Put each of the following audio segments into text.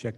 Check.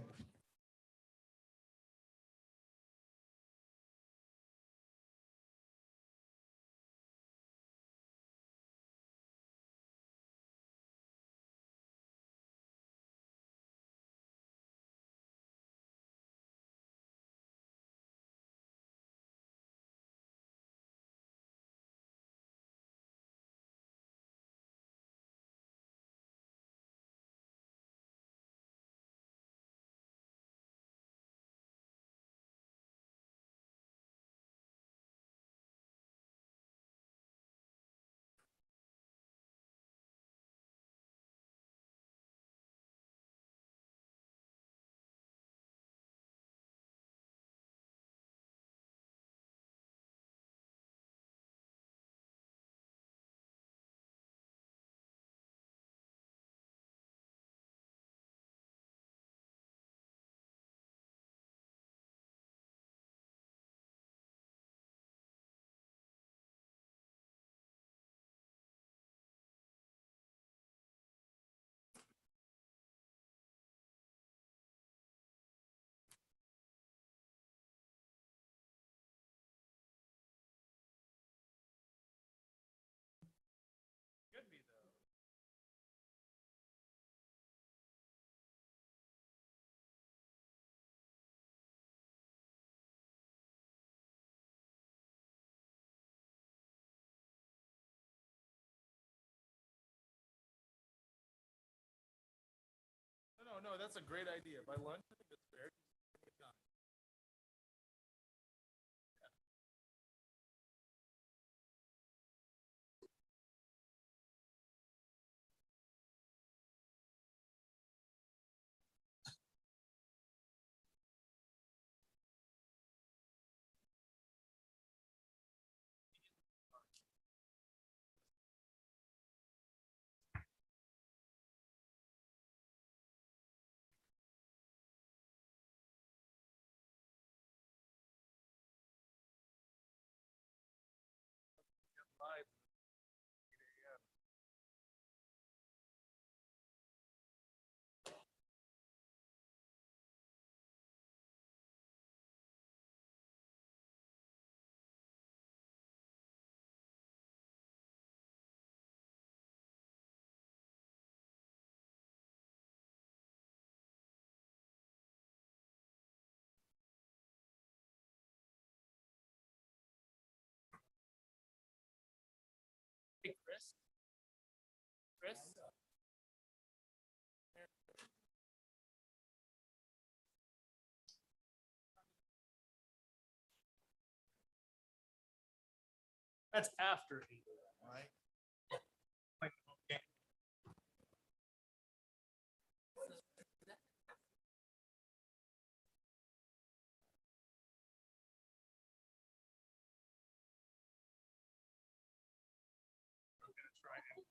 No, that's a great idea. By lunch, I think that's fair. Hey, Chris. Chris. That's after 8, right? Okay. I'm gonna try it.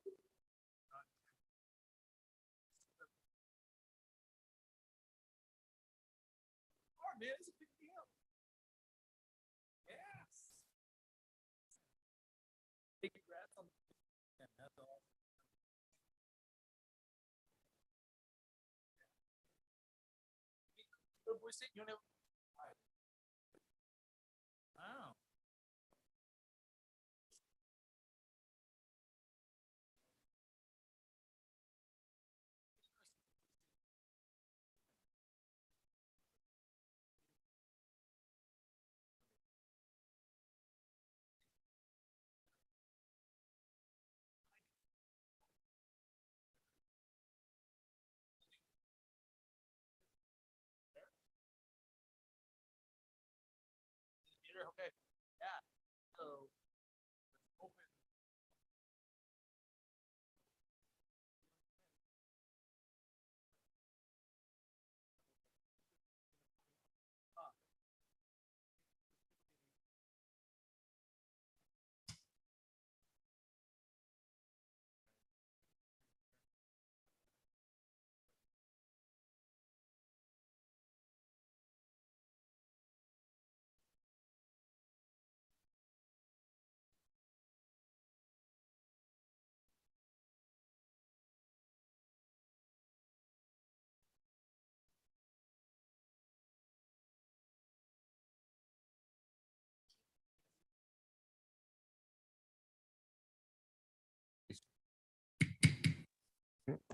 Oh, man, it's a big deal. Yes. Big congrats on that's all. You know, wow.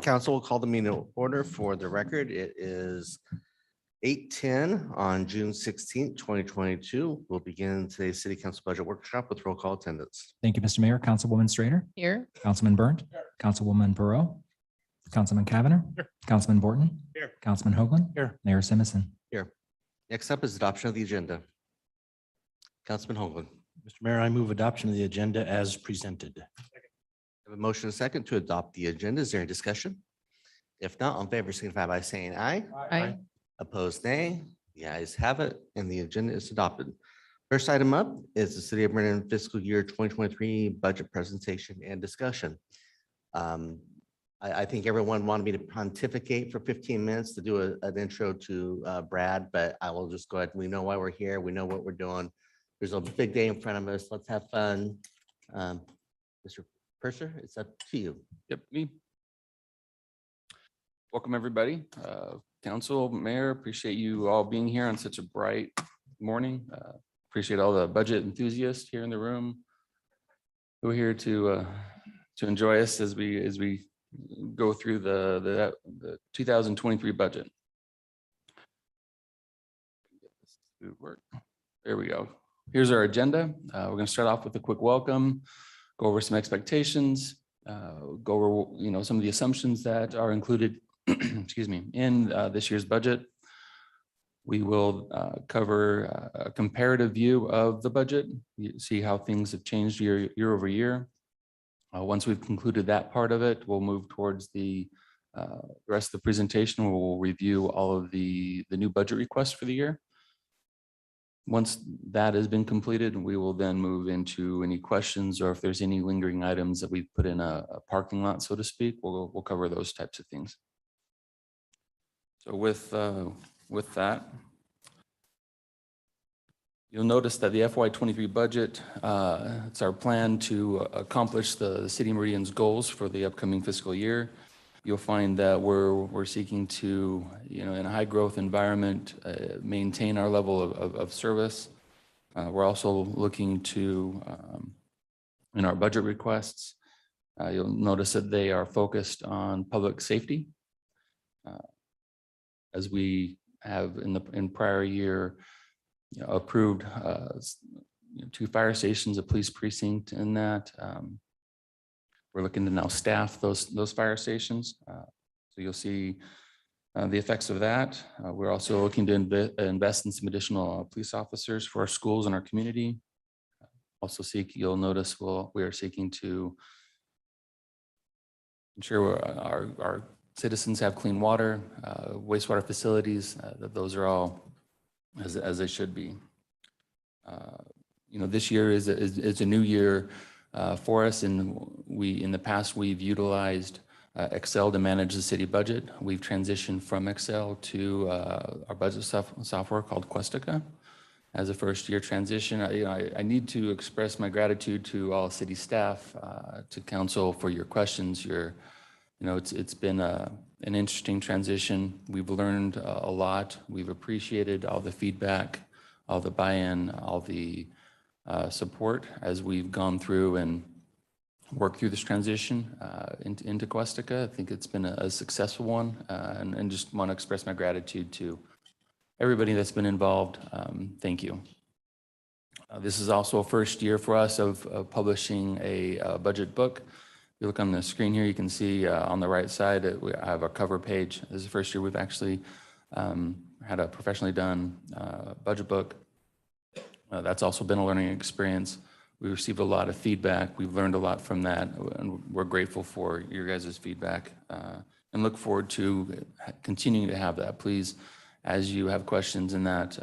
Council will call the meeting to order. For the record, it is 8:10 on June 16th, 2022. We'll begin today's city council budget workshop with roll call attendance. Thank you, Mr. Mayor. Councilwoman Strader. Here. Councilman Burnt. Councilwoman Perot. Councilman Cavanagh. Here. Councilman Borton. Here. Councilman Hoagland. Here. Mayor Simison. Next up is adoption of the agenda. Councilman Hoagland. Mr. Mayor, I move adoption of the agenda as presented. I have a motion and a second to adopt the agenda. Is there any discussion? If not, all in favor signify by saying aye. Aye. Opposed, nay. The ayes have it, and the agenda is adopted. First item up is the City of Meridian fiscal year 2023 budget presentation and discussion. I think everyone wanted me to pontificate for 15 minutes to do an intro to Brad, but I will just go ahead. We know why we're here. We know what we're doing. There's a big day in front of us. Let's have fun. Mr. Purser, it's up to you. Yep, me. Welcome, everybody. Council, Mayor, appreciate you all being here on such a bright morning. Appreciate all the budget enthusiasts here in the room who are here to enjoy us as we go through the 2023 budget. There we go. Here's our agenda. We're going to start off with a quick welcome, go over some expectations, go over some of the assumptions that are included excuse me, in this year's budget. We will cover a comparative view of the budget, see how things have changed year over year. Once we've concluded that part of it, we'll move towards the rest of the presentation. We'll review all of the new budget requests for the year. Once that has been completed, we will then move into any questions, or if there's any lingering items that we've put in a parking lot, so to speak, we'll cover those types of things. So with that, you'll notice that the FY23 budget, it's our plan to accomplish the City of Meridian's goals for the upcoming fiscal year. You'll find that we're seeking to, in a high growth environment, maintain our level of service. We're also looking to, in our budget requests, you'll notice that they are focused on public safety. As we have in prior year approved 2 fire stations, a police precinct in that. We're looking to now staff those fire stations. So you'll see the effects of that. We're also looking to invest in some additional police officers for our schools and our community. Also you'll notice we are seeking to ensure our citizens have clean water, wastewater facilities, that those are all as they should be. This year is a new year for us, and in the past we've utilized Excel to manage the city budget. We've transitioned from Excel to our budget software called Questica as a first-year transition. I need to express my gratitude to all city staff, to council for your questions. It's been an interesting transition. We've learned a lot. We've appreciated all the feedback, all the buy-in, all the support as we've gone through and worked through this transition into Questica. I think it's been a successful one, and just want to express my gratitude to everybody that's been involved. Thank you. This is also a first year for us of publishing a budget book. If you look on the screen here, you can see on the right side, I have a cover page. This is the first year we've actually had a professionally done budget book. That's also been a learning experience. We received a lot of feedback. We've learned a lot from that, and we're grateful for your guys' feedback and look forward to continuing to have that. Please, as you have questions in that,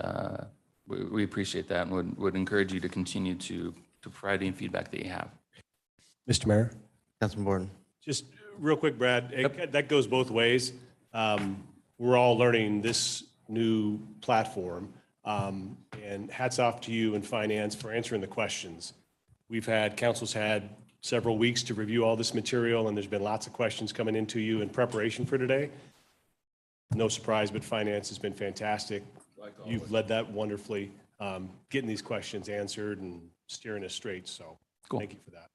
we appreciate that and would encourage you to continue to provide any feedback that you have. Mr. Mayor. Councilman Borton. Just real quick, Brad, Yep. that goes both ways. We're all learning this new platform, and hats off to you in finance for answering the questions. Council's had several weeks to review all this material, and there's been lots of questions coming into you in preparation for today. No surprise, but finance has been fantastic. You've led that wonderfully, getting these questions answered and steering us straight. So Cool. Thank you for that.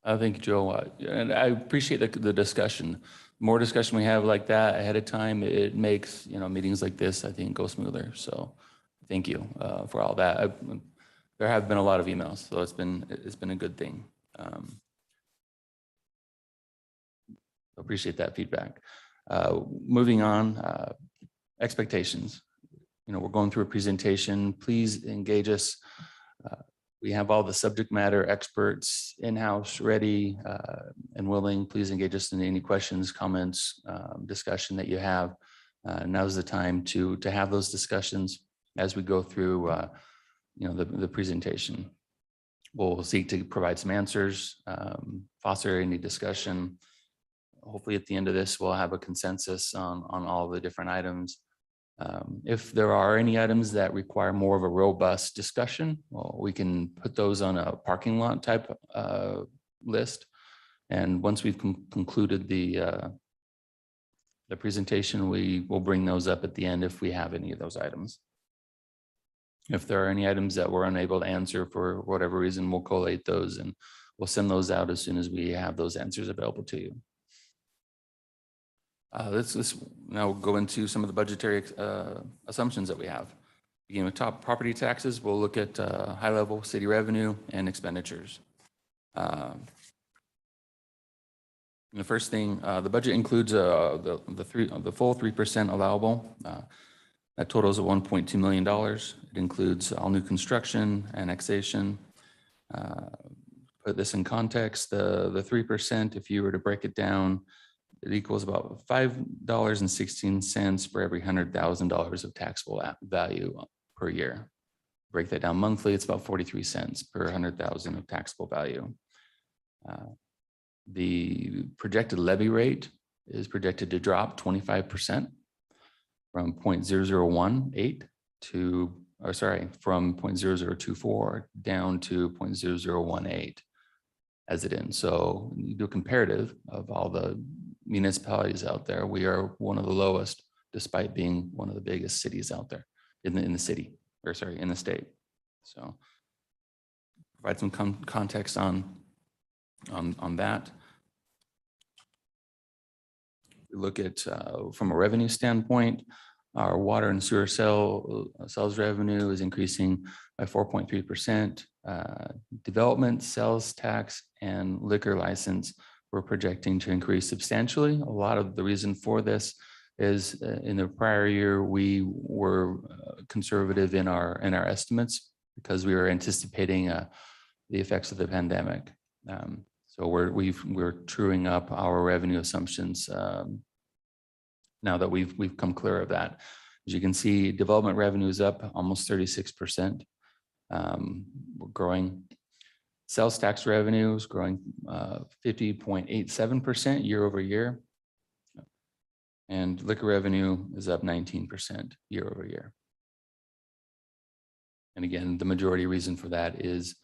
Thank you, Joe. And I appreciate the discussion. More discussion we have like that ahead of time, it makes, meetings like this, I think, go smoother. So thank you for all that. There have been a lot of emails, so it's been a good thing. Appreciate that feedback. Moving on, expectations. We're going through a presentation. Please engage us. We have all the subject matter experts in-house ready and willing. Please engage us in any questions, comments, discussion that you have. Now's the time to have those discussions as we go through the presentation. We'll seek to provide some answers, foster any discussion. Hopefully at the end of this, we'll have a consensus on all the different items. If there are any items that require more of a robust discussion, well, we can put those on a parking lot type list. And once we've concluded the presentation, we will bring those up at the end if we have any of those items. If there are any items that we're unable to answer for whatever reason, we'll collate those and we'll send those out as soon as we have those answers available to you. Let's now go into some of the budgetary assumptions that we have. Beginning with top property taxes, we'll look at high-level city revenue and expenditures. The first thing, the budget includes the full 3% allowable. That totals at $1.2 million. It includes all new construction, annexation. Put this in context, the 3%, if you were to break it down, it equals about $5.16 for every $100,000 of taxable value per year. Break that down monthly, it's about 43 cents per 100,000 of taxable value. The projected levy rate is projected to drop 25% from 0.0018 to, or sorry, from 0.0024 down to 0.0018 as it ends. So you do a comparative of all the municipalities out there. We are one of the lowest, despite being one of the biggest cities out there in the city, or sorry, in the state. So provide some context on that. We look at from a revenue standpoint, our water and sewer sales revenue is increasing by 4.3%. Development, sales tax, and liquor license we're projecting to increase substantially. A lot of the reason for this is in the prior year, we were conservative in our estimates because we were anticipating the effects of the pandemic. So we're truing up our revenue assumptions now that we've come clear of that. As you can see, development revenue is up almost 36%. We're growing. Sales tax revenue is growing 50.87% year over year. And liquor revenue is up 19% year over year. And again, the majority reason for that is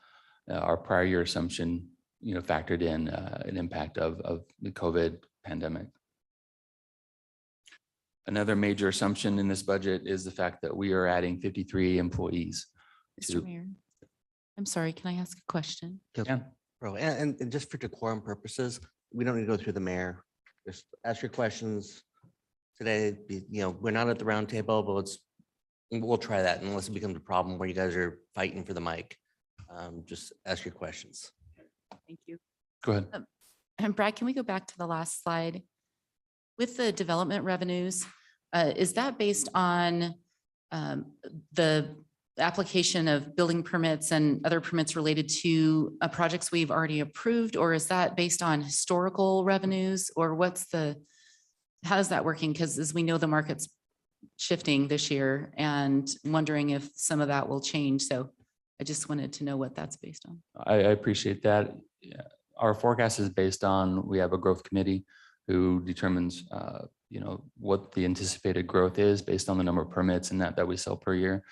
our prior year assumption, factored in an impact of the COVID pandemic. Another major assumption in this budget is the fact that we are adding 53 employees. Mr. Mayor, I'm sorry, can I ask a question? Yeah. Bro, and just for decorum purposes, we don't need to go through the mayor. Just ask your questions today. We're not at the round table, but we'll try that unless it becomes a problem where you guys are fighting for the mic. Just ask your questions. Thank you. Go ahead. And Brad, can we go back to the last slide? With the development revenues, is that based on the application of building permits and other permits related to projects we've already approved, or is that based on historical revenues, or how is that working? Because as we know, the market's shifting this year and wondering if some of that will change. So I just wanted to know what that's based on. I appreciate that. Yeah. Our forecast is based on, we have a growth committee who determines, what the anticipated growth is based on the number of permits and that we sell per year.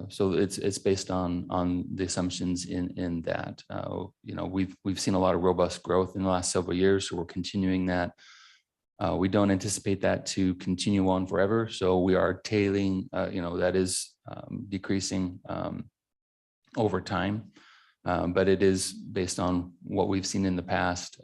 So it's based on the assumptions in that. We've seen a lot of robust growth in the last several years, so we're continuing that. We don't anticipate that to continue on forever, so we are tailing. That is decreasing over time. But it is based on what we've seen in the past.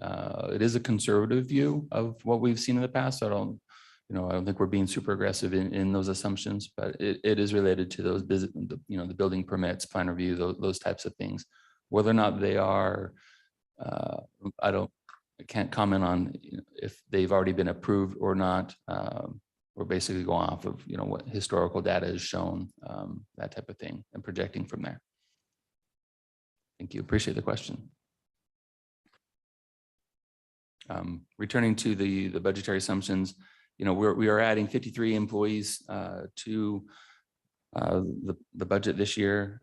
It is a conservative view of what we've seen in the past. So I don't think we're being super aggressive in those assumptions, but it is related to those the building permits, plan review, those types of things. Whether or not they are, I can't comment on if they've already been approved or not. We're basically going off of, what historical data is shown, that type of thing, and projecting from there. Thank you. Appreciate the question. Returning to the budgetary assumptions, we are adding 53 employees to the budget this year.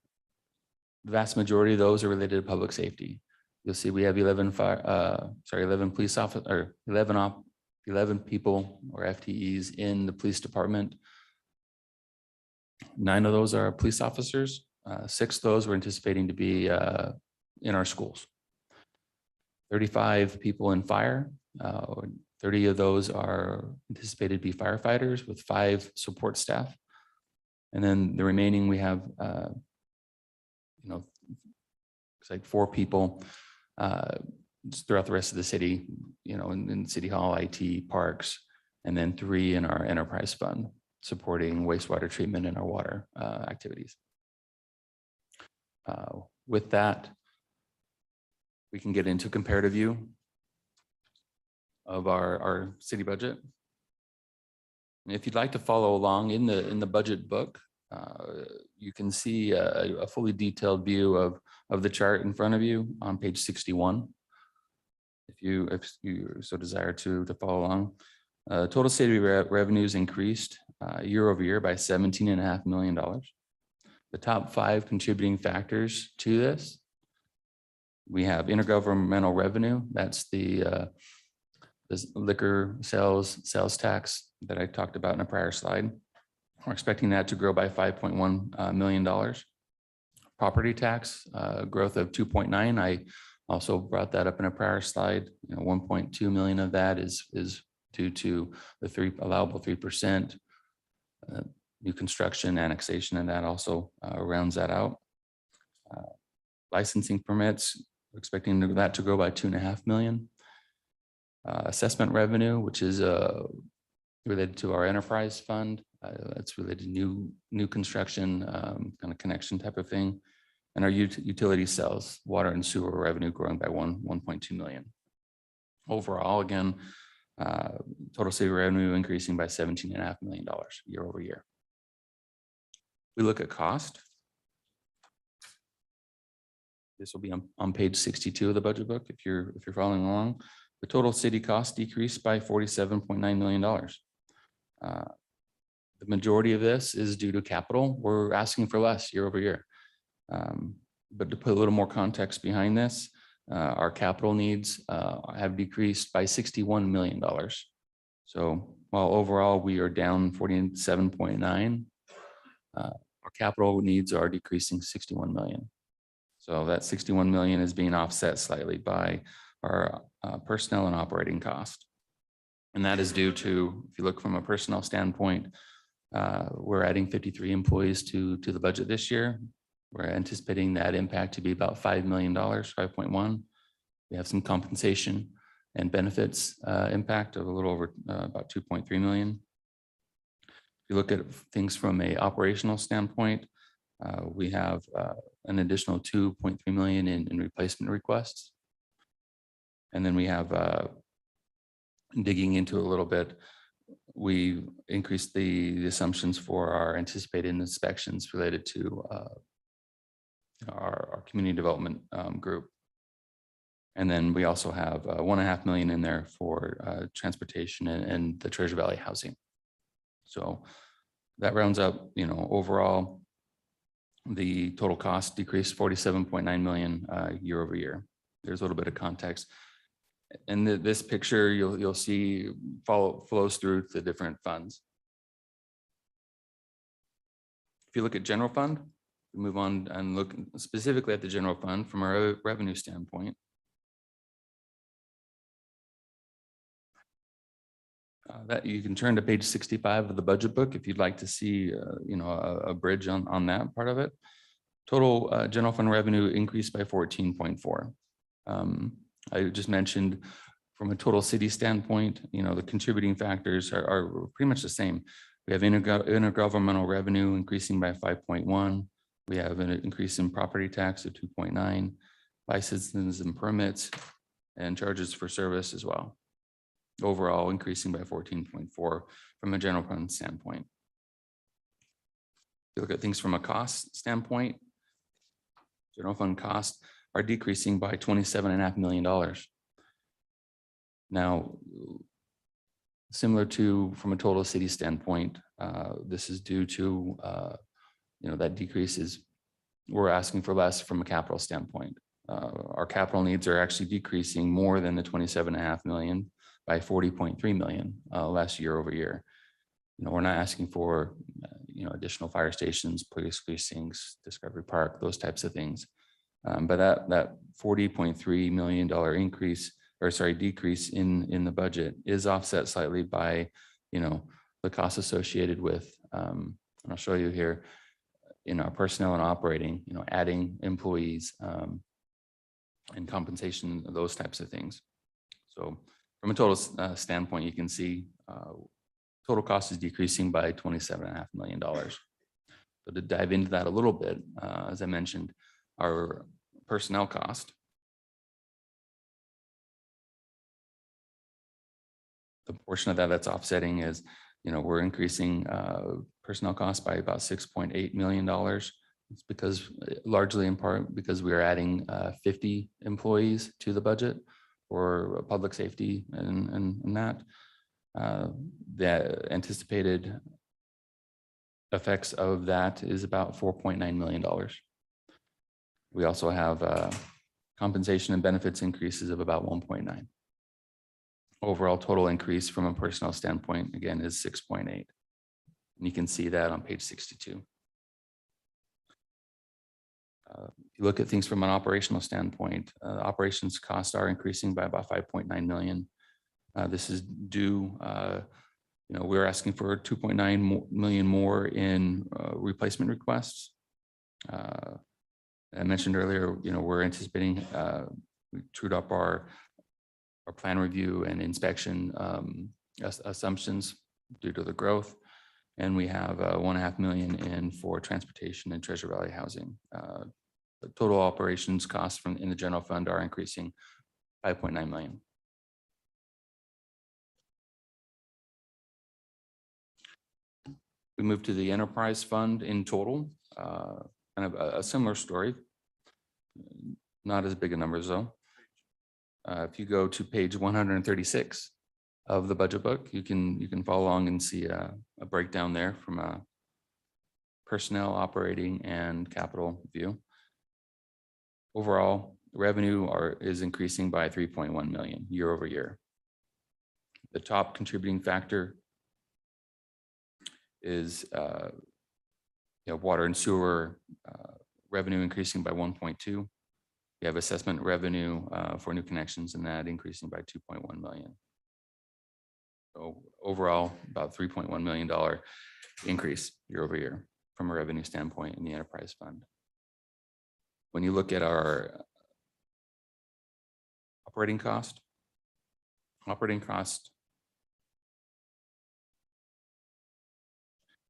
The vast majority of those are related to public safety. You'll see we have 11 police officers, or 11 people or FTEs in the police department. 9 of those are police officers. 6 of those we're anticipating to be in our schools. 35 people in fire. 30 of those are anticipated to be firefighters with 5 support staff. And then the remaining we have, it's like 4 people throughout the rest of the city, in City Hall, IT, parks, and then 3 in our enterprise fund supporting wastewater treatment and our water activities. With that, we can get into comparative view of our city budget. And if you'd like to follow along in the budget book, you can see a fully detailed view of the chart in front of you on page 61. If you so desire to follow along. Total city revenues increased year over year by $17.5 million. The top 5 contributing factors to this, we have intergovernmental revenue. That's the liquor sales tax that I talked about in a prior slide. We're expecting that to grow by $5.1 million. Property tax growth of 2.9. I also brought that up in a prior slide. 1.2 million of that is due to the allowable 3%. New construction, annexation, and that also rounds that out. Licensing permits, we're expecting that to grow by 2.5 million. Assessment revenue, which is related to our enterprise fund, that's related to new construction, kind of connection type of thing. And our utility sales, water and sewer revenue growing by 1.2 million. Overall, again, total city revenue increasing by $17.5 million year over year. We look at cost. This will be on page 62 of the budget book if you're following along. The total city cost decreased by $47.9 million. The majority of this is due to capital. We're asking for less year over year. But to put a little more context behind this, our capital needs have decreased by $61 million. So while overall we are down 47.9, our capital needs are decreasing 61 million. So that 61 million is being offset slightly by our personnel and operating cost. And that is due to, if you look from a personnel standpoint, we're adding 53 employees to the budget this year. We're anticipating that impact to be about $5 million, 5.1. We have some compensation and benefits impact of a little over about 2.3 million. If you look at things from a operational standpoint, we have an additional 2.3 million in replacement requests. And then we have, digging into a little bit, we increased the assumptions for our anticipated inspections related to our community development group. And then we also have 1.5 million in there for transportation and the Treasure Valley housing. So that rounds up, overall, the total cost decreased 47.9 million year over year. There's a little bit of context. And this picture you'll see flows through the different funds. If you look at general fund, we move on and look specifically at the general fund from a revenue standpoint. That you can turn to page 65 of the budget book if you'd like to see, a bridge on that part of it. Total general fund revenue increased by 14.4. I just mentioned from a total city standpoint, the contributing factors are pretty much the same. We have intergovernmental revenue increasing by 5.1. We have an increase in property tax of 2.9, licenses and permits, and charges for service as well. Overall increasing by 14.4 from a general fund standpoint. If you look at things from a cost standpoint, general fund costs are decreasing by $27.5 million. Now, similar to from a total city standpoint, this is due to that decrease is we're asking for less from a capital standpoint. Our capital needs are actually decreasing more than the 27.5 million by 40.3 million last year over year. We're not asking for additional fire stations, police precincts, Discovery Park, those types of things. But that $40.3 million increase, or sorry, decrease in the budget is offset slightly by the costs associated with, and I'll show you here, our personnel and operating, adding employees and compensation, those types of things. So from a total standpoint, you can see total cost is decreasing by $27.5 million. So to dive into that a little bit, as I mentioned, our personnel cost, the portion of that that's offsetting is, we're increasing personnel costs by about $6.8 million. It's because largely in part because we are adding 50 employees to the budget for public safety and that. The anticipated effects of that is about $4.9 million. We also have compensation and benefits increases of about 1.9. Overall total increase from a personnel standpoint, again, is 6.8. And you can see that on page 62. If you look at things from an operational standpoint, operations costs are increasing by about 5.9 million. This is due, we're asking for 2.9 million more in replacement requests. I mentioned earlier, we're anticipating, we trued up our plan review and inspection assumptions due to the growth. And we have 1.5 million in for transportation and Treasure Valley housing. The total operations costs in the general fund are increasing 5.9 million. We move to the enterprise fund in total, kind of a similar story. Not as big a numbers though. If you go to page 136 of the budget book, you can follow along and see a breakdown there from a personnel, operating, and capital view. Overall, revenue is increasing by 3.1 million year over year. The top contributing factor is water and sewer revenue increasing by 1.2. We have assessment revenue for new connections and that increasing by 2.1 million. So overall, about $3.1 million increase year over year from a revenue standpoint in the enterprise fund. When you look at our operating cost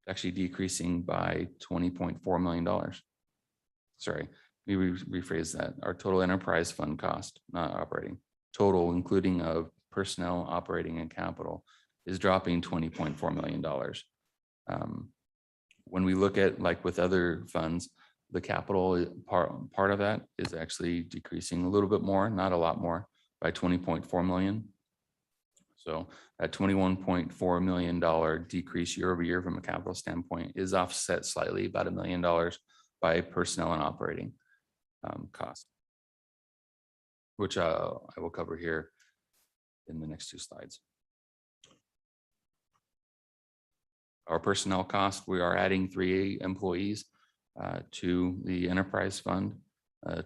actually decreasing by $20.4 million. Sorry, let me rephrase that. Our total enterprise fund cost, not operating, total including of personnel, operating, and capital is dropping $20.4 million. When we look at, like with other funds, the capital part of that is actually decreasing a little bit more, not a lot more, by 20.4 million. So that $21.4 million decrease year over year from a capital standpoint is offset slightly, about $1 million by personnel and operating cost, which I will cover here in the next two slides. Our personnel cost, we are adding 3 employees to the enterprise fund.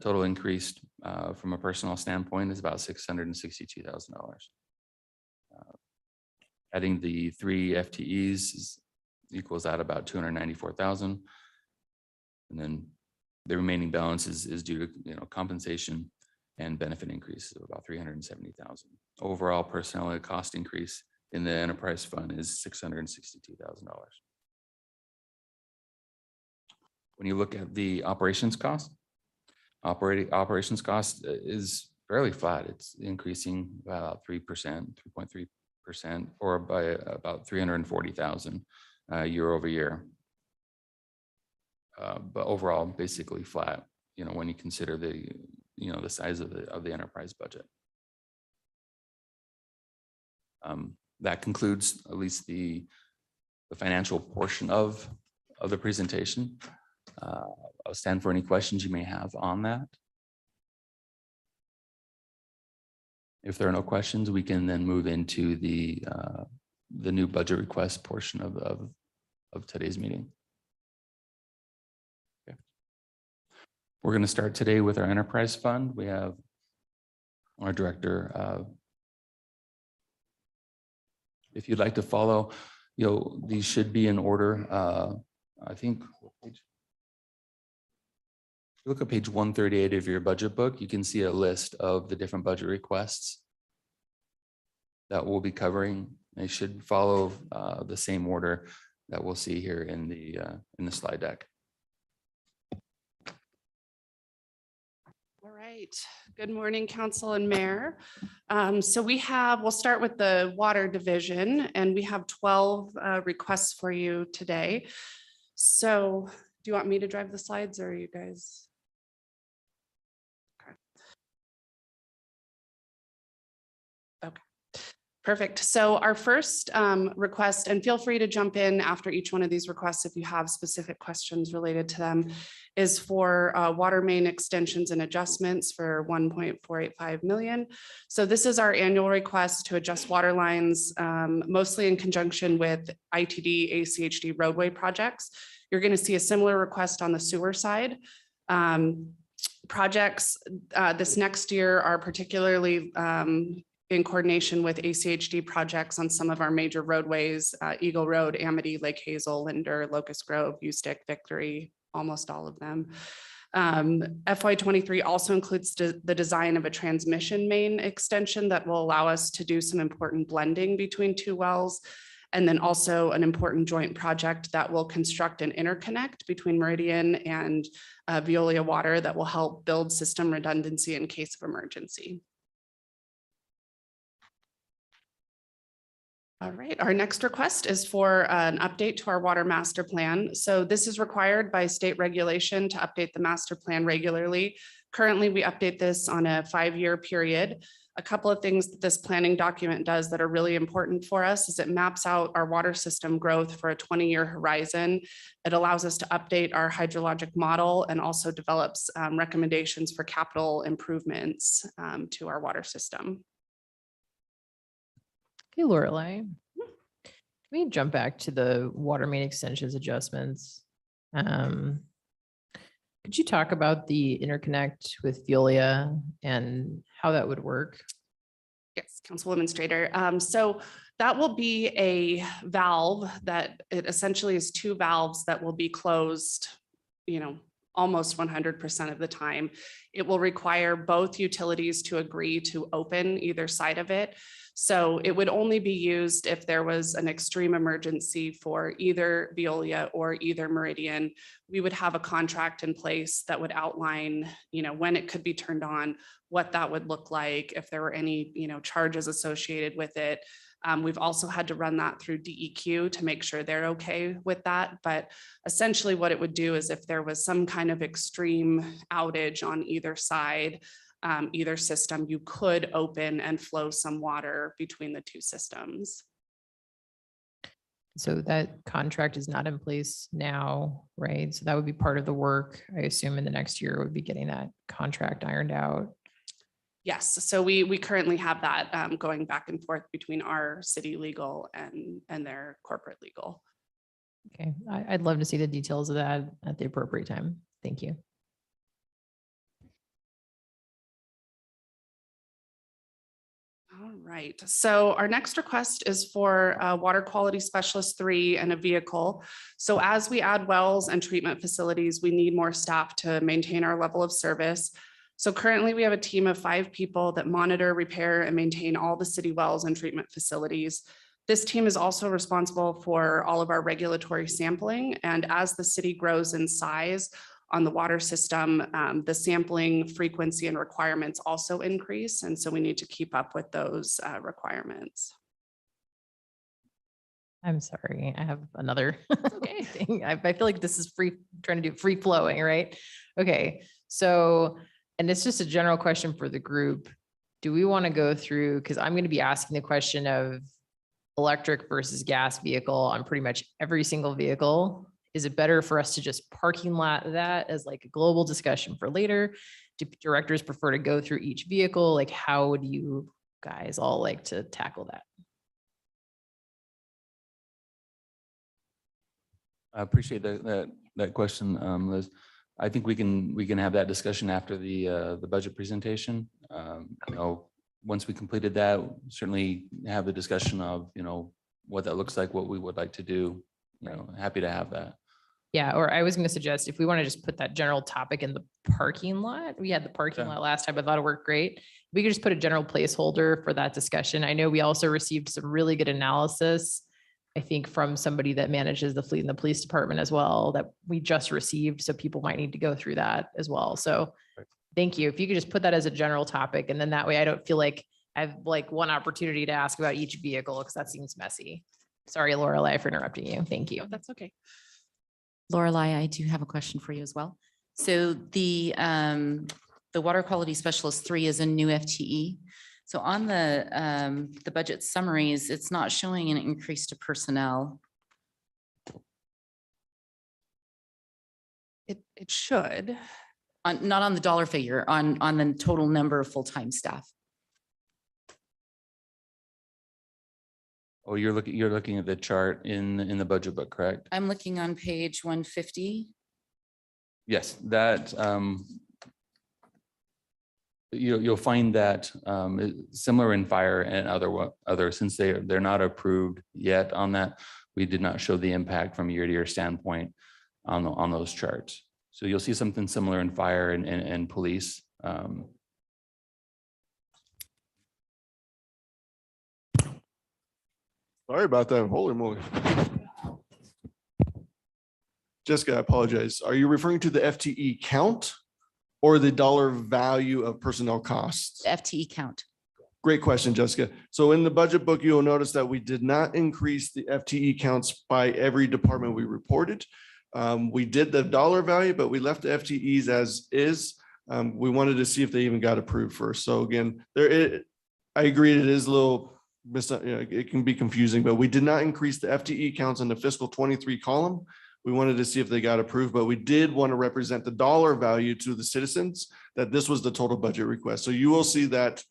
Total increased from a personnel standpoint is about $662,000. Adding the 3 FTEs equals out about $294,000. And then The remaining balance is due to, compensation and benefit increases of about 370,000. Overall personnel cost increase in the enterprise fund is $662,000. When you look at the operations cost, operations cost is fairly flat. It's increasing about 3%, 3.3%, or by about 340,000 year over year. But overall, basically flat, when you consider the size of the enterprise budget. That concludes at least the financial portion of the presentation. I'll stand for any questions you may have on that. If there are no questions, we can then move into the new budget request portion of today's meeting. Okay. We're going to start today with our enterprise fund. We have our director. If you'd like to follow, these should be in order. I think what page? If you look at page 138 of your budget book, you can see a list of the different budget requests that we'll be covering. They should follow the same order that we'll see here in the slide deck. All right. Good morning, Council and Mayor. So we'll start with the Water Division, and we have 12 requests for you today. So do you want me to drive the slides, or are you guys? Okay. Perfect. So our first request, and feel free to jump in after each one of these requests if you have specific questions related to them, is for water main extensions and adjustments for 1.485 million. So this is our annual request to adjust water lines, mostly in conjunction with ITD, ACHD roadway projects. You're going to see a similar request on the sewer side. Projects this next year are particularly in coordination with ACHD projects on some of our major roadways, Eagle Road, Amity, Lake Hazel, Linder, Locust Grove, Ustick, Victory, almost all of them. FY23 also includes the design of a transmission main extension that will allow us to do some important blending between two wells, and then also an important joint project that will construct an interconnect between Meridian and Veolia Water that will help build system redundancy in case of emergency. All right, our next request is for an update to our water master plan. So this is required by state regulation to update the master plan regularly. Currently, we update this on a 5-year period. A couple of things that this planning document does that are really important for us is it maps out our water system growth for a 20-year horizon. It allows us to update our hydrologic model and also develops recommendations for capital improvements to our water system. Hey, Lorelei, can we jump back to the water main extensions adjustments? Could you talk about the interconnect with Veolia and how that would work? Yes, Councilwoman Strader. So that will be a valve that it essentially is 2 valves that will be closed, almost 100% of the time. It will require both utilities to agree to open either side of it. So it would only be used if there was an extreme emergency for either Veolia or either Meridian. We would have a contract in place that would outline, when it could be turned on, what that would look like, if there were any, charges associated with it. We've also had to run that through DEQ to make sure they're okay with that. But essentially what it would do is if there was some kind of extreme outage on either side, either system, you could open and flow some water between the 2 systems. So that contract is not in place now, right? So that would be part of the work, I assume, in the next year would be getting that contract ironed out. Yes, so we currently have that going back and forth between our city legal and their corporate legal. Okay, I'd love to see the details of that at the appropriate time. Thank you. All right, so our next request is for Water Quality Specialist 3 and a vehicle. So as we add wells and treatment facilities, we need more staff to maintain our level of service. So currently we have a team of 5 people that monitor, repair, and maintain all the city wells and treatment facilities. This team is also responsible for all of our regulatory sampling. And as the city grows in size on the water system, the sampling frequency and requirements also increase. And so we need to keep up with those requirements. I'm sorry, I have another thing. I feel like this is trying to do free flowing, right? Okay, so, and it's just a general question for the group. Do we want to go through, because I'm going to be asking the question of electric versus gas vehicle on pretty much every single vehicle. Is it better for us to just parking lot that as like a global discussion for later? Do directors prefer to go through each vehicle? Like, how would you guys all like to tackle that? I appreciate that question, Liz. I think we can have that discussion after the budget presentation. Once we completed that, certainly have the discussion of, what that looks like, what we would like to do. Happy to have that. Yeah, or I was going to suggest if we want to just put that general topic in the parking lot, we had the parking lot last time, I thought it worked great. We could just put a general placeholder for that discussion. I know we also received some really good analysis, I think from somebody that manages the fleet in the police department as well, that we just received. So people might need to go through that as well. So thank you. If you could just put that as a general topic, and then that way I don't feel like I have like one opportunity to ask about each vehicle because that seems messy. Sorry, Lorelei, for interrupting you. Thank you. That's okay. Lorelei, I do have a question for you as well. So the Water Quality Specialist 3 is a new FTE. So on the budget summaries, it's not showing an increase to personnel. It should. Not on the dollar figure, on the total number of full-time staff. Oh, you're looking at the chart in the budget book, correct? I'm looking on page 150. Yes, that you'll find that similar in fire and other since they're not approved yet on that. We did not show the impact from year-to-year standpoint on those charts. So you'll see something similar in fire and police. Sorry about that. Holy moly. Jessica, I apologize. Are you referring to the FTE count or the dollar value of personnel costs? FTE count. Great question, Jessica. So in the budget book, you'll notice that we did not increase the FTE counts by every department we reported. We did the dollar value, but we left the FTEs as is. We wanted to see if they even got approved first. So again, I agree, it is a little, it can be confusing, but we did not increase the FTE counts in the fiscal 23 column. We wanted to see if they got approved, but we did want to represent the dollar value to the citizens that this was the total budget request. So you will see that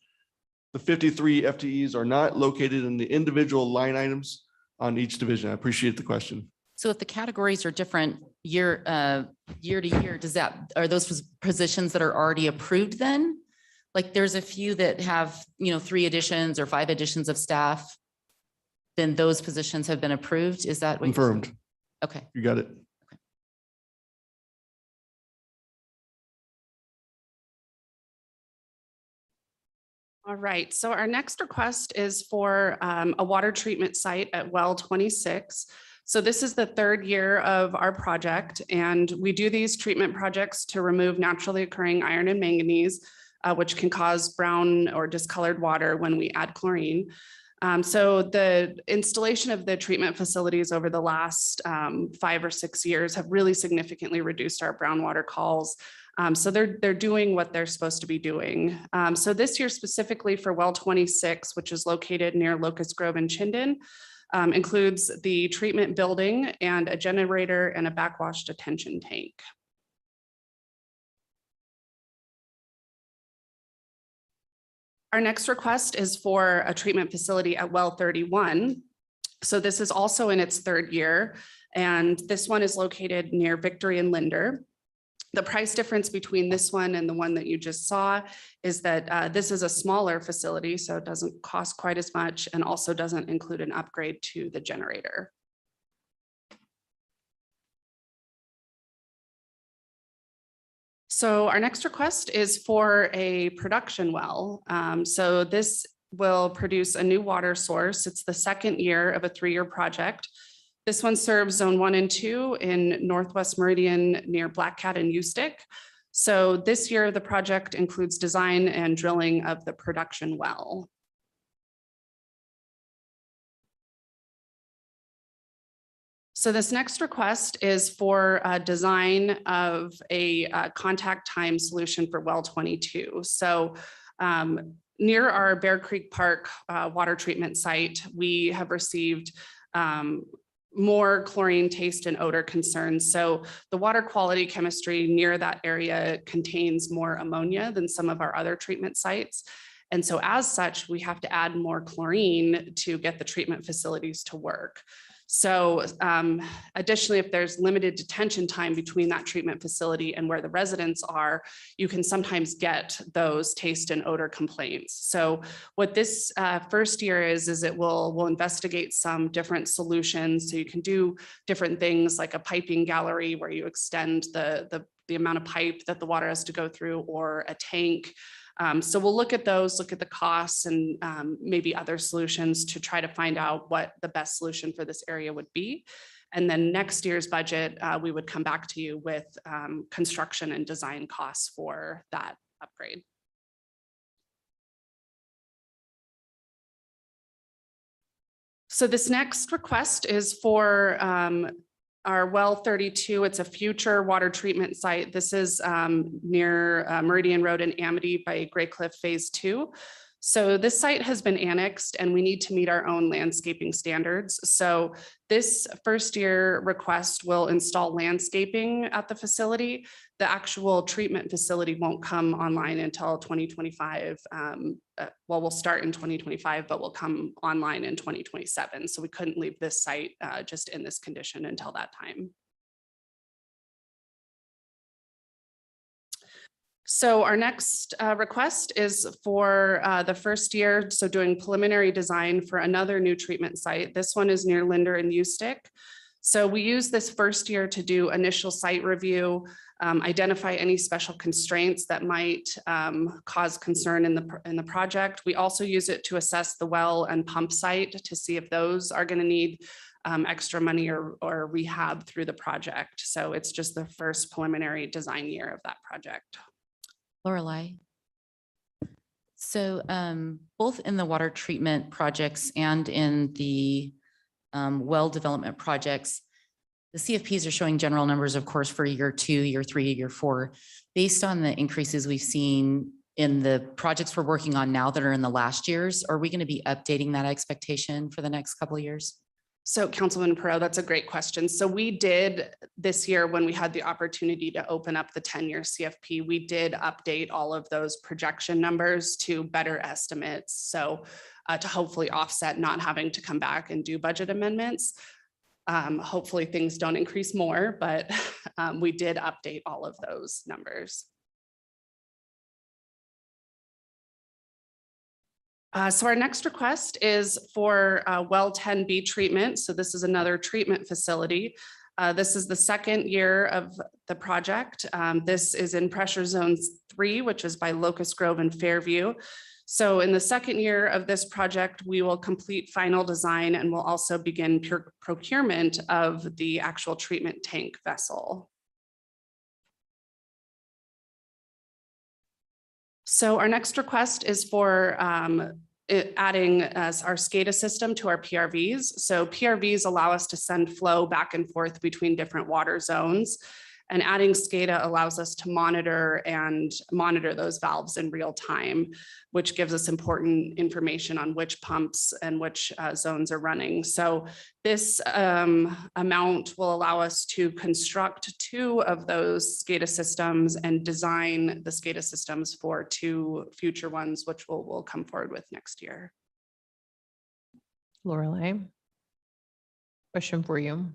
the 53 FTEs are not located in the individual line items on each division. I appreciate the question. So if the categories are different year to year, are those positions that are already approved then? Like there's a few that have, 3 additions or 5 additions of staff, then those positions have been approved. Is that what you're saying? Confirmed. Okay. You got it. Okay. All right, so our next request is for a water treatment site at well 26. So this is the 3rd year of our project, and we do these treatment projects to remove naturally occurring iron and manganese, which can cause brown or discolored water when we add chlorine. So the installation of the treatment facilities over the last 5 or 6 years have really significantly reduced our brown water calls. So they're doing what they're supposed to be doing. So this year specifically for well 26, which is located near Locust Grove and Chinden, includes the treatment building and a generator and a backwash detention tank. Our next request is for a treatment facility at well 31. So this is also in its 3rd year, and this one is located near Victory and Linder. The price difference between this one and the one that you just saw is that this is a smaller facility, so it doesn't cost quite as much and also doesn't include an upgrade to the generator. So our next request is for a production well. So this will produce a new water source. It's the second year of a 3-year project. This one serves zone 1 and 2 in Northwest Meridian near Black Cat and Ustick. So this year, the project includes design and drilling of the production well. So this next request is for a design of a contact time solution for well 22. So near our Bear Creek Park water treatment site, we have received more chlorine taste and odor concerns. So the water quality chemistry near that area contains more ammonia than some of our other treatment sites. And so as such, we have to add more chlorine to get the treatment facilities to work. So additionally, if there's limited detention time between that treatment facility and where the residents are, you can sometimes get those taste and odor complaints. So what this first year is it we'll investigate some different solutions. So you can do different things like a piping gallery where you extend the amount of pipe that the water has to go through, or a tank. So we'll look at those, look at the costs and maybe other solutions to try to find out what the best solution for this area would be. And then next year's budget, we would come back to you with construction and design costs for that upgrade. So this next request is for our well 32, it's a future water treatment site. This is near Meridian Road in Amity by Gray Cliff Phase 2. So this site has been annexed and we need to meet our own landscaping standards. So this first year request will install landscaping at the facility. The actual treatment facility won't come online until 2025. Well, we'll start in 2025, but will come online in 2027. So we couldn't leave this site just in this condition until that time. So our next request is for the first year, so doing preliminary design for another new treatment site. This one is near Linder and Ustick. So we use this first year to do initial site review, identify any special constraints that might cause concern in the project. We also use it to assess the well and pump site to see if those are going to need extra money or rehab through the project. So it's just the first preliminary design year of that project. Lorelei. So both in the water treatment projects and in the well development projects, the CFPs are showing general numbers, of course, for year 2, year 3, year 4. Based on the increases we've seen in the projects we're working on now that are in the last years, are we going to be updating that expectation for the next couple of years? So Councilman Perot, that's a great question. So we did this year, when we had the opportunity to open up the 10-year CFP, we did update all of those projection numbers to better estimates. So to hopefully offset not having to come back and do budget amendments. Hopefully things don't increase more, but we did update all of those numbers. So our next request is for well 10B treatment. So this is another treatment facility. This is the second year of the project. This is in pressure zone 3, which is by Locust Grove and Fairview. So in the second year of this project, we will complete final design and we'll also begin procurement of the actual treatment tank vessel. So our next request is for adding our Scada system to our PRVs. So PRVs allow us to send flow back and forth between different water zones. And adding Scada allows us to monitor those valves in real time, which gives us important information on which pumps and which zones are running. So this amount will allow us to construct 2 of those Scada systems and design the Scada systems for 2 future ones, which we'll come forward with next year. Lorelei, question for you.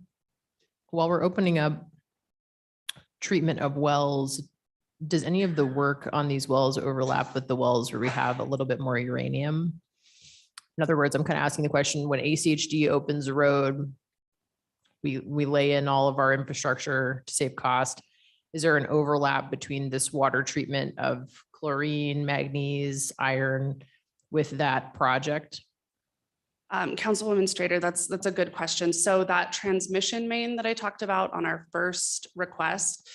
While we're opening up treatment of wells, does any of the work on these wells overlap with the wells where we have a little bit more uranium? In other words, I'm kind of asking the question, when ACHD opens a road, we lay in all of our infrastructure to save cost. Is there an overlap between this water treatment of chlorine, manganese, iron with that project? Councilwoman Strader, that's a good question. So that transmission main that I talked about on our first request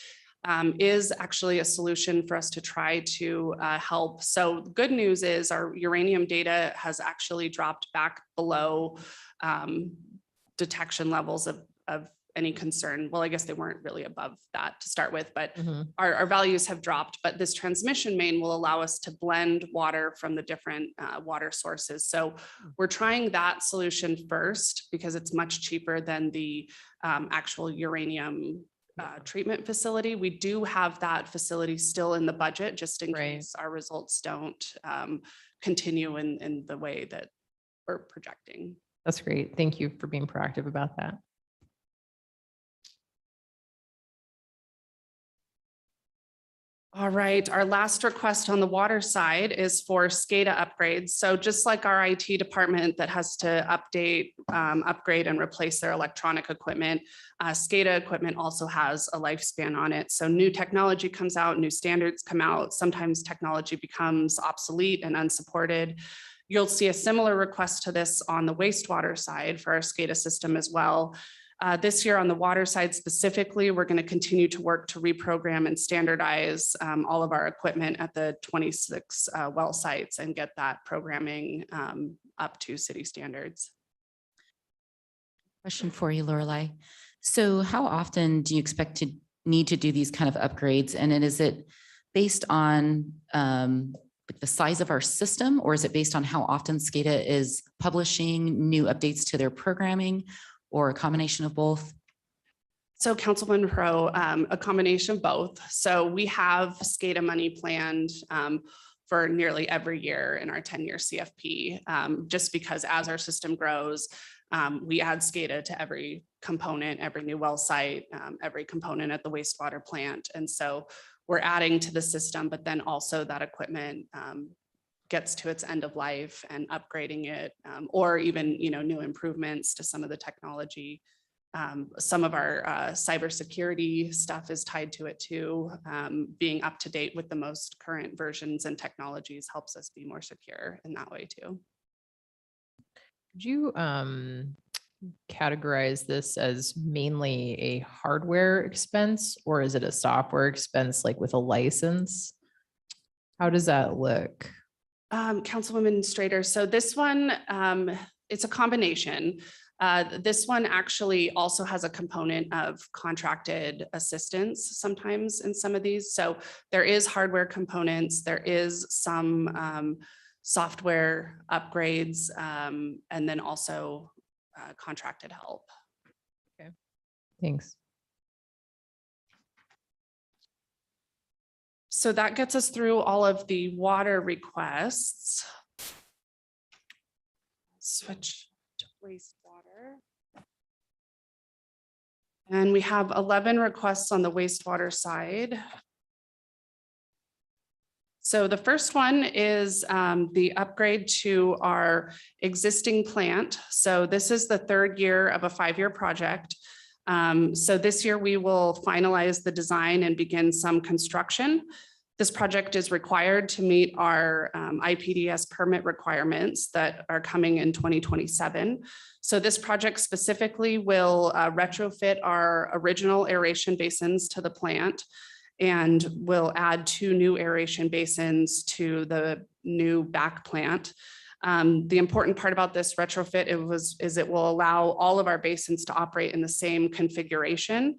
is actually a solution for us to try to help. So good news is our uranium data has actually dropped back below detection levels of any concern. Well, I guess they weren't really above that to start with, but our values have dropped. But this transmission main will allow us to blend water from the different water sources. So we're trying that solution first because it's much cheaper than the actual uranium treatment facility. We do have that facility still in the budget, just in case our results don't continue in the way that we're projecting. That's great. Thank you for being proactive about that. All right, our last request on the water side is for Scada upgrades. So just like our IT department that has to update, upgrade and replace their electronic equipment, Scada equipment also has a lifespan on it. So new technology comes out, new standards come out. Sometimes technology becomes obsolete and unsupported. You'll see a similar request to this on the wastewater side for our Scada system as well. This year on the water side specifically, we're going to continue to work to reprogram and standardize all of our equipment at the 26 well sites and get that programming up to city standards. Question for you, Lorelei. So how often do you expect to need to do these kind of upgrades? And then is it based on the size of our system, or is it based on how often Scada is publishing new updates to their programming, or a combination of both? So Councilman Pro, a combination of both. So we have Scada money planned for nearly every year in our 10-year CFP, just because as our system grows, we add Scada to every component, every new well site, every component at the wastewater plant. And so we're adding to the system, but then also that equipment gets to its end of life and upgrading it, or even, new improvements to some of the technology. Some of our cybersecurity stuff is tied to it too. Being up to date with the most current versions and technologies helps us be more secure in that way too. Could you categorize this as mainly a hardware expense, or is it a software expense, like with a license? How does that look? Councilwoman Strader, so this one, it's a combination. This one actually also has a component of contracted assistance sometimes in some of these. So there is hardware components, there is some software upgrades, and then also contracted help. Okay, thanks. So that gets us through all of the water requests. Switch to wastewater. And we have 11 requests on the wastewater side. So the first one is the upgrade to our existing plant. So this is the third year of a 5-year project. So this year we will finalize the design and begin some construction. This project is required to meet our IPDS permit requirements that are coming in 2027. So this project specifically will retrofit our original aeration basins to the plant and will add 2 new aeration basins to the new back plant. The important part about this retrofit is it will allow all of our basins to operate in the same configuration,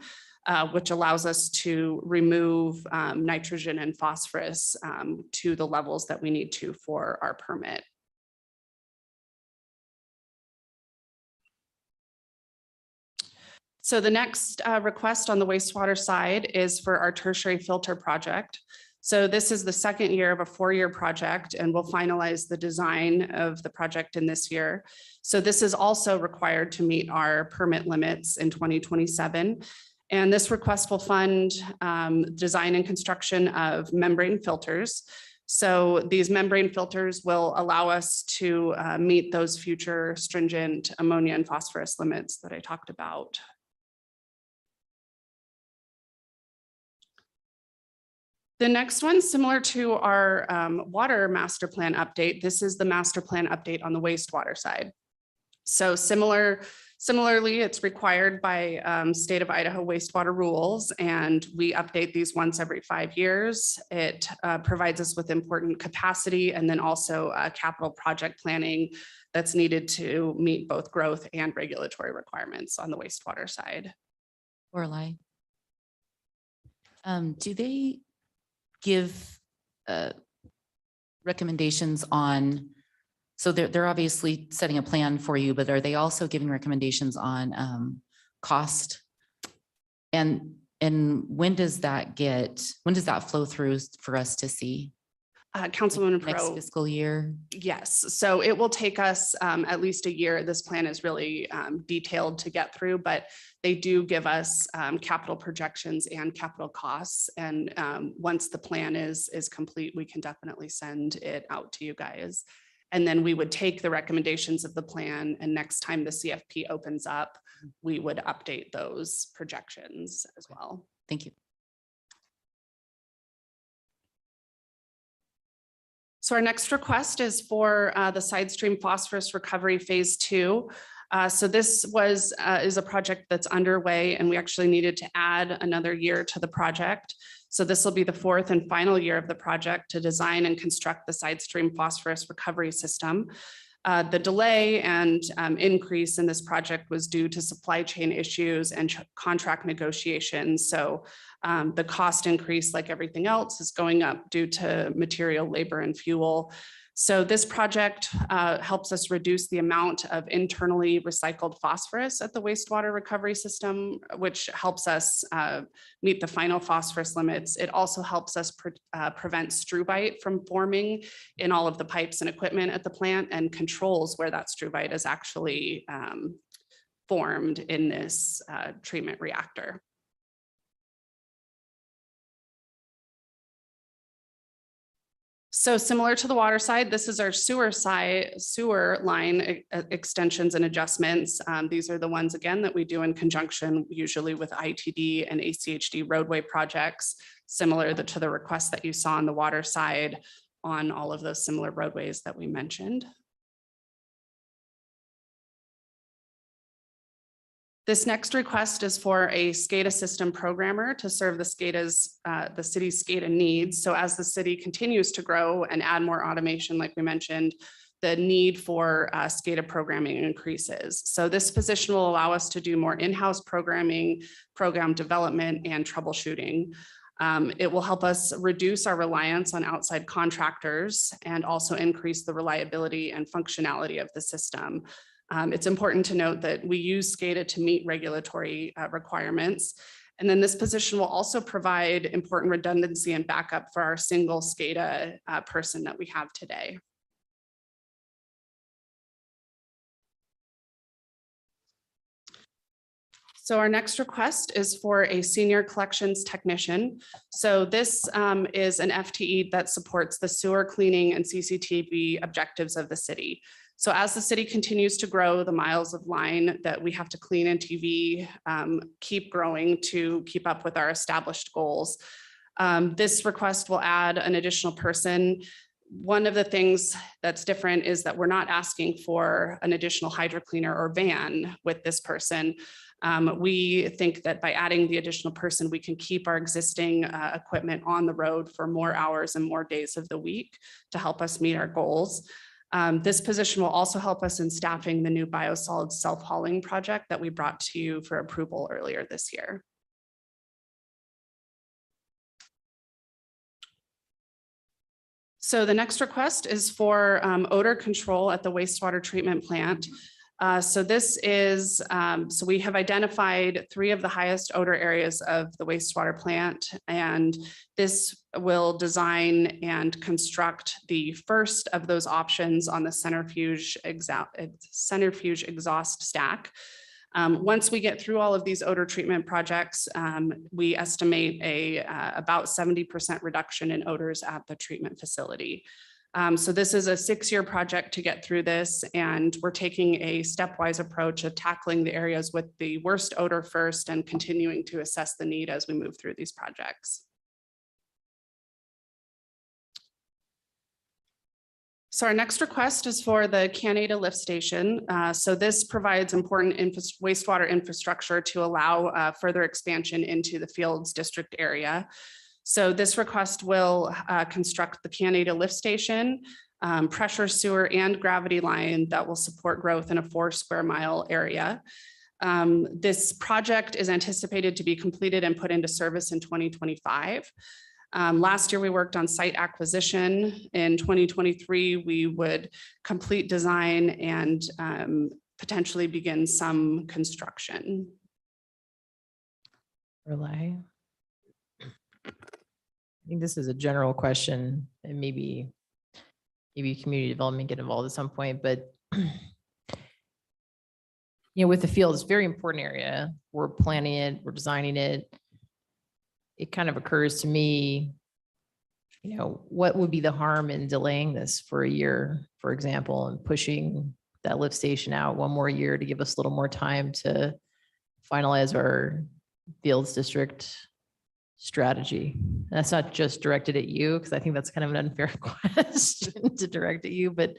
which allows us to remove nitrogen and phosphorus to the levels that we need to for our permit. So the next request on the wastewater side is for our tertiary filter project. So this is the second year of a 4-year project, and we'll finalize the design of the project in this year. So this is also required to meet our permit limits in 2027. And this request will fund design and construction of membrane filters. So these membrane filters will allow us to meet those future stringent ammonia and phosphorus limits that I talked about. The next one, similar to our water master plan update, this is the master plan update on the wastewater side. So similarly, it's required by state of Idaho wastewater rules, and we update these once every 5 years. It provides us with important capacity and then also capital project planning that's needed to meet both growth and regulatory requirements on the wastewater side. Lorelei, do they give recommendations on, so they're obviously setting a plan for you, but are they also giving recommendations on cost? And when does that flow through for us to see? Councilwoman Next Pro, fiscal year? yes. So it will take us at least a year. This plan is really detailed to get through, but they do give us capital projections and capital costs. And once the plan is complete, we can definitely send it out to you guys. And then we would take the recommendations of the plan, and next time the CFP opens up, we would update those projections as well. Thank you. So our next request is for the side stream phosphorus recovery phase 2. So this is a project that's underway, and we actually needed to add another year to the project. So this will be the 4th and final year of the project to design and construct the side stream phosphorus recovery system. The delay and increase in this project was due to supply chain issues and contract negotiations. So the cost increase, like everything else, is going up due to material, labor, and fuel. So this project helps us reduce the amount of internally recycled phosphorus at the wastewater recovery system, which helps us meet the final phosphorus limits. It also helps us prevent struvite from forming in all of the pipes and equipment at the plant, and controls where that struvite is actually formed in this treatment reactor. So similar to the water side, this is our sewer line extensions and adjustments. These are the ones, again, that we do in conjunction, usually with ITD and ACHD roadway projects, similar to the request that you saw on the water side on all of those similar roadways that we mentioned. This next request is for a SCADA system programmer to serve the city's SCADA needs. So as the city continues to grow and add more automation, like we mentioned, the need for SCADA programming increases. So this position will allow us to do more in-house programming, program development, and troubleshooting. It will help us reduce our reliance on outside contractors and also increase the reliability and functionality of the system. It's important to note that we use SCADA to meet regulatory requirements. And then this position will also provide important redundancy and backup for our single SCADA person that we have today. So our next request is for a senior collections technician. So this is an FTE that supports the sewer cleaning and CCTV objectives of the city. So as the city continues to grow, the miles of line that we have to clean and TV keep growing to keep up with our established goals. This request will add an additional person. One of the things that's different is that we're not asking for an additional hydro cleaner or van with this person. We think that by adding the additional person, we can keep our existing equipment on the road for more hours and more days of the week to help us meet our goals. This position will also help us in staffing the new biosolids self-hauling project that we brought to you for approval earlier this year. So the next request is for odor control at the wastewater treatment plant. So this is, so we have identified 3 of the highest odor areas of the wastewater plant, and this will design and construct the first of those options on the centrifuge exhaust stack. Once we get through all of these odor treatment projects, we estimate about 70% reduction in odors at the treatment facility. So this is a 6-year project to get through this, and we're taking a stepwise approach of tackling the areas with the worst odor first and continuing to assess the need as we move through these projects. So our next request is for the Canada lift station. So this provides important wastewater infrastructure to allow further expansion into the Fields District area. So this request will construct the Canada lift station, pressure sewer and gravity line that will support growth in a 4 square mile area. This project is anticipated to be completed and put into service in 2025. Last year, we worked on site acquisition. In 2023, we would complete design and potentially begin some construction. Rely. I think this is a general question, and maybe community development get involved at some point, but with the field, it's a very important area. We're planning it, we're designing it. It kind of occurs to me, what would be the harm in delaying this for a year, for example, and pushing that lift station out 1 more year to give us a little more time to finalize our Fields District strategy? And that's not just directed at you, because I think that's kind of an unfair question to direct at you, but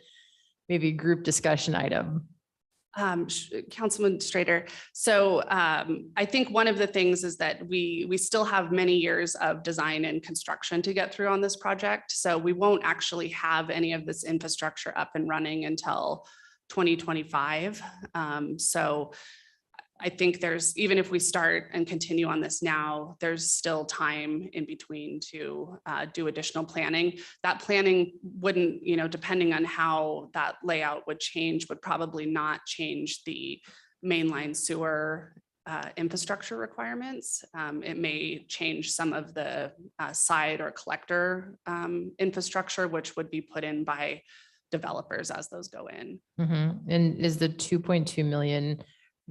maybe a group discussion item. Councilman Strader. So I think one of the things is that we still have many years of design and construction to get through on this project. So we won't actually have any of this infrastructure up and running until 2025. So I think even if we start and continue on this now, there's still time in between to do additional planning. That planning wouldn't, depending on how that layout would change, would probably not change the mainline sewer infrastructure requirements. It may change some of the side or collector infrastructure, which would be put in by developers as those go in. And is the 2.2 million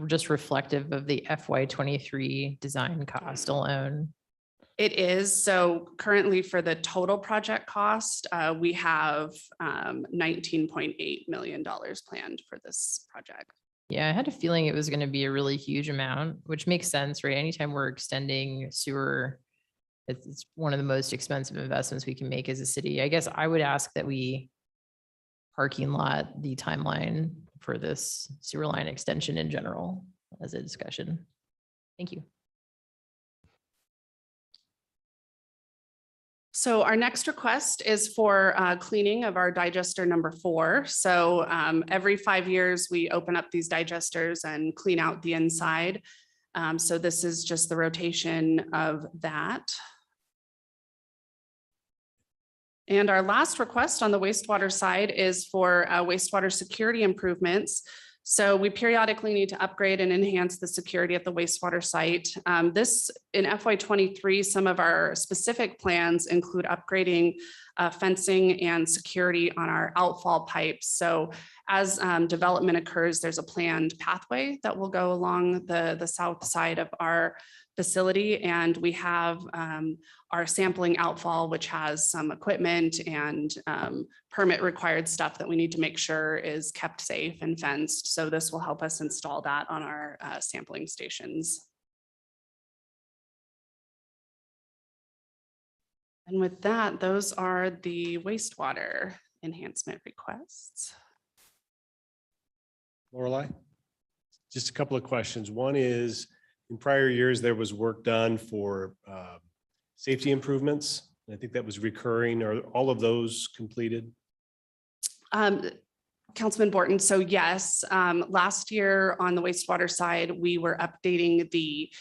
just reflective of the FY23 design cost alone? It is. So currently for the total project cost, we have $19.8 million planned for this project. Yeah, I had a feeling it was going to be a really huge amount, which makes sense, right? Anytime we're extending sewer, it's one of the most expensive investments we can make as a city. I guess I would ask that we parking lot the timeline for this sewer line extension in general as a discussion. Thank you. So our next request is for cleaning of our digester number 4. So every 5 years, we open up these digesters and clean out the inside. So this is just the rotation of that. And our last request on the wastewater side is for wastewater security improvements. So we periodically need to upgrade and enhance the security at the wastewater site. This in FY23, some of our specific plans include upgrading fencing and security on our outfall pipes. So as development occurs, there's a planned pathway that will go along the south side of our facility, and we have our sampling outfall, which has some equipment and permit required stuff that we need to make sure is kept safe and fenced. So this will help us install that on our sampling stations. And with that, those are the wastewater enhancement requests. Lorelei, just a couple of questions. One is, in prior years, there was work done for safety improvements. I think that was recurring. Are all of those completed? Councilman Borton, so yes, last year on the wastewater side, we were updating the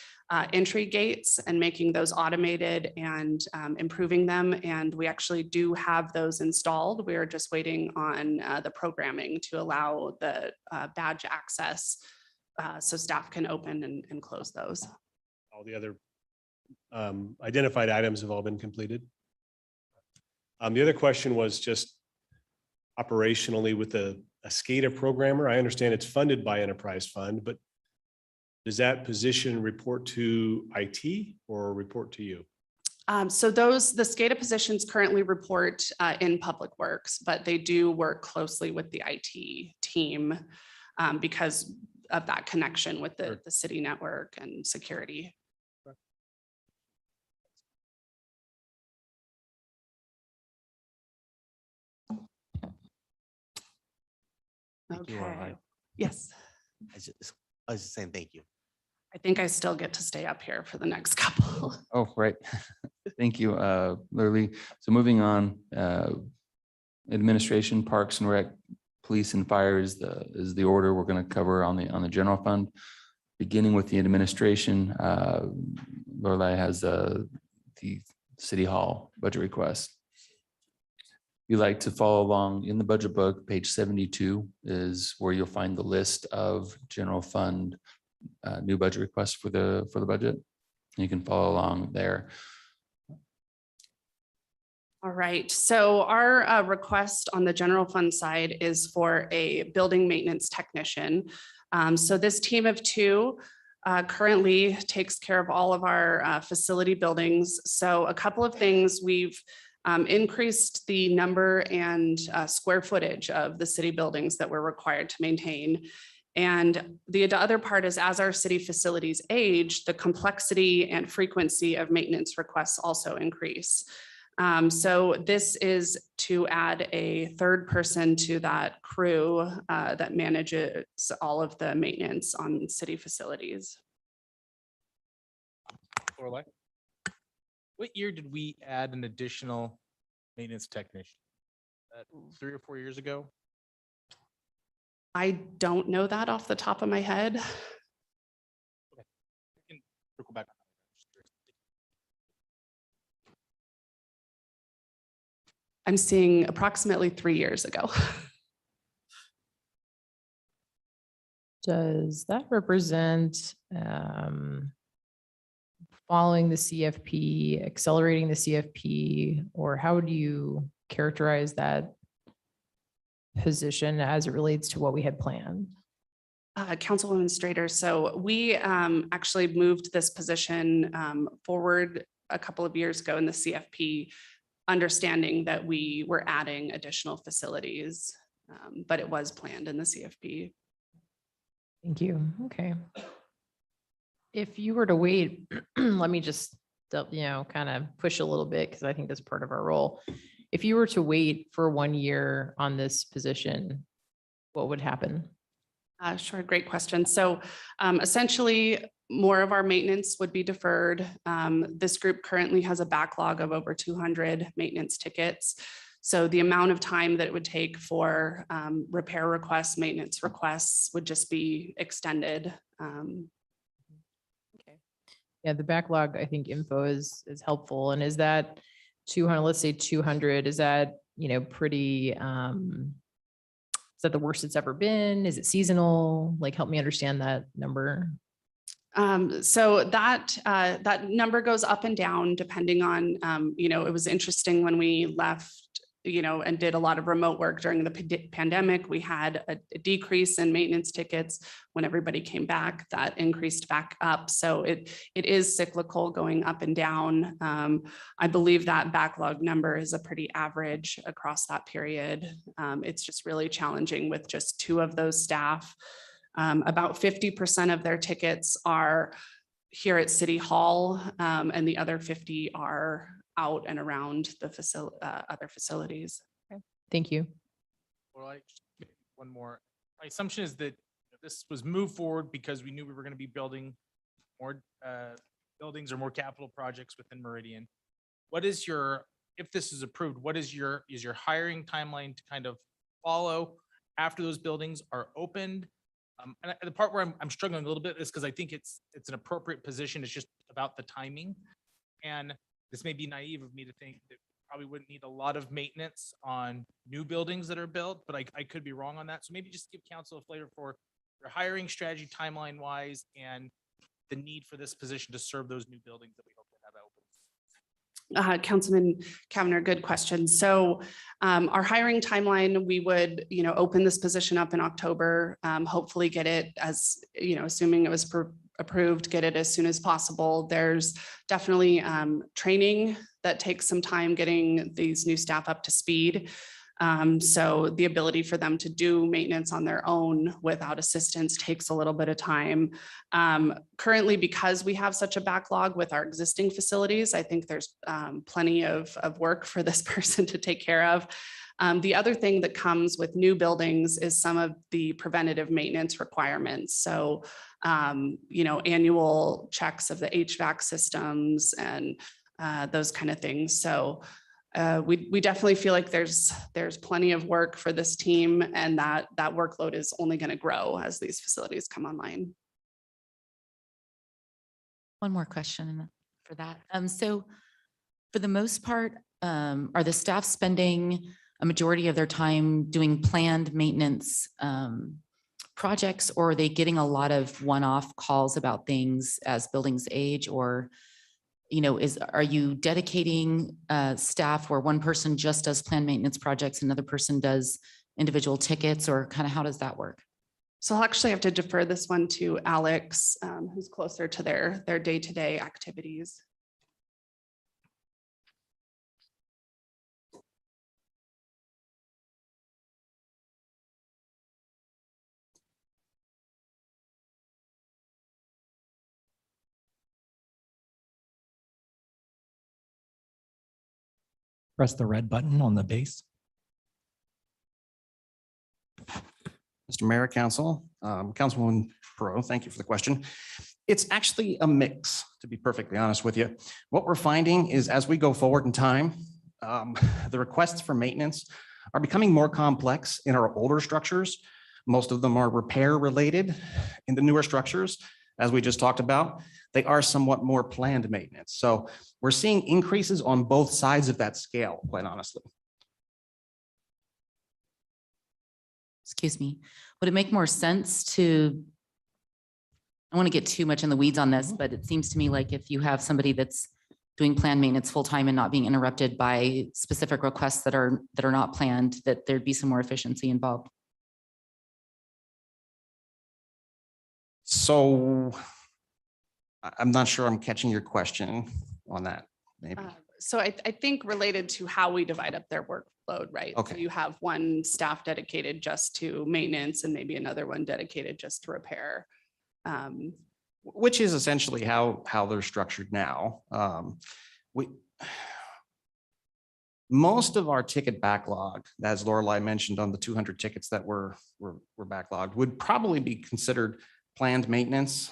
entry gates and making those automated and improving them. And we actually do have those installed. We are just waiting on the programming to allow the badge access so staff can open and close those. All the other identified items have all been completed. The other question was just operationally with a Scada programmer. I understand it's funded by Enterprise Fund, but Does that position report to IT or report to you? So the SCADA positions currently report in Public Works, but they do work closely with the IT team because of that connection with the city network and security. Thank you, Okay, Lorelei. yes, I was just saying thank you. I think I still get to stay up here for the next couple. Oh, right. Thank you, Lurley. So moving on, administration, parks and rec, police and fire is the order we're going to cover on the general fund. Beginning with the administration, Lorelei has the city hall budget request. If you'd like to follow along in the budget book, page 72 is where you'll find the list of general fund new budget requests for the budget. You can follow along there. All right, so our request on the general fund side is for a building maintenance technician. So this team of two currently takes care of all of our facility buildings. So a couple of things, we've increased the number and square footage of the city buildings that we're required to maintain. And the other part is, as our city facilities age, the complexity and frequency of maintenance requests also increase. So this is to add a third person to that crew that manages all of the maintenance on city facilities. Lorelei, what year did we add an additional maintenance technician? 3 or 4 years ago? I don't know that off the top of my head. We can circle back. I'm seeing approximately 3 years ago. Does that represent following the CFP, accelerating the CFP, or how would you characterize that position as it relates to what we had planned? Councilwoman Strader, so we actually moved this position forward a couple of years ago in the CFP, understanding that we were adding additional facilities, but it was planned in the CFP. Thank you. Okay. If you were to wait, let me just, kind of push a little bit because I think that's part of our role. If you were to wait for 1 year on this position, what would happen? Sure, great question. So essentially, more of our maintenance would be deferred. This group currently has a backlog of over 200 maintenance tickets. So the amount of time that it would take for repair requests, maintenance requests would just be extended. Okay. Yeah, the backlog, I think info is helpful. And is that 200, let's say 200, is that, pretty, is that the worst it's ever been? Is it seasonal? Like, help me understand that number. So that number goes up and down depending on, it was interesting when we left, and did a lot of remote work during the pandemic. We had a decrease in maintenance tickets. When everybody came back, that increased back up. So it is cyclical, going up and down. I believe that backlog number is a pretty average across that period. It's just really challenging with just 2 of those staff. About 50% of their tickets are here at City Hall, and the other 50 are out and around the other facilities. Okay. Thank you. Well, one more. My assumption is that this was moved forward because we knew we were going to be building more buildings or more capital projects within Meridian. What is if this is approved, what is your hiring timeline to kind of follow after those buildings are opened? And the part where I'm struggling a little bit is because I think it's an appropriate position. It's just about the timing. And this may be naive of me to think that probably wouldn't need a lot of maintenance on new buildings that are built, but I could be wrong on that. So maybe just give council a flavor for your hiring strategy timeline wise and the need for this position to serve those new buildings that we hope to have open. Councilman Kavanagh, good question. So our hiring timeline, we would, open this position up in October, hopefully get it as, assuming it was approved, get it as soon as possible. There's definitely training that takes some time getting these new staff up to speed. So the ability for them to do maintenance on their own without assistance takes a little bit of time. Currently, because we have such a backlog with our existing facilities, I think there's plenty of work for this person to take care of. The other thing that comes with new buildings is some of the preventative maintenance requirements. So, annual checks of the HVAC systems and those kind of things. So we definitely feel like there's plenty of work for this team, and that workload is only going to grow as these facilities come online. One more question for that. So for the most part, are the staff spending a majority of their time doing planned maintenance projects, or are they getting a lot of one-off calls about things as buildings age? Or, are you dedicating staff where one person just does planned maintenance projects, another person does individual tickets, or kind of how does that work? So I'll actually have to defer this one to Alex, who's closer to their day-to-day activities. Press the red button on the base. Mr. Mayor, Council, Councilwoman Pro, thank you for the question. It's actually a mix, to be perfectly honest with you. What we're finding is as we go forward in time, the requests for maintenance are becoming more complex in our older structures. Most of them are repair related. In the newer structures, as we just talked about, they are somewhat more planned maintenance. So we're seeing increases on both sides of that scale, quite honestly. Excuse me, would it make more sense to, I don't want to get too much in the weeds on this, but it seems to me like if you have somebody that's doing planned maintenance full-time and not being interrupted by specific requests that are not planned, that there'd be some more efficiency involved. So I'm not sure I'm catching your question on that, maybe. So I think related to how we divide up their workload, right? So Okay. you have one staff dedicated just to maintenance and maybe another one dedicated just to repair. Which is essentially how they're structured now. Most of our ticket backlog, as Lorelei mentioned on the 200 tickets that were backlogged, would probably be considered planned maintenance.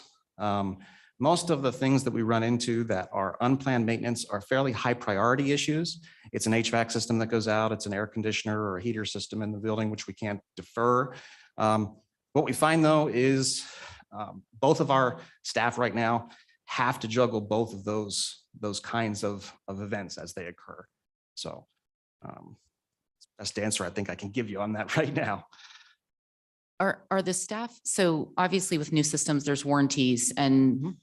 Most of the things that we run into that are unplanned maintenance are fairly high priority issues. It's an HVAC system that goes out, it's an air conditioner or a heater system in the building, which we can't defer. What we find though is both of our staff right now have to juggle both of those kinds of events as they occur. So best answer I think I can give you on that right now. Are the staff, so obviously with new systems, there's warranties and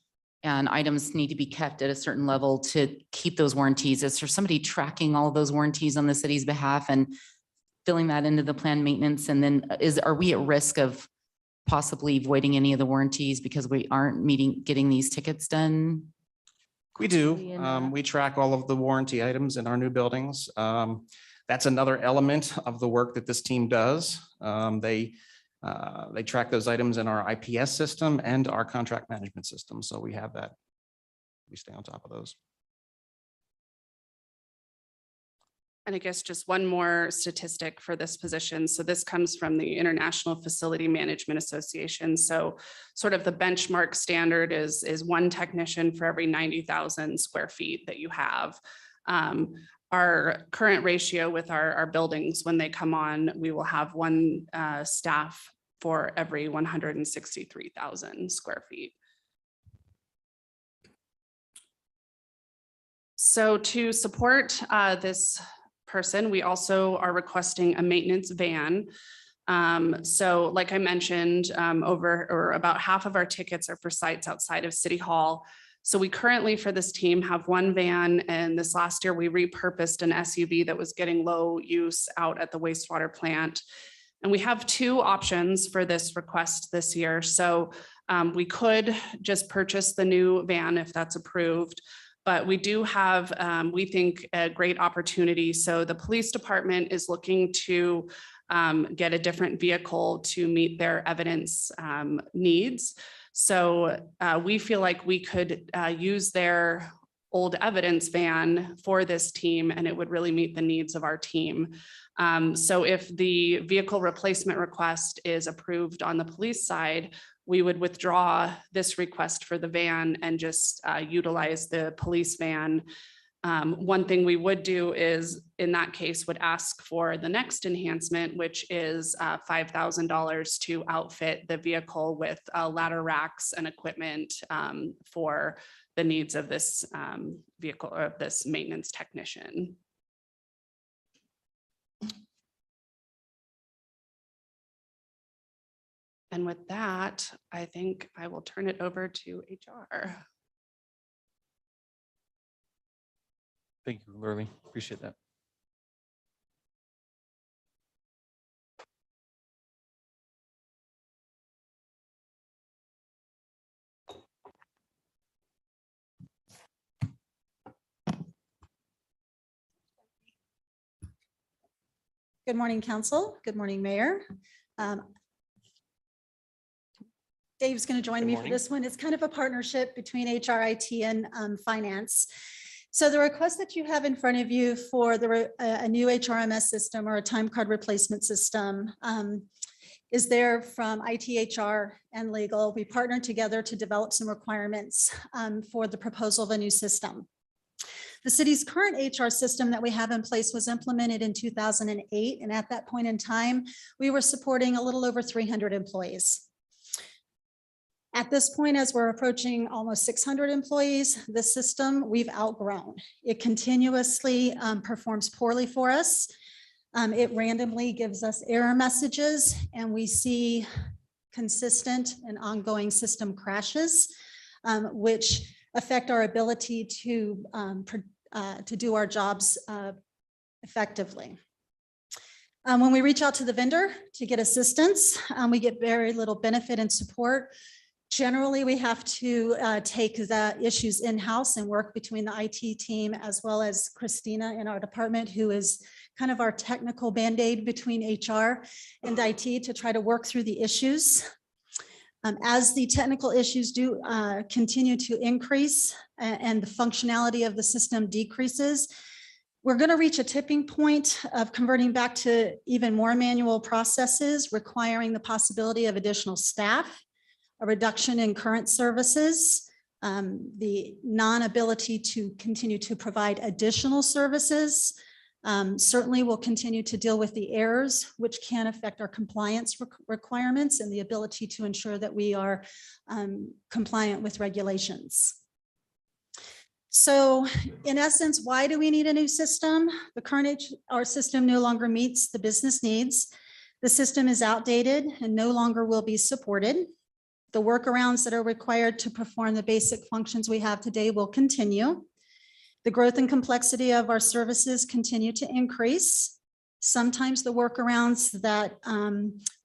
items need to be kept at a certain level to keep those warranties. Is there somebody tracking all of those warranties on the city's behalf and filling that into the planned maintenance? And then are we at risk of possibly voiding any of the warranties because we aren't getting these tickets done? We do. We track all of the warranty items in our new buildings. That's another element of the work that this team does. They track those items in our IPS system and our contract management system. So we have that. We stay on top of those. And I guess just one more statistic for this position. So this comes from the International Facility Management Association. So sort of the benchmark standard is one technician for every 90,000 square feet that you have. Our current ratio with our buildings, when they come on, we will have one staff for every 163,000 square feet. So to support this person, we also are requesting a maintenance van. So like I mentioned, about half of our tickets are for sites outside of City Hall. So we currently for this team have one van, and this last year we repurposed an SUV that was getting low use out at the wastewater plant. And we have two options for this request this year. So We could just purchase the new van if that's approved, but we do have, we think, a great opportunity. So the police department is looking to get a different vehicle to meet their evidence needs. So we feel like we could use their old evidence van for this team, and it would really meet the needs of our team. So if the vehicle replacement request is approved on the police side, we would withdraw this request for the van and just utilize the police van. One thing we would do is, in that case, would ask for the next enhancement, which is $5,000 to outfit the vehicle with ladder racks and equipment for the needs of this vehicle, or this maintenance technician. And with that, I think I will turn it over to HR. Thank you, Lurley. Appreciate that. Good morning, council. Good morning, Mayor. Dave's going to join me for this one. It's kind of a partnership between HR, IT, and finance. So the request that you have in front of you for a new HRMS system or a time card replacement system is there from IT, HR, and legal. We partnered together to develop some requirements for the proposal of a new system. The city's current HR system that we have in place was implemented in 2008. And at that point in time, we were supporting a little over 300 employees. At this point, as we're approaching almost 600 employees, the system we've outgrown. It continuously performs poorly for us. It randomly gives us error messages, and we see consistent and ongoing system crashes, which affect our ability to do our jobs effectively. When we reach out to the vendor to get assistance, we get very little benefit and support. Generally, we have to take the issues in-house and work between the IT team as well as Christina in our department, who is kind of our technical Band-Aid between HR and IT to try to work through the issues. As the technical issues do continue to increase and the functionality of the system decreases, we're going to reach a tipping point of converting back to even more manual processes, requiring the possibility of additional staff, a reduction in current services, the non-ability to continue to provide additional services. Certainly we'll continue to deal with the errors, which can affect our compliance requirements and the ability to ensure that we are compliant with regulations. So in essence, why do we need a new system? The current HR system no longer meets the business needs. The system is outdated and no longer will be supported. The workarounds that are required to perform the basic functions we have today will continue. The growth and complexity of our services continue to increase. Sometimes the workarounds that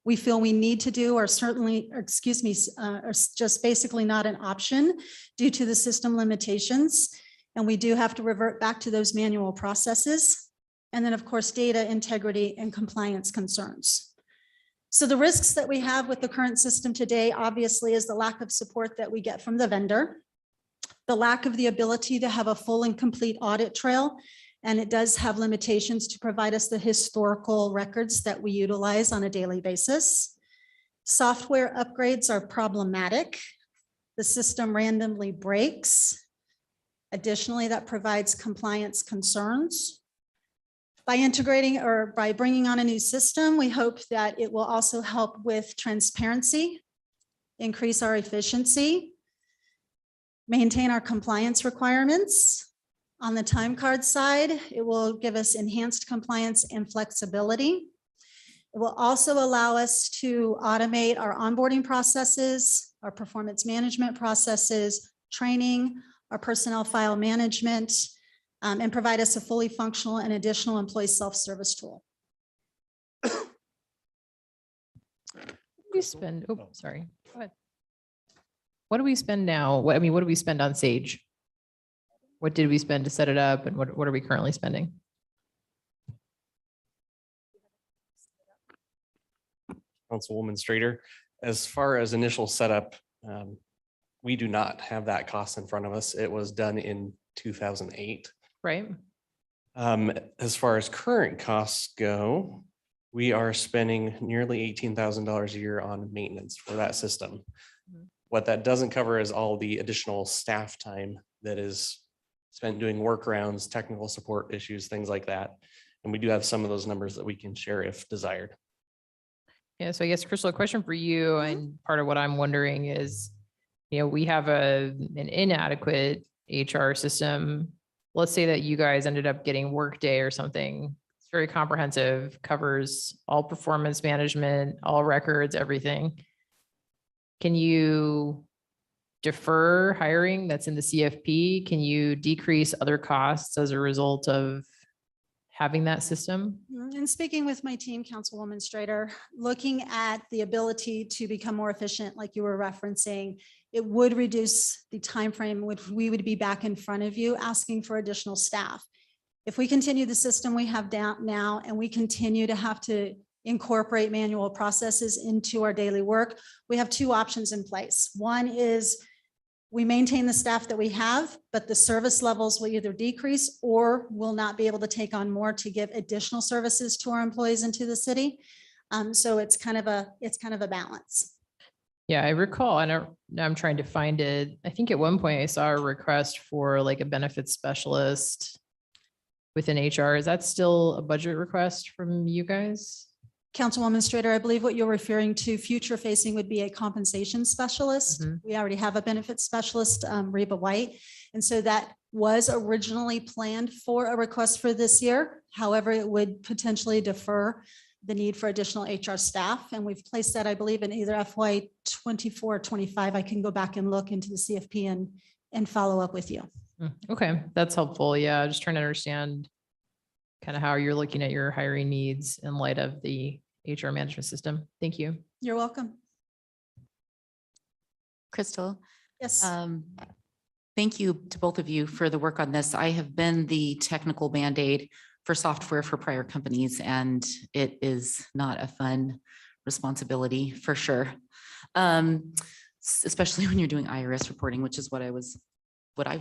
we feel we need to do are certainly, are just basically not an option due to the system limitations. And we do have to revert back to those manual processes. And then, of course, data integrity and compliance concerns. So the risks that we have with the current system today, obviously, is the lack of support that we get from the vendor, the lack of the ability to have a full and complete audit trail, and it does have limitations to provide us the historical records that we utilize on a daily basis. Software upgrades are problematic. The system randomly breaks. Additionally, that provides compliance concerns. By integrating or by bringing on a new system, we hope that it will also help with transparency, increase our efficiency, maintain our compliance requirements. On the time card side, it will give us enhanced compliance and flexibility. It will also allow us to automate our onboarding processes, our performance management processes, training, our personnel file management, and provide us a fully functional and additional employee self-service tool. We spend, oh, sorry, go ahead. what do we spend now? What do we spend on Sage? What did we spend to set it up and what are we currently spending? Councilwoman Strader, as far as initial setup, we do not have that cost in front of us. It was done in 2008. Right? As far as current costs go, we are spending nearly $18,000 a year on maintenance for that system. Mhm. What that doesn't cover is all the additional staff time that is spent doing workarounds, technical support issues, things like that. And we do have some of those numbers that we can share if desired. Yeah, so I guess Crystal, a question for you, and part of what I'm wondering is, we have an inadequate HR system. Let's say that you guys ended up getting Workday or something. It's very comprehensive, covers all performance management, all records, everything. Can you defer hiring that's in the CFP? Can you decrease other costs as a result of having that system? And speaking with my team, Councilwoman Strader, looking at the ability to become more efficient, like you were referencing, it would reduce the timeframe which we would be back in front of you asking for additional staff. If we continue the system we have down now and we continue to have to incorporate manual processes into our daily work, we have two options in place. One is we maintain the staff that we have, but the service levels will either decrease or will not be able to take on more to give additional services to our employees and to the city. So it's kind of a balance. Yeah, I recall, and I'm trying to find it. I think at one point I saw a request for like a benefits specialist within HR. Is that still a budget request from you guys? Councilwoman Strader, I believe what you're referring to future facing would be a compensation specialist. Mhm. We already have a benefits specialist, Reba White. And so that was originally planned for a request for this year. However, it would potentially defer the need for additional HR staff. And we've placed that, I believe, in either FY 24 or 25. I can go back and look into the CFP and follow up with you. Okay, that's helpful. Yeah, just trying to understand kind of how you're looking at your hiring needs in light of the HR management system. Thank you. You're welcome. Crystal, Yes. thank you to both of you for the work on this. I have been the technical Band-Aid for software for prior companies, and it is not a fun responsibility for sure. Especially when you're doing IRS reporting, which is what I was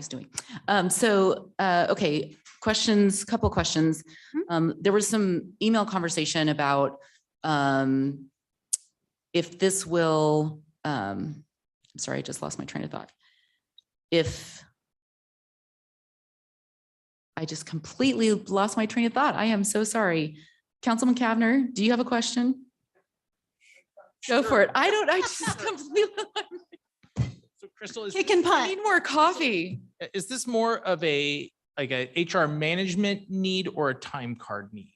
doing. Okay, questions, couple questions. There was some email conversation about if this will, I'm sorry, I just lost my train of thought. I just completely lost my train of thought. I am so sorry. Councilman Kavner, do you have a question? Go for it. I just completely. So Crystal, is Kick and I putt. need more coffee. is this more of a HR management need or a time card need?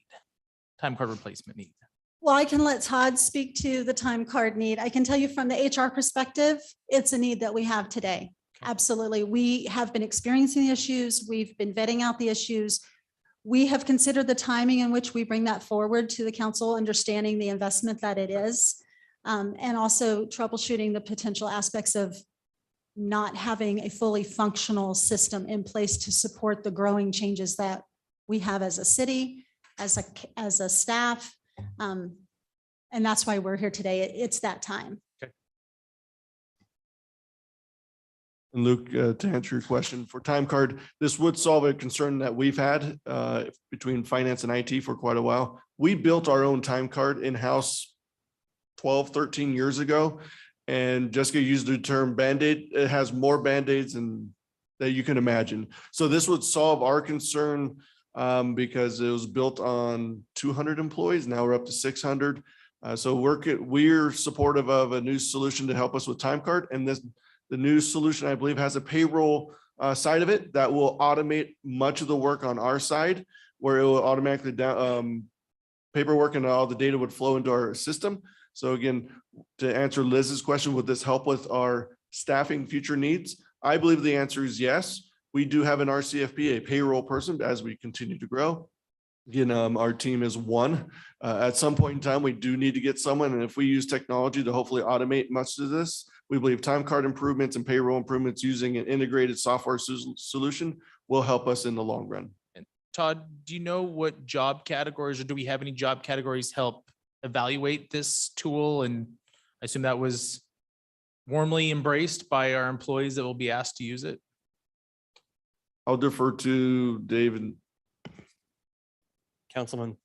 Time card replacement need? Well, I can let Todd speak to the time card need. I can tell you from the HR perspective, it's a need that we have today. Absolutely. We have been experiencing the issues. We've been vetting out the issues. We have considered the timing in which we bring that forward to the council, understanding the investment that it is, and also troubleshooting the potential aspects of not having a fully functional system in place to support the growing changes that we have as a city, as a staff. And that's why we're here today. It's that time. And Luke, to answer your question for time card, this would solve a concern that we've had between finance and IT for quite a while. We built our own time card in-house 12, 13 years ago. And Jessica used the term Band-Aid. It has more Band-Aids that you can imagine. So this would solve our concern because it was built on 200 employees. Now we're up to 600. So we're supportive of a new solution to help us with time card. And the new solution, I believe, has a payroll side of it that will automate much of the work on our side, where it will automatically paperwork and all the data would flow into our system. So again, to answer Liz's question, would this help with our staffing future needs? I believe the answer is yes. We do have an RCFP, a payroll person, as we continue to grow. Again, our team is one. At some point in time, we do need to get someone, and if we use technology to hopefully automate much of this, We believe time card improvements and payroll improvements using an integrated software solution will help us in the long run. Todd, do you know what job categories, or do we have any job categories help evaluate this tool? And I assume that was warmly embraced by our employees that will be asked to use it. I'll defer to David. Councilman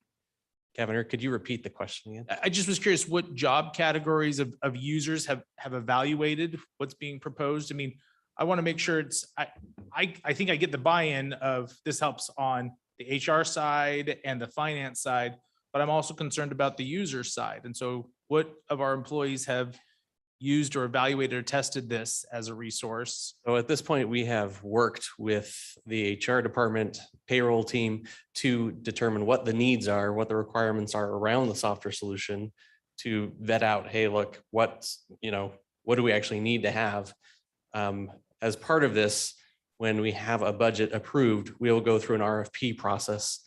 Cavanagh, could you repeat the question again? I just was curious what job categories of users have evaluated what's being proposed. I mean, I want to make sure it's, I think I get the buy-in of this helps on the HR side and the finance side, but I'm also concerned about the user side. And so what of our employees have used or evaluated or tested this as a resource? So at this point, we have worked with the HR department, payroll team to determine what the needs are, what the requirements are around the software solution to vet out, hey, look, what do we actually need to have? As part of this, when we have a budget approved, we will go through an RFP process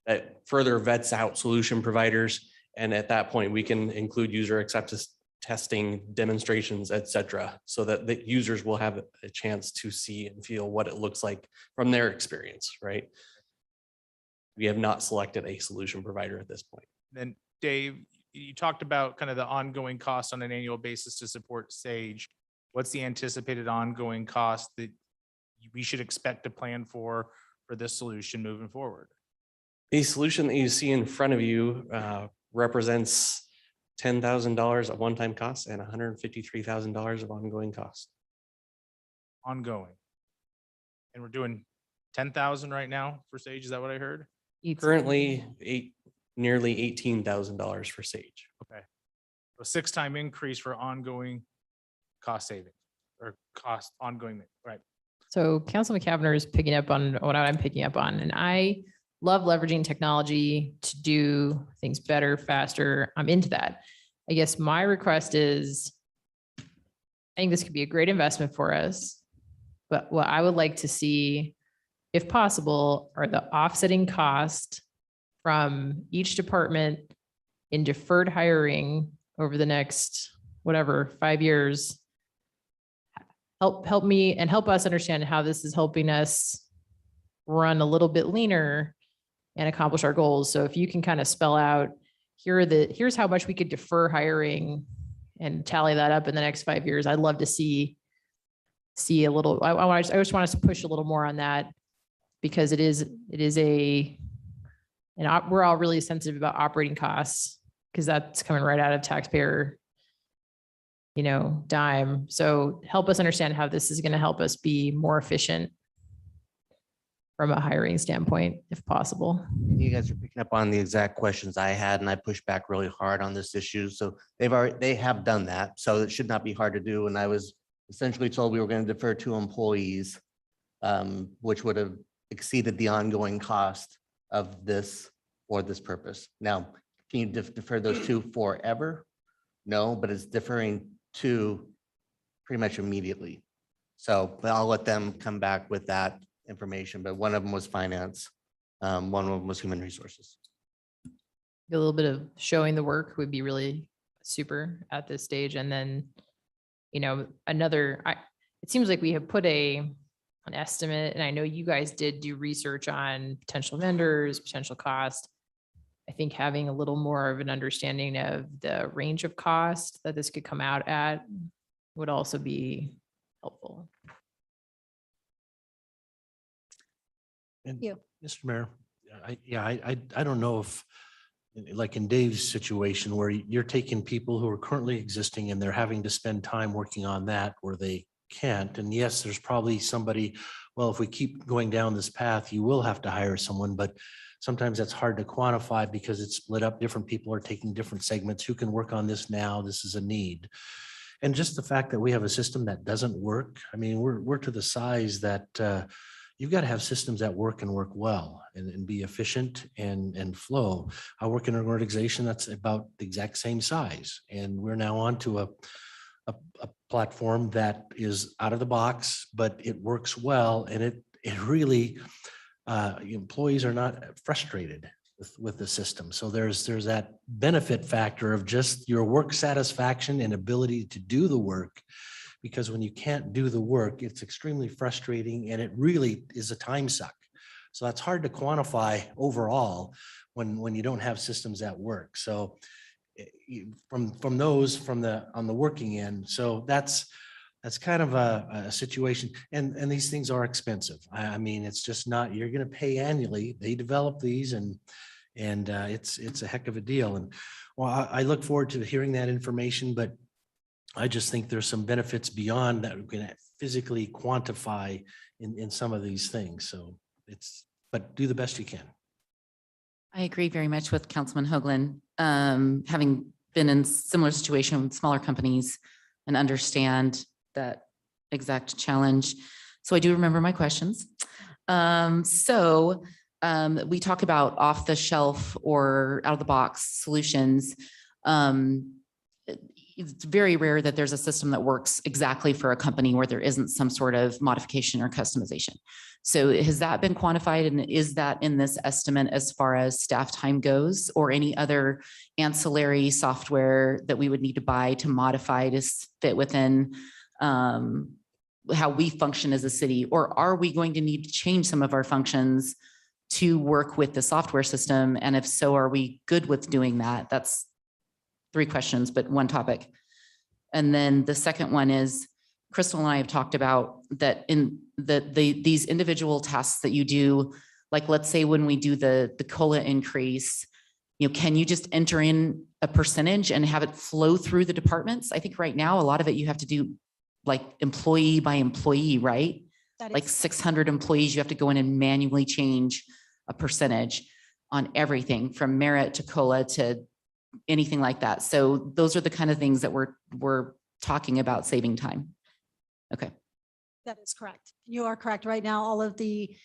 that further vets out solution providers. And at that point, we can include user acceptance testing, demonstrations, et cetera, so that the users will have a chance to see and feel what it looks like from their experience, right? We have not selected a solution provider at this point. Then Dave, you talked about kind of the ongoing cost on an annual basis to support Sage. What's the anticipated ongoing cost that we should expect to plan for this solution moving forward? The solution that you see in front of you represents $10,000 of one-time costs and $153,000 of ongoing costs. Ongoing. And we're doing 10,000 right now for Sage. Is that what I heard? Currently, nearly $18,000 for Sage. Okay. A 6-time increase for ongoing cost saving or cost ongoing, right? So Councilman Cavanagh is picking up on what I'm picking up on, and I love leveraging technology to do things better, faster. I'm into that. I guess my request is, I think this could be a great investment for us, but what I would like to see, if possible, are the offsetting cost from each department in deferred hiring over the next, 5 years. Help me and help us understand how this is helping us run a little bit leaner and accomplish our goals. So if you can kind of spell out, here's how much we could defer hiring and tally that up in the next 5 years. I'd love to see a little, I just want us to push a little more on that, because it is we're all really sensitive about operating costs, because that's coming right out of taxpayer dime. So help us understand how this is going to help us be more efficient from a hiring standpoint, if possible. You guys are picking up on the exact questions I had, and I pushed back really hard on this issue. So they have done that. So it should not be hard to do. And I was essentially told we were going to defer 2 employees, which would have exceeded the ongoing cost of this for this purpose. Now, can you defer those 2 forever? No, but it's deferring 2 pretty much immediately. So but I'll let them come back with that information, but one of them was finance. One of them was human resources. A little bit of showing the work would be really super at this stage. And then, it seems like we have put an estimate, and I know you guys did do research on potential vendors, potential cost. I think having a little more of an understanding of the range of cost that this could come out at would also be helpful. And You. Mr. Mayor, I don't know if, like in Dave's situation, where you're taking people who are currently existing and they're having to spend time working on that where they can't. And yes, there's probably somebody, well, if we keep going down this path, you will have to hire someone, but sometimes that's hard to quantify because it's split up. Different people are taking different segments. Who can work on this now? This is a need. And just the fact that we have a system that doesn't work. I mean, we're to the size that you've got to have systems that work and work well and be efficient and flow. I work in an organization that's about the exact same size. And we're now onto a platform that is out of the box, but it works well. And it really, employees are not frustrated with the system. So there's that benefit factor of just your work satisfaction and ability to do the work because when you can't do the work, it's extremely frustrating and it really is a time suck. So that's hard to quantify overall when you don't have systems that work. So on the working end, so that's kind of a situation, and these things are expensive. I mean, it's just not, you're going to pay annually. They develop these and it's a heck of a deal. And well, I look forward to hearing that information, but I just think there's some benefits beyond that we can physically quantify in some of these things. So but do the best you can. I agree very much with Councilman Hoagland. Having been in similar situation with smaller companies and understand that exact challenge. So I do remember my questions. We talk about off the shelf or out of the box solutions. It's very rare that there's a system that works exactly for a company where there isn't some sort of modification or customization. So has that been quantified, and is that in this estimate as far as staff time goes, or any other ancillary software that we would need to buy to modify to fit within how we function as a city? Or are we going to need to change some of our functions to work with the software system? And if so, are we good with doing that? That's 3 questions, but one topic. And then the second one is, Crystal and I have talked about that in these individual tasks that you do, like let's say when we do the COLA increase, can you just enter in a percentage and have it flow through the departments? I think right now, a lot of it you have to do like employee by employee, right? Like 600 employees, you have to go in and manually change a percentage on everything from merit to COLA to anything like that. So those are the kind of things that we're talking about saving time. Okay. That is correct. You are correct. Right now, all of the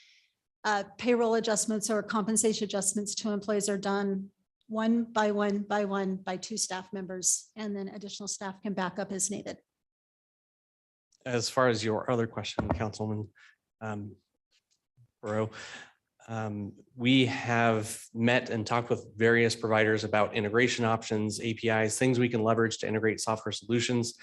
payroll adjustments or compensation adjustments to employees are done one by 2 staff members, and then additional staff can back up as needed. As far as your other question, Councilman Burrow, we have met and talked with various providers about integration options, APIs, things we can leverage to integrate software solutions.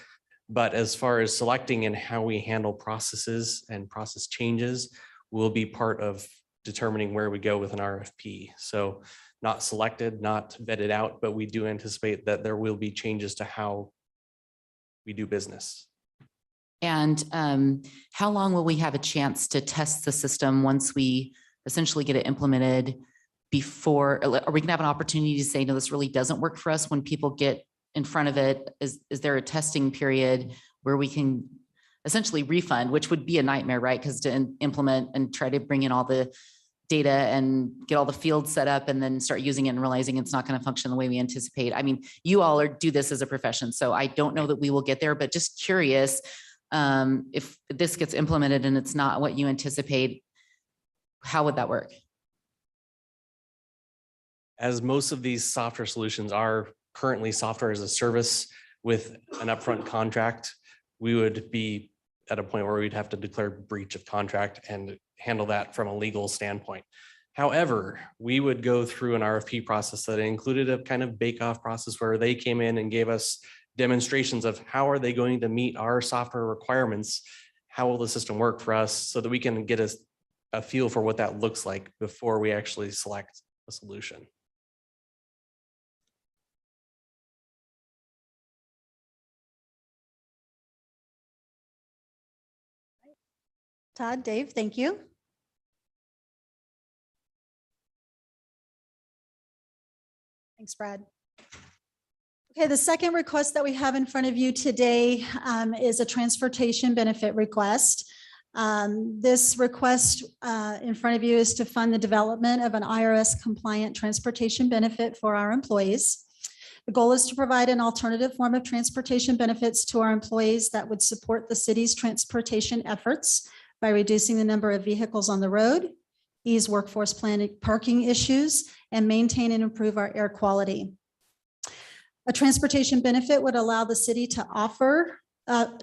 But as far as selecting and how we handle processes and process changes will be part of determining where we go with an RFP. So not selected, not vetted out, but we do anticipate that there will be changes to how we do business. And how long will we have a chance to test the system once we essentially get it implemented before, are we gonna have an opportunity to say, no, this really doesn't work for us when people get in front of it? Is there a testing period where we can essentially refund, which would be a nightmare, right? Because to implement and try to bring in all the data and get all the fields set up and then start using it and realizing it's not going to function the way we anticipate. I mean, you all do this as a profession, so I don't know that we will get there, but just curious, if this gets implemented and it's not what you anticipate, how would that work? As most of these software solutions are currently software as a service with an upfront contract, we would be at a point where we'd have to declare breach of contract and handle that from a legal standpoint. However, we would go through an RFP process that included a kind of bake-off process where they came in and gave us demonstrations of how are they going to meet our software requirements, how will the system work for us, so that we can get a feel for what that looks like before we actually select a solution. Todd, Dave, thank you. Thanks, Brad. Okay, the second request that we have in front of you today is a transportation benefit request. This request in front of you is to fund the development of an IRS compliant transportation benefit for our employees. The goal is to provide an alternative form of transportation benefits to our employees that would support the city's transportation efforts by reducing the number of vehicles on the road, ease workforce planning, parking issues, and maintain and improve our air quality. A transportation benefit would allow the city to offer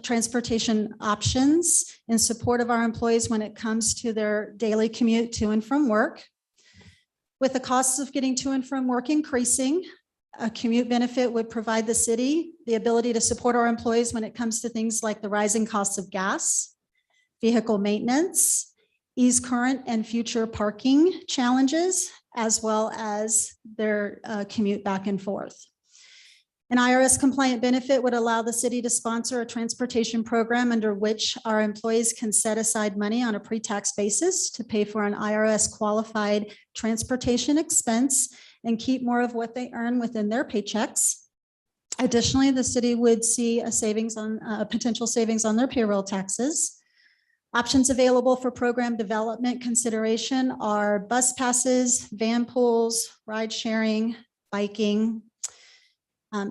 transportation options in support of our employees when it comes to their daily commute to and from work. With the costs of getting to and from work increasing, A commute benefit would provide the city the ability to support our employees when it comes to things like the rising costs of gas, vehicle maintenance, ease current and future parking challenges, as well as their commute back and forth. An IRS compliant benefit would allow the city to sponsor a transportation program under which our employees can set aside money on a pre-tax basis to pay for an IRS qualified transportation expense and keep more of what they earn within their paychecks. Additionally, the city would see a savings on a potential savings on their payroll taxes. Options available for program development consideration are bus passes, van pools, ride sharing, biking.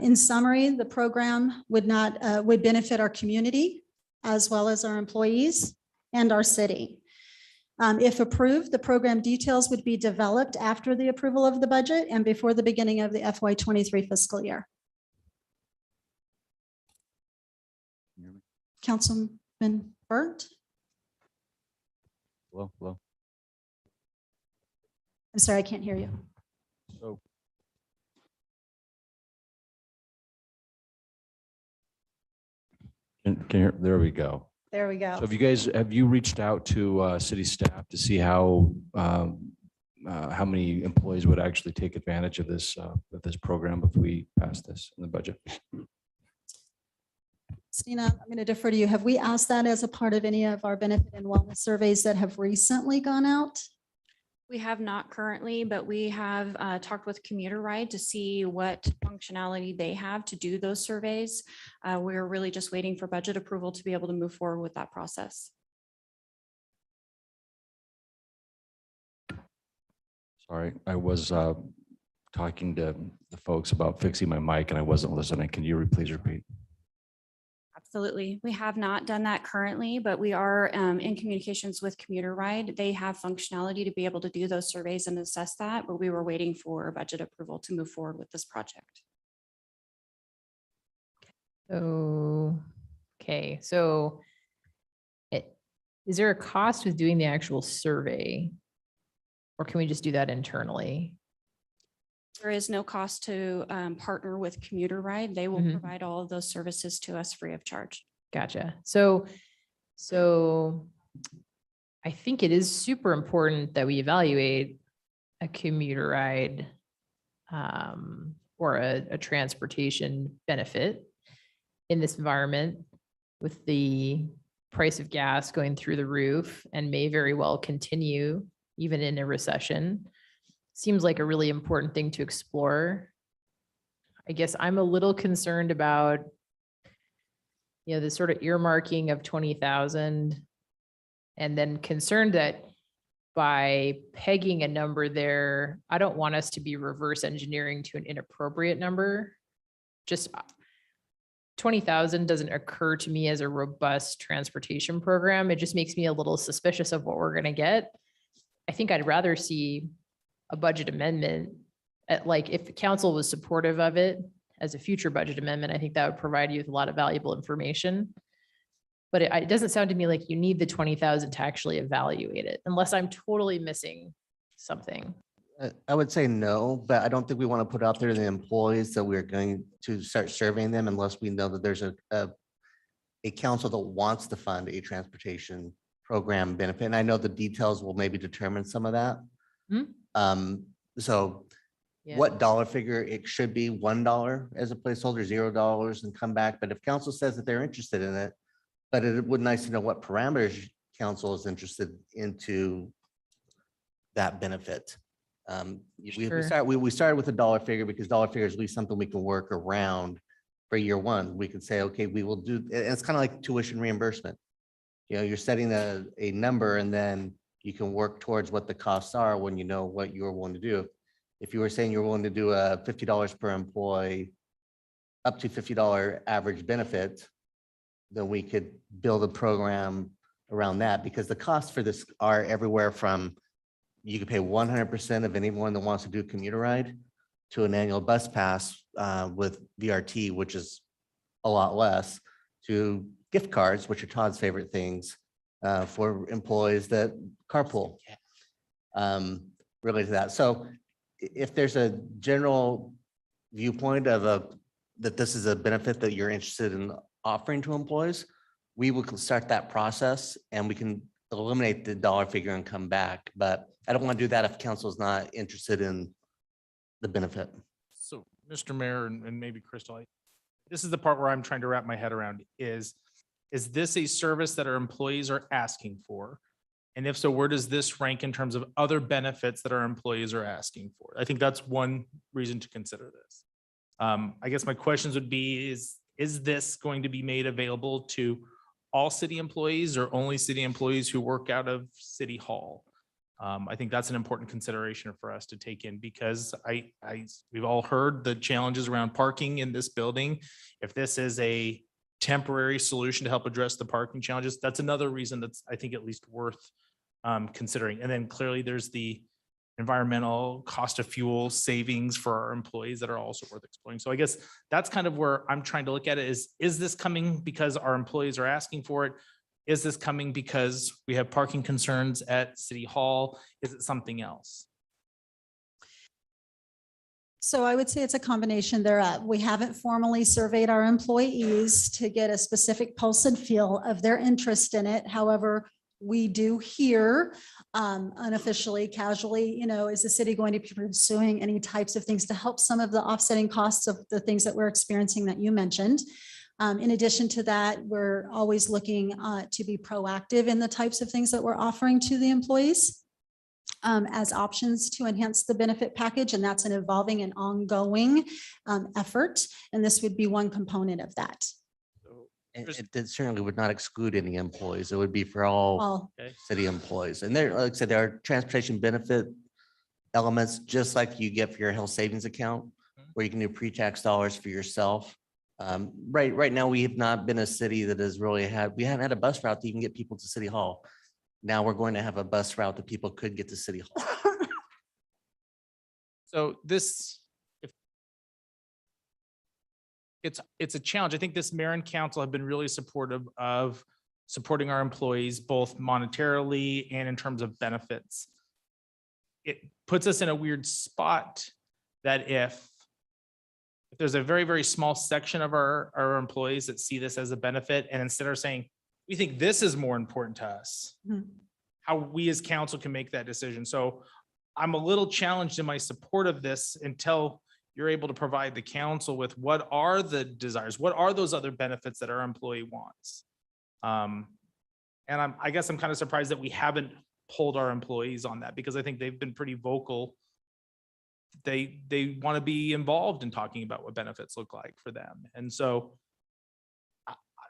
In summary, the program would benefit our community as well as our employees and our city. If approved, the program details would be developed after the approval of the budget and before the beginning of the FY23 fiscal year. Councilman Burt? Hello. I'm sorry, I can't hear you. So. There we go. There we go. So have you reached out to city staff to see how many employees would actually take advantage of this program if we pass this in the budget? Stina, I'm going to defer to you. Have we asked that as a part of any of our benefit and wellness surveys that have recently gone out? We have not currently, but we have talked with Commuter Ride to see what functionality they have to do those surveys. We're really just waiting for budget approval to be able to move forward with that process. Sorry, I was talking to the folks about fixing my mic and I wasn't listening. Can you please repeat? Absolutely. We have not done that currently, but we are in communications with Commuter Ride. They have functionality to be able to do those surveys and assess that, but we were waiting for budget approval to move forward with this project. Okay, so is there a cost with doing the actual survey? Or can we just do that internally? There is no cost to partner with Commuter Ride. They will provide all of those services to us free of charge. Gotcha. So I think it is super important that we evaluate a commuter ride or a transportation benefit in this environment with the price of gas going through the roof and may very well continue even in a recession. Seems like a really important thing to explore. I guess I'm a little concerned about, the sort of earmarking of 20,000 and then concerned that by pegging a number there, I don't want us to be reverse engineering to an inappropriate number. Just 20,000 doesn't occur to me as a robust transportation program. It just makes me a little suspicious of what we're going to get. I think I'd rather see a budget amendment if the council was supportive of it as a future budget amendment. I think that would provide you with a lot of valuable information. But it doesn't sound to me like you need the 20,000 to actually evaluate it, unless I'm totally missing something. I would say no, but I don't think we want to put out there to the employees that we're going to start surveying them unless we know that there's a council that wants to fund a transportation program benefit. And I know the details will maybe determine some of that. So Yeah. what dollar figure it should be, $1 as a placeholder, $0 and come back. But if council says that they're interested in it, but it would be nice to know what parameters council is interested into that benefit. Sure. We started with a dollar figure because dollar figure is at least something we can work around for year one. We could say, okay, we will do, and it's kind of like tuition reimbursement. You're setting a number and then you can work towards what the costs are when you know what you're willing to do. If you were saying you're willing to do a $50 per employee, up to $50 average benefit, then we could build a program around that because the costs for this are everywhere from you could pay 100% of anyone that wants to do a commuter ride to an annual bus pass with VRT, which is a lot less, to gift cards, which are Todd's favorite things for employees that carpool related to that. So if there's a general, viewpoint of that this is a benefit that you're interested in offering to employees, we will start that process and we can eliminate the dollar figure and come back. But I don't want to do that if council is not interested in the benefit. So, Mr. Mayor, and maybe Crystal, this is the part where I'm trying to wrap my head around is this a service that our employees are asking for? And if so, where does this rank in terms of other benefits that our employees are asking for? I think that's one reason to consider this. I guess my questions would be, is this going to be made available to all city employees or only city employees who work out of City Hall? I think that's an important consideration for us to take in because we've all heard the challenges around parking in this building. If this is a temporary solution to help address the parking challenges, that's another reason that's, I think, at least worth considering. And then clearly there's the environmental cost of fuel savings for our employees that are also worth exploring. So I guess that's kind of where I'm trying to look at it is this coming because our employees are asking for it? Is this coming because we have parking concerns at City Hall? Is it something else? So I would say it's a combination thereof. We haven't formally surveyed our employees to get a specific pulse and feel of their interest in it. However, we do hear unofficially, casually, is the city going to be pursuing any types of things to help some of the offsetting costs of the things that we're experiencing that you mentioned? In addition to that, we're always looking to be proactive in the types of things that we're offering to the employees as options to enhance the benefit package. And that's an evolving and ongoing effort. And this would be one component of that. It certainly would not exclude any employees. It would be for all city employees. And there, like I said, there are transportation benefit elements, just like you get for your health savings account, where you can do pre-tax dollars for yourself. Right now, we have not been a city that has really we haven't had a bus route that you can get people to City Hall. Now we're going to have a bus route that people could get to City Hall. So this, it's a challenge. I think this mayor and council have been really supportive of supporting our employees, both monetarily and in terms of benefits. It puts us in a weird spot that if there's a very, very small section of our employees that see this as a benefit, and instead are saying, we think this is more important to us, how we as council can make that decision. So I'm a little challenged in my support of this until you're able to provide the council with what are the desires, what are those other benefits that our employee wants. And I guess I'm kind of surprised that we haven't polled our employees on that, because I think they've been pretty vocal. They want to be involved in talking about what benefits look like for them. And so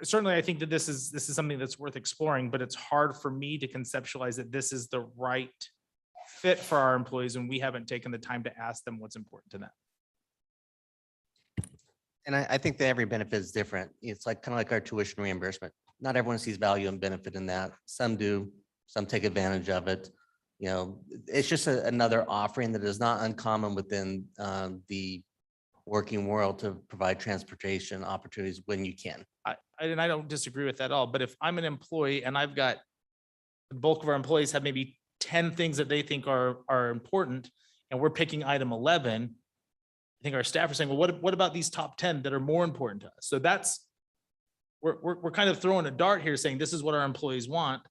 certainly I think that this is something that's worth exploring, but it's hard for me to conceptualize that this is the right fit for our employees when we haven't taken the time to ask them what's important to them. And I think that every benefit is different. It's like kind of like our tuition reimbursement. Not everyone sees value and benefit in that. Some do, some take advantage of it. It's just another offering that is not uncommon within the working world to provide transportation opportunities when you can. And I don't disagree with that at all, but if I'm an employee and I've got the bulk of our employees have maybe 10 things that they think are important, and we're picking item 11, I think our staff are saying, well, what about these top 10 that are more important to us? So we're kind of throwing a dart here saying this is what our employees want.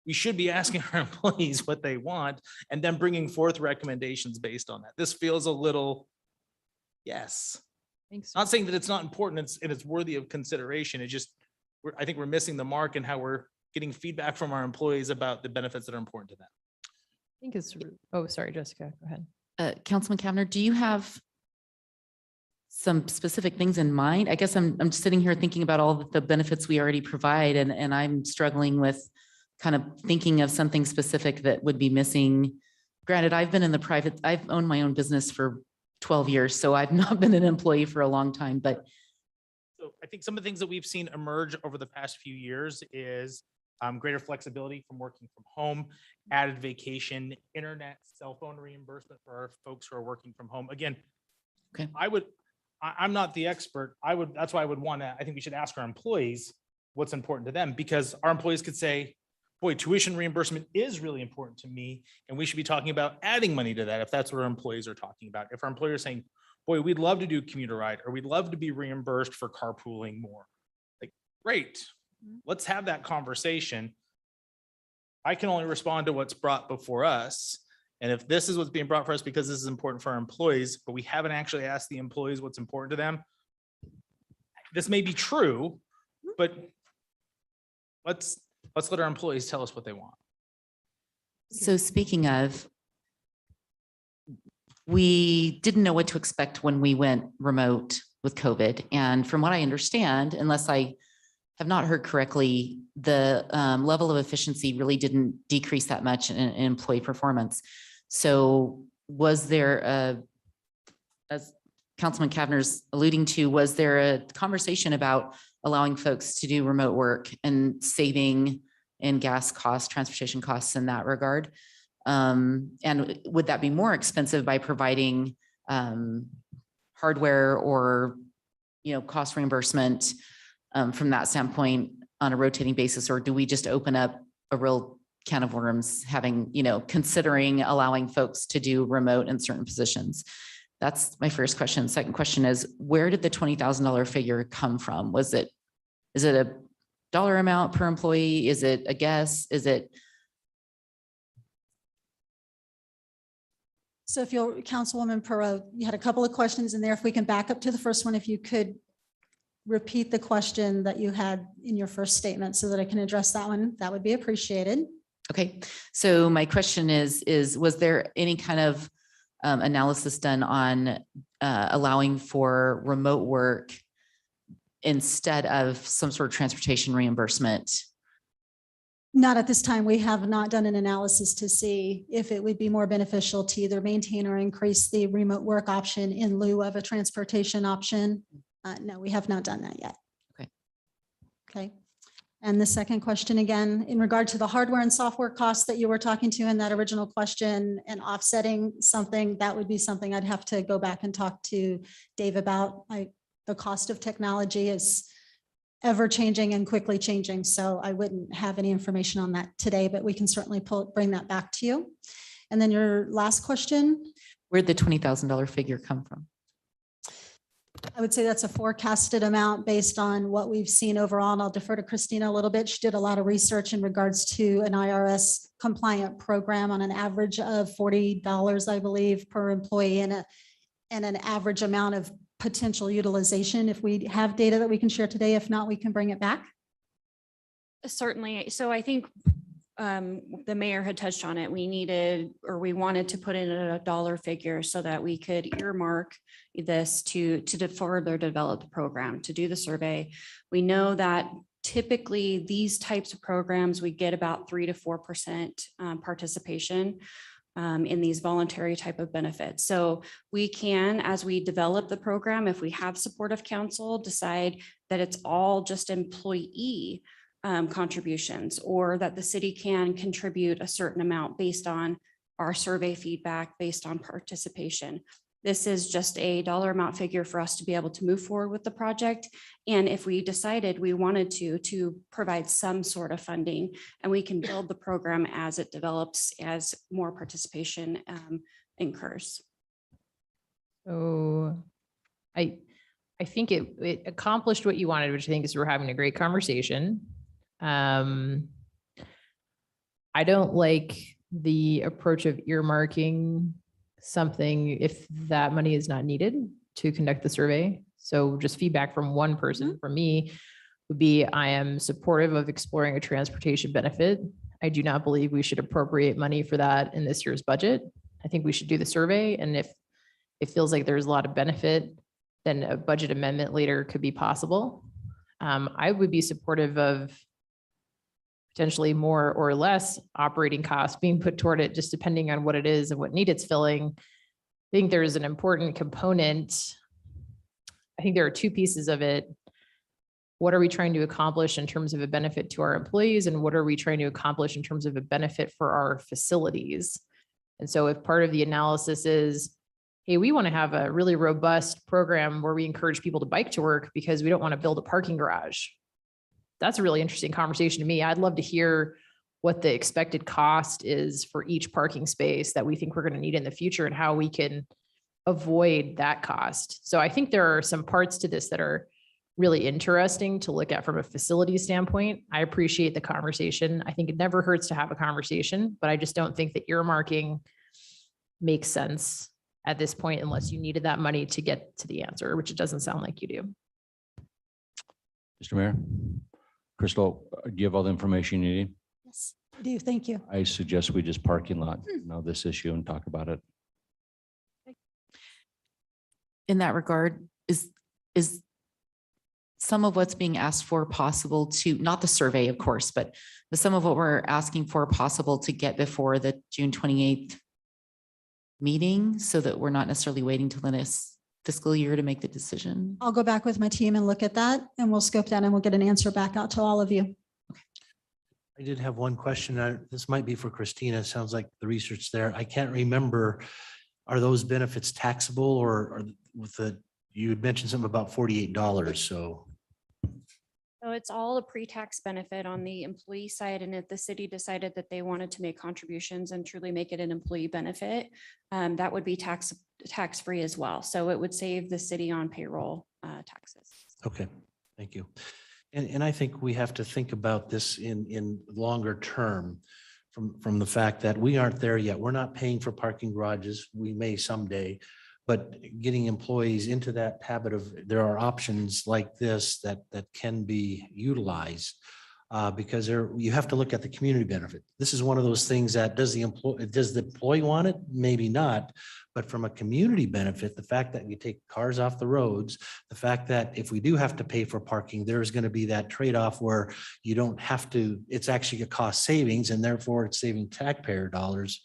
We should be asking our employees what they want and then bringing forth recommendations based on that. This feels a little, yes. Thanks. Not saying that it's not important and it's worthy of consideration. It just, I think we're missing the mark in how we're getting feedback from our employees about the benefits that are important to them. I think it's, oh, sorry, Jessica, go ahead. Councilman Kavner, do you have some specific things in mind? I guess I'm sitting here thinking about all the benefits we already provide, and I'm struggling with kind of thinking of something specific that would be missing. Granted, I've owned my own business for 12 years, so I've not been an employee for a long time, but. So I think some of the things that we've seen emerge over the past few years is greater flexibility from working from home, added vacation, internet, cell phone reimbursement for our folks who are working from home. Again, okay. I'm not the expert. That's why I think we should ask our employees what's important to them, because our employees could say, boy, tuition reimbursement is really important to me, and we should be talking about adding money to that if that's what our employees are talking about. If our employer is saying, boy, we'd love to do commuter ride, or we'd love to be reimbursed for carpooling more. Like, great, let's have that conversation. I can only respond to what's brought before us. And if this is what's being brought for us because this is important for our employees, but we haven't actually asked the employees what's important to them, this may be true, but let's let our employees tell us what they want. So speaking of, we didn't know what to expect when we went remote with COVID. And from what I understand, unless I have not heard correctly, the level of efficiency really didn't decrease that much in employee performance. So was there as Councilman Kavner's alluding to, was there a conversation about allowing folks to do remote work and saving in gas costs, transportation costs in that regard? And would that be more expensive by providing hardware or, cost reimbursement from that standpoint on a rotating basis? Or do we just open up a real can of worms having, considering allowing folks to do remote in certain positions? That's my first question. Second question is, where did the $20,000 figure come from? Is it a dollar amount per employee? Is it a guess? Is it? So if you'll, Councilwoman Perot, you had a couple of questions in there. If we can back up to the first one, if you could repeat the question that you had in your first statement so that I can address that one, that would be appreciated. Okay, so my question is was there any kind of analysis done on allowing for remote work instead of some sort of transportation reimbursement? Not at this time. We have not done an analysis to see if it would be more beneficial to either maintain or increase the remote work option in lieu of a transportation option. No, we have not done that yet. Okay. Okay. And the second question, again, in regard to the hardware and software costs that you were talking to in that original question and offsetting something, that would be something I'd have to go back and talk to Dave about. The cost of technology is ever changing and quickly changing. So I wouldn't have any information on that today, but we can certainly bring that back to you. And then your last question. Where'd the $20,000 figure come from? I would say that's a forecasted amount based on what we've seen overall. And I'll defer to Christina a little bit. She did a lot of research in regards to an IRS compliant program on an average of $40, I believe, per employee and an average amount of potential utilization. If we have data that we can share today, if not, we can bring it back. Certainly. So I think the mayor had touched on it. We wanted to put in a dollar figure so that we could earmark this to further develop the program, to do the survey. We know that typically these types of programs, we get about 3 to 4% participation in these voluntary type of benefits. So we can, as we develop the program, if we have supportive council, decide that it's all just employee contributions, or that the city can contribute a certain amount based on our survey feedback, based on participation. This is just a dollar amount figure for us to be able to move forward with the project. And if we decided we wanted to provide some sort of funding, and we can build the program as it develops, as more participation incurs. So I think it accomplished what you wanted, which I think is we're having a great conversation. I don't like the approach of earmarking something if that money is not needed to conduct the survey. So just feedback from one person, from me, would be I am supportive of exploring a transportation benefit. I do not believe we should appropriate money for that in this year's budget. I think we should do the survey. And if it feels like there's a lot of benefit, then a budget amendment later could be possible. I would be supportive of potentially more or less operating costs being put toward it, just depending on what it is and what need it's filling. I think there's an important component. I think there are two pieces of it. What are we trying to accomplish in terms of a benefit to our employees? And what are we trying to accomplish in terms of a benefit for our facilities? And so if part of the analysis is, hey, we want to have a really robust program where we encourage people to bike to work because we don't want to build a parking garage. That's a really interesting conversation to me. I'd love to hear what the expected cost is for each parking space that we think we're going to need in the future and how we can avoid that cost. So I think there are some parts to this that are really interesting to look at from a facility standpoint. I appreciate the conversation. I think it never hurts to have a conversation, but I just don't think that earmarking makes sense at this point unless you needed that money to get to the answer, which it doesn't sound like you do. Mr. Mayor, Crystal, do you have all the information you need? Yes, I do. Thank you. I suggest we just parking lot, this issue and talk about it. In that regard, is some of what's being asked for possible to, not the survey, of course, but some of what we're asking for possible to get before the June 28th meeting so that we're not necessarily waiting till the next fiscal year to make the decision? I'll go back with my team and look at that, and we'll scope that and we'll get an answer back out to all of you. I did have one question. This might be for Christina. It sounds like the research there. I can't remember. Are those benefits taxable or with the, you had mentioned something about $48, so. So it's all a pre-tax benefit on the employee side. And if the city decided that they wanted to make contributions and truly make it an employee benefit, that would be tax-free as well. So it would save the city on payroll taxes. Okay, thank you. And I think we have to think about this in longer term from the fact that we aren't there yet. We're not paying for parking garages. We may someday, but getting employees into that habit of, there are options like this that can be utilized because you have to look at the community benefit. This is one of those things that does the employee want it? Maybe not. But from a community benefit, the fact that you take cars off the roads, the fact that if we do have to pay for parking, there's going to be that trade-off where you don't have to, it's actually a cost savings and therefore it's saving taxpayer dollars.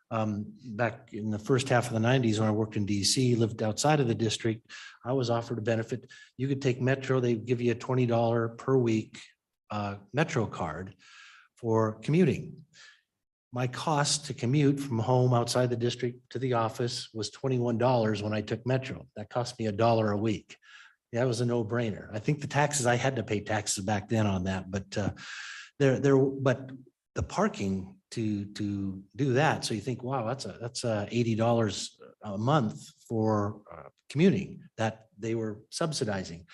Back in the first half of the 90s, when I worked in DC, lived outside of the district, I was offered a benefit. You could take Metro, they give you a $20 per week Metro card for commuting. My cost to commute from home outside the district to the office was $21 when I took Metro. That cost me $1 a week. That was a no-brainer. I think the taxes, I had to pay taxes back then on that, but but the parking to do that. So you think, wow, that's $80 a month for commuting that they were subsidizing.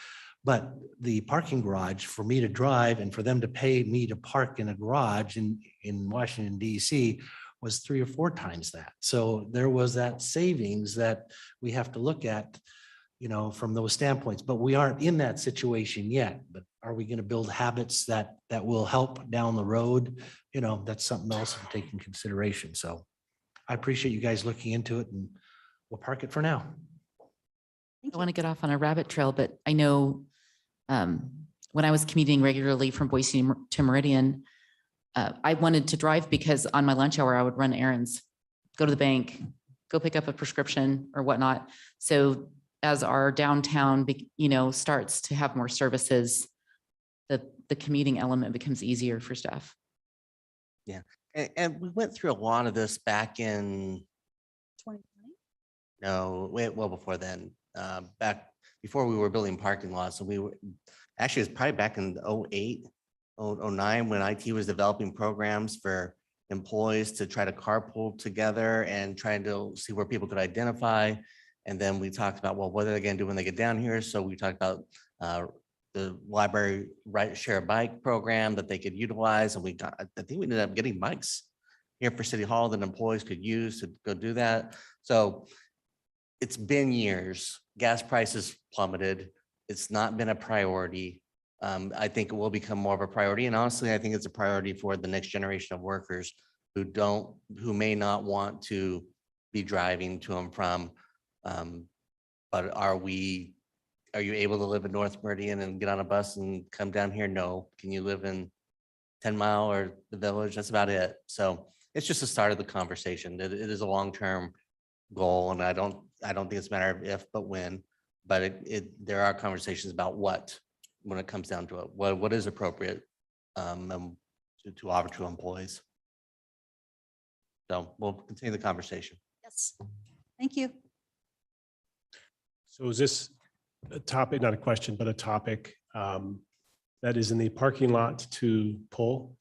But the parking garage for me to drive and for them to pay me to park in a garage in Washington, DC was 3 or 4 times that. So there was that savings that we have to look at, from those standpoints, but we aren't in that situation yet. But are we going to build habits that will help down the road? That's something else to take in consideration. So I appreciate you guys looking into it, and we'll park it for now. I want to get off on a rabbit trail, but I know when I was commuting regularly from Boise to Meridian, I wanted to drive because on my lunch hour, I would run errands, go to the bank, go pick up a prescription or whatnot. So as our downtown, starts to have more services, the commuting element becomes easier for staff. Yeah, and we went through a lot of this back in 2020. No, well before then, back before we were building parking lots. So we were, actually, it's probably back in 08, 09, when IT was developing programs for employees to try to carpool together and trying to see where people could identify. And then we talked about, well, what are they going to do when they get down here? So we talked about the library share a bike program that they could utilize. And I think we ended up getting bikes here for City Hall that employees could use to go do that. So it's been years. Gas prices plummeted. It's not been a priority. I think it will become more of a priority. And honestly, I think it's a priority for the next generation of workers who may not want to be driving to and from. But are you able to live in North Meridian and get on a bus and come down here? No. Can you live in 10 Mile or the Village? That's about it. So it's just the start of the conversation. It is a long-term goal, and I don't think it's a matter of if, but when. But there are conversations about when it comes down to it, what is appropriate to offer to employees. So we'll continue the conversation. Yes, thank you. So is this a topic, not a question, but a topic that is in the parking lot to pull?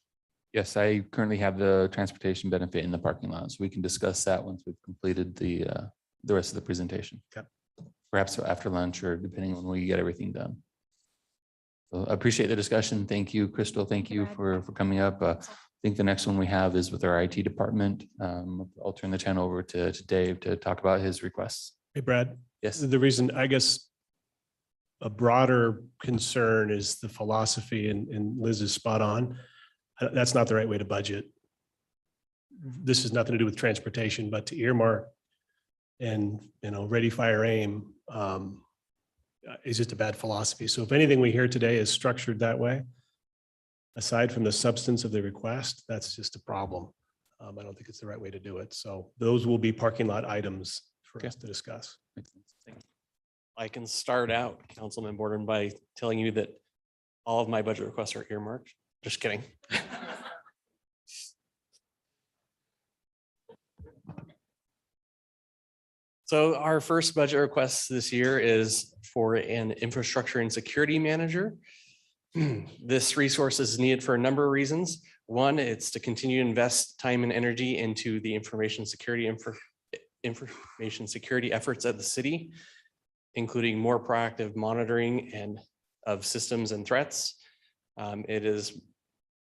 Yes, I currently have the transportation benefit in the parking lot, so we can discuss that once we've completed the the rest of the presentation. Okay. Perhaps after lunch or depending on when we get everything done. So I appreciate the discussion. Thank you, Crystal. Thank you for coming up. I think the next one we have is with our IT department. I'll turn the channel over to Dave to talk about his requests. Hey, Brad. Yes. The reason, I guess, a broader concern is the philosophy, and Liz is spot on. That's not the right way to budget. This has nothing to do with transportation, but to earmark and, ready, fire, aim is just a bad philosophy. So if anything we hear today is structured that way, aside from the substance of the request, that's just a problem. I don't think it's the right way to do it. So those will be parking lot items for us to discuss. Makes sense. Thank you. I can start out, Councilman Borden, by telling you that all of my budget requests are earmarked. Just kidding. So our first budget request this year is for an infrastructure and security manager. This resource is needed for a number of reasons. One, it's to continue to invest time and energy into the information security efforts at the city, including more proactive monitoring and of systems and threats.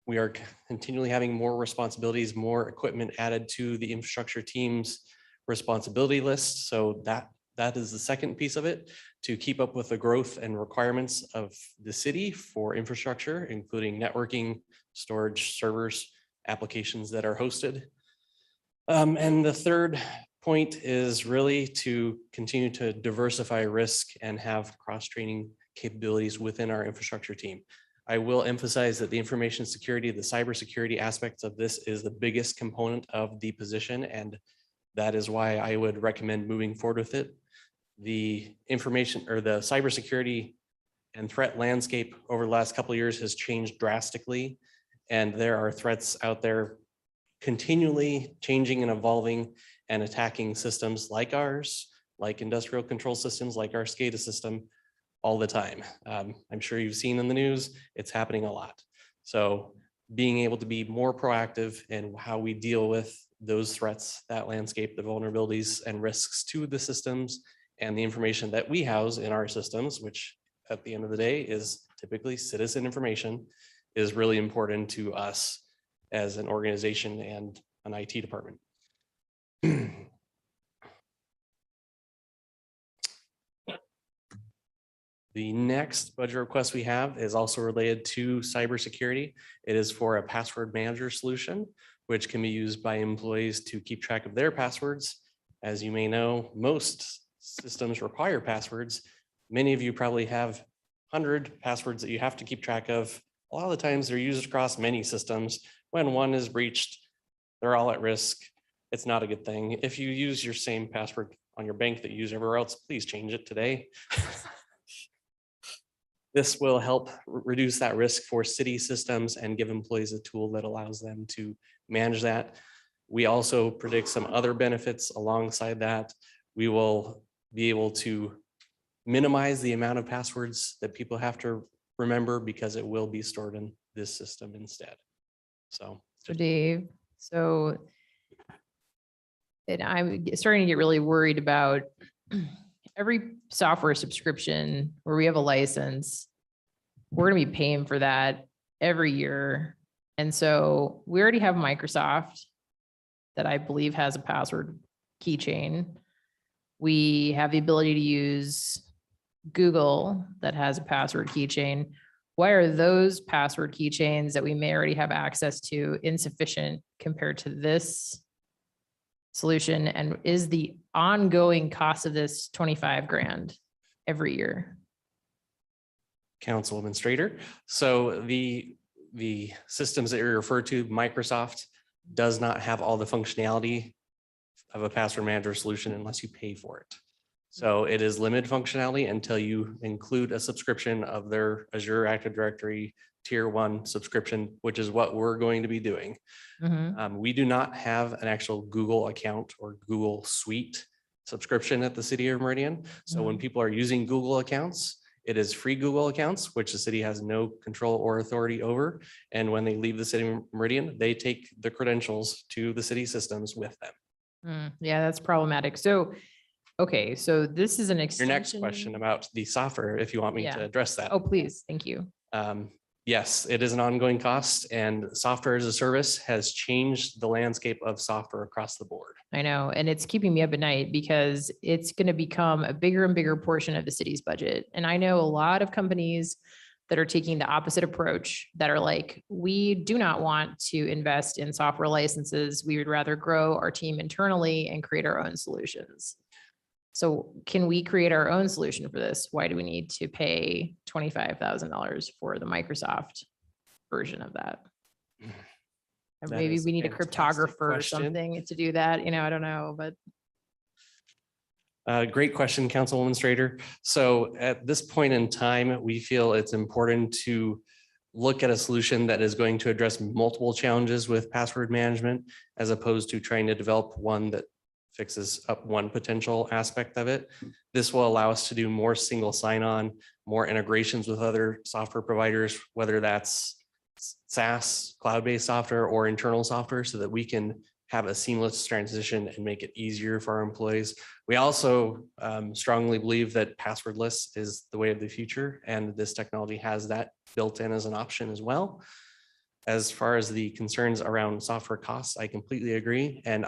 We are continually having more responsibilities, more equipment added to the infrastructure team's responsibility list. So that is the second piece of it, to keep up with the growth and requirements of the city for infrastructure, including networking, storage, servers, applications that are hosted. And the third point is really to continue to diversify risk and have cross-training capabilities within our infrastructure team. I will emphasize that the information security, the cybersecurity aspects of this is the biggest component of the position, and that is why I would recommend moving forward with it. The information or the cybersecurity and threat landscape over the last couple of years has changed drastically, and there are threats out there continually changing and evolving and attacking systems like ours, like industrial control systems, like our Scada system, all the time. I'm sure you've seen in the news, it's happening a lot. So being able to be more proactive in how we deal with those threats, that landscape, the vulnerabilities and risks to the systems and the information that we house in our systems, which at the end of the day is typically citizen information, is really important to us as an organization and an IT department. The next budget request we have is also related to cybersecurity. It is for a password manager solution, which can be used by employees to keep track of their passwords. As you may know, most systems require passwords. Many of you probably have 100 passwords that you have to keep track of. A lot of the times they're used across many systems. When one is breached, they're all at risk. It's not a good thing. If you use your same password on your bank that you use everywhere else, please change it today. This will help reduce that risk for city systems and give employees a tool that allows them to manage that. We also predict some other benefits alongside that. We will be able to minimize the amount of passwords that people have to remember because it will be stored in this system instead. So Dave, and I'm starting to get really worried about every software subscription where we have a license. We're going to be paying for that every year. And so we already have Microsoft that I believe has a password keychain. We have the ability to use Google that has a password keychain. Why are those password keychains that we may already have access to insufficient compared to this solution? And is the ongoing cost of this 25 grand every year? Councilwoman Strader. So the systems that you refer to, Microsoft does not have all the functionality of a password manager solution unless you pay for it. So it is limited functionality until you include a subscription of their Azure Active Directory Tier 1 subscription, which is what we're going to be doing. We do not have an actual Google account or Google Suite subscription at the City of Meridian. So when people are using Google accounts, it is free Google accounts, which the city has no control or authority over. And when they leave the City of Meridian, they take the credentials to the city systems with them. Yeah, that's problematic. So Okay, so this is an Your extension. next question about the software, if you want me Yeah. to address that. Oh, please. Thank you. Yes, it is an ongoing cost, and software as a service has changed the landscape of software across the board. I know, and it's keeping me up at night because it's going to become a bigger and bigger portion of the city's budget. And I know a lot of companies that are taking the opposite approach, that are like, we do not want to invest in software licenses. We would rather grow our team internally and create our own solutions. So can we create our own solution for this? Why do we need to pay $25,000 for the Microsoft version of that? And That maybe is we need a fantastic cryptographer or question. something to do that. I don't know, but Great question, Councilwoman Strader. So at this point in time, we feel it's important to look at a solution that is going to address multiple challenges with password management, as opposed to trying to develop one that fixes up one potential aspect of it. This will allow us to do more single sign-on, more integrations with other software providers, whether that's SaaS, cloud-based software, or internal software, so that we can have a seamless transition and make it easier for our employees. We also strongly believe that passwordless is the way of the future, and this technology has that built in as an option as well. As far as the concerns around software costs, I completely agree. And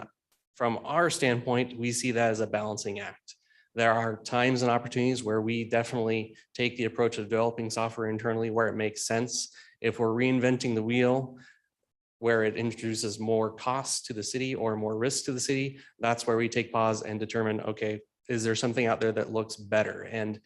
from our standpoint, we see that as a balancing act. There are times and opportunities where we definitely take the approach of developing software internally where it makes sense. If we're reinventing the wheel, where it introduces more costs to the city or more risk to the city, that's where we take pause and determine, okay, is there something out there that looks better? And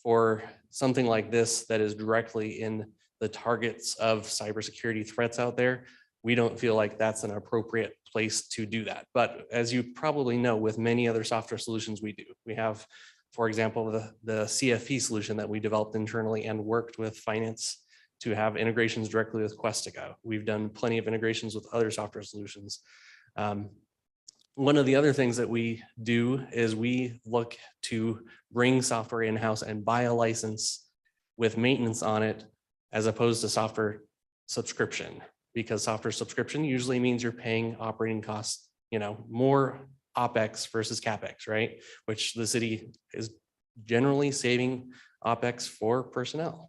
for something like this that is directly in the targets of cybersecurity threats out there, we don't feel like that's an appropriate place to do that. But as you probably know, with many other software solutions we do, we have, for example, the CFP solution that we developed internally and worked with finance to have integrations directly with Questica. We've done plenty of integrations with other software solutions. One of the other things that we do is we look to bring software in-house and buy a license with maintenance on it, as opposed to software subscription, because software subscription usually means you're paying operating costs, more OpEx versus CapEx, right? Which the city is generally saving OpEx for personnel.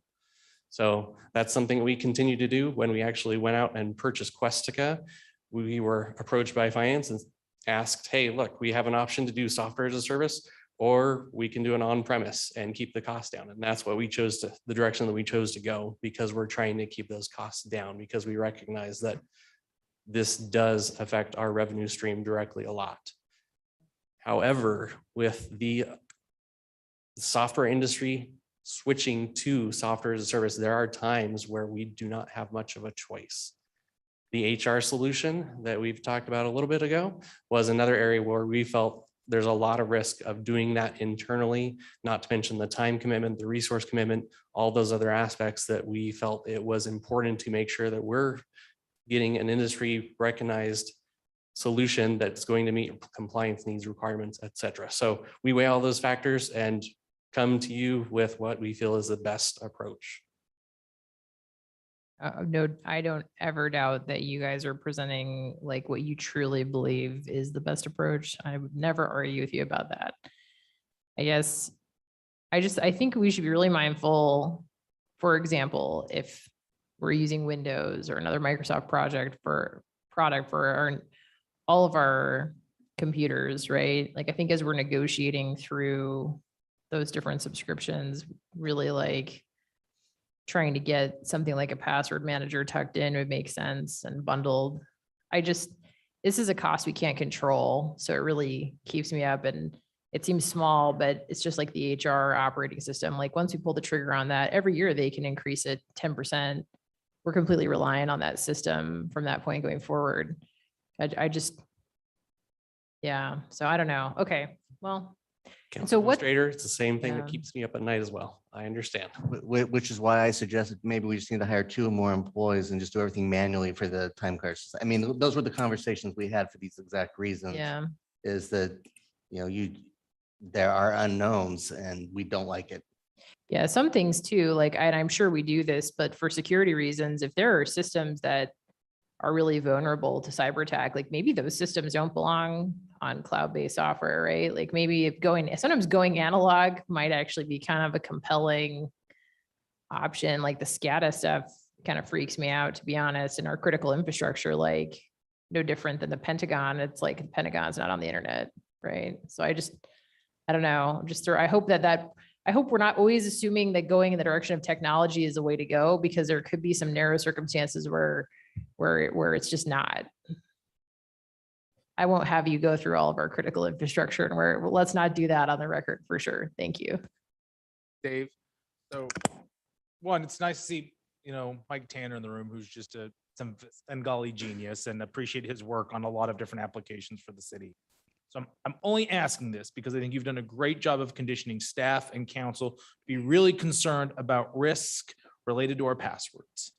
So that's something we continue to do. When we actually went out and purchased Questica, we were approached by finance and asked, hey, look, we have an option to do software as a service, or we can do an on-premise and keep the cost down. And that's what we chose to, the direction that we chose to go, because we're trying to keep those costs down, because we recognize that this does affect our revenue stream directly a lot. However, with the software industry switching to software as a service, there are times where we do not have much of a choice. The HR solution that we've talked about a little bit ago was another area where we felt there's a lot of risk of doing that internally, not to mention the time commitment, the resource commitment, all those other aspects that we felt it was important to make sure that we're getting an industry recognized solution that's going to meet compliance needs, requirements, et cetera. So we weigh all those factors and come to you with what we feel is the best approach. No, I don't ever doubt that you guys are presenting like what you truly believe is the best approach. I would never argue with you about that. I guess I think we should be really mindful. For example, if we're using Windows or another Microsoft product for all of our computers, right? Like, I think as we're negotiating through those different subscriptions, really like trying to get something like a password manager tucked in would make sense and bundled. This is a cost we can't control. So it really keeps me up, and it seems small, but it's just like the HR operating system. Like, once we pull the trigger on that, every year they can increase it 10%. We're completely reliant on that system from that point going forward. Yeah. So I don't know. Okay, well. So what? Administrator, it's the same thing that Yeah. keeps me up at night as well. I understand. Which is why I suggested maybe we just need to hire 2 more employees and just do everything manually for the time cards. I mean, those were the conversations we had for these exact reasons. Yeah. Is that, there are unknowns and we don't like it. Yeah, some things too, like, and I'm sure we do this, but for security reasons, if there are systems that are really vulnerable to cyber attack, like maybe those systems don't belong on cloud-based software, right? Like maybe if sometimes going analog might actually be kind of a compelling option. Like the SCADA stuff kind of freaks me out, to be honest, and our critical infrastructure, like no different than the Pentagon. It's like the Pentagon's not on the internet, right? So I don't know, I hope I hope we're not always assuming that going in the direction of technology is the way to go, because there could be some narrow circumstances where it's just not. I won't have you go through all of our critical infrastructure, and let's not do that on the record for sure. Thank you. Dave. So one, it's nice to see, Mike Tanner in the room, who's just some Bengali genius, and appreciate his work on a lot of different applications for the city. So I'm only asking this because I think you've done a great job of conditioning staff and council to be really concerned about risk related to our passwords.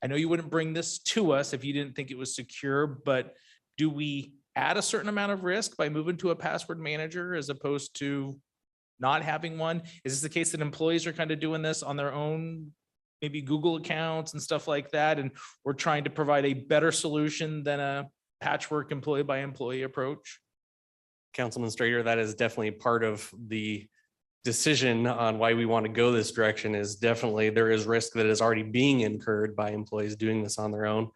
I know you wouldn't bring this to us if you didn't think it was secure, but do we add a certain amount of risk by moving to a password manager as opposed to not having one? Is this the case that employees are kind of doing this on their own, maybe Google accounts and stuff like that, and we're trying to provide a better solution than a patchwork employee by employee approach? Councilman Strader, that is definitely part of the decision on why we want to go this direction. Is definitely there is risk that is already being incurred by employees doing this on their own.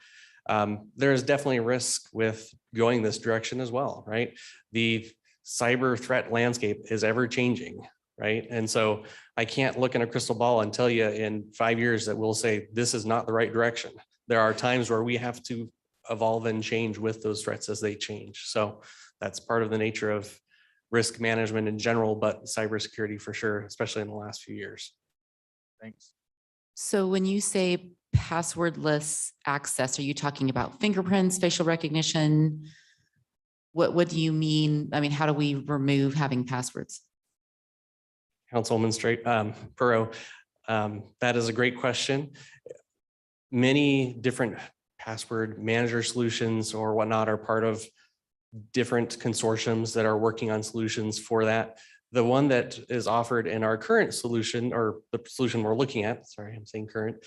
There is definitely risk with going this direction as well, right? The cyber threat landscape is ever changing, right? And so I can't look in a crystal ball and tell you in 5 years that we'll say this is not the right direction. There are times where we have to evolve and change with those threats as they change. So that's part of the nature of risk management in general, but cybersecurity for sure, especially in the last few years. Thanks. So when you say passwordless access, are you talking about fingerprints, facial recognition? What do you mean? I mean, how do we remove having passwords? Councilwoman Perot, that is a great question. Many different password manager solutions or whatnot are part of different consortiums that are working on solutions for that. The one that is offered in our current solution, or the solution we're looking at, sorry, I'm saying current,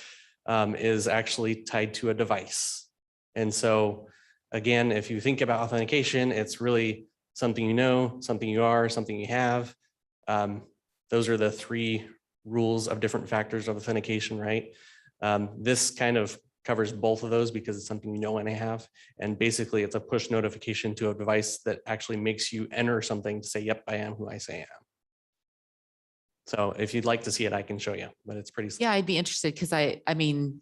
is actually tied to a device. And so again, if you think about authentication, it's really something you know, something you are, something you have. Those are the three rules of different factors of authentication, right? This kind of covers both of those because it's something you know and have. And basically it's a push notification to a device that actually makes you enter something to say, yep, I am who I say I am. So if you'd like to see it, I can show you, but it's pretty. Yeah, I'd be interested because I mean,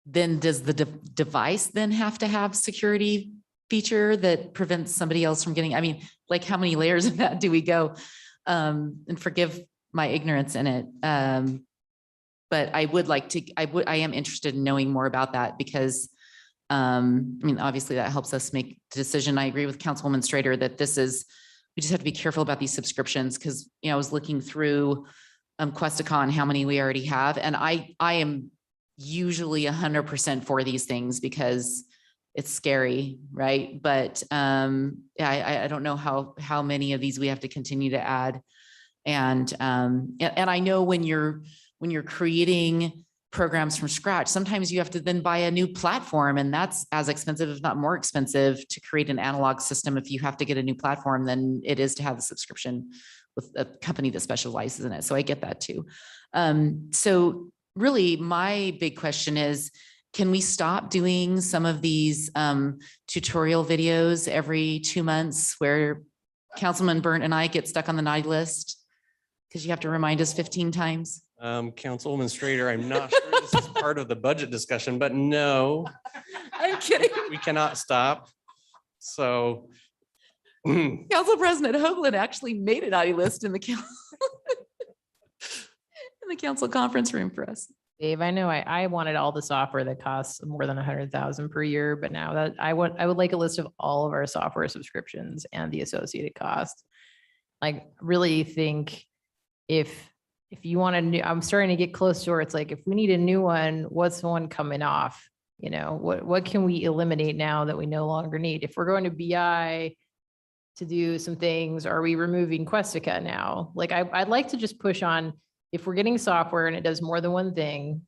then does the device then have to have security feature that prevents somebody else from getting, I mean, like how many layers of that do we go? And forgive my ignorance in it. But I would like to, I am interested in knowing more about that because, I mean, obviously that helps us make the decision. I agree with Councilwoman Strader that we just have to be careful about these subscriptions because, I was looking through Questicon, how many we already have. And I am usually 100% for these things because it's scary, right? But yeah, I don't know how many of these we have to continue to add. And I know when you're creating programs from scratch, sometimes you have to then buy a new platform, and that's as expensive, if not more expensive, to create an analog system. If you have to get a new platform, then it is to have the subscription with a company that specializes in it. So I get that too. So really my big question is, can we stop doing some of these tutorial videos every 2 months where Councilman Burnt and I get stuck on the naughty list? Because you have to remind us 15 times. Councilwoman Strader, I'm not sure this is part of the budget discussion, but no. I'm kidding. We cannot stop. So. Council President Hoagland actually made a naughty list in the council conference room for us. Dave, I know I wanted all the software that costs more than 100,000 per year, but now that I would like a list of all of our software subscriptions and the associated cost. Like really think if you want a new, I'm starting to get close to where it's like, if we need a new one, what's the one coming off? What can we eliminate now that we no longer need? If we're going to BI to do some things, are we removing Questica now? Like I'd like to just push on, if we're getting software and it does more than one thing,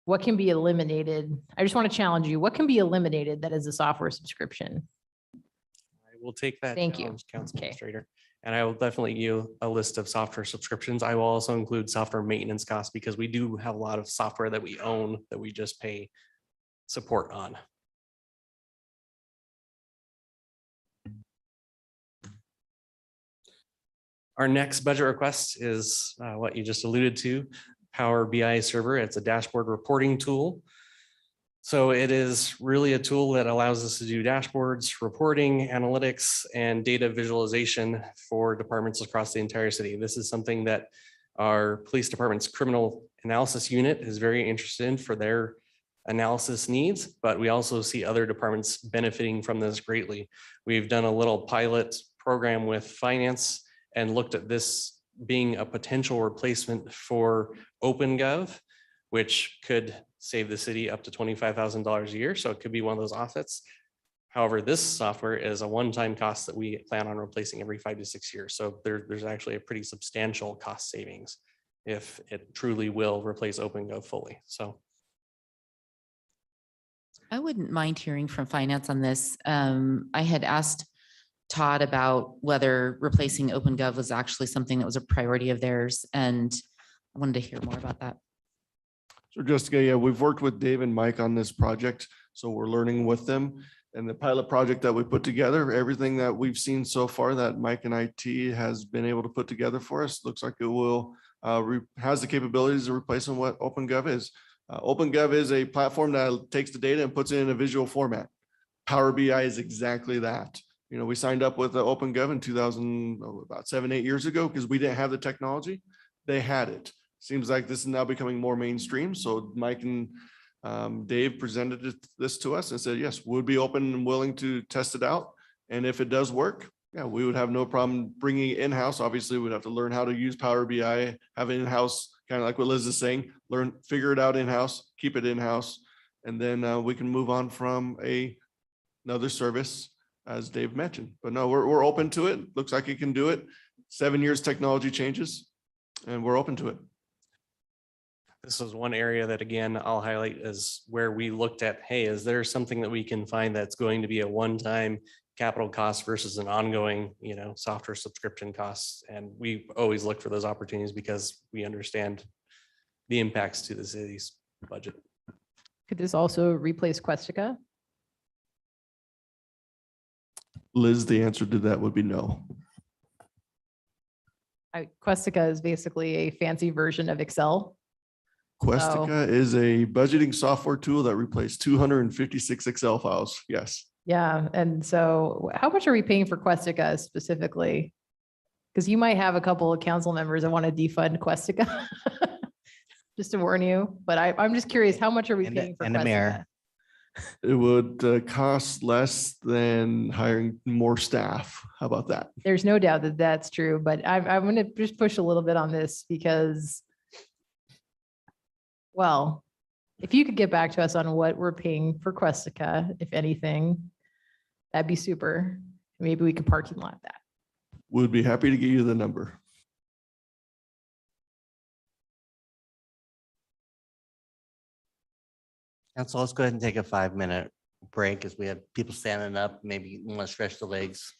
what can be eliminated? I just want to challenge you. What can be eliminated that is a software subscription? I will take that. Thank you. challenge, Council Okay. Administrator. And I will definitely give you a list of software subscriptions. I will also include software maintenance costs because we do have a lot of software that we own that we just pay support on. Our next budget request is what you just alluded to, Power BI server. It's a dashboard reporting tool. So it is really a tool that allows us to do dashboards, reporting, analytics, and data visualization for departments across the entire city. This is something that our police department's criminal analysis unit is very interested in for their analysis needs, but we also see other departments benefiting from this greatly. We've done a little pilot program with finance and looked at this being a potential replacement for OpenGov, which could save the city up to $25,000 a year. So it could be one of those offsets. However, this software is a one-time cost that we plan on replacing every 5 to 6 years. So there's actually a pretty substantial cost savings if it truly will replace OpenGov fully. So I wouldn't mind hearing from finance on this. I had asked Todd about whether replacing OpenGov was actually something that was a priority of theirs, and I wanted to hear more about that. So Jessica, yeah, we've worked with Dave and Mike on this project, so we're learning with them. And the pilot project that we put together, everything that we've seen so far that Mike and IT has been able to put together for us, looks like it will has the capabilities of replacing what OpenGov is. OpenGov is a platform that takes the data and puts it in a visual format. Power BI is exactly that. You know, we signed up with OpenGov in about 7, 8 years ago because we didn't have the technology. They had it. Seems like this is now becoming more mainstream. So Mike and Dave presented this to us and said, yes, we'll be open and willing to test it out. And if it does work, yeah, we would have no problem bringing it in-house. Obviously, we'd have to learn how to use Power BI, have it in-house, kind of like what Liz is saying, figure it out in-house, keep it in-house. And then we can move on from another service, as Dave mentioned. But no, we're open to it. Looks like it can do it. 7 years technology changes, and we're open to it. this is one area that, again, I'll highlight as where we looked at, hey, is there something that we can find that's going to be a one-time capital cost versus an ongoing, software subscription costs? And we always look for those opportunities because we understand the impacts to the city's budget. Could this also replace Questica? Liz, the answer to that would be no. Questica is basically a fancy version of Excel. Questica is a budgeting software tool that replaced 256 Excel files. Yes. Yeah. And so how much are we paying for Questica specifically? Because you might have a couple of council members that want to defund Questica. Just to warn you, but I'm just curious, how much are we paying for and the Questica? mayor. It would cost less than hiring more staff. How about that? There's no doubt that that's true, but I'm going to just push a little bit on this because, well, if you could get back to us on what we're paying for Questica, if anything, that'd be super. Maybe we could parking lot that. We'd be happy to get you the number. Council, let's go ahead and take a 5-minute break as we have people standing up. Maybe you want to stretch the legs.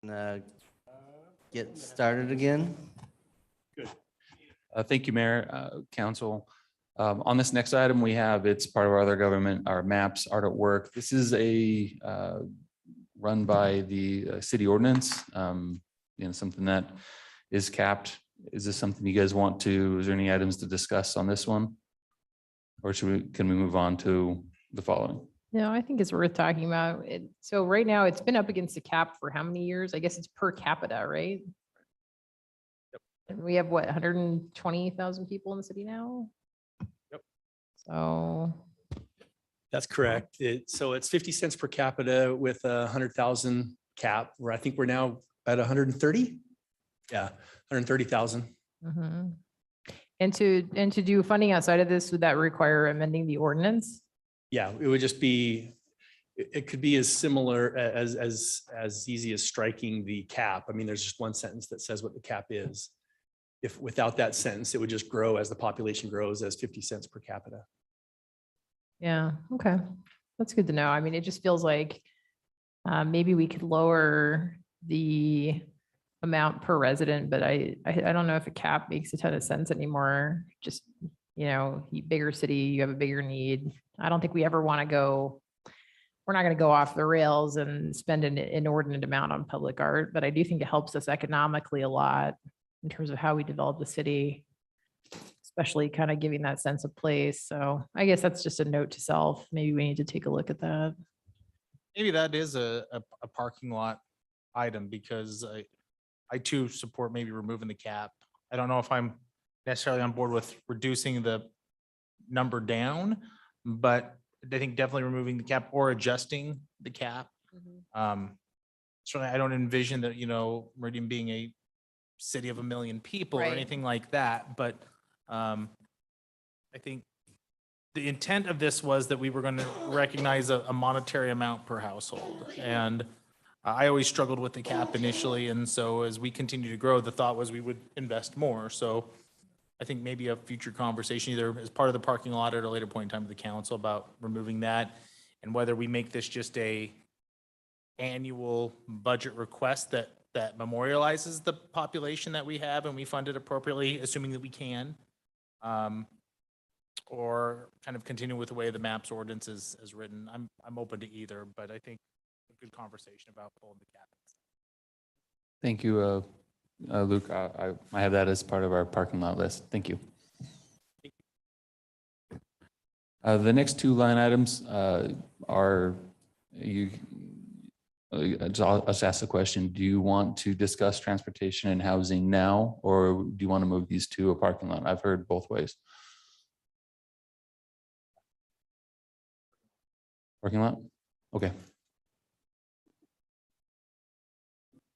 Get started again. Thank you, Mayor, Council. On this next item, we have, it's part of our other government, our maps, art at work. This is a run by the city ordinance, something that is capped. Is this something you guys want to, is there any items to discuss on this one? Or can we move on to the following? No, I think it's worth talking about. So right now it's been up against the cap for how many years? I guess it's per capita, right? And we have what, 120,000 people in the city now? Yep. So. That's correct. So it's 50 cents per capita with a 100,000 cap, where I think we're now at 130. Yeah, 130,000. Mhm. And to do funding outside of this, would that require amending the ordinance? Yeah, it would just be, it could be as similar as easy as striking the cap. I mean, there's just one sentence that says what the cap is. If without that sentence, it would just grow as the population grows as 50 cents per capita. Yeah, okay. That's good to know. I mean, it just feels like maybe we could lower the amount per resident, but I don't know if a cap makes a ton of sense anymore. Just, bigger city, you have a bigger need. I don't think we ever want to go, we're not going to go off the rails and spend an inordinate amount on public art, but I do think it helps us economically a lot in terms of how we develop the city, especially kind of giving that sense of place. So I guess that's just a note to self. Maybe we need to take a look at that. Maybe that is a parking lot item, because I too support maybe removing the cap. I don't know if I'm necessarily on board with reducing the number down, but I think definitely removing the cap or adjusting the cap. Certainly I don't envision that, Meridian being a city of 1 million people or Right. anything like that, but I think the intent of this was that we were going to recognize a monetary amount per household. And I always struggled with the cap initially. And so as we continue to grow, the thought was we would invest more. So I think maybe a future conversation, either as part of the parking lot or at a later point in time with the council, about removing that, and whether we make this just a annual budget request that memorializes the population that we have and we fund it appropriately, assuming that we can. Or kind of continue with the way the maps ordinance is written. I'm open to either, but I think a good conversation about pulling the cap. Thank you, Luke. I have that as part of our parking lot list. Thank you. The next two line items are I'll just ask the question, do you want to discuss transportation and housing now, or do you want to move these to a parking lot? I've heard both ways. Parking lot? Okay.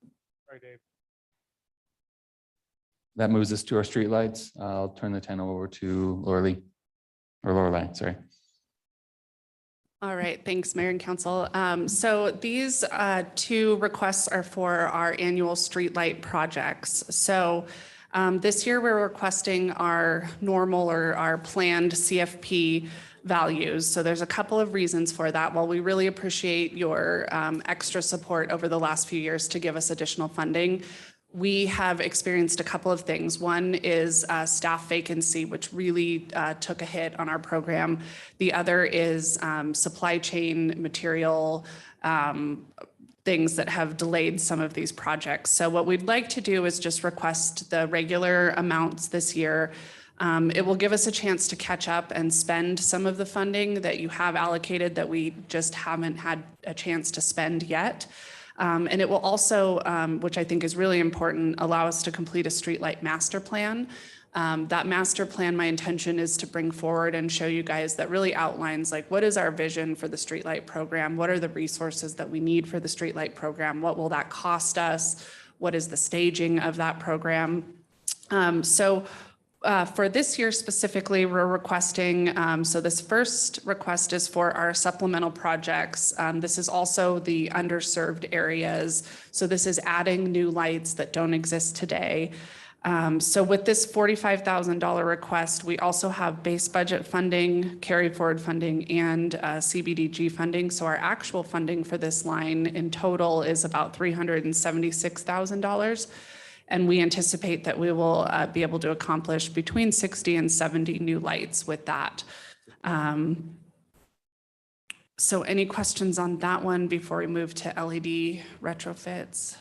All right, Dave. That moves us to our streetlights. I'll turn the 10 over to Lorelei, sorry. All right, thanks, Mayor and Council. So these two requests are for our annual streetlight projects. So this year we're requesting our normal or our planned CFP values. So there's a couple of reasons for that. While we really appreciate your extra support over the last few years to give us additional funding, we have experienced a couple of things. One is staff vacancy, which really took a hit on our program. The other is supply chain material things that have delayed some of these projects. So what we'd like to do is just request the regular amounts this year. It will give us a chance to catch up and spend some of the funding that you have allocated that we just haven't had a chance to spend yet. And it will also, which I think is really important, allow us to complete a streetlight master plan. That master plan, my intention is to bring forward and show you guys that really outlines like what is our vision for the streetlight program? What are the resources that we need for the streetlight program? What will that cost us? What is the staging of that program? For this year specifically, we're requesting, so this first request is for our supplemental projects. This is also the underserved areas. So this is adding new lights that don't exist today. So with this $45,000 request, we also have base budget funding, carry forward funding, and CBDG funding. So our actual funding for this line in total is about $376,000. And we anticipate that we will be able to accomplish between 60 and 70 new lights with that. So any questions on that one before we move to LED retrofits?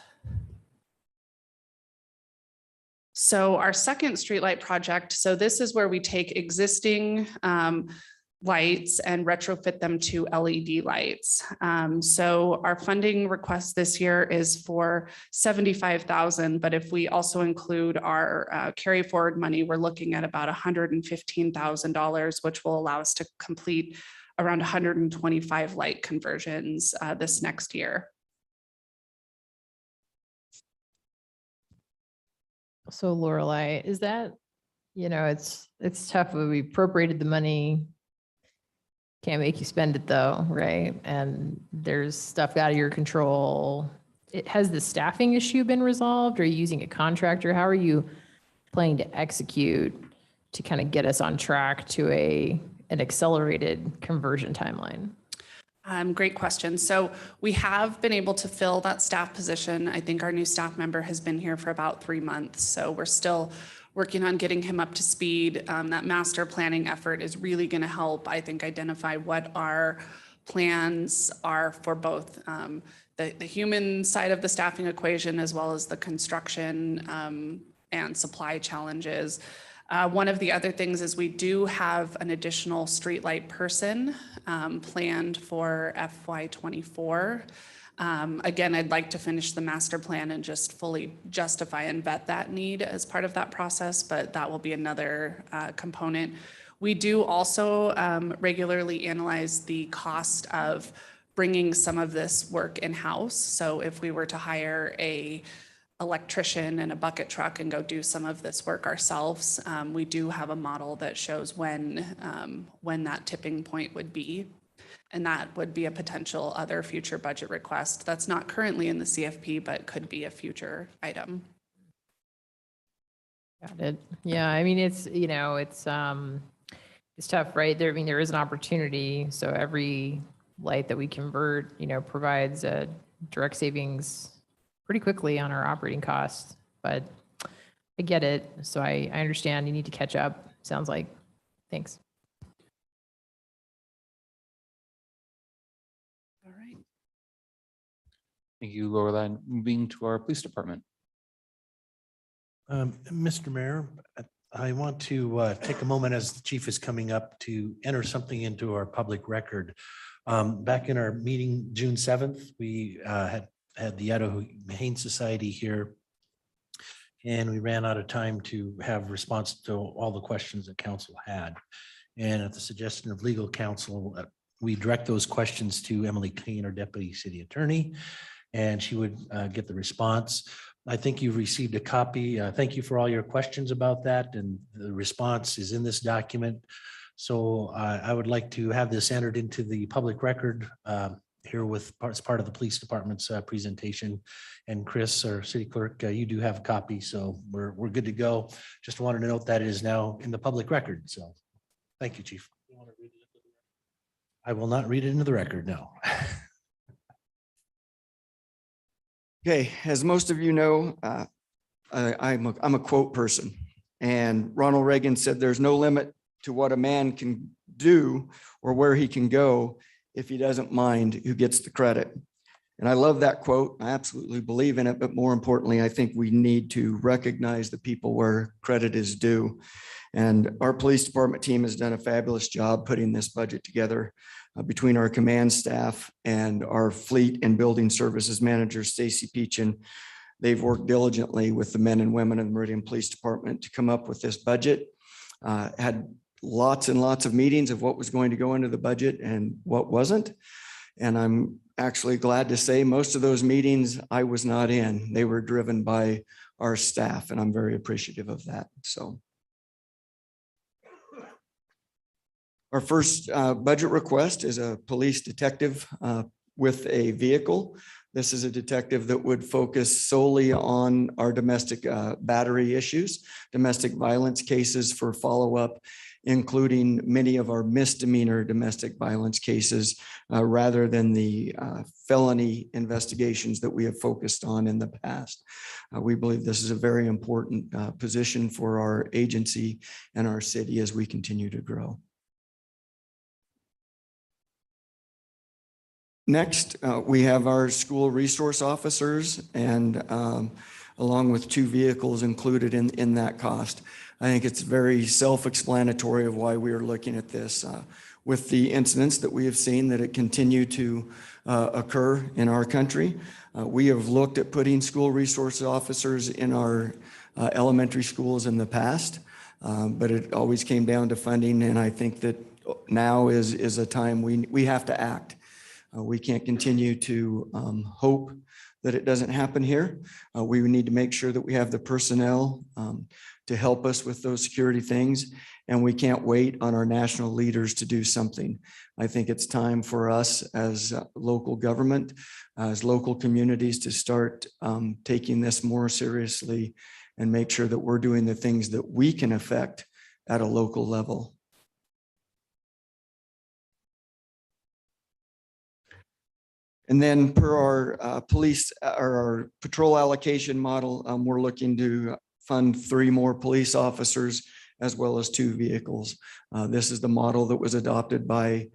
So our second streetlight project, so this is where we take existing lights and retrofit them to LED lights. So our funding request this year is for $75,000, but if we also include our carry forward money, we're looking at about $115,000, which will allow us to complete around 125 light conversions this next year. So Lorelei, is that, it's tough. We appropriated the money. Can't make you spend it though, right? And there's stuff out of your control. Has the staffing issue been resolved? Are you using a contractor? How are you planning to execute to kind of get us on track to an accelerated conversion timeline? Great question. So we have been able to fill that staff position. I think our new staff member has been here for about 3 months. So we're still working on getting him up to speed. That master planning effort is really going to help, I think, identify what our plans are for both the human side of the staffing equation as well as the construction and supply challenges. One of the other things is we do have an additional streetlight person planned for FY24. Again, I'd like to finish the master plan and just fully justify and vet that need as part of that process, but that will be another component. We do also regularly analyze the cost of bringing some of this work in-house. So if we were to hire a electrician and a bucket truck and go do some of this work ourselves, we do have a model that shows when that tipping point would be. And that would be a potential other future budget request. That's not currently in the CFP, but could be a future item. Got it. Yeah, I mean, it's tough, right? There is an opportunity. So every light that we convert, provides a direct savings pretty quickly on our operating costs, but I get it. So I understand you need to catch up, sounds like. Thanks. All right. Thank you, Lorelei. Moving to our police department. Mr. Mayor, I want to take a moment as the chief is coming up to enter something into our public record. Back in our meeting, June 7th, we had the Idaho Humane Society here, and we ran out of time to have response to all the questions that council had. And at the suggestion of legal counsel, we direct those questions to Emily Kane, our deputy city attorney, and she would get the response. I think you've received a copy. Thank you for all your questions about that, and the response is in this document. So I would like to have this entered into the public record here as part of the police department's presentation. And Chris, our city clerk, you do have a copy, so we're good to go. Just wanted to note that it is now in the public record. So thank you, Chief. I will not read it into the record, no. Okay, as most of you know, I'm a quote person, and Ronald Reagan said, "There's no limit to what a man can do or where he can go if he doesn't mind who gets the credit." And I love that quote. I absolutely believe in it, but more importantly, I think we need to recognize the people where credit is due. And our police department team has done a fabulous job putting this budget together. Between our command staff and our fleet and building services manager, Stacy Peachin, they've worked diligently with the men and women of the Meridian Police Department to come up with this budget. Had lots and lots of meetings of what was going to go into the budget and what wasn't. And I'm actually glad to say most of those meetings I was not in. They were driven by our staff, and I'm very appreciative of that. So our first budget request is a police detective with a vehicle. This is a detective that would focus solely on our domestic battery issues, domestic violence cases for follow-up, including many of our misdemeanor domestic violence cases, rather than the felony investigations that we have focused on in the past. We believe this is a very important position for our agency and our city as we continue to grow. Next, we have our school resource officers, and along with 2 vehicles included in that cost. I think it's very self-explanatory of why we are looking at this. With the incidents that we have seen that it continue to occur in our country, we have looked at putting school resource officers in our elementary schools in the past, but it always came down to funding, and I think that now is a time we have to act. We can't continue to hope that it doesn't happen here. We need to make sure that we have the personnel to help us with those security things, and we can't wait on our national leaders to do something. I think it's time for us as local government, as local communities, to start taking this more seriously and make sure that we're doing the things that we can affect at a local level. And then per our police or our patrol allocation model, we're looking to fund 3 more police officers as well as 2 vehicles. This is the model that was adopted by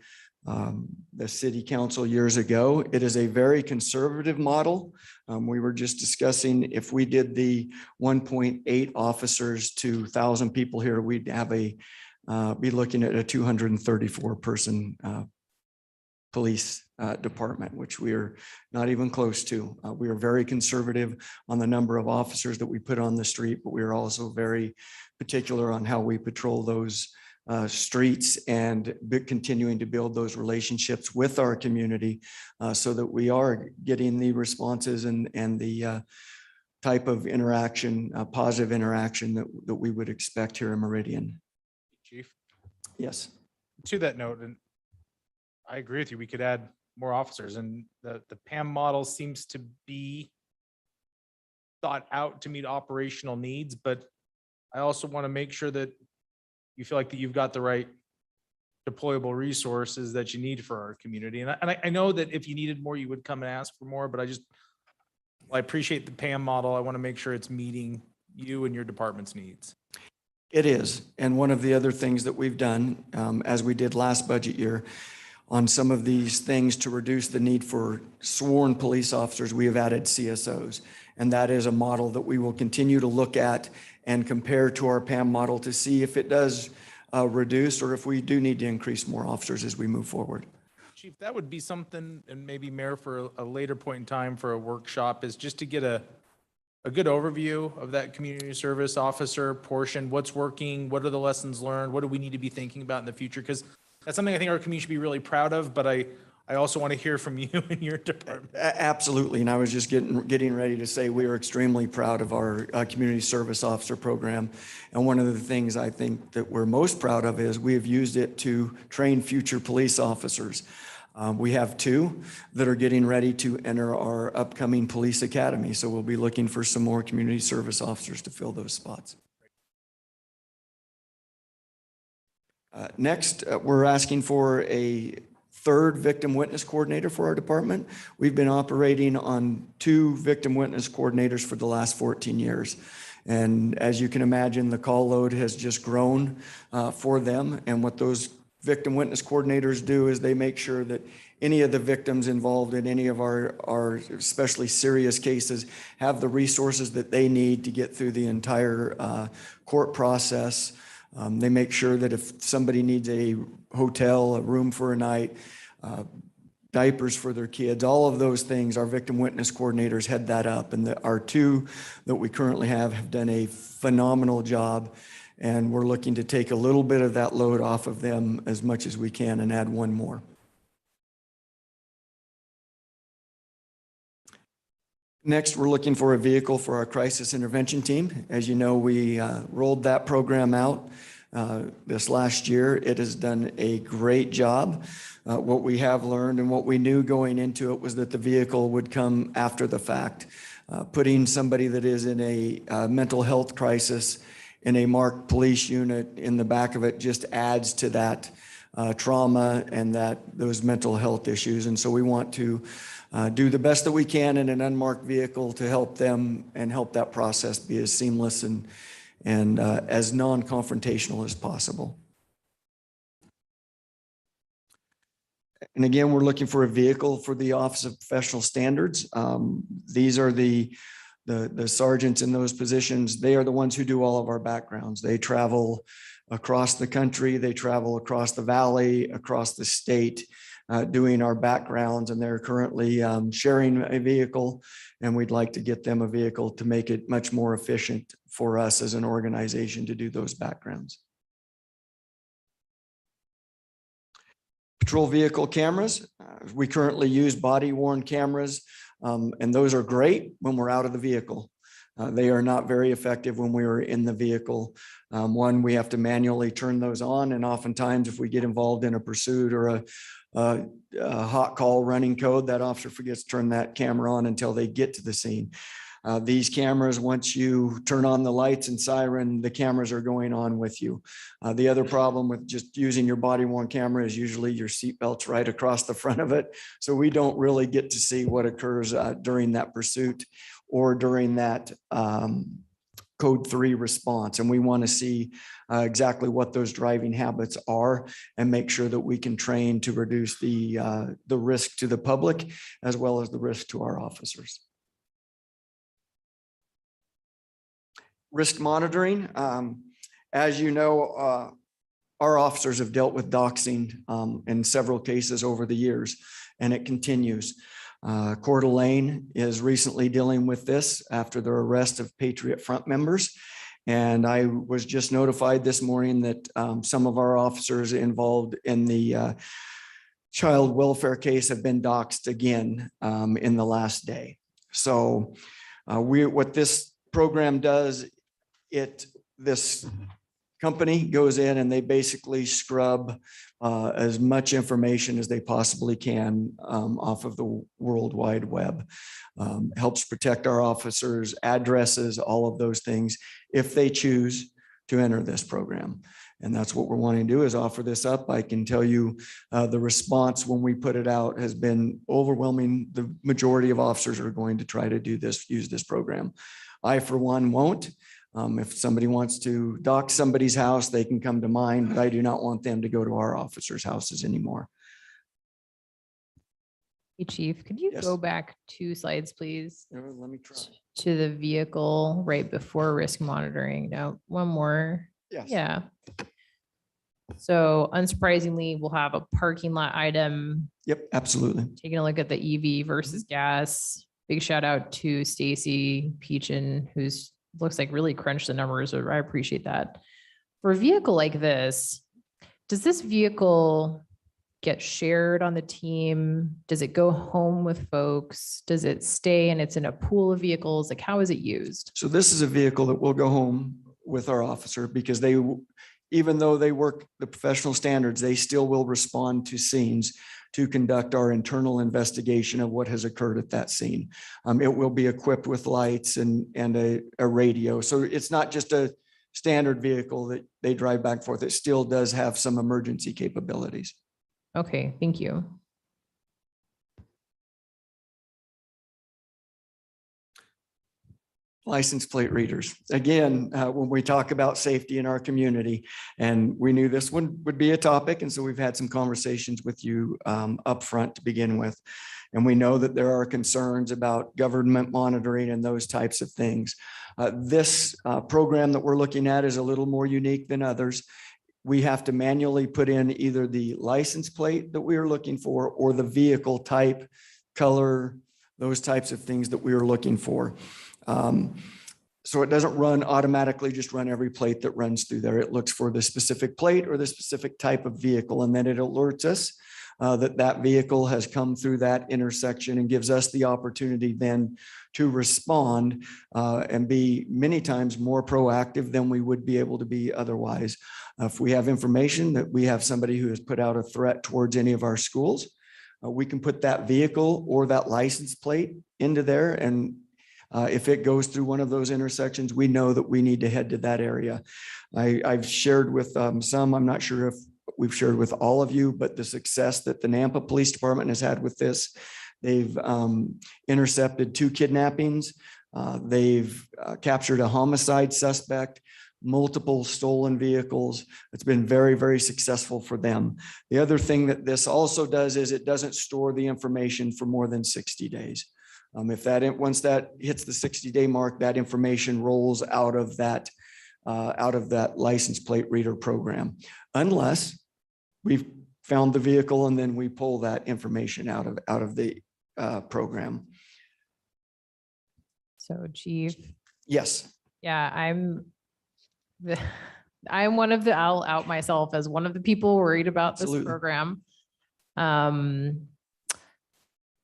the city council years ago. It is a very conservative model. We were just discussing if we did the 1.8 officers to 1,000 people here, we'd have be looking at a 234 person police department, which we are not even close to. We are very conservative on the number of officers that we put on the street, but we are also very particular on how we patrol those streets and continuing to build those relationships with our community so that we are getting the responses and the type of interaction, positive interaction that we would expect here in Meridian. Chief, Yes. to that note, and I agree with you, we could add more officers, and the PAM model seems to be thought out to meet operational needs, but I also want to make sure that you feel like that you've got the right deployable resources that you need for our community. And I know that if you needed more, you would come and ask for more, but I appreciate the PAM model. I want to make sure it's meeting you and your department's needs. It is. And one of the other things that we've done, as we did last budget year, on some of these things to reduce the need for sworn police officers, we have added CSOs. And that is a model that we will continue to look at and compare to our PAM model to see if it does reduce or if we do need to increase more officers as we move forward. Chief, that would be something, and maybe Mayor, for a later point in time for a workshop, is just to get a good overview of that community service officer portion. What's working? What are the lessons learned? What do we need to be thinking about in the future? Because that's something I think our community should be really proud of, but I also want to hear from you and your department. Absolutely. And I was just getting ready to say we are extremely proud of our community service officer program. And one of the things I think that we're most proud of is we have used it to train future police officers. We have 2 that are getting ready to enter our upcoming police academy. So we'll be looking for some more community service officers to fill those spots. Next, we're asking for a 3rd victim witness coordinator for our department. We've been operating on 2 victim witness coordinators for the last 14 years. And as you can imagine, the call load has just grown for them. And what those victim witness coordinators do is they make sure that any of the victims involved in any of our especially serious cases have the resources that they need to get through the entire court process. They make sure that if somebody needs a hotel, a room for a night, diapers for their kids, all of those things, our victim witness coordinators head that up. And our 2 that we currently have done a phenomenal job. And we're looking to take a little bit of that load off of them as much as we can and add 1 more. Next, we're looking for a vehicle for our crisis intervention team. As you know, we rolled that program out this last year. It has done a great job. What we have learned and what we knew going into it was that the vehicle would come after the fact. Putting somebody that is in a mental health crisis in a marked police unit in the back of it just adds to that trauma and those mental health issues. And so we want to do the best that we can in an unmarked vehicle to help them and help that process be as seamless and as non-confrontational as possible. And again, we're looking for a vehicle for the Office of Professional Standards. These are the sergeants in those positions. They are the ones who do all of our backgrounds. They travel across the country, they travel across the valley, across the state, doing our backgrounds, and they're currently sharing a vehicle, and we'd like to get them a vehicle to make it much more efficient for us as an organization to do those backgrounds. Patrol vehicle cameras. We currently use body worn cameras, and those are great when we're out of the vehicle. They are not very effective when we are in the vehicle. One, we have to manually turn those on, and oftentimes if we get involved in a pursuit or a hot call running code, that officer forgets to turn that camera on until they get to the scene. These cameras, once you turn on the lights and siren, the cameras are going on with you. The other problem with just using your body worn camera is usually your seatbelt's right across the front of it. So we don't really get to see what occurs during that pursuit or during that code 3 response. And we want to see exactly what those driving habits are and make sure that we can train to reduce the risk to the public as well as the risk to our officers. Risk monitoring. As you know, our officers have dealt with doxing in several cases over the years, and it continues. Coeur d'Alene is recently dealing with this after the arrest of Patriot Front members. And I was just notified this morning that some of our officers involved in the child welfare case have been doxed again in the last day. So what this program does, this company goes in and they basically scrub as much information as they possibly can off of the World Wide Web. Helps protect our officers' addresses, all of those things, if they choose to enter this program. And that's what we're wanting to do, is offer this up. I can tell you the response when we put it out has been overwhelming. The majority of officers are going to try to do this, use this program. I, for one, won't. If somebody wants to dox somebody's house, they can come to mine, but I do not want them to go to our officers' houses anymore. Hey, Chief, could you go back 2 slides, please? Let me try. To the vehicle right before risk monitoring. No, one more. Yes. Yeah. So unsurprisingly, we'll have a parking lot item. Yep, absolutely. Taking a look at the EV versus gas. Big shout out to Stacy Peachin, who's looks like really crunched the numbers. So I appreciate that. For a vehicle like this, does this vehicle get shared on the team? Does it go home with folks? Does it stay and it's in a pool of vehicles? Like, how is it used? So this is a vehicle that will go home with our officer because they, even though they work the professional standards, they still will respond to scenes to conduct our internal investigation of what has occurred at that scene. It will be equipped with lights and a radio. So it's not just a standard vehicle that they drive back and forth. It still does have some emergency capabilities. Okay, thank you. License plate readers. Again, when we talk about safety in our community, and we knew this one would be a topic, and so we've had some conversations with you up front to begin with. And we know that there are concerns about government monitoring and those types of things. This program that we're looking at is a little more unique than others. We have to manually put in either the license plate that we are looking for or the vehicle type, color, those types of things that we are looking for. So it doesn't run automatically, just run every plate that runs through there. It looks for the specific plate or the specific type of vehicle, and then it alerts us that vehicle has come through that intersection and gives us the opportunity then to respond and be many times more proactive than we would be able to be otherwise. If we have information that we have somebody who has put out a threat towards any of our schools, we can put that vehicle or that license plate into there. And if it goes through one of those intersections, we know that we need to head to that area. I've shared with some, I'm not sure if we've shared with all of you, but the success that the Nampa Police Department has had with this. They've intercepted 2 kidnappings. They've captured a homicide suspect, multiple stolen vehicles. It's been very, very successful for them. The other thing that this also does is it doesn't store the information for more than 60 days. Once that hits the 60-day mark, that information rolls out of that license plate reader program, unless we've found the vehicle and then we pull that information out of the program. So Chief. Yes. Yeah, I'm one of the, I'll out myself as one of the people worried about this Absolutely. program.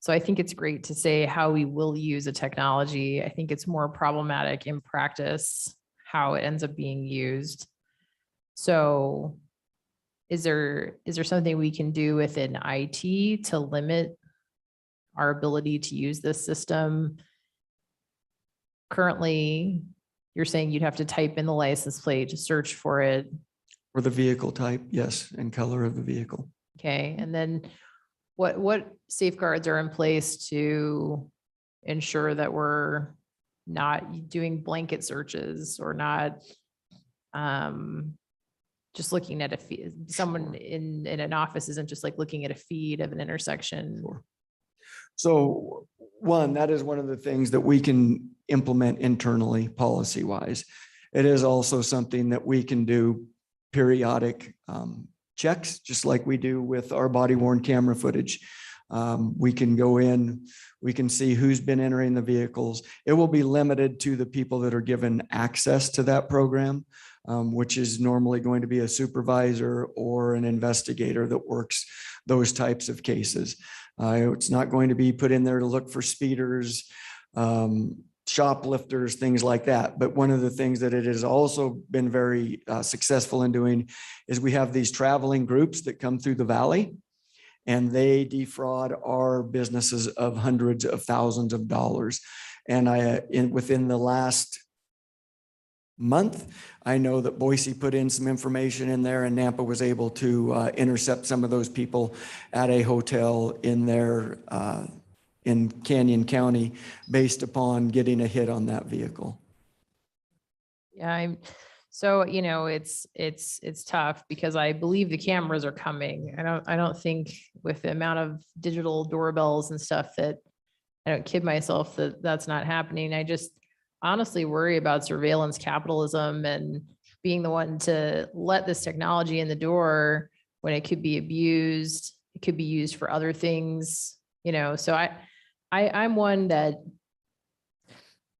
So I think it's great to say how we will use a technology. I think it's more problematic in practice, how it ends up being used. So is there something we can do within IT to limit our ability to use this system? Currently, you're saying you'd have to type in the license plate to search for it. Or the vehicle type, yes, and color of the vehicle. Okay, and then what safeguards are in place to ensure that we're not doing blanket searches or not just looking at a feed? Someone in an office isn't just like looking at a feed of an intersection. Sure. So one, that is one of the things that we can implement internally policy wise. It is also something that we can do periodic checks, just like we do with our body worn camera footage. We can go in, we can see who's been entering the vehicles. It will be limited to the people that are given access to that program, which is normally going to be a supervisor or an investigator that works those types of cases. It's not going to be put in there to look for speeders, shoplifters, things like that. But one of the things that it has also been very successful in doing is we have these traveling groups that come through the valley, and they defraud our businesses of hundreds of thousands of dollars. And within the last month, I know that Boise put in some information in there, and Nampa was able to intercept some of those people at a hotel in there in Canyon County based upon getting a hit on that vehicle. Yeah, so, it's tough because I believe the cameras are coming. I don't think with the amount of digital doorbells and stuff that I don't kid myself that that's not happening. I just honestly worry about surveillance capitalism and being the one to let this technology in the door when it could be abused. It could be used for other things, so I'm one that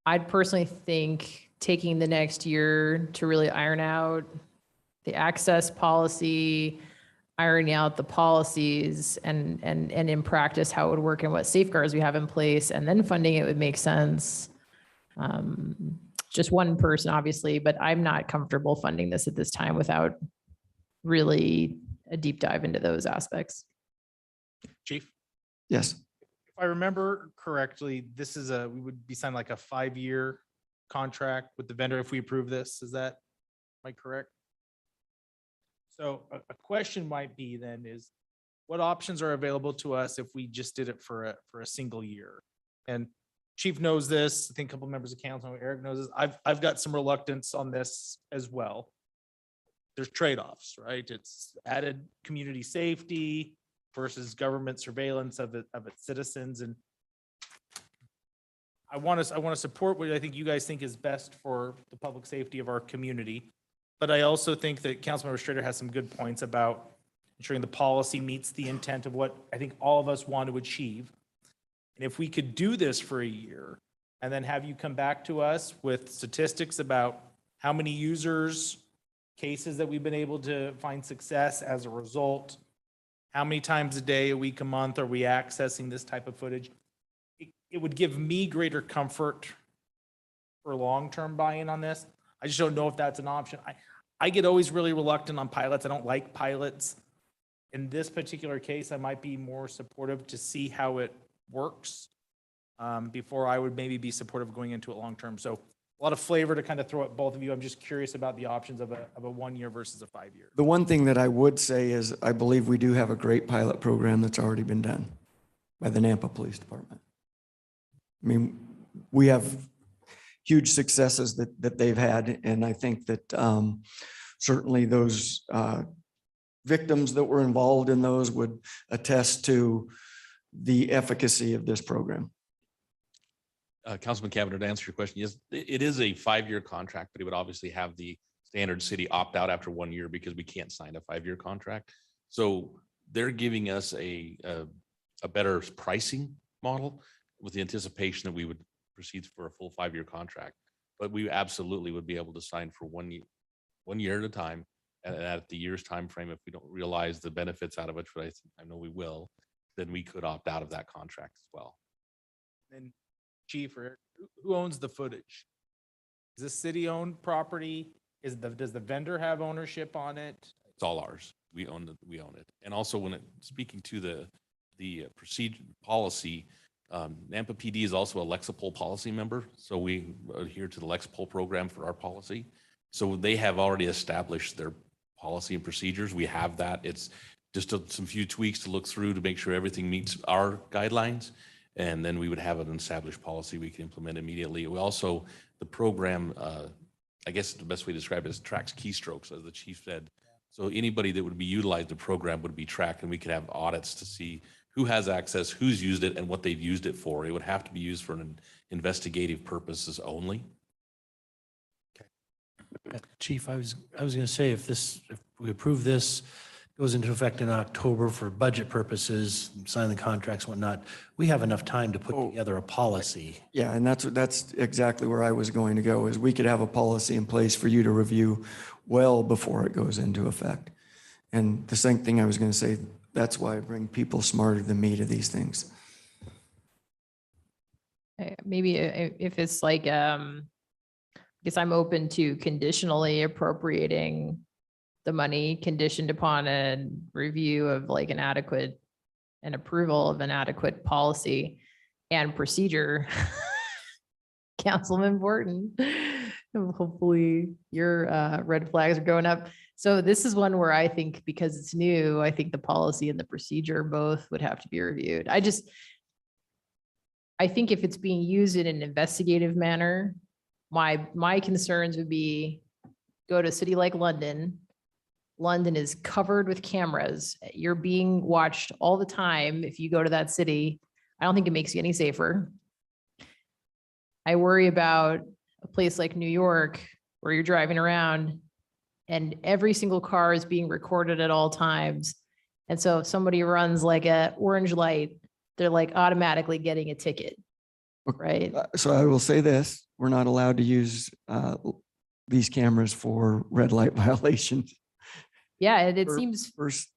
I'd personally think taking the next year to really iron out the access policy, ironing out the policies and in practice, how it would work and what safeguards we have in place, and then funding it would make sense. Just one person, obviously, but I'm not comfortable funding this at this time without really a deep dive into those aspects. Chief? Yes. If I remember correctly, we would be signing like a 5-year contract with the vendor if we approve this. Am I correct? So a question might be then is, what options are available to us if we just did it for a single year? And Chief knows this. I think a couple members of council, Eric knows this. I've got some reluctance on this as well. There's trade-offs, right? It's added community safety versus government surveillance of its citizens. And I want to support what I think you guys think is best for the public safety of our community. But I also think that Councilmember Strader has some good points about ensuring the policy meets the intent of what I think all of us want to achieve. And if we could do this for a year and then have you come back to us with statistics about how many users, cases that we've been able to find success as a result, how many times a day, a week, a month are we accessing this type of footage? It would give me greater comfort for long-term buy-in on this. I just don't know if that's an option. I get always really reluctant on pilots. I don't like pilots. In this particular case, I might be more supportive to see how it works before I would maybe be supportive of going into it long-term. So a lot of flavor to kind of throw at both of you. I'm just curious about the options of a 1 year versus a 5 year. The one thing that I would say is I believe we do have a great pilot program that's already been done by the Nampa Police Department. I mean, we have huge successes that they've had. And I think that certainly those victims that were involved in those would attest to the efficacy of this program. Councilman Cavanagh, to answer your question, yes, it is a 5-year contract, but it would obviously have the standard city opt out after 1 year because we can't sign a 5-year contract. So they're giving us a better pricing model with the anticipation that we would proceed for a full 5-year contract. But we absolutely would be able to sign for 1 year at a time. And at the year's time frame, if we don't realize the benefits out of it, which I know we will, then we could opt out of that contract as well. And Chief, or Eric, who owns the footage? Is this city-owned property? Does the vendor have ownership on it? It's all ours. We own it. And also speaking to the procedure policy, Nampa PD is also a Lexipol policy member. So we adhere to the Lexipol program for our policy. So they have already established their policy and procedures. We have that. It's just some few tweaks to look through to make sure everything meets our guidelines. And then we would have an established policy we can implement immediately. We also, the program, I guess the best way to describe it is tracks keystrokes, as the chief said. So anybody that would be utilized, the program would be tracked, and we could have audits to see who has access, who's used it, and what they've used it for. It would have to be used for an investigative purposes only. Chief, I was going to say, if we approve this, goes into effect in October for budget purposes, sign the contracts, whatnot, we have enough time to put together a policy. Yeah, and that's exactly where I was going to go, is we could have a policy in place for you to review well before it goes into effect. And the same thing I was going to say, that's why I bring people smarter than me to these things. Maybe if it's like, I guess I'm open to conditionally appropriating the money conditioned upon a review of like an approval of an adequate policy and procedure. Councilman Borton, hopefully your red flags are going up. So this is one where I think, because it's new, I think the policy and the procedure both would have to be reviewed. I think if it's being used in an investigative manner, my concerns would be, go to a city like London. London is covered with cameras. You're being watched all the time. If you go to that city, I don't think it makes you any safer. I worry about a place like New York, where you're driving around and every single car is being recorded at all times. And so if somebody runs like an orange light, they're like automatically getting a ticket, right? So I will say this, we're not allowed to use these cameras for red light violations. Yeah, it seems first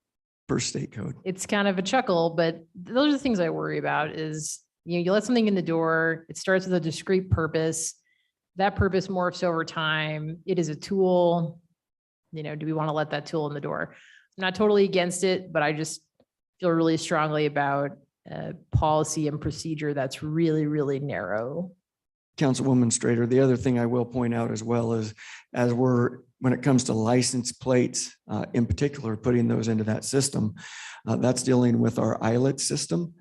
state code. It's kind of a chuckle, but those are the things I worry about is, you let something in the door, it starts with a discrete purpose. That purpose morphs over time. It is a tool. Do we want to let that tool in the door? I'm not totally against it, but I just feel really strongly about policy and procedure that's really, really narrow. Councilwoman Strader, the other thing I will point out as well is, when it comes to license plates, in particular, putting those into that system, that's dealing with our ILET system,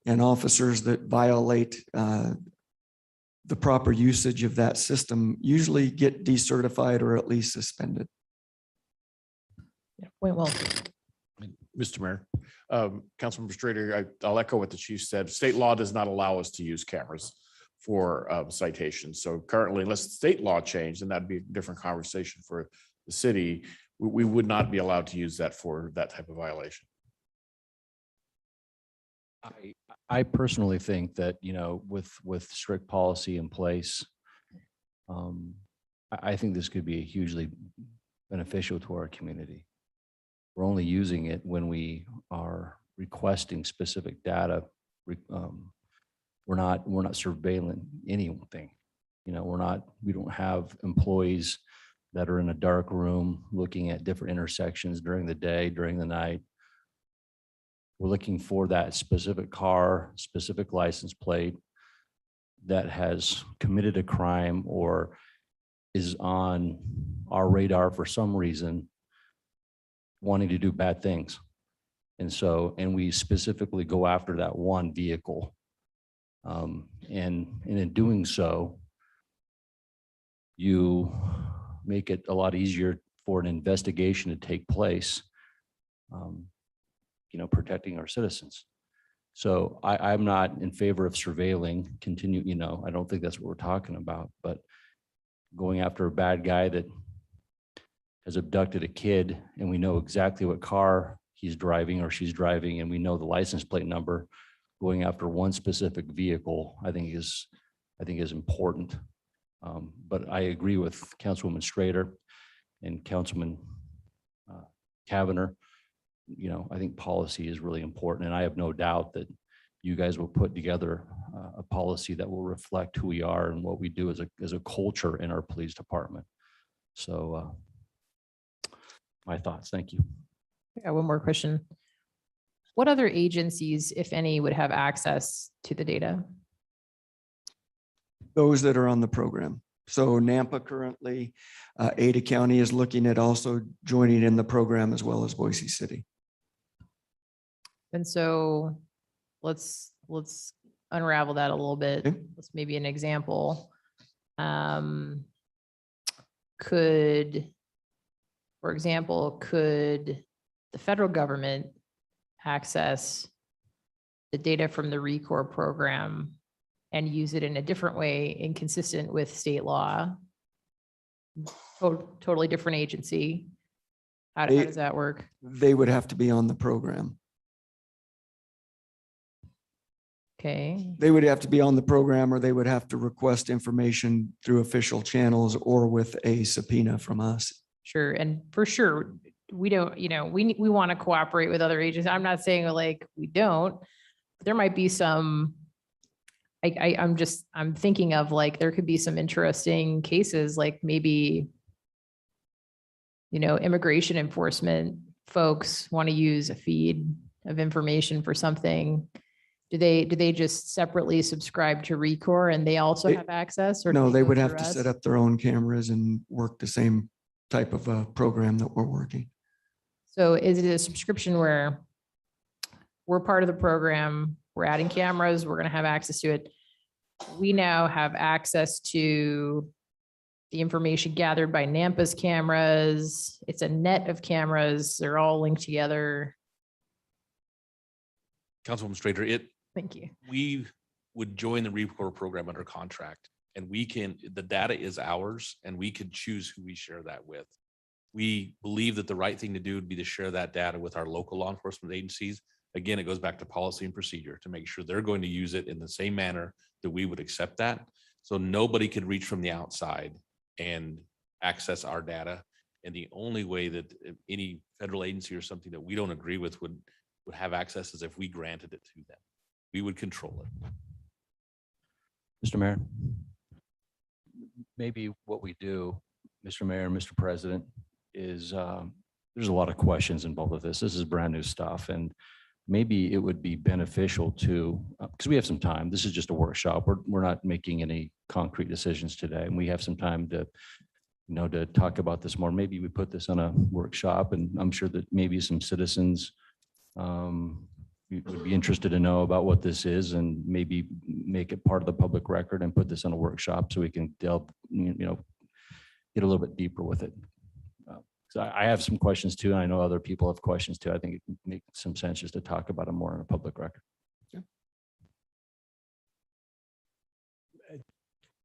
and officers that violate the proper usage of that system usually get decertified or at least suspended. Yeah, point well. Mr. Mayor, Councilmember Strader, I'll echo what the chief said. State law does not allow us to use cameras for citations. So currently, unless the state law changed, and that'd be a different conversation for the city, we would not be allowed to use that for that type of violation. I personally think that, with strict policy in place, I think this could be hugely beneficial to our community. we're only using it when we are requesting specific data. We're not surveilling anything. You know, we don't have employees that are in a dark room looking at different intersections during the day, during the night. We're looking for that specific car, specific license plate that has committed a crime or is on our radar for some reason, wanting to do bad things. And we specifically go after that one vehicle. And in doing so, you make it a lot easier for an investigation to take place, protecting our citizens. So I'm not in favor of surveilling, I don't think that's what we're talking about, but going after a bad guy that has abducted a kid and we know exactly what car he's driving or she's driving, and we know the license plate number, going after one specific vehicle, I think is important. But I agree with Councilwoman Strader and Councilman Kavanagh. I think policy is really important, and I have no doubt that you guys will put together a policy that will reflect who we are and what we do as a culture in our police department. So my thoughts. Thank you. I got one more question. What other agencies, if any, would have access to the data? Those that are on the program. So Nampa currently, Ada County is looking at also joining in the program, as well as Boise City. And so let's unravel that a little bit. Okay. Let's maybe an example. For example, could the federal government access the data from the RECORE program and use it in a different way, inconsistent with state law? Totally different agency. How does that work? They would have to be on the program. Okay. They would have to be on the program, or they would have to request information through official channels or with a subpoena from us. Sure. And for sure, we don't, we want to cooperate with other agencies. I'm not saying like we don't. There might be some, I'm thinking of like, there could be some interesting cases, like maybe, immigration enforcement folks want to use a feed of information for something. Do they just separately subscribe to RECORE and they also have access? Or do No, they go would have through to us? set up their own cameras and work the same type of program that we're working. So is it a subscription where we're part of the program, we're adding cameras, we're going to have access to it? We now have access to the information gathered by Nampa's cameras. It's a net of cameras. They're all linked together. Councilwoman Strader, Thank you. we would join the RECORE program under contract, and the data is ours, and we could choose who we share that with. We believe that the right thing to do would be to share that data with our local law enforcement agencies. Again, it goes back to policy and procedure to make sure they're going to use it in the same manner that we would accept that. So nobody could reach from the outside and access our data. And the only way that any federal agency or something that we don't agree with would have access is if we granted it to them. We would control it. Mr. Mayor, maybe what we do, Mr. Mayor and Mr. President, is there's a lot of questions involved with this. This is brand new stuff, and maybe it would be beneficial to, because we have some time. This is just a workshop. We're not making any concrete decisions today, and we have some time to, to talk about this more. Maybe we put this on a workshop, and I'm sure that maybe some citizens would be interested to know about what this is, and maybe make it part of the public record and put this on a workshop so we can delve, get a little bit deeper with it. So I have some questions too, and I know other people have questions too. I think it can make some sense just to talk about them more on a public record.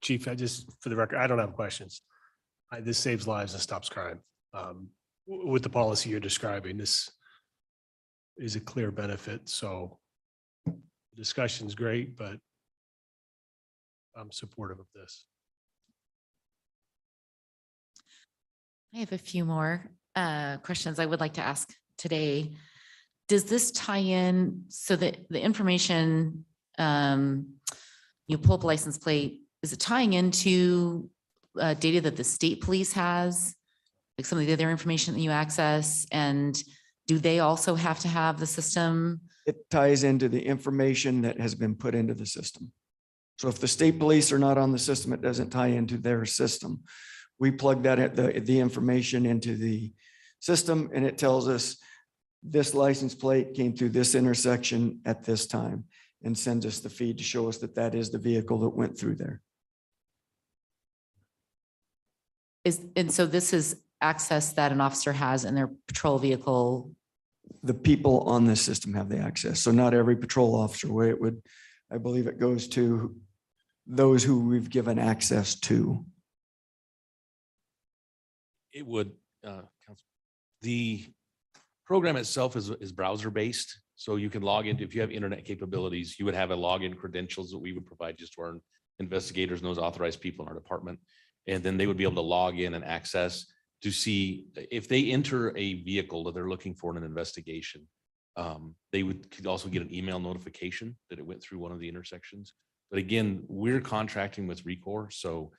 Chief, for the record, I don't have questions. This saves lives and stops crime. With the policy you're describing, this is a clear benefit. So the discussion's great, but I'm supportive of this. I have a few more questions I would like to ask today. Does this tie in so that the information, you pull up a license plate, is it tying into data that the state police has? Like some of the other information that you access, and do they also have to have the system? It ties into the information that has been put into the system. So if the state police are not on the system, it doesn't tie into their system. We plug that, the information into the system, and it tells us this license plate came through this intersection at this time, and sends us the feed to show us that that is the vehicle that went through there. And so this is access that an officer has in their patrol vehicle. The people on this system have the access. So not every patrol officer, where it would, I believe it goes to those who we've given access to. It would, Council, the program itself is browser-based. So you can log into, if you have internet capabilities, you would have a login credentials that we would provide just to our investigators and those authorized people in our department. And then they would be able to log in and access to see if they enter a vehicle that they're looking for in an investigation. They could also get an email notification that it went through one of the intersections. But again, we're contracting with RECOR, so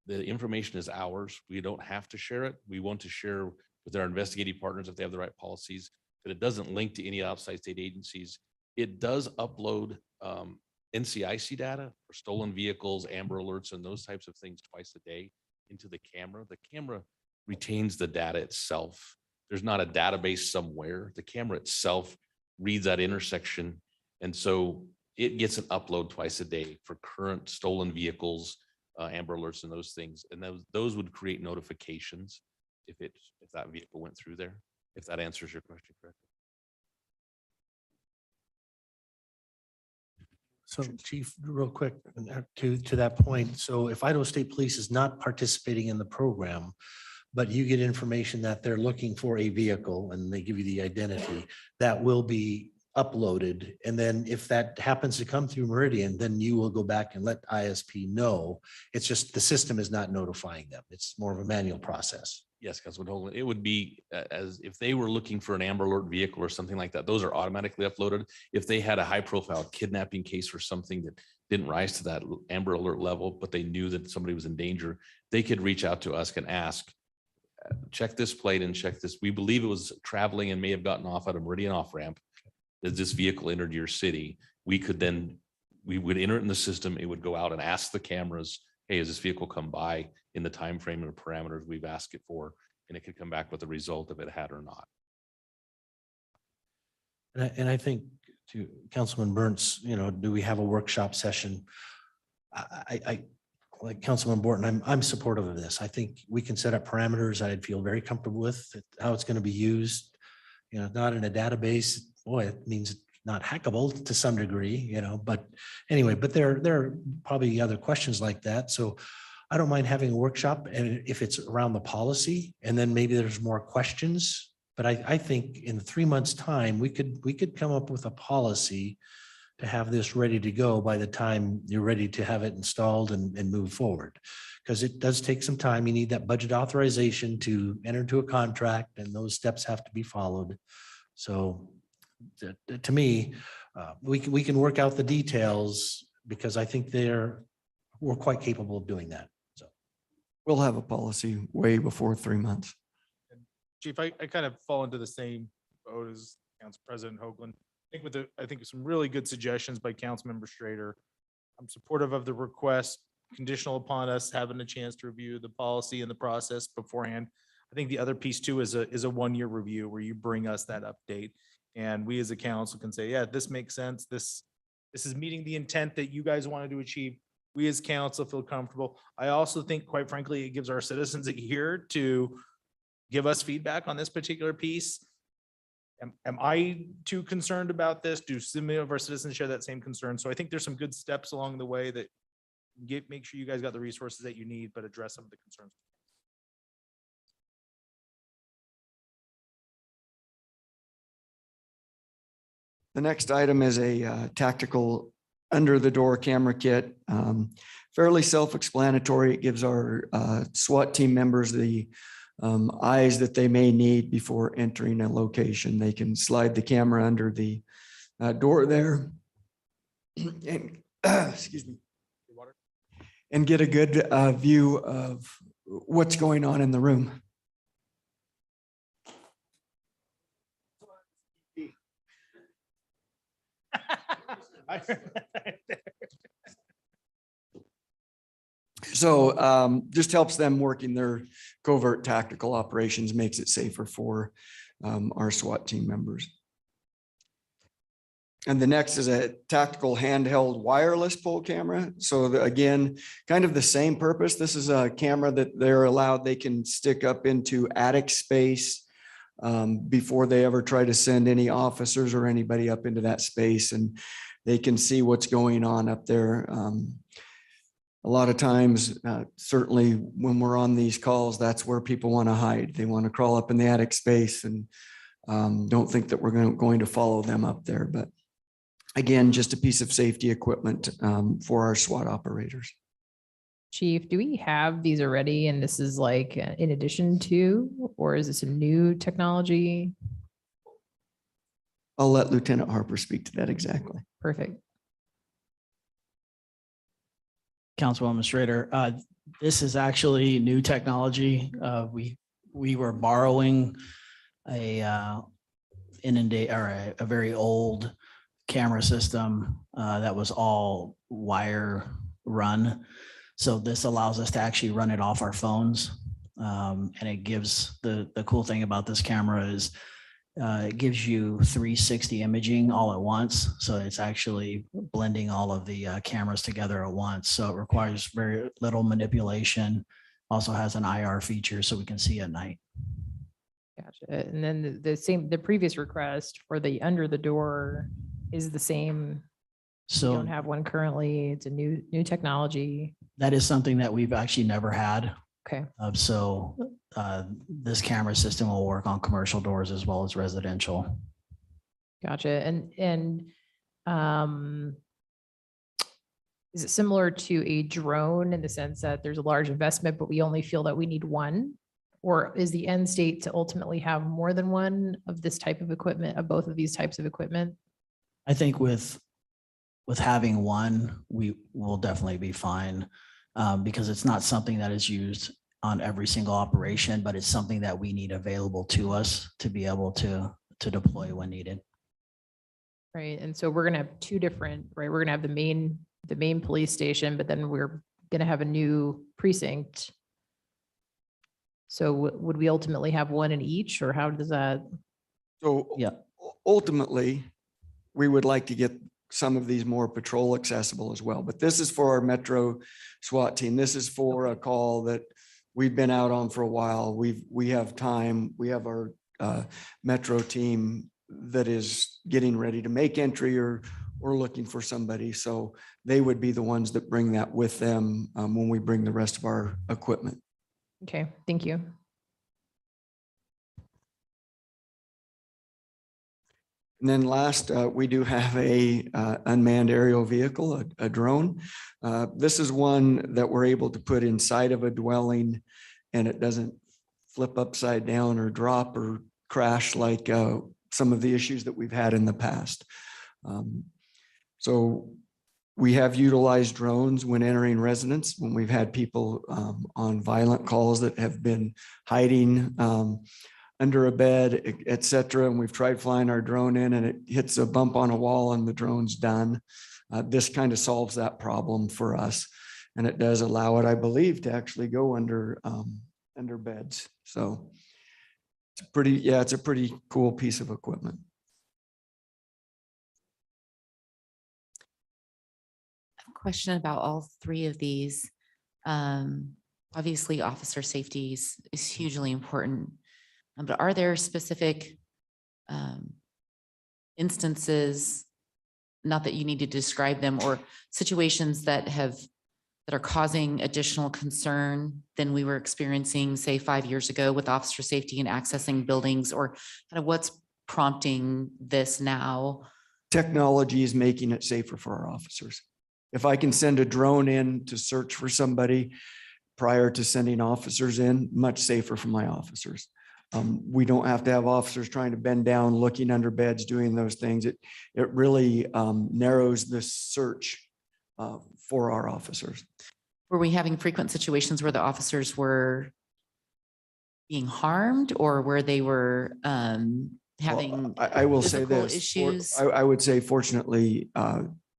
the information is ours. We don't have to share it. We want to share with our investigative partners if they have the right policies, that it doesn't link to any outside state agencies. It does upload NCIC data for stolen vehicles, Amber Alerts, and those types of things twice a day into the camera. The camera retains the data itself. There's not a database somewhere. The camera itself reads that intersection. And so it gets an upload twice a day for current stolen vehicles, Amber Alerts and those things. And those would create notifications if that vehicle went through there, if that answers your question correctly. So Chief, real quick, to that point, so if Idaho State Police is not participating in the program, but you get information that they're looking for a vehicle and they give you the identity, that will be uploaded. And then if that happens to come through Meridian, then you will go back and let ISP know. It's just the system is not notifying them. It's more of a manual process. Yes, Councilman Hoagland, it would be as if they were looking for an Amber Alert vehicle or something like that, those are automatically uploaded. If they had a high profile kidnapping case or something that didn't rise to that Amber Alert level, but they knew that somebody was in danger, they could reach out to us and ask, check this plate and check this. We believe it was traveling and may have gotten off at a Meridian off ramp. As this vehicle entered your city, we would enter it in the system. It would go out and ask the cameras, hey, has this vehicle come by in the time frame or parameters we've asked it for? And it could come back with the result if it had or not. And I think to Councilman Burns, do we have a workshop session? I like Councilman Borton, I'm supportive of this. I think we can set up parameters I'd feel very comfortable with, how it's going to be used. Not in a database, boy, it means it's not hackable to some degree, but anyway, but there are probably other questions like that. So I don't mind having a workshop, and if it's around the policy, and then maybe there's more questions. But I think in 3 months' time, we could come up with a policy to have this ready to go by the time you're ready to have it installed and move forward. Because it does take some time. You need that budget authorization to enter into a contract, and those steps have to be followed. So to me, we can work out the details, because I think we're quite capable of doing that. So We'll have a policy way before 3 months. Chief, I kind of fall into the same boat as Council President Hoagland. I think some really good suggestions by Councilmember Strader. I'm supportive of the request, conditional upon us having a chance to review the policy and the process beforehand. I think the other piece too is a 1-year review where you bring us that update, and we as a council can say, yeah, this makes sense. This is meeting the intent that you guys wanted to achieve. We as council feel comfortable. I also think, quite frankly, it gives our citizens a year to give us feedback on this particular piece. Am I too concerned about this? Do some of our citizens share that same concern? So I think there's some good steps along the way that make sure you guys got the resources that you need, but address some of the concerns. The next item is a tactical under the door camera kit. Fairly self-explanatory. It gives our SWAT team members the eyes that they may need before entering a location. They can slide the camera under the door there and, excuse me, and get a good view of what's going on in the room. So just helps them working their covert tactical operations, makes it safer for our SWAT team members. And the next is a tactical handheld wireless pole camera. So again, kind of the same purpose. This is a camera that they're allowed, they can stick up into attic space before they ever try to send any officers or anybody up into that space, and they can see what's going on up there. A lot of times, certainly when we're on these calls, that's where people want to hide. They want to crawl up in the attic space and don't think that we're going to follow them up there. But again, just a piece of safety equipment for our SWAT operators. Chief, do we have these already? And this is like in addition to, or is this a new technology? I'll let Lieutenant Harper speak to that exactly. Perfect. Councilwoman Schrader, this is actually new technology. We were borrowing a very old camera system that was all wire run. So this allows us to actually run it off our phones. And it gives the cool thing about this camera is it gives you 360 imaging all at once. So it's actually blending all of the cameras together at once. So it requires very little manipulation. Also has an IR feature so we can see at night. Gotcha. And then the previous request for the under the door is the same. So we don't have one currently. It's a new technology. that is something that we've actually never had. Okay. So this camera system will work on commercial doors as well as residential. Gotcha. And is it similar to a drone in the sense that there's a large investment, but we only feel that we need one? Or is the end state to ultimately have more than one of this type of equipment, of both of these types of equipment? I think with having one, we will definitely be fine because it's not something that is used on every single operation, but it's something that we need available to us to be able to deploy when needed. Right. And so we're going to have two different, right? We're going to have the main police station, but then we're going to have a new precinct. So would we ultimately have one in each, or how does that? So yeah, ultimately, we would like to get some of these more patrol accessible as well. But this is for our Metro SWAT team. This is for a call that we've been out on for a while. We have time. We have our Metro team that is getting ready to make entry or looking for somebody. So they would be the ones that bring that with them when we bring the rest of our equipment. Okay, thank you. And then last, we do have a unmanned aerial vehicle, a drone. This is one that we're able to put inside of a dwelling and it doesn't flip upside down or drop or crash like some of the issues that we've had in the past. So we have utilized drones when entering residence, when we've had people on violent calls that have been hiding under a bed, et cetera. And we've tried flying our drone in and it hits a bump on a wall and the drone's done. This kind of solves that problem for us. And it does allow it, I believe, to actually go under beds. So it's a pretty cool piece of equipment. Question about all three of these. Obviously, officer safety is hugely important, but are there specific instances, not that you need to describe them, or situations that are causing additional concern than we were experiencing, say, 5 years ago with officer safety and accessing buildings, or kind of what's prompting this now? Technology is making it safer for our officers. If I can send a drone in to search for somebody, prior to sending officers in, much safer for my officers. We don't have to have officers trying to bend down, looking under beds, doing those things. It really narrows the search for our officers. Were we having frequent situations where the officers were being harmed or where they were having I will say physical this, issues? I would say fortunately,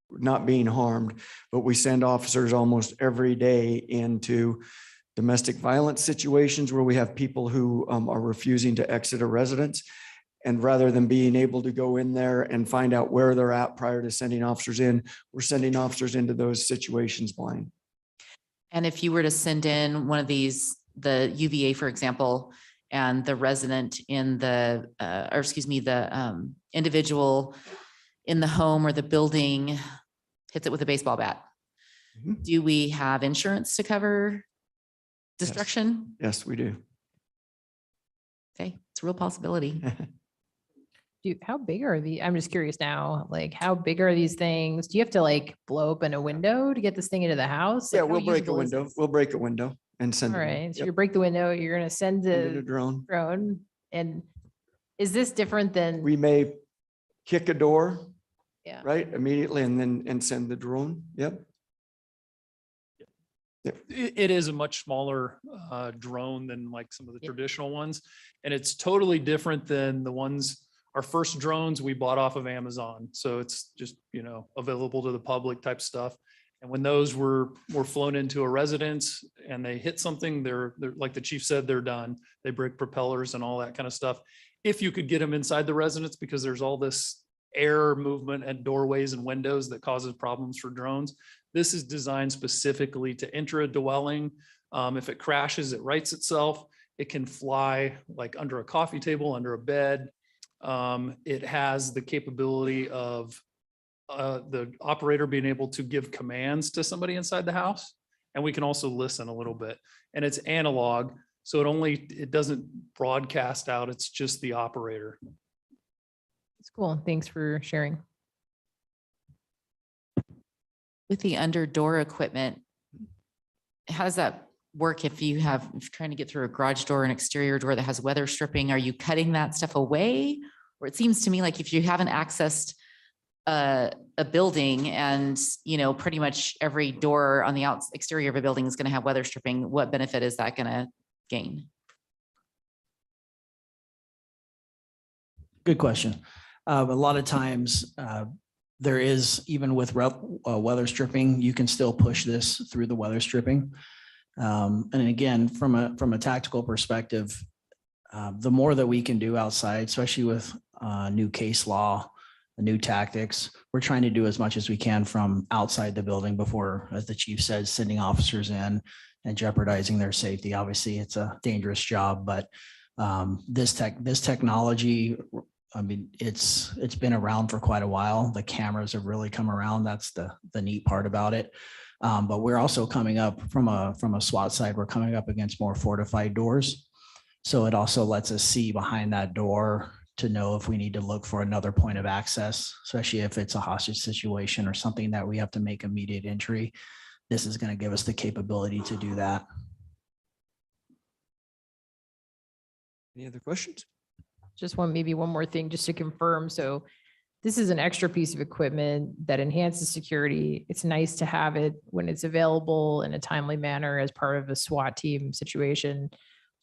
not being harmed, but we send officers almost every day into domestic violence situations where we have people who are refusing to exit a residence. And rather than being able to go in there and find out where they're at prior to sending officers in, we're sending officers into those situations blind. And if you were to send in one of these, the UVA, for example, and the resident in the, or excuse me, the individual in the home or the building hits it with a baseball bat, do we have insurance to cover destruction? Yes, we do. Okay, it's a real possibility. How big are the, I'm just curious now, like how big are these things? Do you have to like blow open a window to get this thing into the house? Yeah, Like, how we'll break a usable is window. this? We'll break a window and send All it in. right, so Yep. you break the window, you're gonna send Send in a the drone. drone. And is this different than? We may kick a door, Yeah. right, immediately and send the drone. Yep. It is a much smaller drone than like some of the traditional ones. And it's totally different than the ones, our first drones we bought off of Amazon. So it's just, available to the public type stuff. And when those were flown into a residence and they hit something, they're like the chief said, they're done. They break propellers and all that kind of stuff. If you could get them inside the residence, because there's all this air movement at doorways and windows that causes problems for drones. This is designed specifically to enter a dwelling. If it crashes, it rights itself. It can fly like under a coffee table, under a bed. It has the capability of the operator being able to give commands to somebody inside the house. And we can also listen a little bit. And it's analog, so it doesn't broadcast out. It's just the operator. It's cool. Thanks for sharing. With the under door equipment, how does that work if you're trying to get through a garage door, an exterior door that has weather stripping? Are you cutting that stuff away? Or it seems to me like if you haven't accessed a building and, pretty much every door on the exterior of a building is going to have weather stripping, what benefit is that going to gain? Good question. A lot of times, there is, even with weather stripping, you can still push this through the weather stripping. And again, from a tactical perspective, the more that we can do outside, especially with new case law, new tactics, we're trying to do as much as we can from outside the building before, as the chief said, sending officers in and jeopardizing their safety. Obviously, it's a dangerous job, but this technology, I mean, it's been around for quite a while. The cameras have really come around. That's the neat part about it. But we're also coming up from a SWAT side, we're coming up against more fortified doors. So it also lets us see behind that door to know if we need to look for another point of access, especially if it's a hostage situation or something that we have to make immediate entry. This is going to give us the capability to do that. Any other questions? Just maybe one more thing, just to confirm. So this is an extra piece of equipment that enhances security. It's nice to have it when it's available in a timely manner as part of a SWAT team situation.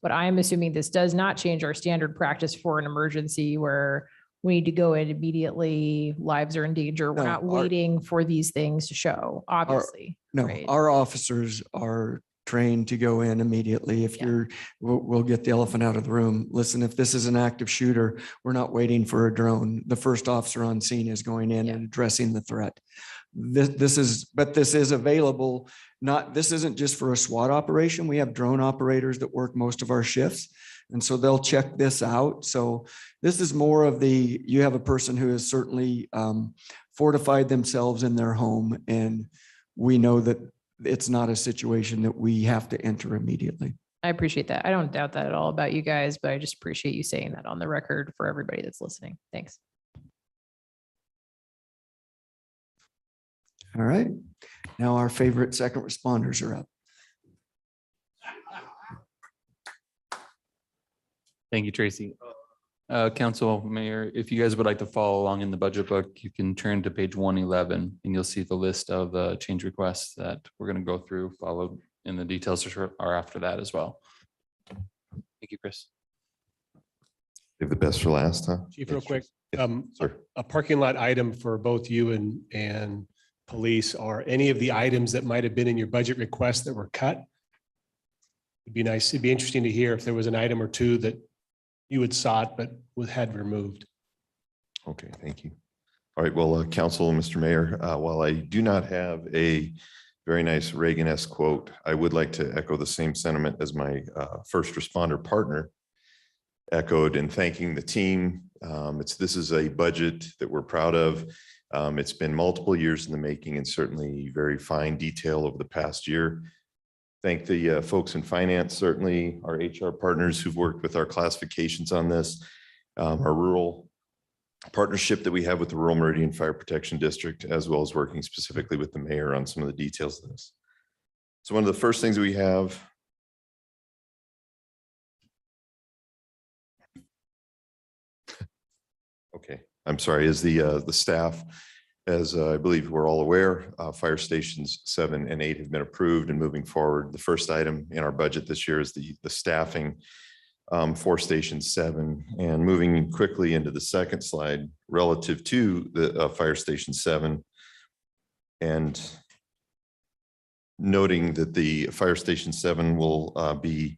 But I am assuming this does not change our standard practice for an emergency where we need to go in immediately, lives are in danger. We're No, not waiting for these things to show, obviously. No, right? our officers are trained to go in immediately. If we'll get the elephant out of the room. Listen, if this is an active shooter, we're not waiting for a drone. The first officer on scene is going in and addressing the threat. This is available. This isn't just for a SWAT operation. We have drone operators that work most of our shifts. And so they'll check this out. So this is more of you have a person who has certainly fortified themselves in their home. And we know that it's not a situation that we have to enter immediately. I appreciate that. I don't doubt that at all about you guys, but I just appreciate you saying that on the record for everybody that's listening. Thanks. All right. Now our favorite second responders are up. Thank you, Tracy. Council Mayor, if you guys would like to follow along in the budget book, you can turn to page 111 and you'll see the list of change requests that we're going to go through, followed, and the details are after that as well. Thank you, Chris. Save the best for last, huh? Chief, real quick, Sir. a parking lot item for both you and police, are any of the items that might have been in your budget request that were cut? It'd be nice, it'd be interesting to hear if there was an item or two that you had sought but had removed. Okay, thank you. All right, well, Council, Mr. Mayor, while I do not have a very nice Reagan-esque quote, I would like to echo the same sentiment as my first responder partner echoed in thanking the team. This is a budget that we're proud of. It's been multiple years in the making and certainly very fine detail over the past year. Thank the folks in finance, certainly our HR partners who've worked with our classifications on this, our rural partnership that we have with the Rural Meridian Fire Protection District, as well as working specifically with the mayor on some of the details of this. So one of the first things we have okay, I'm sorry, is the staff. As I believe we're all aware, fire stations 7 and 8 have been approved and moving forward. The first item in our budget this year is the staffing for Station 7. And moving quickly into the second slide relative to the Fire Station 7 and noting that the Fire Station 7 will be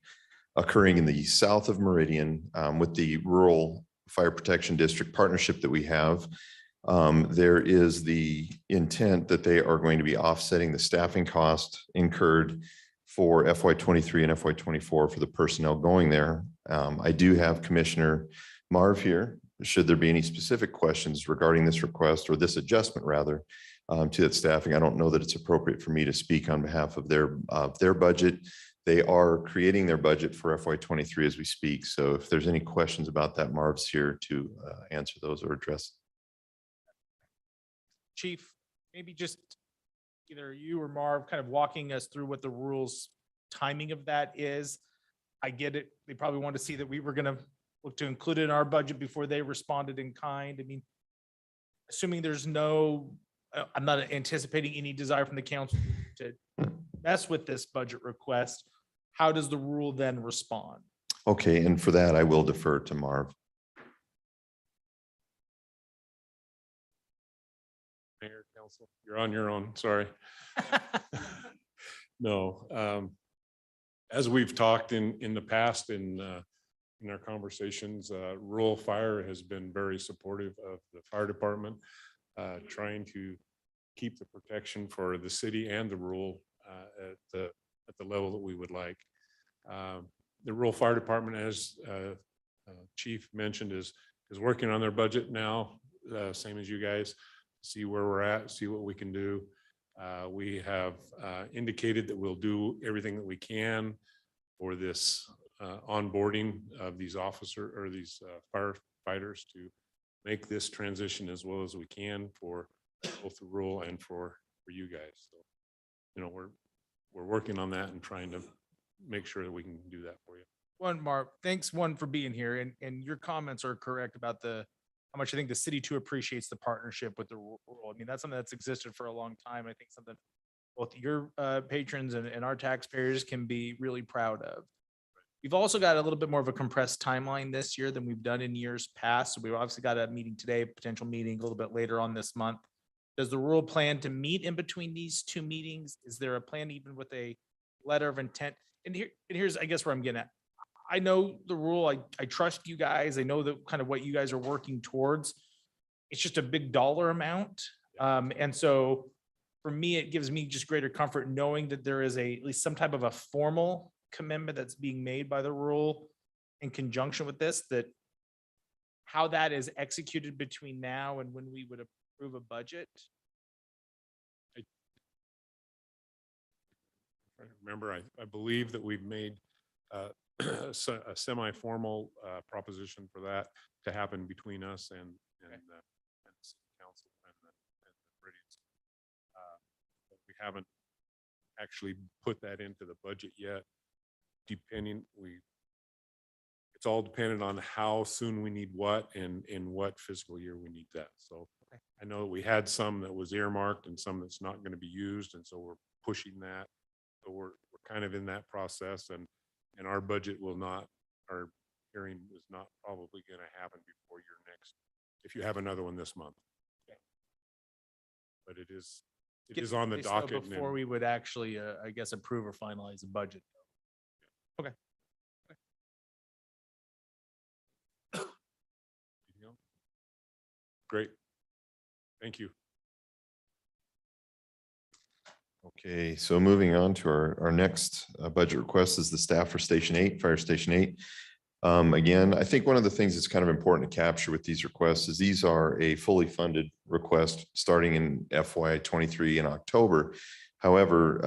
occurring in the south of Meridian with the Rural Fire Protection District partnership that we have. There is the intent that they are going to be offsetting the staffing cost incurred for FY23 and FY24 for the personnel going there. I do have Commissioner Marv here. Should there be any specific questions regarding this request or this adjustment rather to that staffing, I don't know that it's appropriate for me to speak on behalf of their budget. They are creating their budget for FY23 as we speak. So if there's any questions about that, Marv's here to answer those or address. Chief, maybe just either you or Marv kind of walking us through what the rules timing of that is. I get it. They probably want to see that we were going to look to include it in our budget before they responded in kind. I mean, assuming there's no, I'm not anticipating any desire from the council to mess with this budget request. How does the rule then respond? Okay, and for that, I will defer to Marv. Mayor, council, you're on your own, sorry. No, as we've talked in the past in our conversations, rural fire has been very supportive of the fire department, trying to keep the protection for the city and the rural at the level that we would like. The rural fire department, as Chief mentioned, is working on their budget now, same as you guys. See where we're at, see what we can do. We have indicated that we'll do everything that we can for this onboarding of these firefighters to make this transition as well as we can for both the rural and for you guys. So, you know, we're working on that and trying to make sure that we can do that for you. Marv, thanks for being here. And your comments are correct about how much I think the city too appreciates the partnership with the rural. I mean, that's something that's existed for a long time. I think something both your patrons and our taxpayers can be really proud of. We've also got a little bit more of a compressed timeline this year than we've done in years past. So we've obviously got a meeting today, potential meeting a little bit later on this month. Does the rural plan to meet in between these two meetings? Is there a plan even with a letter of intent? And here's, I guess, where I'm getting at. I know the rule. I trust you guys. I know the kind of what you guys are working towards. It's just a big dollar amount. And so for me, it gives me just greater comfort knowing that there is at least some type of a formal commitment that's being made by the rule in conjunction with this, that how that is executed between now and when we would approve a budget. Remember, I believe that we've made a semi-formal proposition for that to happen between us and the city council and the Meridians. But we haven't actually put that into the budget yet. It's it's all dependent on how soon we need what and in what fiscal year we need that. So I know we had some that was earmarked and some that's not going to be used. And so we're pushing that. So we're kind of in that process, and our budget will not, our hearing is not probably going to happen before your next, if you have another one this month. But it is on the At least, docket. and before we would actually, I guess, approve or finalize the budget. Okay. Great. Thank you. Okay, so moving on to our next budget request is the staff for Station 8, Fire Station 8. Again, I think one of the things that's kind of important to capture with these requests is these are a fully funded request starting in FY23 in October. However,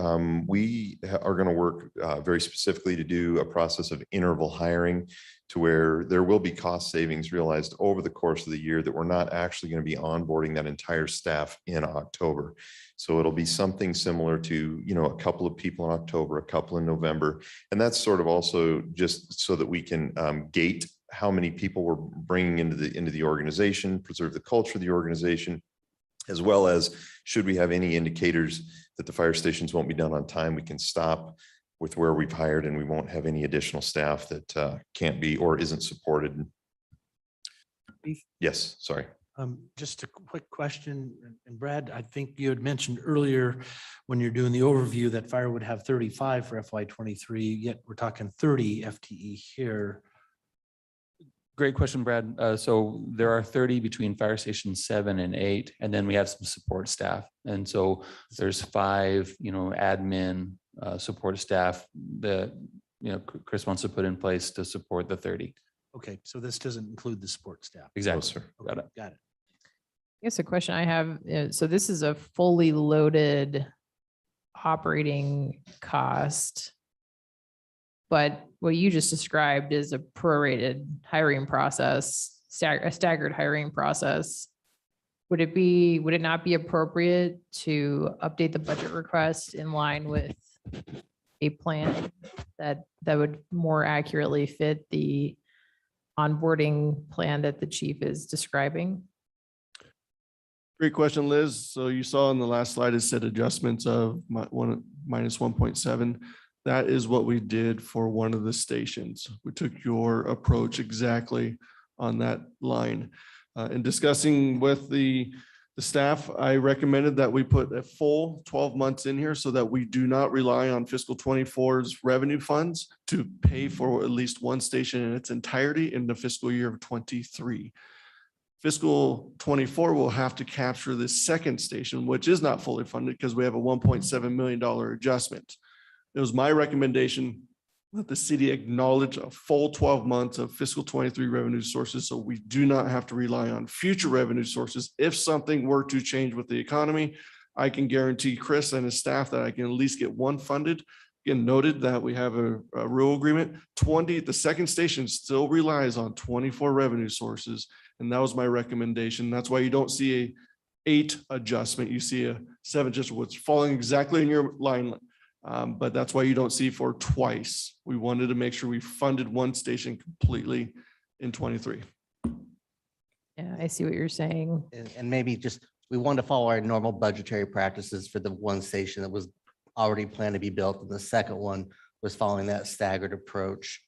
we are going to work very specifically to do a process of interval hiring to where there will be cost savings realized over the course of the year that we're not actually going to be onboarding that entire staff in October. So it'll be something similar to, you know, a couple of people in October, a couple in November. And that's sort of also just so that we can gate how many people we're bringing into the organization, preserve the culture of the organization, as well as should we have any indicators that the fire stations won't be done on time, we can stop with where we've hired and we won't have any additional staff that can't be or isn't supported. Yes, sorry. Just a quick question, and Brad, I think you had mentioned earlier when you're doing the overview that fire would have 35 for FY23, yet we're talking 30 FTE here. Great question, Brad. So there are 30 between fire station 7 and 8, and then we have some support staff. And so there's 5, you know, admin support staff that, you know, Chris wants to put in place to support the 30. Okay, so this doesn't include the support staff. Exactly. No, sir. Got it. Got it. I guess a question I have, so this is a fully loaded operating cost. But what you just described is a prorated hiring process, a staggered hiring process. Would it not be appropriate to update the budget request in line with a plan that would more accurately fit the onboarding plan that the chief is describing? Great question, Liz. So you saw in the last slide, it said adjustments of minus 1.7. That is what we did for one of the stations. We took your approach exactly on that line. In discussing with the staff, I recommended that we put a full 12 months in here so that we do not rely on fiscal 24's revenue funds to pay for at least one station in its entirety in the fiscal year of 23. Fiscal 24 will have to capture this second station, which is not fully funded because we have a $1.7 million adjustment. It was my recommendation that the city acknowledge a full 12 months of fiscal 23 revenue sources so we do not have to rely on future revenue sources. If something were to change with the economy, I can guarantee Chris and his staff that I can at least get one funded. Again, noted that we have a rural agreement. The second station still relies on 24 revenue sources. And that was my recommendation. That's why you don't see a 8 adjustment. You see a 7, just what's falling exactly in your line. But that's why you don't see 4 twice. We wanted to make sure we funded one station completely in 23. Yeah, I see what you're saying. And maybe just, we want to follow our normal budgetary practices for the one station that was already planned to be built. And the second one was following that staggered approach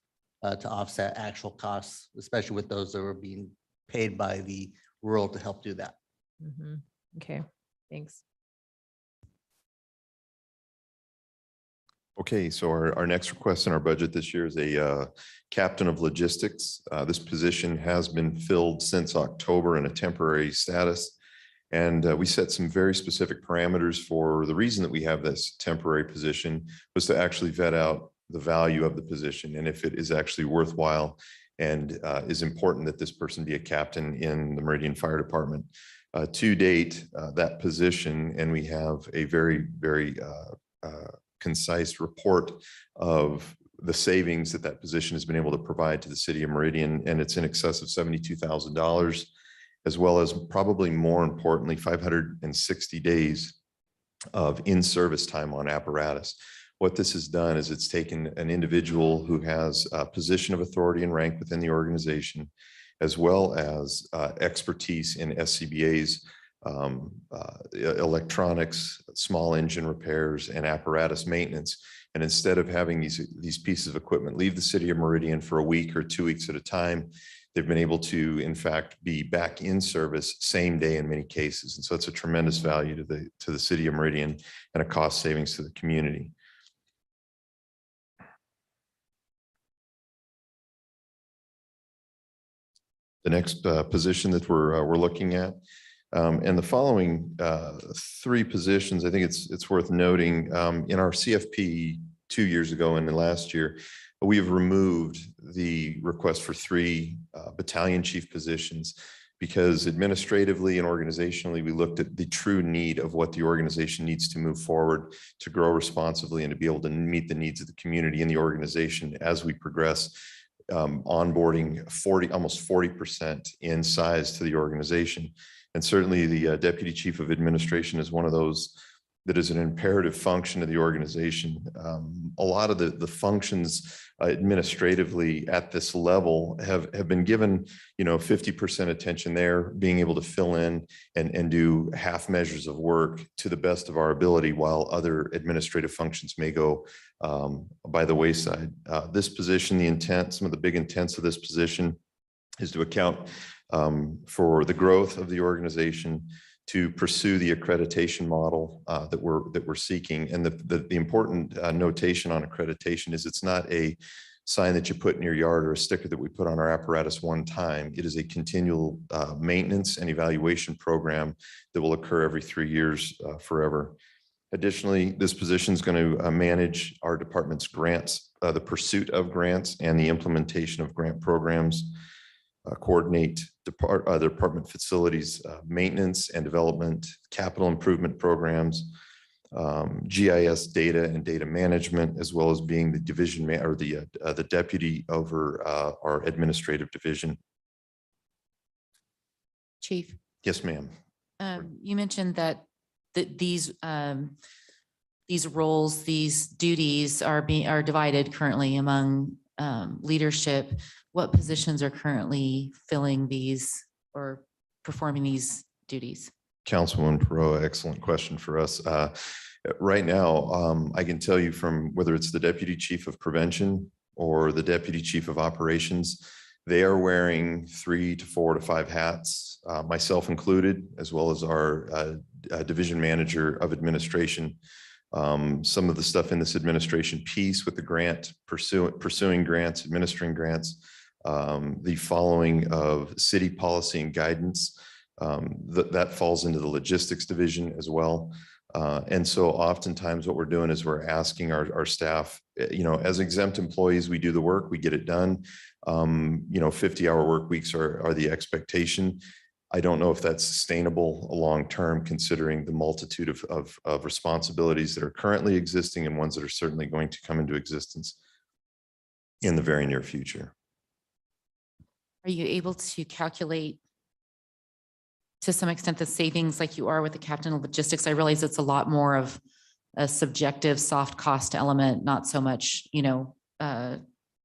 to offset actual costs, especially with those that were being paid by the rural to help do that. Mhm. Okay, thanks. Okay, so our next request in our budget this year is a captain of logistics. This position has been filled since October in a temporary status. And we set some very specific parameters for the reason that we have this temporary position was to actually vet out the value of the position and if it is actually worthwhile and is important that this person be a captain in the Meridian Fire Department. To date, that position, and we have a very, very concise report of the savings that position has been able to provide to the city of Meridian, and it's in excess of $72,000, as well as probably more importantly, 560 days of in-service time on apparatus. What this has done is it's taken an individual who has a position of authority and rank within the organization, as well as expertise in SCBA's electronics, small engine repairs, and apparatus maintenance. And instead of having these pieces of equipment leave the city of Meridian for a week or 2 weeks at a time, they've been able to, in fact, be back in service same day in many cases. And so it's a tremendous value to the city of Meridian and a cost savings to the community. The next position that we're looking at, and the following 3 positions, I think it's worth noting, in our CFP 2 years ago and then last year, we have removed the request for 3 battalion chief positions because administratively and organizationally, we looked at the true need of what the organization needs to move forward, to grow responsibly, and to be able to meet the needs of the community and the organization as we progress, onboarding almost 40% in size to the organization. And certainly the Deputy Chief of Administration is one of those that is an imperative function of the organization. A lot of the functions administratively at this level have been given, 50% attention there, being able to fill in and do half measures of work to the best of our ability, while other administrative functions may go by the wayside. This position, some of the big intents of this position is to account for the growth of the organization, to pursue the accreditation model that we're seeking. And the important notation on accreditation is it's not a sign that you put in your yard or a sticker that we put on our apparatus one time. It is a continual maintenance and evaluation program that will occur every 3 years forever. Additionally, this position is going to manage our department's grants, the pursuit of grants and the implementation of grant programs, coordinate department facilities, maintenance and development, capital improvement programs, GIS data and data management, as well as being the division or the deputy over our administrative division. Chief. Yes, ma'am. You mentioned that these roles, these duties are divided currently among leadership. What positions are currently filling these or performing these duties? Councilwoman Perot, excellent question for us. Right now, I can tell you from whether it's the Deputy Chief of Prevention or the Deputy Chief of Operations, they are wearing 3 to 4 to 5 hats, myself included, as well as our Division Manager of Administration. Some of the stuff in this administration piece with the grant, pursuing grants, administering grants, the following of city policy and guidance, that falls into the logistics division as well. And so oftentimes what we're doing is we're asking our staff, as exempt employees, we do the work, we get it done. 50-hour work weeks are the expectation. I don't know if that's sustainable long-term, considering the multitude of responsibilities that are currently existing and ones that are certainly going to come into existence in the very near future. Are you able to calculate to some extent the savings like you are with the captain of logistics? I realize it's a lot more of a subjective soft cost element, not so much,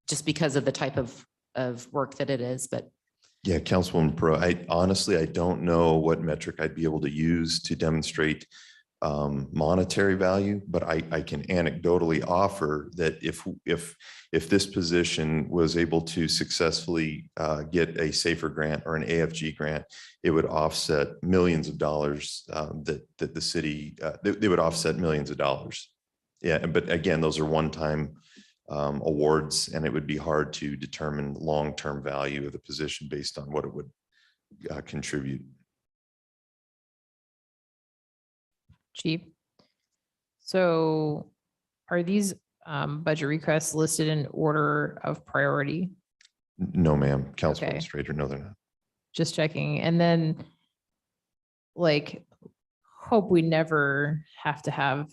just because of the type of work that it is, but. Yeah, Councilwoman Pro, I don't know what metric I'd be able to use to demonstrate monetary value, but I can anecdotally offer that if this position was able to successfully get a SAFER grant or an AFG grant, it would offset millions of dollars that the city, they would offset millions of dollars. Yeah, but again, those are one-time awards, and it would be hard to determine long-term value of the position based on what it would contribute. Chief. So are these budget requests listed in order of priority? No, ma'am. Council Okay. Administrator, no, they're not. Just checking. And then hope we never have to have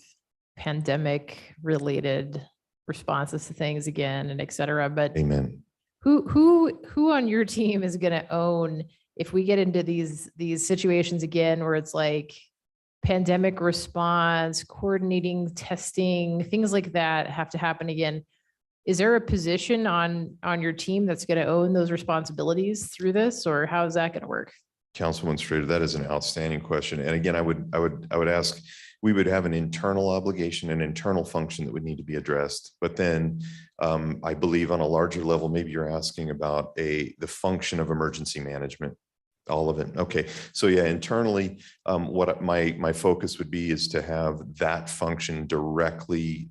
pandemic related responses to things again and et cetera. But Amen. who on your team is going to own if we get into these situations again, where it's like pandemic response, coordinating testing, things like that have to happen again. Is there a position on your team that's going to own those responsibilities through this, or how is that going to work? Councilman Strader, that is an outstanding question. And again, I would ask, we would have an internal obligation, an internal function that would need to be addressed. But then I believe on a larger level, maybe you're asking about the function of emergency management, all of it. Okay. So yeah, internally, what my focus would be is to have that function directly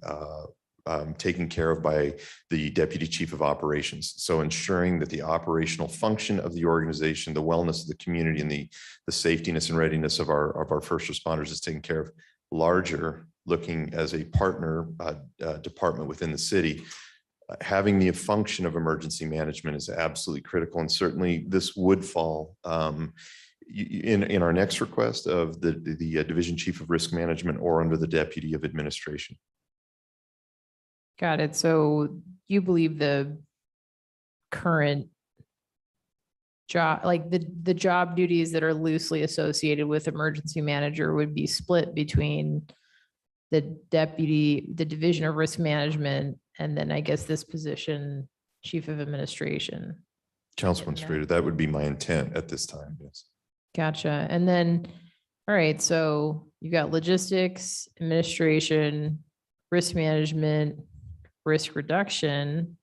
taken care of by the Deputy Chief of Operations. So ensuring that the operational function of the organization, the wellness of the community, and the safetiness and readiness of our first responders is taken care of. Larger, looking as a partner department within the city, having the function of emergency management is absolutely critical. And certainly this would fall in our next request of the Division Chief of Risk Management or under the Deputy of Administration. Got it. So you believe the current job, like the job duties that are loosely associated with emergency manager would be split between the Division of Risk Management, and then I guess this position, Chief of Administration. Councilman Strader, that would be my intent at this time. Yes. Gotcha. And then, all right, so you got logistics, administration, risk management, risk reduction.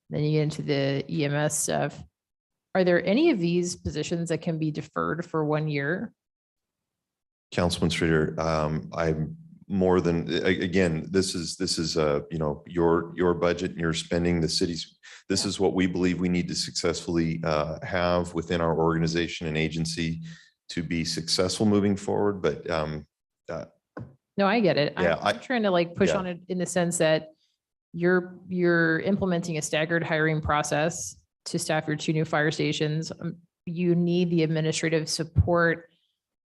Then you get into the EMS stuff. Are there any of these positions that can be deferred for 1 year? Councilman Strader, I'm more than, again, this is you know, your budget and your spending, the city's, this is what we believe we need to successfully have within our organization and agency to be successful moving forward. But no, I get it. Yeah, I'm trying to like push yeah. on it in the sense that you're implementing a staggered hiring process to staff your 2 new fire stations. You need the administrative support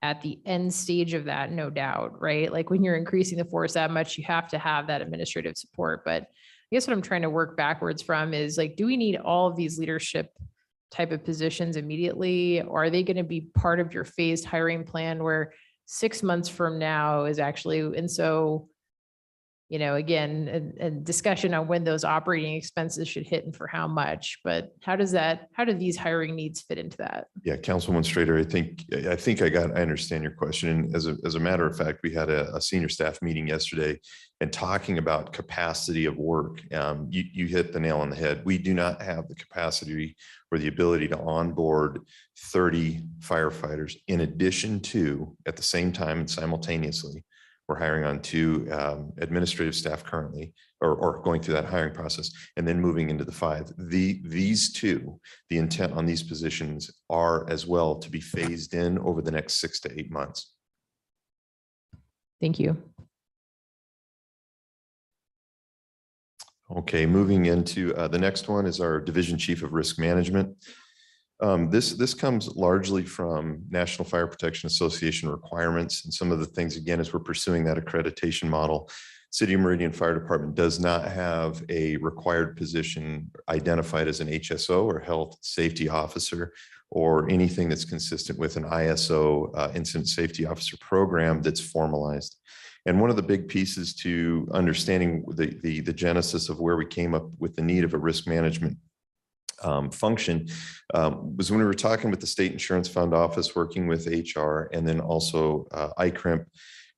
at the end stage of that, no doubt, right? Like when you're increasing the force that much, you have to have that administrative support. But I guess what I'm trying to work backwards from is like, do we need all of these leadership type of positions immediately? Or are they going to be part of your phased hiring plan where 6 months from now is actually, and so, you know, again, a discussion on when those operating expenses should hit and for how much, but how do these hiring needs fit into that? yeah, Councilman Strader, I understand your question. And as a matter of fact, we had a senior staff meeting yesterday and talking about capacity of work. You hit the nail on the head. We do not have the capacity or the ability to onboard 30 firefighters in addition to, at the same time and simultaneously, we're hiring on 2 administrative staff currently, or going through that hiring process, and then moving into the 5. These 2, the intent on these positions are as well to be phased in over the next 6 to 8 months. Thank you. Okay, moving into the next one is our Division Chief of Risk Management. This comes largely from National Fire Protection Association requirements, and some of the things, again, as we're pursuing that accreditation model. City of Meridian Fire Department does not have a required position identified as an HSO or Health Safety Officer or anything that's consistent with an ISO Incident Safety Officer program that's formalized. And one of the big pieces to understanding the genesis of where we came up with the need of a risk management function was when we were talking with the State Insurance Fund Office, working with HR, and then also ICRIMP.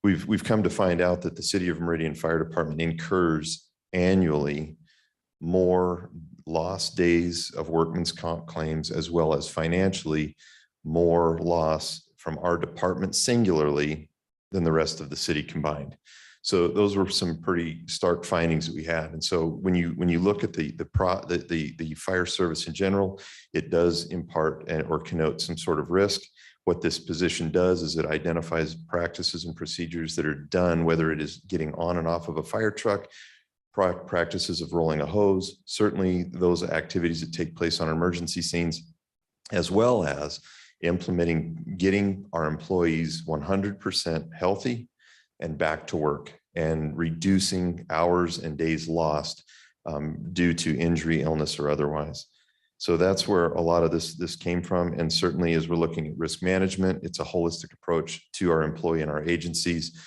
We've come to find out that the City of Meridian Fire Department incurs annually more lost days of workman's comp claims, as well as financially more loss from our department singularly than the rest of the city combined. So those were some pretty stark findings that we had. And so when you look at the fire service in general, it does impart or connote some sort of risk. What this position does is it identifies practices and procedures that are done, whether it is getting on and off of a fire truck, practices of rolling a hose, certainly those activities that take place on emergency scenes, as well as implementing, getting our employees 100% healthy and back to work, and reducing hours and days lost due to injury, illness, or otherwise. So that's where a lot of this came from. And certainly as we're looking at risk management, it's a holistic approach to our employee and our agencies.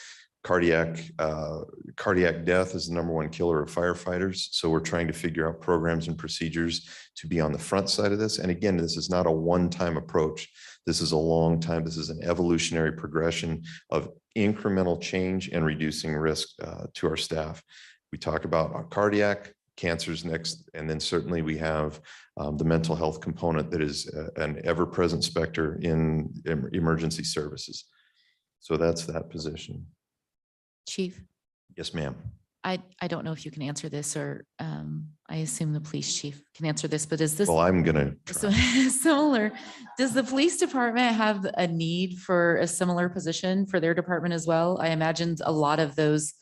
Cardiac death is the #1 killer of firefighters. So we're trying to figure out programs and procedures to be on the front side of this. And again, this is not a one-time approach. This is a long time. This is an evolutionary progression of incremental change and reducing risk to our staff. We talk about our cardiac, cancers next, and then certainly we have the mental health component that is an ever-present specter in emergency services. So that's that position. Chief, Yes, ma'am. I don't know if you can answer this, or I assume the police chief can answer this, but is this Well, I'm gonna so similar? Does the police department have a need for a similar position for their department as well? I imagine a lot of those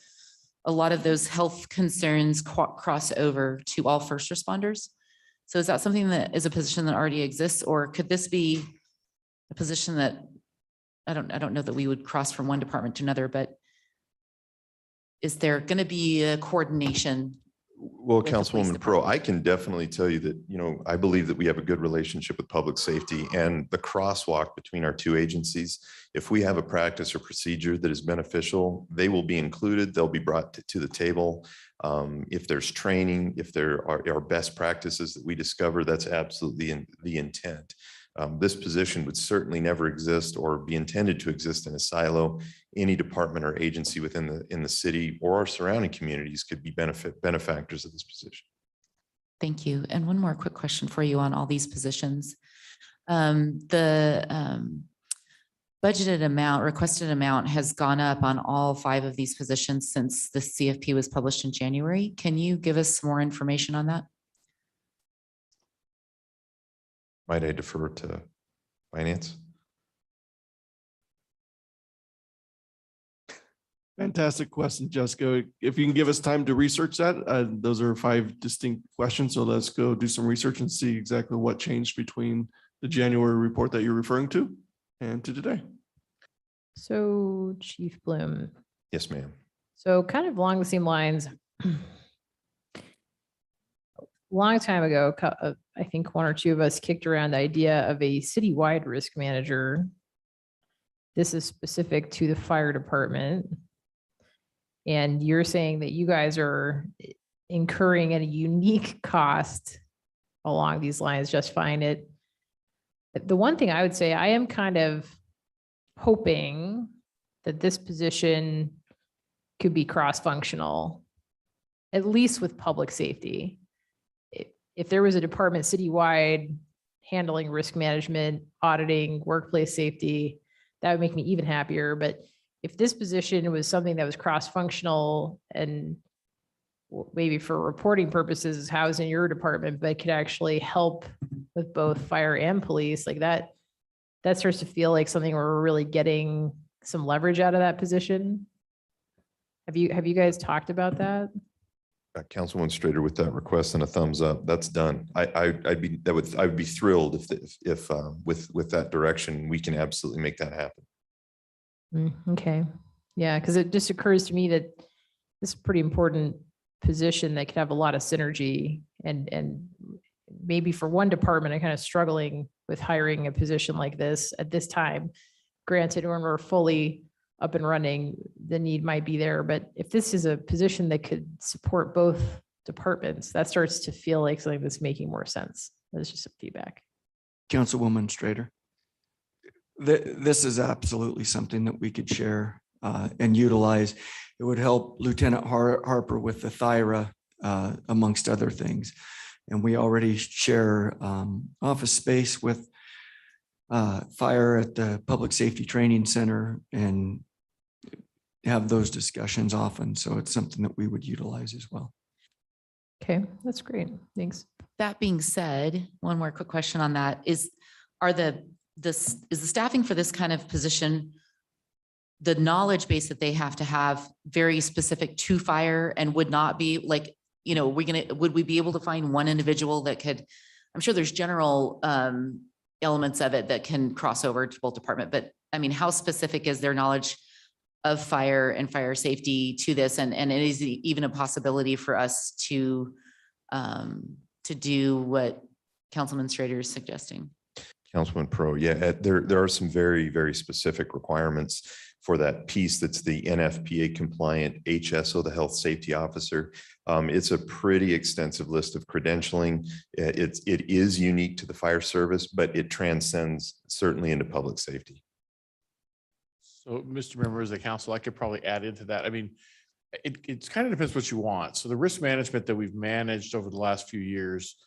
health concerns cross over to all first responders. So is that something that is a position that already exists, or could this be a position that I don't know that we would cross from one department to another, but is there going to be a coordination? Well, with the police Councilwoman Pro, I can definitely tell you that, I believe that we have a good relationship with public safety, and the crosswalk between our two agencies. If we have a practice or procedure that is beneficial, they will be included. They'll be brought to the table. If there's training, if there are best practices that we discover, that's absolutely the intent. This position would certainly never exist or be intended to exist in a silo. Any department or agency within the city or our surrounding communities could be benefactors of this position. Thank you. And one more quick question for you on all these positions. The budgeted amount, requested amount has gone up on all 5 of these positions since the CFP was published in January. Can you give us more information on that? Might I defer to finance? Fantastic question, Jessica. If you can give us time to research that, those are 5 distinct questions. So let's go do some research and see exactly what changed between the January report that you're referring to and to today. So Chief Bloom. Yes, ma'am. So kind of along the same lines, long time ago, I think 1 or 2 of us kicked around the idea of a citywide risk manager. This is specific to the fire department. And you're saying that you guys are incurring a unique cost along these lines, justifying it. The one thing I would say, I am kind of hoping that this position could be cross-functional, at least with public safety. If there was a department citywide handling risk management, auditing, workplace safety, that would make me even happier. But if this position was something that was cross-functional and maybe for reporting purposes is housed in your department, but could actually help with both fire and police, like that starts to feel like something where we're really getting some leverage out of that position. Have you guys talked about that? Councilwoman Strader, with that request and a thumbs up, that's done. I'd be thrilled if with that direction, we can absolutely make that happen. Okay. Yeah, because it just occurs to me that this is a pretty important position that could have a lot of synergy, and maybe for one department, I'm kind of struggling with hiring a position like this at this time. Granted, when we're fully up and running, the need might be there. But if this is a position that could support both departments, that starts to feel like something that's making more sense. That's just some feedback. Councilwoman Strader. This is absolutely something that we could share and utilize. It would help Lieutenant Harper with the THIRA, amongst other things. And we already share office space with fire at the Public Safety Training Center and have those discussions often. So it's something that we would utilize as well. Okay, that's great. Thanks. That being said, one more quick question on that is the staffing for this kind of position, the knowledge base that they have to have very specific to fire, and would not be like, would we be able to find one individual that could, I'm sure there's general elements of it that can cross over to both department, but I mean, how specific is their knowledge of fire and fire safety to this? And is it even a possibility for us to do what Councilman Strader is suggesting. Councilman Pro, yeah, there are some very, very specific requirements for that piece that's the NFPA compliant HSO, the Health Safety Officer. It's a pretty extensive list of credentialing. It is unique to the fire service, but it transcends certainly into public safety. So, Mr. Members of the council, I could probably add into that. I mean, it kind of depends what you want. So the risk management that we've managed over the last few years,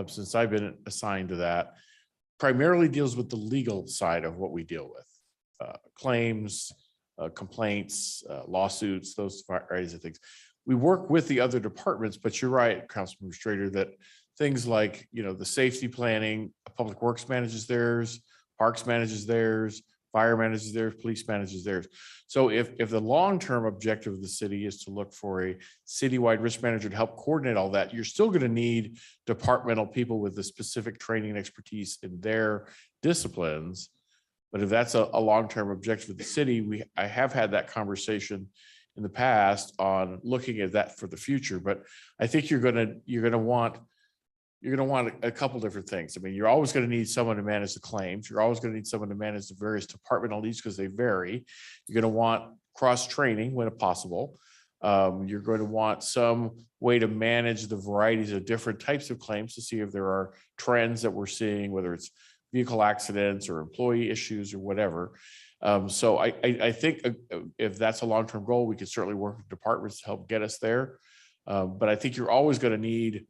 since I've been assigned to that, primarily deals with the legal side of what we deal with. Claims, complaints, lawsuits, those varieties of things. We work with the other departments, but you're right, Councilman Strader, that things like, the safety planning, Public Works manages theirs, Parks manages theirs, fire manages theirs, police manages theirs. So if the long-term objective of the city is to look for a citywide risk manager to help coordinate all that, you're still going to need departmental people with the specific training and expertise in their disciplines. But if that's a long-term objective of the city, I have had that conversation in the past on looking at that for the future. But I think you're going to want a couple different things. I mean, you're always going to need someone to manage the claims. You're always going to need someone to manage the various departmental needs because they vary. You're going to want cross-training when possible. You're going to want some way to manage the varieties of different types of claims to see if there are trends that we're seeing, whether it's vehicle accidents or employee issues or whatever. So I think if that's a long-term goal, we could certainly work with departments to help get us there. But I think you're always going to need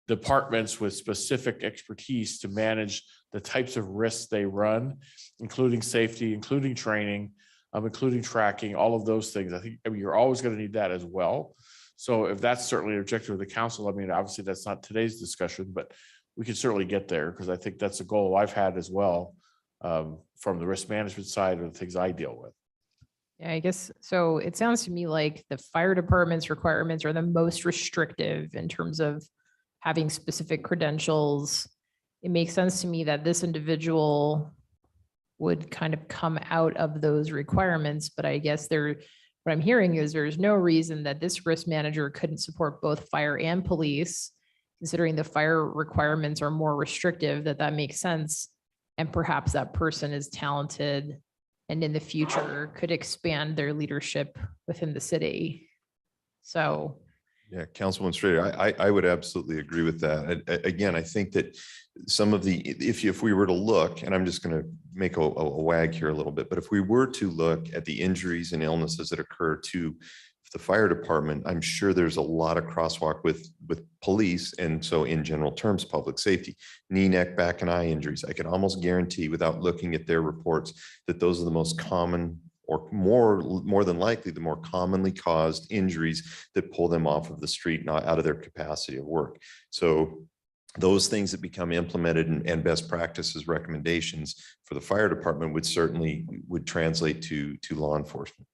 departments with specific expertise to manage the types of risks they run, including safety, including training, including tracking, all of those things. I mean, you're always going to need that as well. So if that's certainly an objective of the council, I mean, obviously that's not today's discussion, but we can certainly get there because I think that's a goal I've had as well from the risk management side of the things I deal with. Yeah, I guess so. It sounds to me like the fire department's requirements are the most restrictive in terms of having specific credentials. It makes sense to me that this individual would kind of come out of those requirements, but I guess what I'm hearing is there's no reason that this risk manager couldn't support both fire and police, considering the fire requirements are more restrictive, that makes sense. And perhaps that person is talented and in the future could expand their leadership within the city. So yeah, Councilman Strader, I would absolutely agree with that. Again, I think that some of the, if we were to look, and I'm just going to make a wag here a little bit, but if we were to look at the injuries and illnesses that occur to the fire department, I'm sure there's a lot of crosswalk with police. And so in general terms, public safety, knee, neck, back, and eye injuries, I can almost guarantee without looking at their reports that those are the most common or more than likely the more commonly caused injuries that pull them off of the street, not out of their capacity of work. So those things that become implemented and best practices recommendations for the fire department would translate to law enforcement.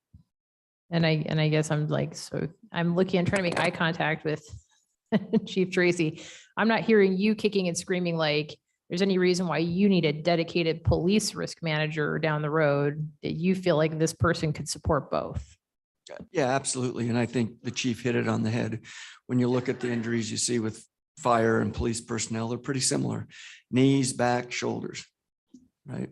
And I guess I'm like, so I'm trying to make eye contact with Chief Tracy. I'm not hearing you kicking and screaming like there's any reason why you need a dedicated police risk manager down the road, that you feel like this person could support both. Yeah, absolutely. And I think the chief hit it on the head. When you look at the injuries you see with fire and police personnel, they're pretty similar. Knees, back, shoulders, right?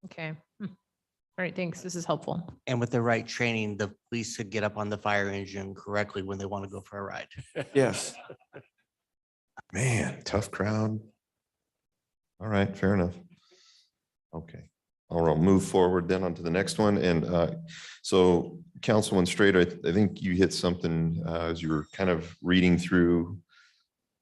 Okay. All right, thanks. This is helpful. And with the right training, the police could get up on the fire engine correctly when they want to go for a ride. Yes. Man, tough crowd. All right, fair enough. Okay, I'll move forward then onto the next one. And so Councilman Strader, I think you hit something as you were kind of reading through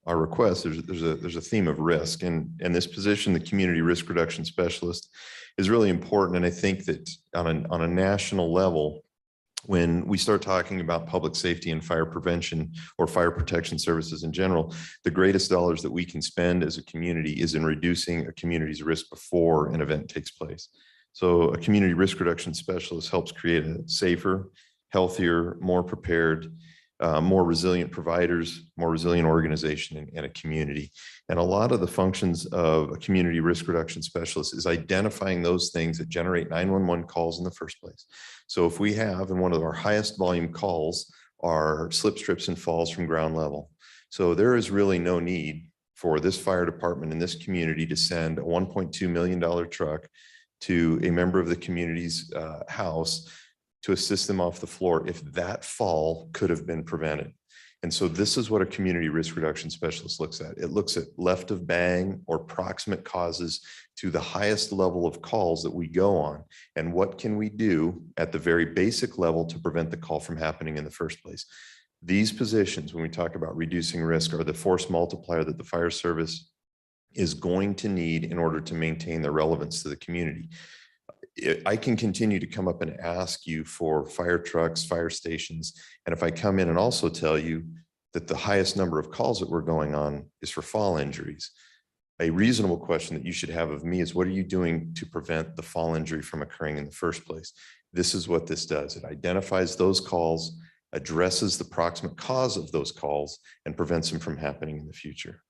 our request. There's a theme of risk, and this position, the community risk reduction specialist, is really important. And I think that on a national level, when we start talking about public safety and fire prevention or fire protection services in general, the greatest dollars that we can spend as a community is in reducing a community's risk before an event takes place. So a community risk reduction specialist helps create a safer, healthier, more prepared, more resilient providers, more resilient organization and a community. And a lot of the functions of a community risk reduction specialist is identifying those things that generate 911 calls in the first place. So if we have, and one of our highest volume calls are slip, trips, and falls from ground level. So there is really no need for this fire department in this community to send a $1.2 million truck to a member of the community's house to assist them off the floor if that fall could have been prevented. And so this is what a community risk reduction specialist looks at. It looks at left of bang or proximate causes to the highest level of calls that we go on. And what can we do at the very basic level to prevent the call from happening in the first place? These positions, when we talk about reducing risk, are the force multiplier that the fire service is going to need in order to maintain their relevance to the community. I can continue to come up and ask you for fire trucks, fire stations. And if I come in and also tell you that the highest number of calls that we're going on is for fall injuries, a reasonable question that you should have of me is, what are you doing to prevent the fall injury from occurring in the first place? This is what this does. It identifies those calls, addresses the proximate cause of those calls, and prevents them from happening in the future.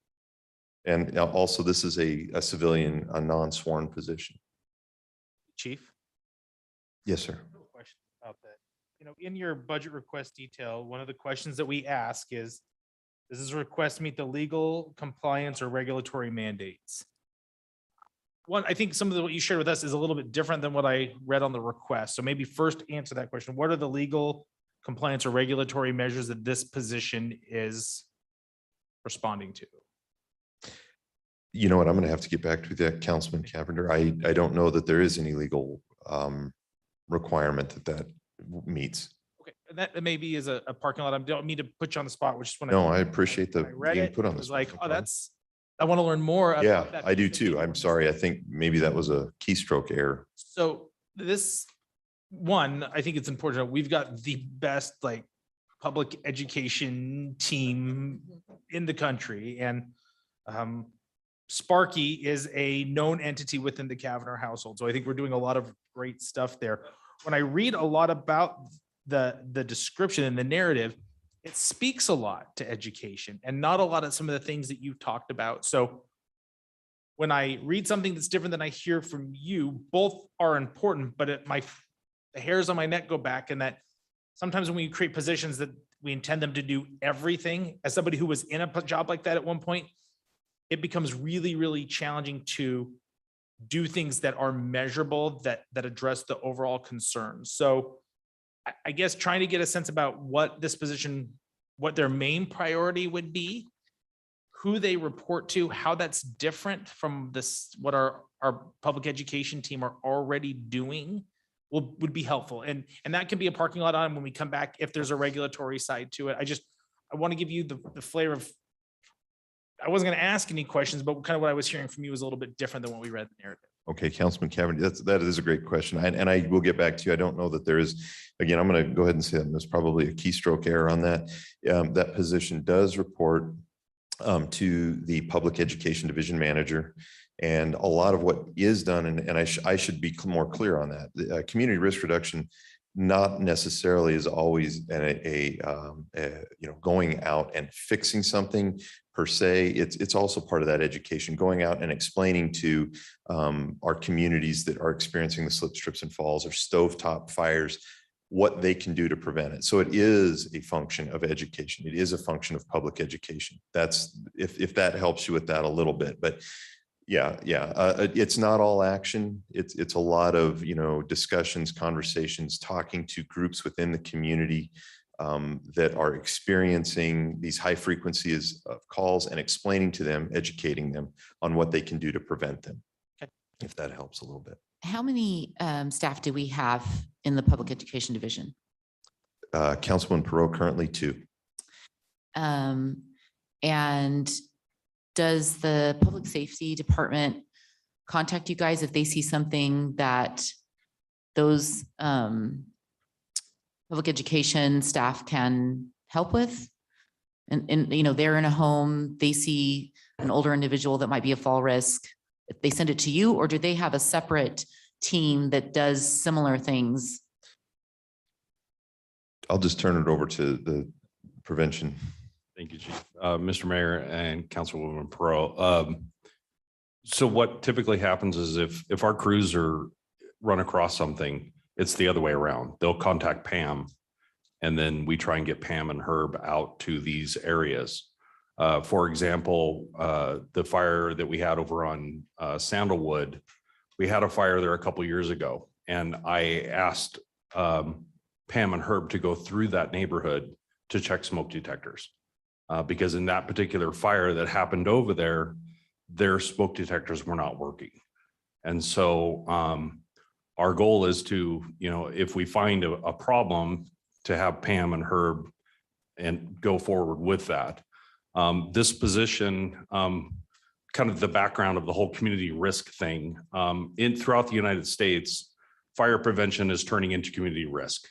And also, this is a civilian, a non-sworn position. Chief? Yes, sir. Question about that. You know, in your budget request detail, one of the questions that we ask is, does this request meet the legal compliance or regulatory mandates? One, I think some of what you shared with us is a little bit different than what I read on the request. So maybe first answer that question. What are the legal compliance or regulatory measures that this position is responding to? You know what, I'm going to have to get back to that, Councilman Carpenter. I don't know that there is any legal requirement that meets. Okay, and that maybe is a parking lot. I don't mean to put you on the spot, which is when No, I appreciate the when I read being it, put on I the was spot. like, No oh, problem. that's, I want to learn more. about Yeah, that I do piece of too. paper. I'm sorry. I think maybe that was a keystroke error. So this one, I think it's important. to know we've got the best like public education team in the country, and Sparky is a known entity within the Kavanaugh household. So I think we're doing a lot of great stuff there. When I read a lot about the description and the narrative, it speaks a lot to education and not a lot of some of the things that you talked about. So when I read something that's different than I hear from you, both are important, but the hairs on my neck go back, and that sometimes when we create positions that we intend them to do everything, as somebody who was in a job like that at one point, it becomes really, really challenging to do things that are measurable, that address the overall concerns. So I guess trying to get a sense about what this position, what their main priority would be, who they report to, how that's different from this, what our public education team are already doing would be helpful. And that can be a parking lot on when we come back, if there's a regulatory side to it. I want to give you the flavor of, I wasn't going to ask any questions, but kind of what I was hearing from you was a little bit different than what we read in the narrative. Okay, Councilman Cavanagh, that is a great question. And I will get back to you. I don't know that there is, again, I'm going to go ahead and say that there's probably a keystroke error on that. That position does report to the public education division manager. And a lot of what is done, and I should be more clear on that. Community risk reduction not necessarily is always going out and fixing something per se. It's also part of that education, going out and explaining to our communities that are experiencing the slip, trips, and falls or stovetop fires what they can do to prevent it. So it is a function of education. It is a function of public education. That's if that helps you with that a little bit. But yeah. It's not all action. It's a lot of, discussions, conversations, talking to groups within the community that are experiencing these high frequencies of calls and explaining to them, educating them on what they can do to prevent them. Okay. If that helps a little bit. How many staff do we have in the public education division? Councilman Perot, currently 2. And does the public safety department contact you guys if they see something that those public education staff can help with? And they're in a home, they see an older individual that might be a fall risk. If they send it to you, or do they have a separate team that does similar things? I'll just turn it over to the prevention. Thank you, Chief. Mr. Mayor and Councilwoman Perot. So what typically happens is if our crews run across something, it's the other way around. They'll contact Pam, and then we try and get Pam and Herb out to these areas. For example, the fire that we had over on Sandalwood, we had a fire there a couple years ago, and I asked Pam and Herb to go through that neighborhood to check smoke detectors. Because in that particular fire that happened over there, their smoke detectors were not working. And so our goal is to, if we find a problem, to have Pam and Herb and go forward with that. This position, kind of the background of the whole community risk thing, throughout the United States, fire prevention is turning into community risk.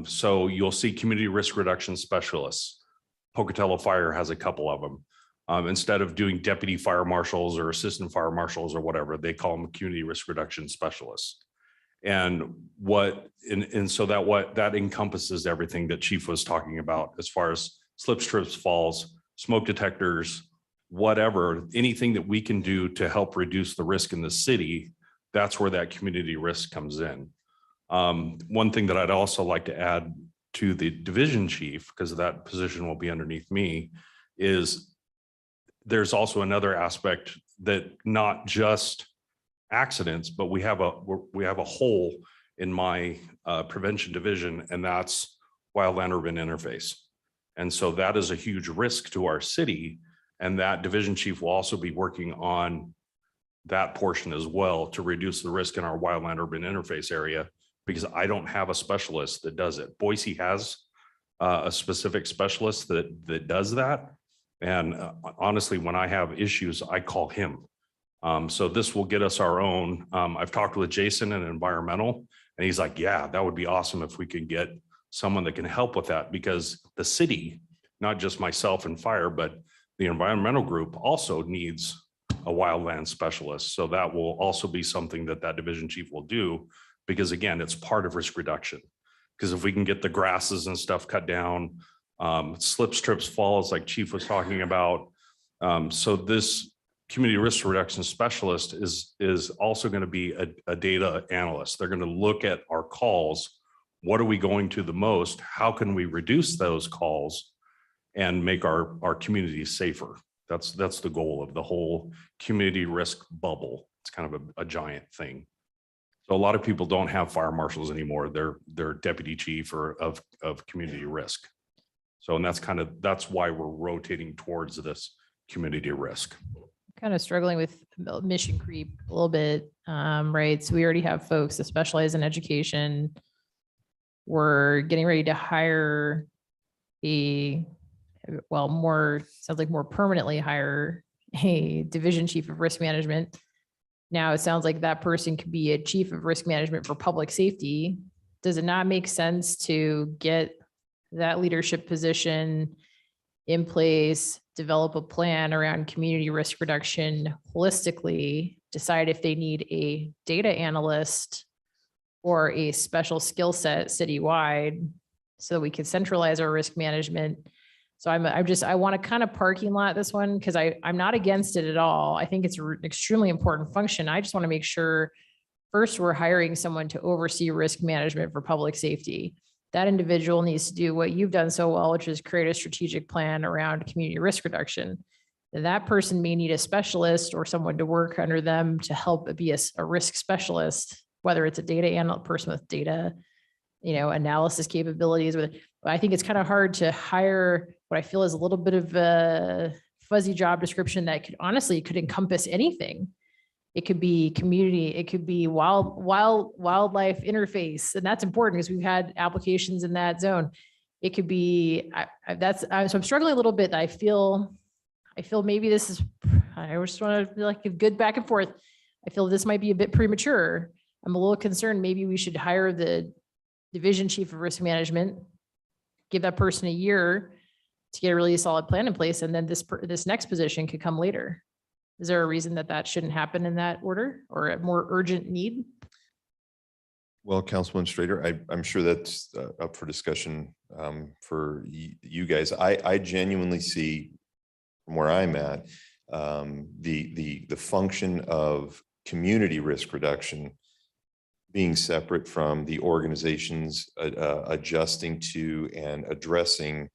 So you'll see community risk reduction specialists. Pocatello Fire has a couple of them. Instead of doing deputy fire marshals or assistant fire marshals or whatever, they call them community risk reduction specialists. And so that encompasses everything that Chief was talking about as far as slips, trips, falls, smoke detectors, whatever, anything that we can do to help reduce the risk in the city. That's where that community risk comes in. One thing that I'd also like to add to the division chief, because that position will be underneath me, is there's also another aspect that not just accidents, but we have a hole in my prevention division, and that's wildland urban interface. And so that is a huge risk to our city. And that division chief will also be working on that portion as well to reduce the risk in our wildland urban interface area, because I don't have a specialist that does it. Boise has a specific specialist that does that. And honestly, when I have issues, I call him. So this will get us our own. I've talked with Jason in environmental, and he's like, yeah, that would be awesome if we could get someone that can help with that, because the city, not just myself and fire, but the environmental group also needs a wildland specialist. So that will also be something that division chief will do, because again, it's part of risk reduction. Because if we can get the grasses and stuff cut down, slips, trips, falls, like Chief was talking about. So this community risk reduction specialist is also going to be a data analyst. They're going to look at our calls. What are we going to the most? How can we reduce those calls and make our communities safer? That's the goal of the whole community risk bubble. It's kind of a giant thing. So a lot of people don't have fire marshals anymore. They're deputy chief or of community risk. So, and that's why we're rotating towards this community risk. Kind of struggling with mission creep a little bit, right? So we already have folks that specialize in education. We're getting ready to hire sounds like more permanently hire a division chief of risk management. Now it sounds like that person could be a chief of risk management for public safety. Does it not make sense to get that leadership position in place, develop a plan around community risk reduction holistically, decide if they need a data analyst or a special skill set citywide so that we can centralize our risk management? So I want to kind of parking lot this one, because I'm not against it at all. I think it's an extremely important function. I just want to make sure first we're hiring someone to oversee risk management for public safety. That individual needs to do what you've done so well, which is create a strategic plan around community risk reduction. And that person may need a specialist or someone to work under them to help be a risk specialist, whether it's a data analyst person with data, analysis capabilities. But I think it's kind of hard to hire what I feel is a little bit of a fuzzy job description that could encompass anything. It could be community, it could be wildlife interface. And that's important because we've had applications in that zone. It could be, so I'm struggling a little bit. I feel maybe this is, I just want to be like a good back and forth. I feel this might be a bit premature. I'm a little concerned. Maybe we should hire the division chief of risk management, give that person a year to get a really solid plan in place. And then this next position could come later. Is there a reason that shouldn't happen in that order, or a more urgent need? Well, Councilman Strader, I'm sure that's up for discussion for you guys. I genuinely see from where I'm at, the function of community risk reduction being separate from the organizations adjusting to and addressing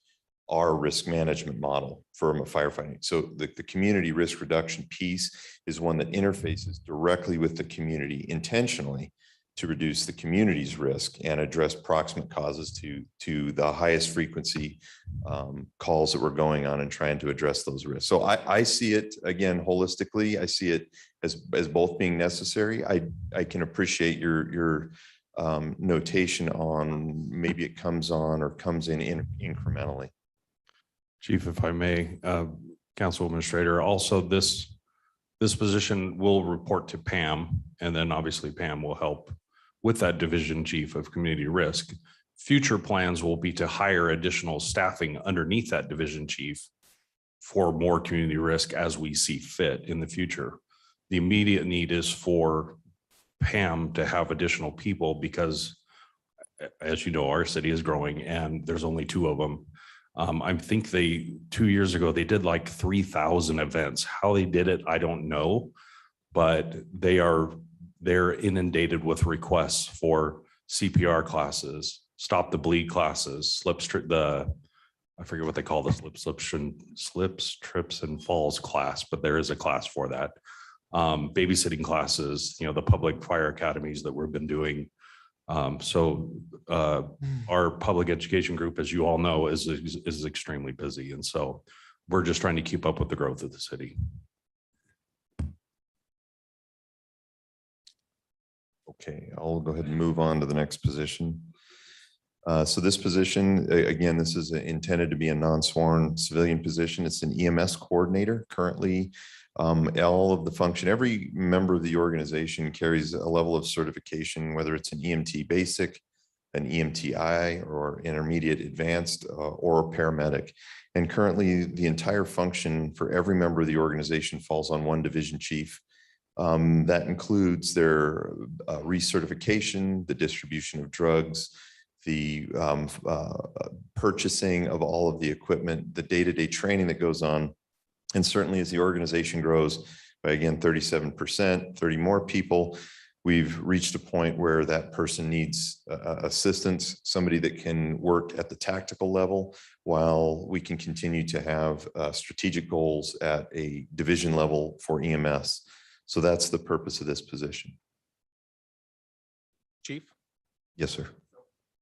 our risk management model for firefighting. So the community risk reduction piece is one that interfaces directly with the community intentionally to reduce the community's risk and address proximate causes to the highest frequency calls that we're going on and trying to address those risks. So I see it, again, holistically. I see it as both being necessary. I can appreciate your notation on maybe it comes on or comes in incrementally. Chief, if I may, Council Administrator, also this position will report to Pam, and then obviously Pam will help with that division chief of community risk. Future plans will be to hire additional staffing underneath that division chief for more community risk as we see fit in the future. The immediate need is for Pam to have additional people because, as you know, our city is growing and there's only 2 of them. I think 2 years ago, they did like 3,000 events. How they did it, I don't know, but they're inundated with requests for CPR classes, stop the bleed classes, I forget what they call the slips, trips and falls class, but there is a class for that. Babysitting classes, the public fire academies that we've been doing. Our public education group, as you all know, is extremely busy. And so we're just trying to keep up with the growth of the city. Okay, I'll go ahead and move on to the next position. So this position, again, this is intended to be a non-sworn civilian position. It's an EMS coordinator. Currently, all of the function, every member of the organization carries a level of certification, whether it's an EMT basic, an EMTI, or intermediate advanced, or paramedic. And currently, the entire function for every member of the organization falls on one division chief. That includes their recertification, the distribution of drugs, the purchasing of all of the equipment, the day-to-day training that goes on. And certainly as the organization grows by, again, 37%, 30 more people, we've reached a point where that person needs assistance, somebody that can work at the tactical level while we can continue to have strategic goals at a division level for EMS. So that's the purpose of this position. Chief? Yes, sir.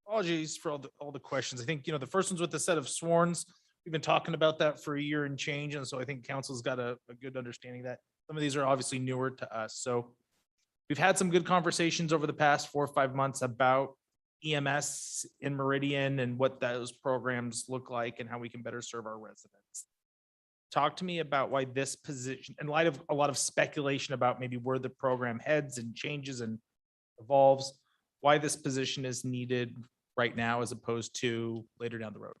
Apologies for all the questions. I think, the first one's with the set of sworns. We've been talking about that for a year and change. And so I think council's got a good understanding of that. Some of these are obviously newer to us. So we've had some good conversations over the past 4 or 5 months about EMS in Meridian and what those programs look like and how we can better serve our residents. Talk to me about why this position, in light of a lot of speculation about maybe where the program heads and changes and evolves, why this position is needed right now as opposed to later down the road.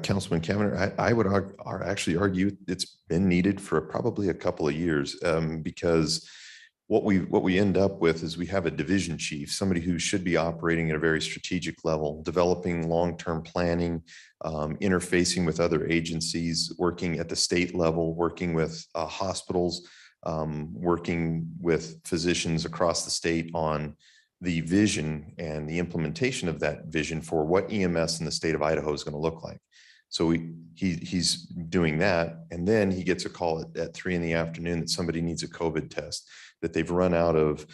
Councilman Cavanagh, I would actually argue it's been needed for probably a couple of years because what we end up with is we have a division chief, somebody who should be operating at a very strategic level, developing long-term planning, interfacing with other agencies, working at the state level, working with hospitals, working with physicians across the state on the vision and the implementation of that vision for what EMS in the state of Idaho is going to look like. So he's doing that. And then he gets a call at 3 p.m. that somebody needs a COVID test, that they've run out of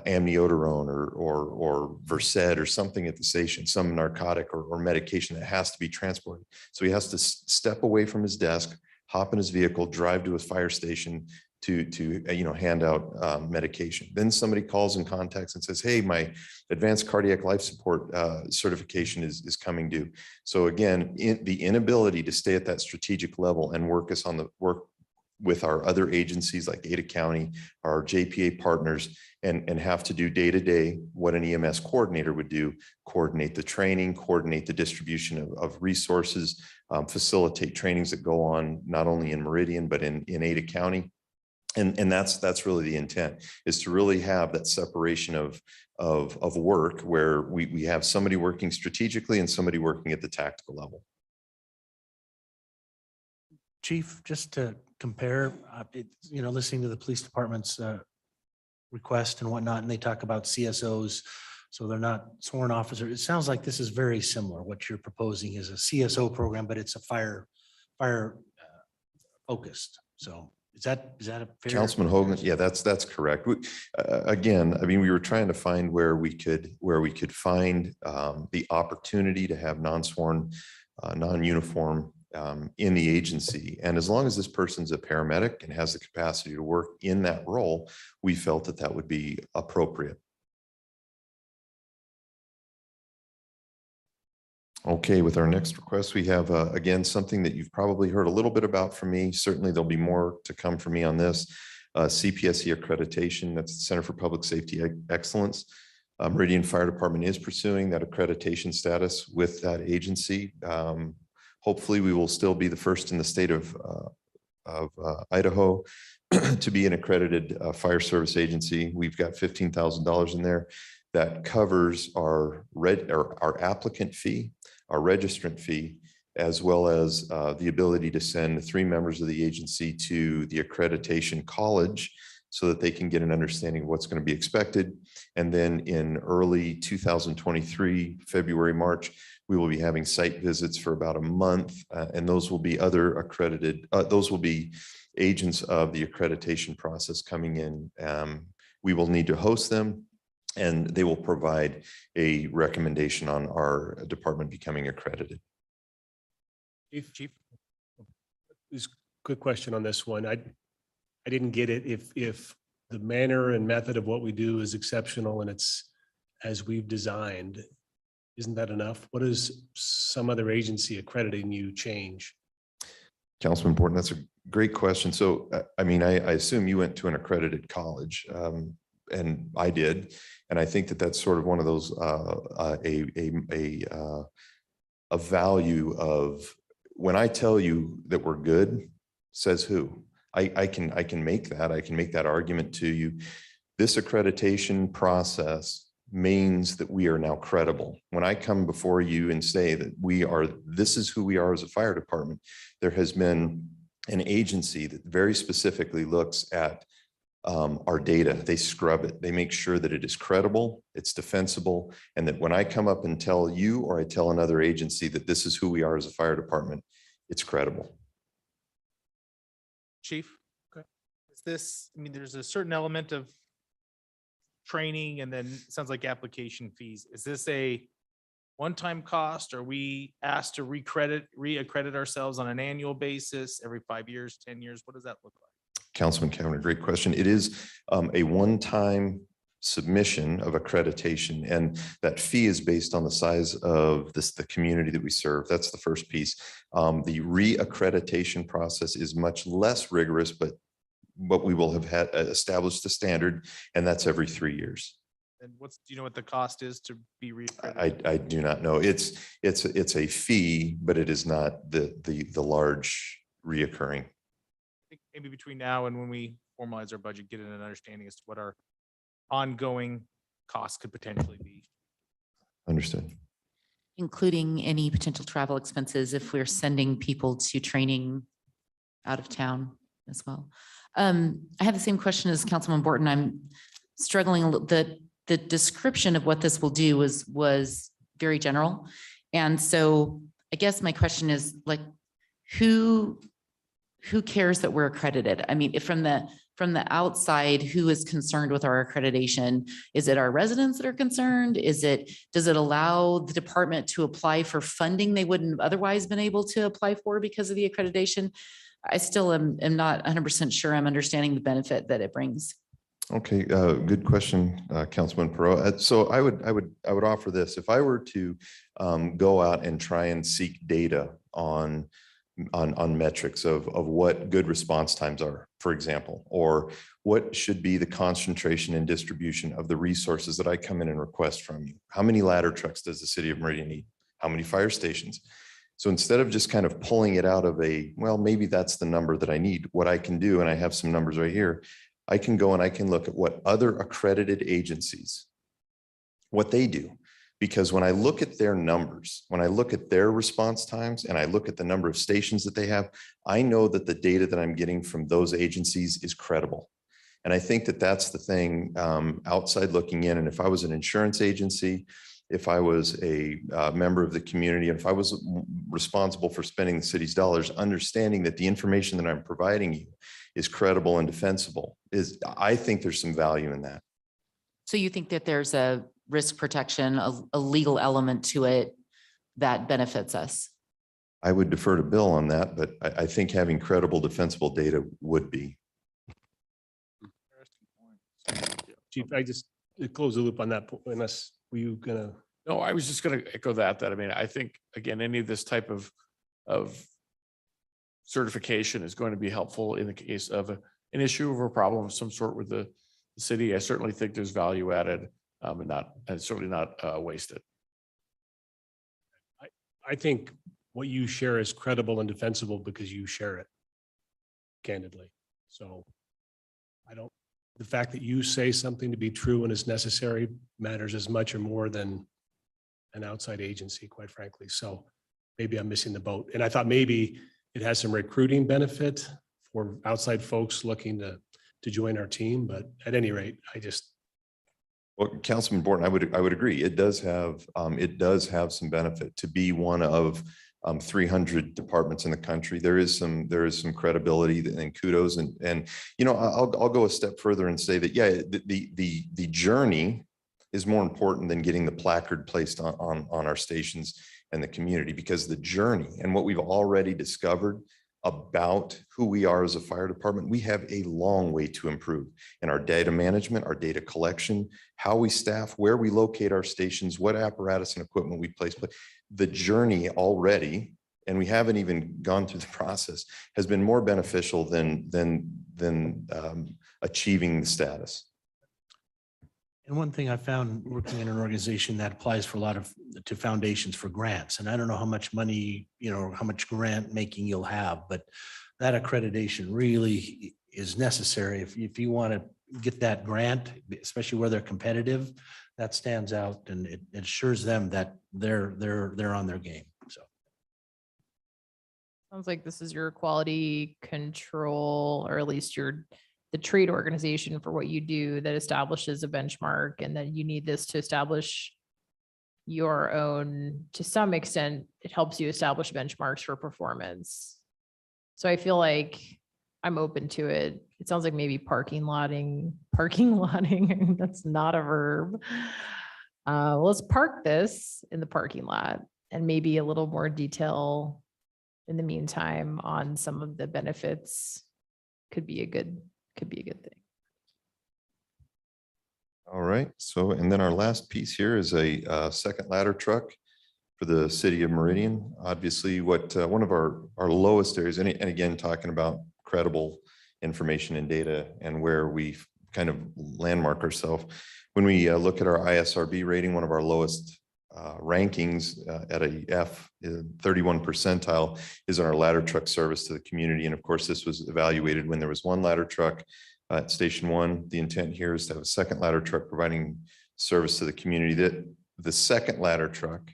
amiodarone or Versed or something at the station, some narcotic or medication that has to be transported. So he has to step away from his desk, hop in his vehicle, drive to a fire station to hand out medication. Then somebody calls and contacts and says, hey, my advanced cardiac life support certification is coming due. So again, the inability to stay at that strategic level and work with our other agencies like Ada County, our JPA partners, and have to do day-to-day what an EMS coordinator would do, coordinate the training, coordinate the distribution of resources, facilitate trainings that go on not only in Meridian, but in Ada County. And that's really the intent, is to really have that separation of work where we have somebody working strategically and somebody working at the tactical level. Chief, just to compare, listening to the police department's request and whatnot, and they talk about CSOs So they're not sworn officers. It sounds like this is very similar. What you're proposing is a CSO program, but it's a fire focused. So is that a fair? Councilman Hogan, yeah, that's correct. Again, I mean, we were trying to find where we could find the opportunity to have non-sworn, non-uniform in the agency. And as long as this person's a paramedic and has the capacity to work in that role, we felt that that would be appropriate. Okay, with our next request, we have, again, something that you've probably heard a little bit about from me. Certainly there'll be more to come from me on this. CPSC accreditation, that's the Center for Public Safety Excellence. Meridian Fire Department is pursuing that accreditation status with that agency. Hopefully we will still be the first in the state of Idaho to be an accredited fire service agency. We've got $15,000 in there that covers our applicant fee, our registrant fee, as well as the ability to send 3 members of the agency to the accreditation college so that they can get an understanding of what's going to be expected. And then in early 2023, February, March, we will be having site visits for about a month, and those will be other accredited, those will be agents of the accreditation process coming in. We will need to host them, and they will provide a recommendation on our department becoming accredited. Chief, just quick question on this one. I didn't get it. If the manner and method of what we do is exceptional and it's as we've designed, isn't that enough? What does some other agency accrediting you change? Councilman Borton, that's a great question. So, I mean, I assume you went to an accredited college, and I did, and I think that that's sort of one of those a value of when I tell you that we're good, says who? I can make that argument to you. This accreditation process means that we are now credible. When I come before you and say that this is who we are as a fire department, there has been an agency that very specifically looks at our data. They scrub it. They make sure that it is credible, it's defensible, and that when I come up and tell you or I tell another agency that this is who we are as a fire department, it's credible. Chief, okay. Is this, I mean, there's a certain element of training and then it sounds like application fees. Is this a one-time cost? Are we asked to re-accredit ourselves on an annual basis every 5 years, 10 years? What does that look like? Councilman Cameron, great question. It is a one-time submission of accreditation, and that fee is based on the size of the community that we serve. That's the first piece. The re-accreditation process is much less rigorous, but we will have had established the standard, and that's every 3 years. And do you know what the cost is to be re-accredited? I do not know. It's a fee, but it is not the large reoccurring. I think maybe between now and when we formalize our budget, get an understanding as to what our ongoing costs could potentially be. Understood. Including any potential travel expenses if we're sending people to training out of town as well. I have the same question as Councilman Borton. I'm struggling a little. The description of what this will do was very general. And so I guess my question is like, who cares that we're accredited? I mean, from the outside, who is concerned with our accreditation? Is it our residents that are concerned? Does it allow the department to apply for funding they wouldn't have otherwise been able to apply for because of the accreditation? I still am not 100% sure I'm understanding the benefit that it brings. Okay, good question, Councilman Perot. So I would offer this. If I were to go out and try and seek data on metrics of what good response times are, for example, or what should be the concentration and distribution of the resources that I come in and request from you. How many ladder trucks does the city of Meridian need? How many fire stations? So instead of just kind of pulling it out of well, maybe that's the number that I need, what I can do, and I have some numbers right here, I can go and I can look at what other accredited agencies, what they do. Because when I look at their numbers, when I look at their response times and I look at the number of stations that they have, I know that the data that I'm getting from those agencies is credible. And I think that that's the thing, outside looking in. And if I was an insurance agency, if I was a member of the community, and if I was responsible for spending the city's dollars, understanding that the information that I'm providing you is credible and defensible, I think there's some value in that. So you think that there's a risk protection, a legal element to it that benefits us? I would defer to Bill on that, but I think having credible, defensible data would be. Chief, I just to close the loop on that, unless were you gonna? No, I was just going to echo that I mean, I think, again, any of this type of certification is going to be helpful in the case of an issue or a problem of some sort with the city. I certainly think there's value added, and certainly not wasted. I think what you share is credible and defensible because you share it candidly. So the fact that you say something to be true and is necessary matters as much or more than an outside agency, quite frankly. So maybe I'm missing the boat. And I thought maybe it has some recruiting benefit for outside folks looking to join our team. But at any rate, Well, Councilman Borton, I would agree. It does have some benefit to be one of 300 departments in the country. There is some credibility and kudos, and I'll go a step further and say that the journey is more important than getting the placard placed on our stations and the community, because the journey and what we've already discovered about who we are as a fire department, we have a long way to improve in our data management, our data collection, how we staff, where we locate our stations, what apparatus and equipment we place. But the journey already, and we haven't even gone through the process, has been more beneficial than achieving the status. And one thing I found working in an organization that applies for to foundations for grants, and I don't know how much money, how much grant making you'll have, but that accreditation really is necessary. If you want to get that grant, especially where they're competitive, that stands out, and it assures them that they're on their game. So. Sounds like this is your quality control, or at least the trade organization for what you do that establishes a benchmark, and then you need this to establish your own, to some extent, it helps you establish benchmarks for performance. So I feel like I'm open to it. It sounds like maybe parking lotting, that's not a verb. Let's park this in the parking lot, and maybe a little more detail in the meantime on some of the benefits could be a good thing. All right. So, and then our last piece here is a second ladder truck for the city of Meridian. Obviously, one of our lowest areas, and again, talking about credible information and data and where we kind of landmark ourselves. When we look at our ISRB rating, one of our lowest rankings at a F, 31 percentile, is on our ladder truck service to the community. And of course, this was evaluated when there was one ladder truck at Station 1. The intent here is to have a second ladder truck providing service to the community. That the second ladder truck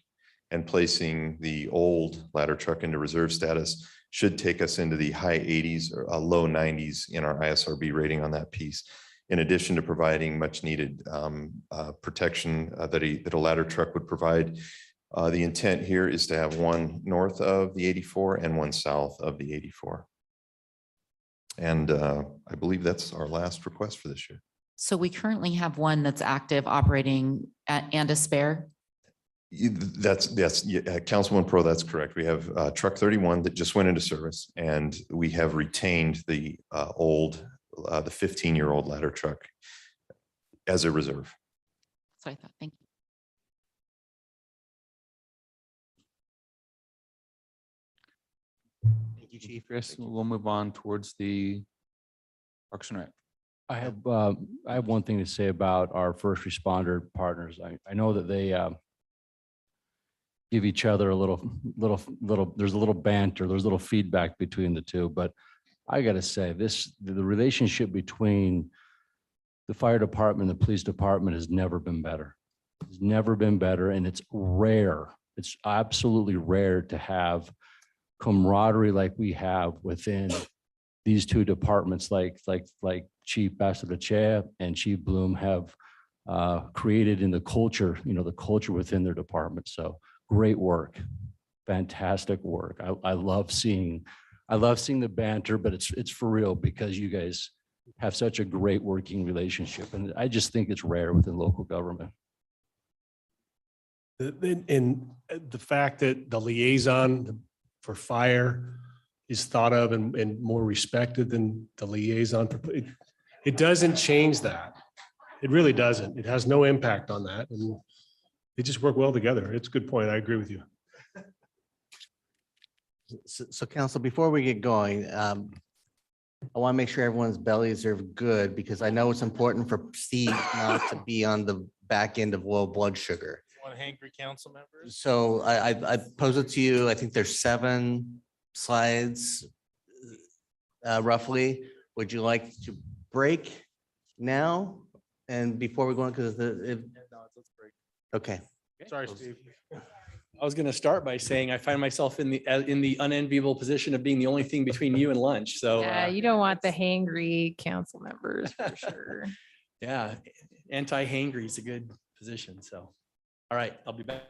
and placing the old ladder truck into reserve status should take us into the high 80s or low 90s in our ISRB rating on that piece, in addition to providing much needed protection that a ladder truck would provide. The intent here is to have one north of the 84 and one south of the 84. And I believe that's our last request for this year. So we currently have one that's active, operating, and a spare? That's Councilman Pro, that's correct. We have truck 31 that just went into service, and we have retained the the 15-year-old ladder truck as a reserve. So I thought, thank you. Thank you, Chief. Chris, we'll move on towards the Parks and Rec. I have one thing to say about our first responder partners. I know that they give each other a little, there's a little banter, there's a little feedback between the two, but I got to say the relationship between the fire department and the police department has never been better. It's never been better. And it's rare. It's absolutely rare to have camaraderie like we have within these two departments like Chief Passwordless and Chief Bloom have created in the culture, the culture within their department. So great work, fantastic work. I love seeing the banter, but it's for real because you guys have such a great working relationship. And I just think it's rare within local government. And the fact that the liaison for fire is thought of and more respected than the liaison, it doesn't change that. It really doesn't. It has no impact on that. And they just work well together. It's a good point. I agree with you. So council, before we get going, I want to make sure everyone's bellies are good because I know it's important for Steve not to be on the back end of low blood sugar. Want hangry council members? So I pose it to you. I think there's 7 slides roughly. Would you like to break now? And before we go on, because okay. Sorry, Steve. I was going to start by saying I find myself in the unenviable position of being the only thing between you and lunch. So Yeah, you don't want the hangry council members for sure. yeah, anti-hangry is a good position. So, all right, I'll be back.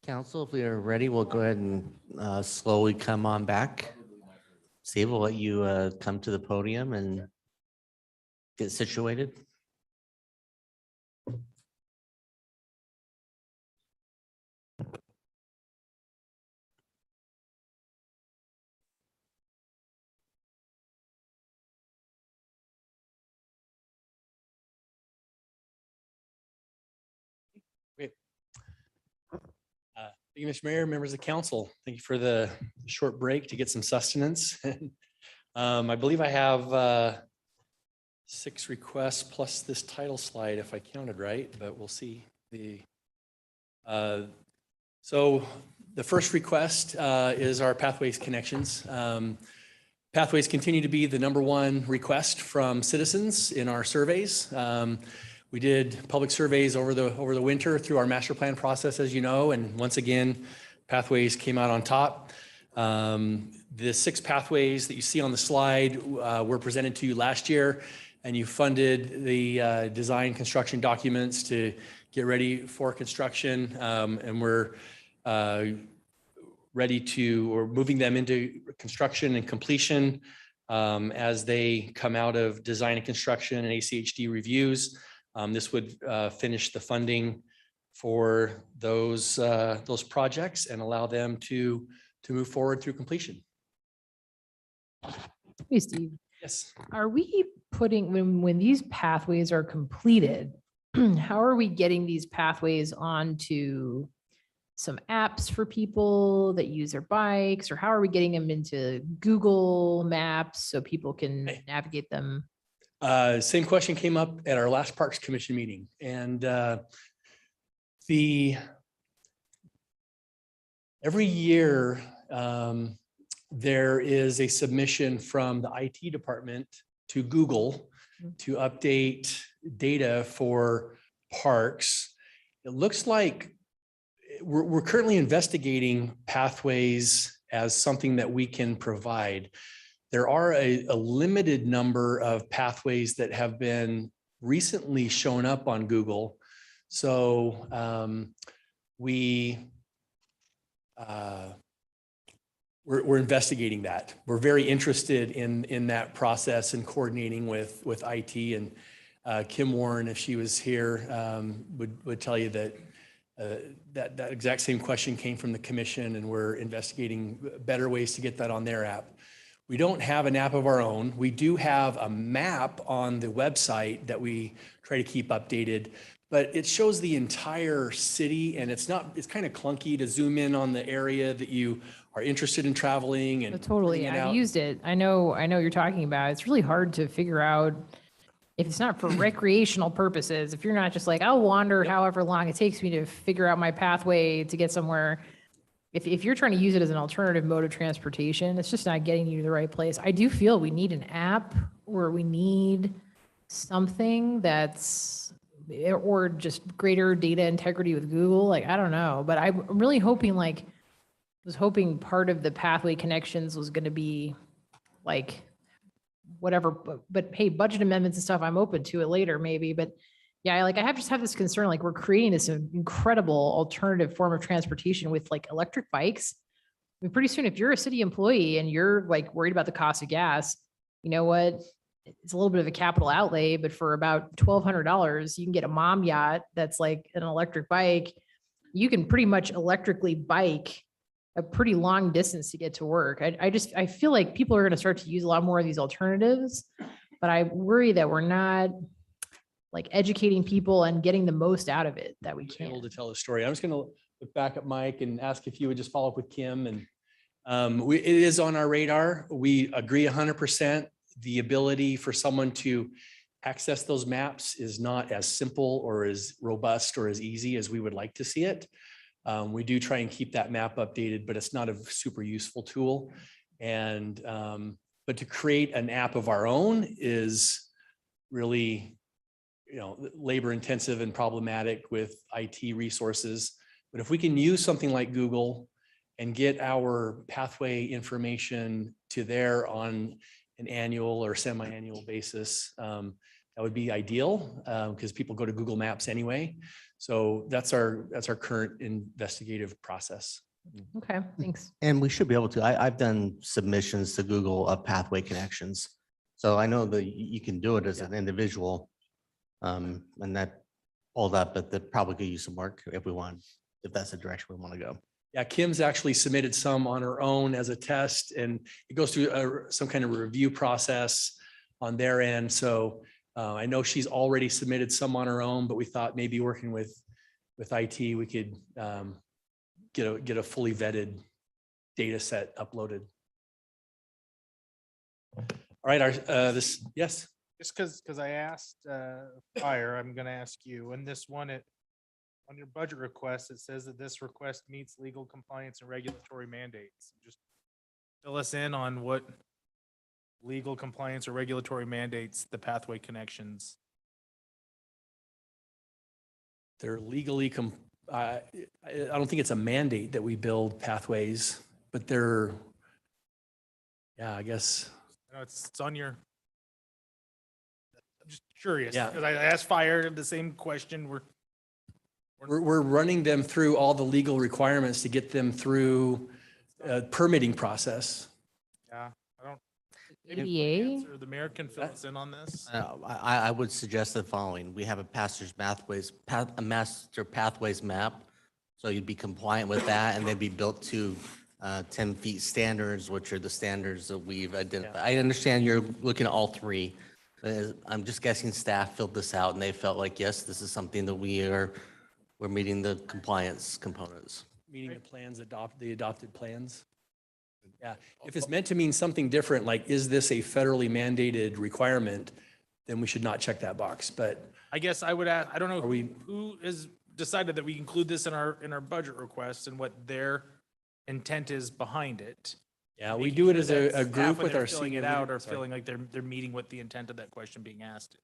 Council, if we are ready, we'll go ahead and slowly come on back. Steve, we'll let you come to the podium and get situated. Great. Thank you, Mr. Mayor, members of council. Thank you for the short break to get some sustenance. I believe I have 6 requests plus this title slide, if I counted right, but we'll see. So the first request is our Pathways Connections. Pathways continue to be the #1 request from citizens in our surveys. We did public surveys over the winter through our master plan process, as you know, and once again, Pathways came out on top. The 6 pathways that you see on the slide were presented to you last year, and you funded the design construction documents to get ready for construction, and we're we're moving them into construction and completion as they come out of design and construction and ACHD reviews. This would finish the funding for those projects and allow them to move forward through completion. Hey, Steve. Yes. Are we putting, when these pathways are completed, how are we getting these pathways onto some apps for people that use their bikes, or how are we getting them into Google Maps so people can navigate them? Same question came up at our last Parks Commission meeting, and every year there is a submission from the IT department to Google to update data for parks. It looks like we're currently investigating pathways as something that we can provide. There are a limited number of pathways that have been recently shown up on Google. So we're investigating that. We're very interested in that process and coordinating with IT, and Kim Warren, if she was here, would tell you that that exact same question came from the commission, and we're investigating better ways to get that on their app. We don't have an app of our own. We do have a map on the website that we try to keep updated, but it shows the entire city, and it's kind of clunky to zoom in on the area that you are interested in traveling and Totally. printing it I've out. used it. I know what you're talking about. It's really hard to figure out if it's not for recreational purposes. If you're not just like, I'll wander however long it takes me to figure out my pathway to get somewhere. If you're trying to use it as an alternative mode of transportation, it's just not getting you to the right place. I do feel we need an app, or we need something that's, or just greater data integrity with Google. Like, I don't know, but I'm really hoping, was hoping part of the pathway connections was going to be like whatever, but hey, budget amendments and stuff, I'm open to it later maybe, but yeah, I have this concern, like we're creating this incredible alternative form of transportation with like electric bikes. I mean, pretty soon, if you're a city employee and you're like worried about the cost of gas, you know what? It's a little bit of a capital outlay, but for about $1,200, you can get a mom yacht that's like an electric bike. You can pretty much electrically bike a pretty long distance to get to work. I feel like people are going to start to use a lot more of these alternatives, but I worry that we're not like educating people and getting the most out of it that we can. Able to tell the story. I'm just going to look back at Mike and ask if you would just follow up with Kim. And it is on our radar. We agree 100%. The ability for someone to access those maps is not as simple or as robust or as easy as we would like to see it. We do try and keep that map updated, but it's not a super useful tool. And but to create an app of our own is really, labor intensive and problematic with IT resources. But if we can use something like Google and get our pathway information to there on an annual or semi-annual basis, that would be ideal, because people go to Google Maps anyway. So that's our current investigative process. Okay, thanks. And we should be able to, I've done submissions to Google of pathway connections. So I know that you can do it as an individual. And that pulled up, but that probably could use some work if we want, if that's the direction we want to go. Yeah, Kim's actually submitted some on her own as a test, and it goes through some kind of review process on their end. So I know she's already submitted some on her own, but we thought maybe working with IT, we could get a fully vetted data set uploaded. All right, yes. Just because I asked Fire, I'm going to ask you. And this one, on your budget request, it says that this request meets legal compliance and regulatory mandates. Just fill us in on what legal compliance or regulatory mandates the pathway connections. They're legally, I don't think it's a mandate that we build pathways, but they're, yeah, I guess. I know it's on your. I'm just curious. Yeah. Because I asked Fire the same question. We're running them through all the legal requirements to get them through a permitting process. Yeah, I don't. ADA? Or the mayor can fill us in on this. I would suggest the following. We have a a master pathways map. So you'd be compliant with that, and they'd be built to 10 feet standards, which are the standards that we've identified. I understand you're looking at all three. I'm just guessing staff filled this out and they felt like, yes, this is something that we're meeting the compliance components. Meeting the plans, the adopted plans. Yeah, if it's meant to mean something different, like, is this a federally mandated requirement, then we should not check that box, but. I guess I would ask, I don't know who has decided that we include this in our budget request and what their intent is behind it. Yeah, we do it as a group with our filling senior. it out or sorry. feeling like they're meeting what the intent of that question being asked is.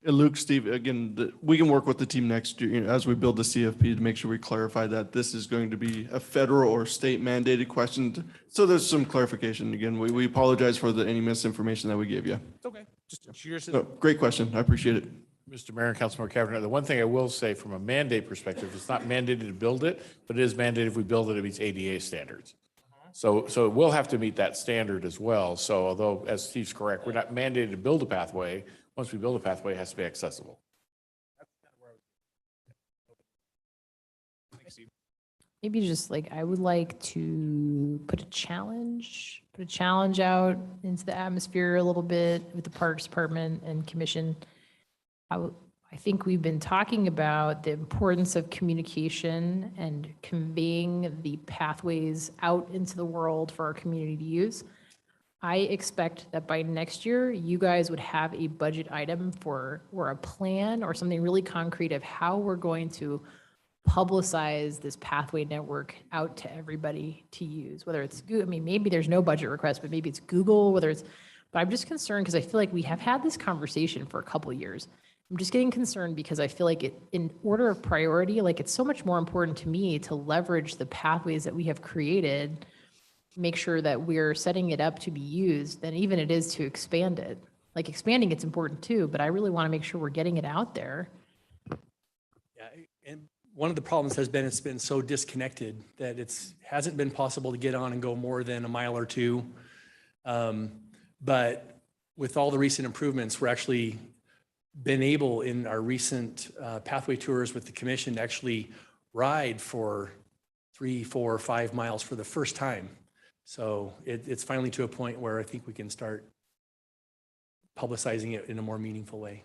Luke, Steve, again, we can work with the team next year, as we build the CFP, to make sure we clarify that this is going to be a federal or state mandated question. So there's some clarification. Again, we apologize for any misinformation that we gave you. It's okay. Just curious. Great question. I appreciate it. Mr. Mayor and Councilmember Cavanagh, the one thing I will say from a mandate perspective, it's not mandated to build it, but it is mandated if we build it, it meets ADA standards. So it will have to meet that standard as well. So although, as Steve's correct, we're not mandated to build a pathway. Once we build a pathway, it has to be accessible. Maybe just like, I would like to put a challenge out into the atmosphere a little bit with the Parks Department and Commission. I think we've been talking about the importance of communication and conveying the pathways out into the world for our community to use. I expect that by next year, you guys would have a budget item or a plan or something really concrete of how we're going to publicize this pathway network out to everybody to use, whether it's Google. I mean, maybe there's no budget request, but maybe it's Google, but I'm just concerned because I feel like we have had this conversation for a couple of years. I'm just getting concerned because I feel like in order of priority, like, it's so much more important to me to leverage the pathways that we have created, make sure that we're setting it up to be used than even it is to expand it. Like, expanding it's important too, but I really want to make sure we're getting it out there. Yeah, and one of the problems has been it's been so disconnected that hasn't been possible to get on and go more than a mile or two. But with all the recent improvements, we're actually been able in our recent pathway tours with the commission to actually ride for 3, 4, 5 miles for the first time. So it's finally to a point where I think we can start publicizing it in a more meaningful way.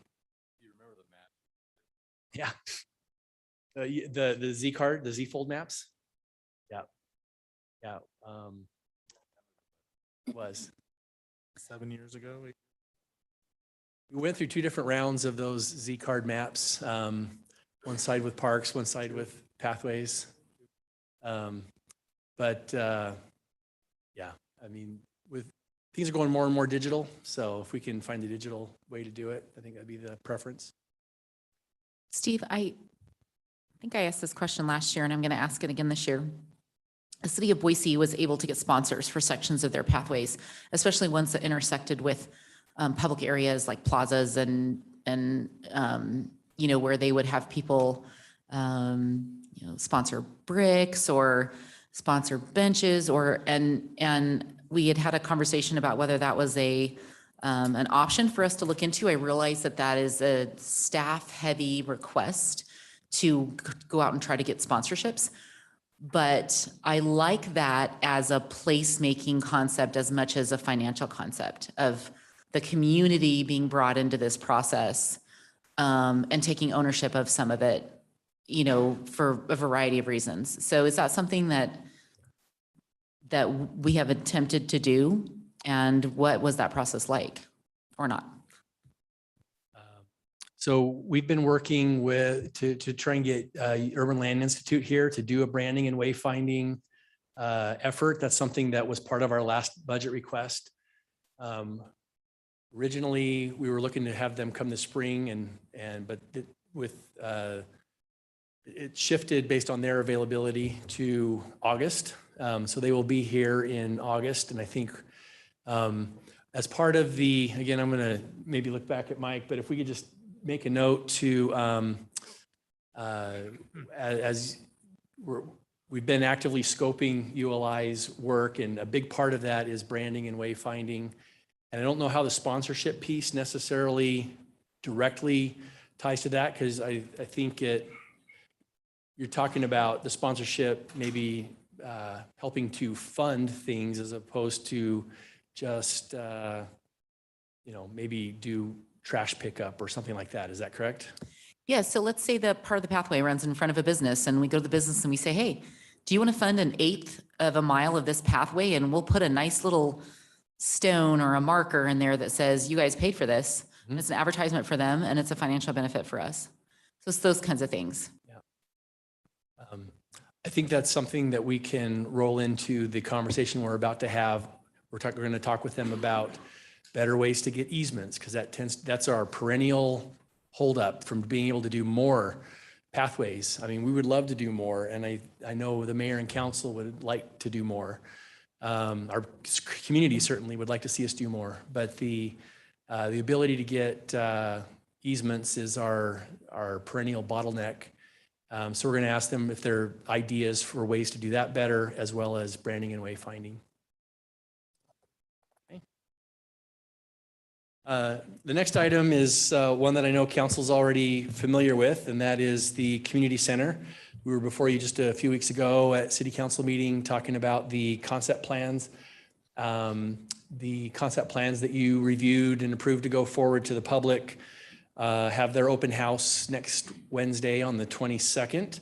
Do you remember the map? Yeah. The Z card, the Z fold maps. Yeah. Yeah. It was 7 years ago. We went through 2 different rounds of those Z card maps. One side with parks, one side with pathways. Yeah, I mean, things are going more and more digital. So if we can find the digital way to do it, I think that'd be the preference. Steve, I think I asked this question last year and I'm going to ask it again this year. The city of Boise was able to get sponsors for sections of their pathways, especially ones that intersected with public areas like plazas and where they would have people, sponsor bricks or sponsor benches and we had a conversation about whether that was an option for us to look into. I realize that is a staff-heavy request to go out and try to get sponsorships. But I like that as a placemaking concept as much as a financial concept of the community being brought into this process and taking ownership of some of it, for a variety of reasons. So is that something that we have attempted to do? And what was that process like or not? So we've been working to try and get Urban Land Institute here to do a branding and wayfinding effort. That's something that was part of our last budget request. Originally, we were looking to have them come this spring but it shifted based on their availability to August. So they will be here in August. And I think as part of again, I'm going to maybe look back at Mike, but if we could just make a note to, we've been actively scoping ULI's work, and a big part of that is branding and wayfinding. And I don't know how the sponsorship piece necessarily directly ties to that, because I think you're talking about the sponsorship maybe helping to fund things as opposed to just, maybe do trash pickup or something like that. Is that correct? Yeah. So let's say the part of the pathway runs in front of a business and we go to the business and we say, hey, do you want to fund 1/8 of a mile of this pathway? And we'll put a nice little stone or a marker in there that says, you guys paid for this. And it's an advertisement for them and it's a financial benefit for us. So it's those kinds of things. Yeah. I think that's something that we can roll into the conversation we're about to have. We're going to talk with them about better ways to get easements, because that's our perennial holdup from being able to do more pathways. I mean, we would love to do more, and I know the mayor and council would like to do more. Our community certainly would like to see us do more, but the ability to get easements is our perennial bottleneck. So we're going to ask them if there are ideas for ways to do that better, as well as branding and wayfinding. The next item is one that I know council's already familiar with, and that is the community center. We were before you just a few weeks ago at city council meeting talking about the concept plans. The concept plans that you reviewed and approved to go forward to the public have their open house next Wednesday on the 22nd.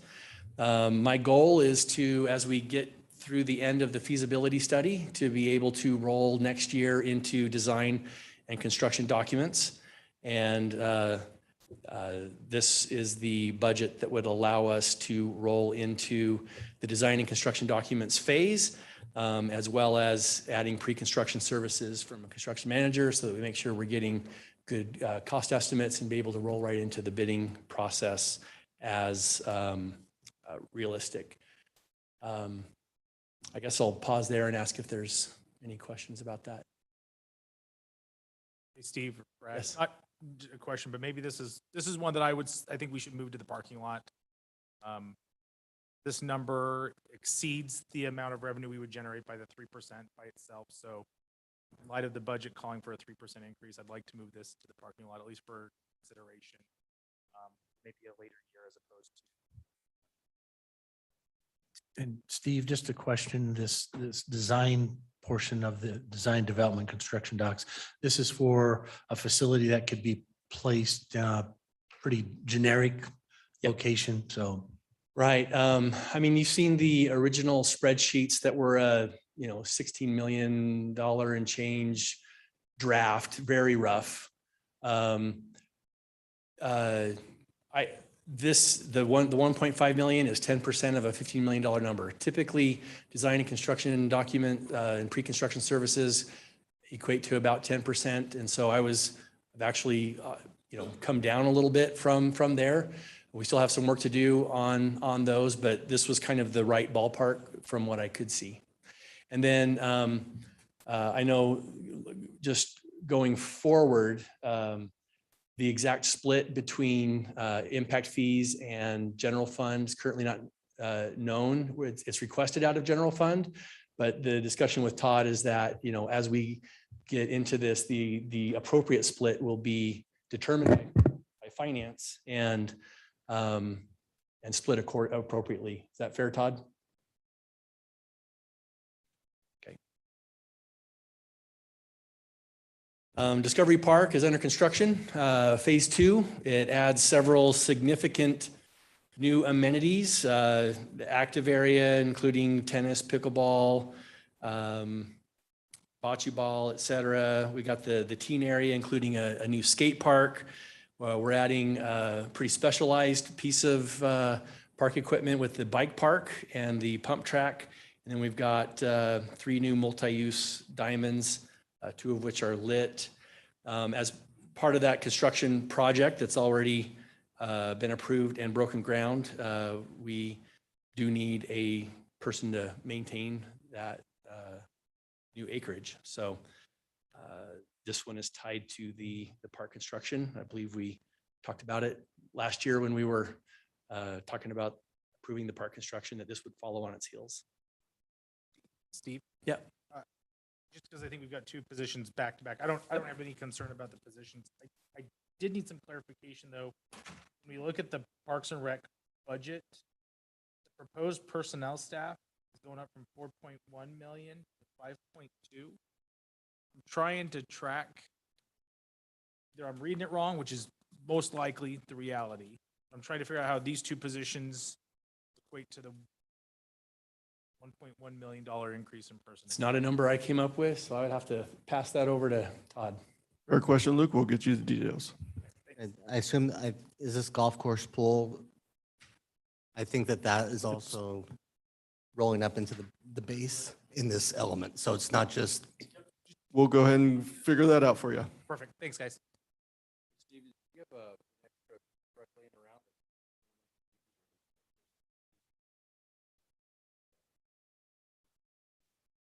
My goal is to, as we get through the end of the feasibility study, to be able to roll next year into design and construction documents. And this is the budget that would allow us to roll into the design and construction documents phase, as well as adding pre-construction services from a construction manager so that we make sure we're getting good cost estimates and be able to roll right into the bidding process as realistic. I guess I'll pause there and ask if there's any questions about that. Hey, Steve, Brad, Yes. not a question, but maybe this is one that I think we should move to the parking lot. This number exceeds the amount of revenue we would generate by the 3% by itself. So in light of the budget calling for a 3% increase, I'd like to move this to the parking lot, at least for consideration. Maybe a later year as opposed to. And Steve, just a question, this design portion of the design development construction docs, this is for a facility that could be placed in a pretty generic location, so. Right. I mean, you've seen the original spreadsheets that were $16 million and change draft, very rough. The 1.5 million is 10% of a $15 million number. Typically, design and construction document and pre-construction services equate to about 10%. And so I've actually come down a little bit from there. We still have some work to do on those, but this was kind of the right ballpark from what I could see. And then I know just going forward, the exact split between impact fees and general funds currently not known. It's requested out of general fund, but the discussion with Todd is that, you know, as we get into this, the appropriate split will be determined by finance and split appropriately. Is that fair, Todd? Okay. Discovery Park is under construction, phase 2. It adds several significant new amenities, the active area, including tennis, pickleball, bocce ball, et cetera. We got the teen area, including a new skate park. We're adding a pretty specialized piece of park equipment with the bike park and the pump track. And then we've got 3 new multi-use diamonds, 2 of which are lit. As part of that construction project that's already been approved and broken ground, we do need a person to maintain that new acreage. So this one is tied to the park construction. I believe we talked about it last year when we were talking about approving the park construction, that this would follow on its heels. Steve? Yeah. Just because I think we've got 2 positions back to back. I don't have any concern about the positions. I did need some clarification though. When we look at the Parks and Rec budget, the proposed personnel staff is going up from 4.1 million to 5.2. I'm trying to track, either I'm reading it wrong, which is most likely the reality. I'm trying to figure out how these 2 positions equate to the $1.1 million increase in personnel. It's not a number I came up with, so I would have to pass that over to Todd. Fair question, Luke. We'll get you the details. I assume, is this golf course pool? I think that is also rolling up into the base in this element. So it's not just. We'll go ahead and figure that out for you. Perfect. Thanks, guys. Steve, do you have a extra truck laying around?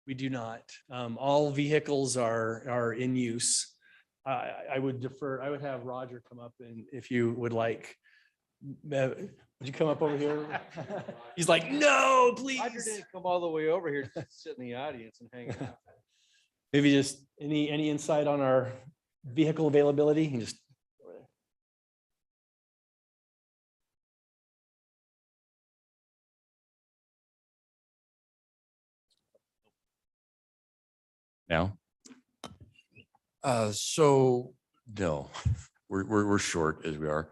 We do not. All vehicles are in use. I would defer, I would have Roger come up, and if you would like, would you come up over here? He's like, no, please. Roger didn't come all the way over here to sit in the audience and hang out. Maybe just any insight on our vehicle availability? You can just. Now? So no, we're short as we are.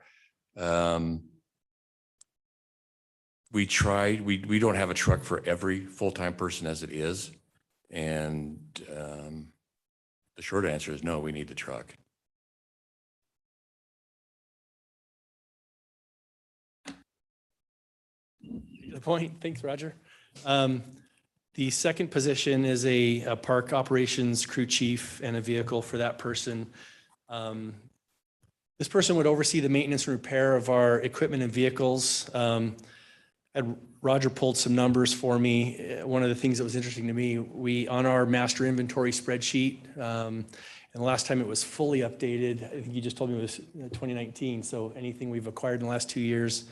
We tried, we don't have a truck for every full-time person as it is. And the short answer is no, we need the truck. The point. Thanks, Roger. The second position is a park operations crew chief and a vehicle for that person. This person would oversee the maintenance and repair of our equipment and vehicles. And Roger pulled some numbers for me. One of the things that was interesting to me, we on our master inventory spreadsheet, and the last time it was fully updated, I think you just told me it was 2019. So anything we've acquired in the last 2 years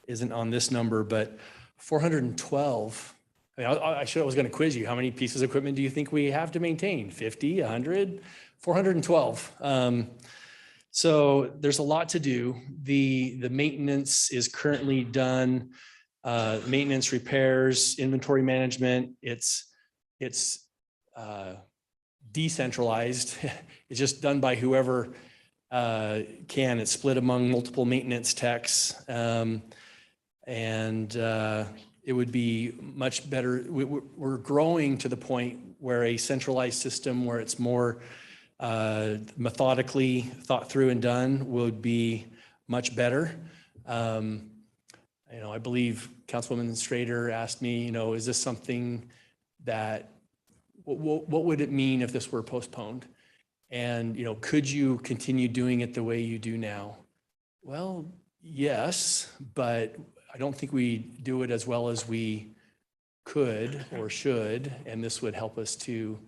isn't on this number, but 412. I mean, I was going to quiz you. How many pieces of equipment do you think we have to maintain? 50, 100, 412. So there's a lot to do. The maintenance is currently done. Maintenance, repairs, inventory management. It's decentralized. It's just done by whoever can. It's split among multiple maintenance techs. It would be much better. We're growing to the point where a centralized system where it's more methodically thought through and done would be much better. I believe Councilwoman Strader asked me, is this something that, what would it mean if this were postponed? And, could you continue doing it the way you do now? Well, yes, but I don't think we do it as well as we could or should, and this would help us to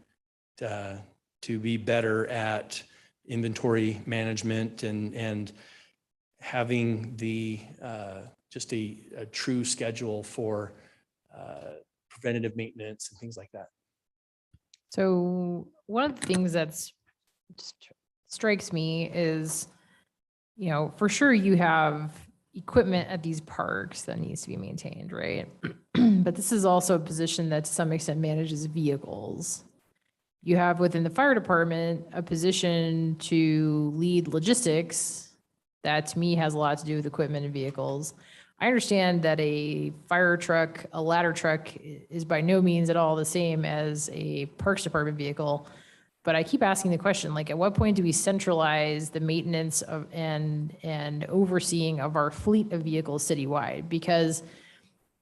to be better at inventory management and having the, just a true schedule for preventative maintenance and things like that. So one of the things that's strikes me is, you know, for sure you have equipment at these parks that needs to be maintained, right? But this is also a position that to some extent manages vehicles. You have within the fire department a position to lead logistics that to me has a lot to do with equipment and vehicles. I understand that a fire truck, a ladder truck is by no means at all the same as a parks department vehicle. But I keep asking the question, like, at what point do we centralize the maintenance of and overseeing of our fleet of vehicles citywide? Because,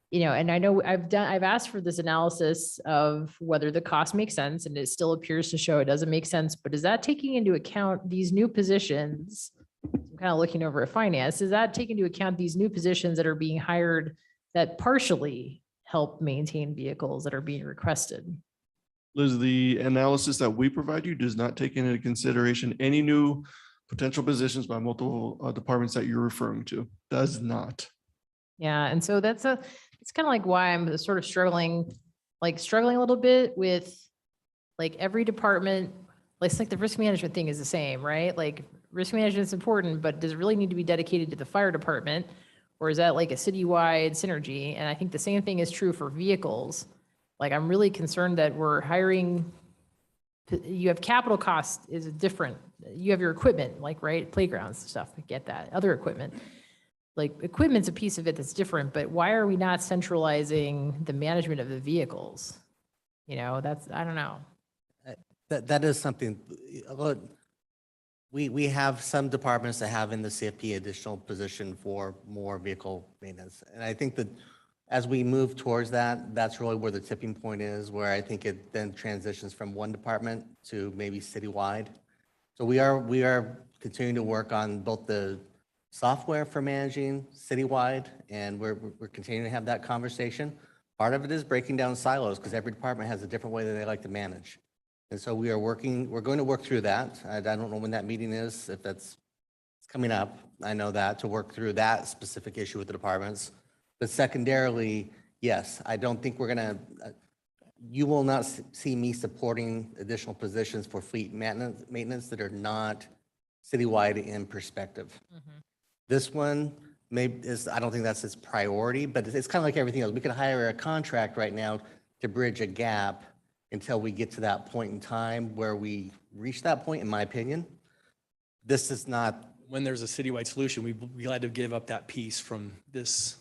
you know, and I know I've asked for this analysis of whether the cost makes sense, and it still appears to show it doesn't make sense. But is that taking into account these new positions? I'm kind of looking over at finance. Is that taking into account these new positions that are being hired that partially help maintain vehicles that are being requested? Liz, the analysis that we provide you does not take into consideration any new potential positions by multiple departments that you're referring to. Does not. Yeah, and so it's kind of like why I'm sort of struggling a little bit with like every department. It's like the risk management thing is the same, right? Like risk management is important, but does it really need to be dedicated to the fire department? Or is that like a citywide synergy? And I think the same thing is true for vehicles. Like, I'm really concerned that we're hiring, you have capital costs is different. You have your equipment, like, right, playgrounds and stuff, I get that, other equipment. Like, equipment's a piece of it that's different, but why are we not centralizing the management of the vehicles? You know, I don't know. That is something, look, we have some departments that have in the CFP additional position for more vehicle maintenance. And I think that as we move towards that, that's really where the tipping point is, where I think it then transitions from one department to maybe citywide. So we are continuing to work on both the software for managing citywide, and we're continuing to have that conversation. Part of it is breaking down silos because every department has a different way that they like to manage. And so we're going to work through that. I don't know when that meeting is, if it's coming up. I know that to work through that specific issue with the departments. But secondarily, yes, I don't think we're going to, you will not see me supporting additional positions for fleet maintenance that are not citywide in perspective. This one I don't think that's its priority, but it's kind of like everything else. We could hire a contract right now to bridge a gap until we get to that point in time where we reach that point, in my opinion. This is not. When there's a citywide solution, we're glad to give up that piece from this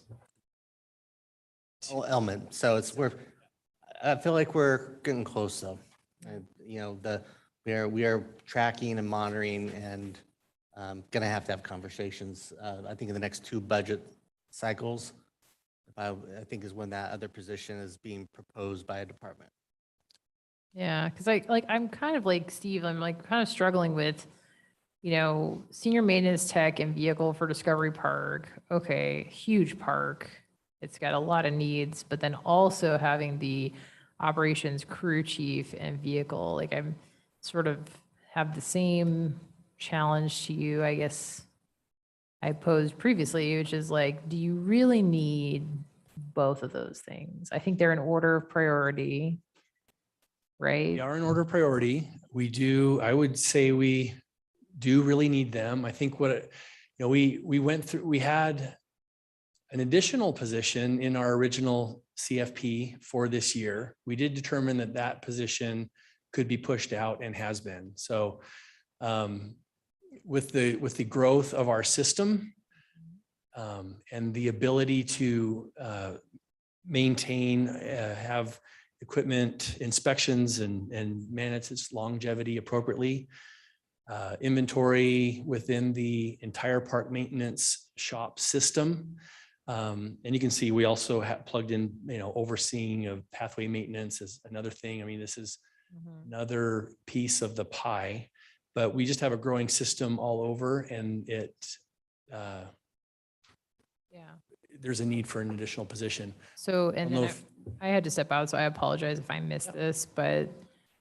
element. So I feel like we're getting close though. And, you know, we are tracking and monitoring and gonna have to have conversations. I think in the next 2 budget cycles, I think is when that other position is being proposed by a department. Yeah, because I'm kind of like Steve, I'm like kind of struggling with, you know, senior maintenance tech and vehicle for Discovery Park. Okay, huge park. It's got a lot of needs, but then also having the operations crew chief and vehicle, like I'm sort of have the same challenge to you, I guess I posed previously, which is like, do you really need both of those things? I think they're in order of priority, right? They are in order of priority. I would say we do really need them. I think we had an additional position in our original CFP for this year. We did determine that position could be pushed out and has been. So with the growth of our system and the ability to maintain, have equipment inspections and manage its longevity appropriately, inventory within the entire park maintenance shop system. And you can see we also have plugged in, you know, overseeing of pathway maintenance is another thing. I mean, this is another piece of the pie, but we just have a growing system all over, and there's a need for an additional position. So, and then I had to step out, so I apologize if I missed this, but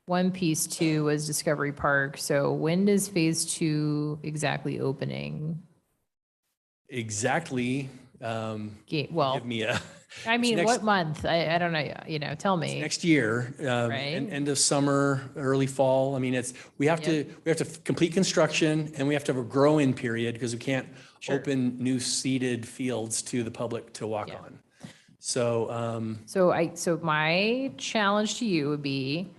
one piece too was Discovery Park. So when does phase 2 exactly opening? Exactly. Well, Give me a. I mean, next- what month? I don't know, tell me. Next year, Right. end of summer, early fall. I mean, we have to complete construction and we have to have a grow-in period because we can't Sure. open new seeded fields to the public to walk Yeah. on. So, So my challenge to you would be,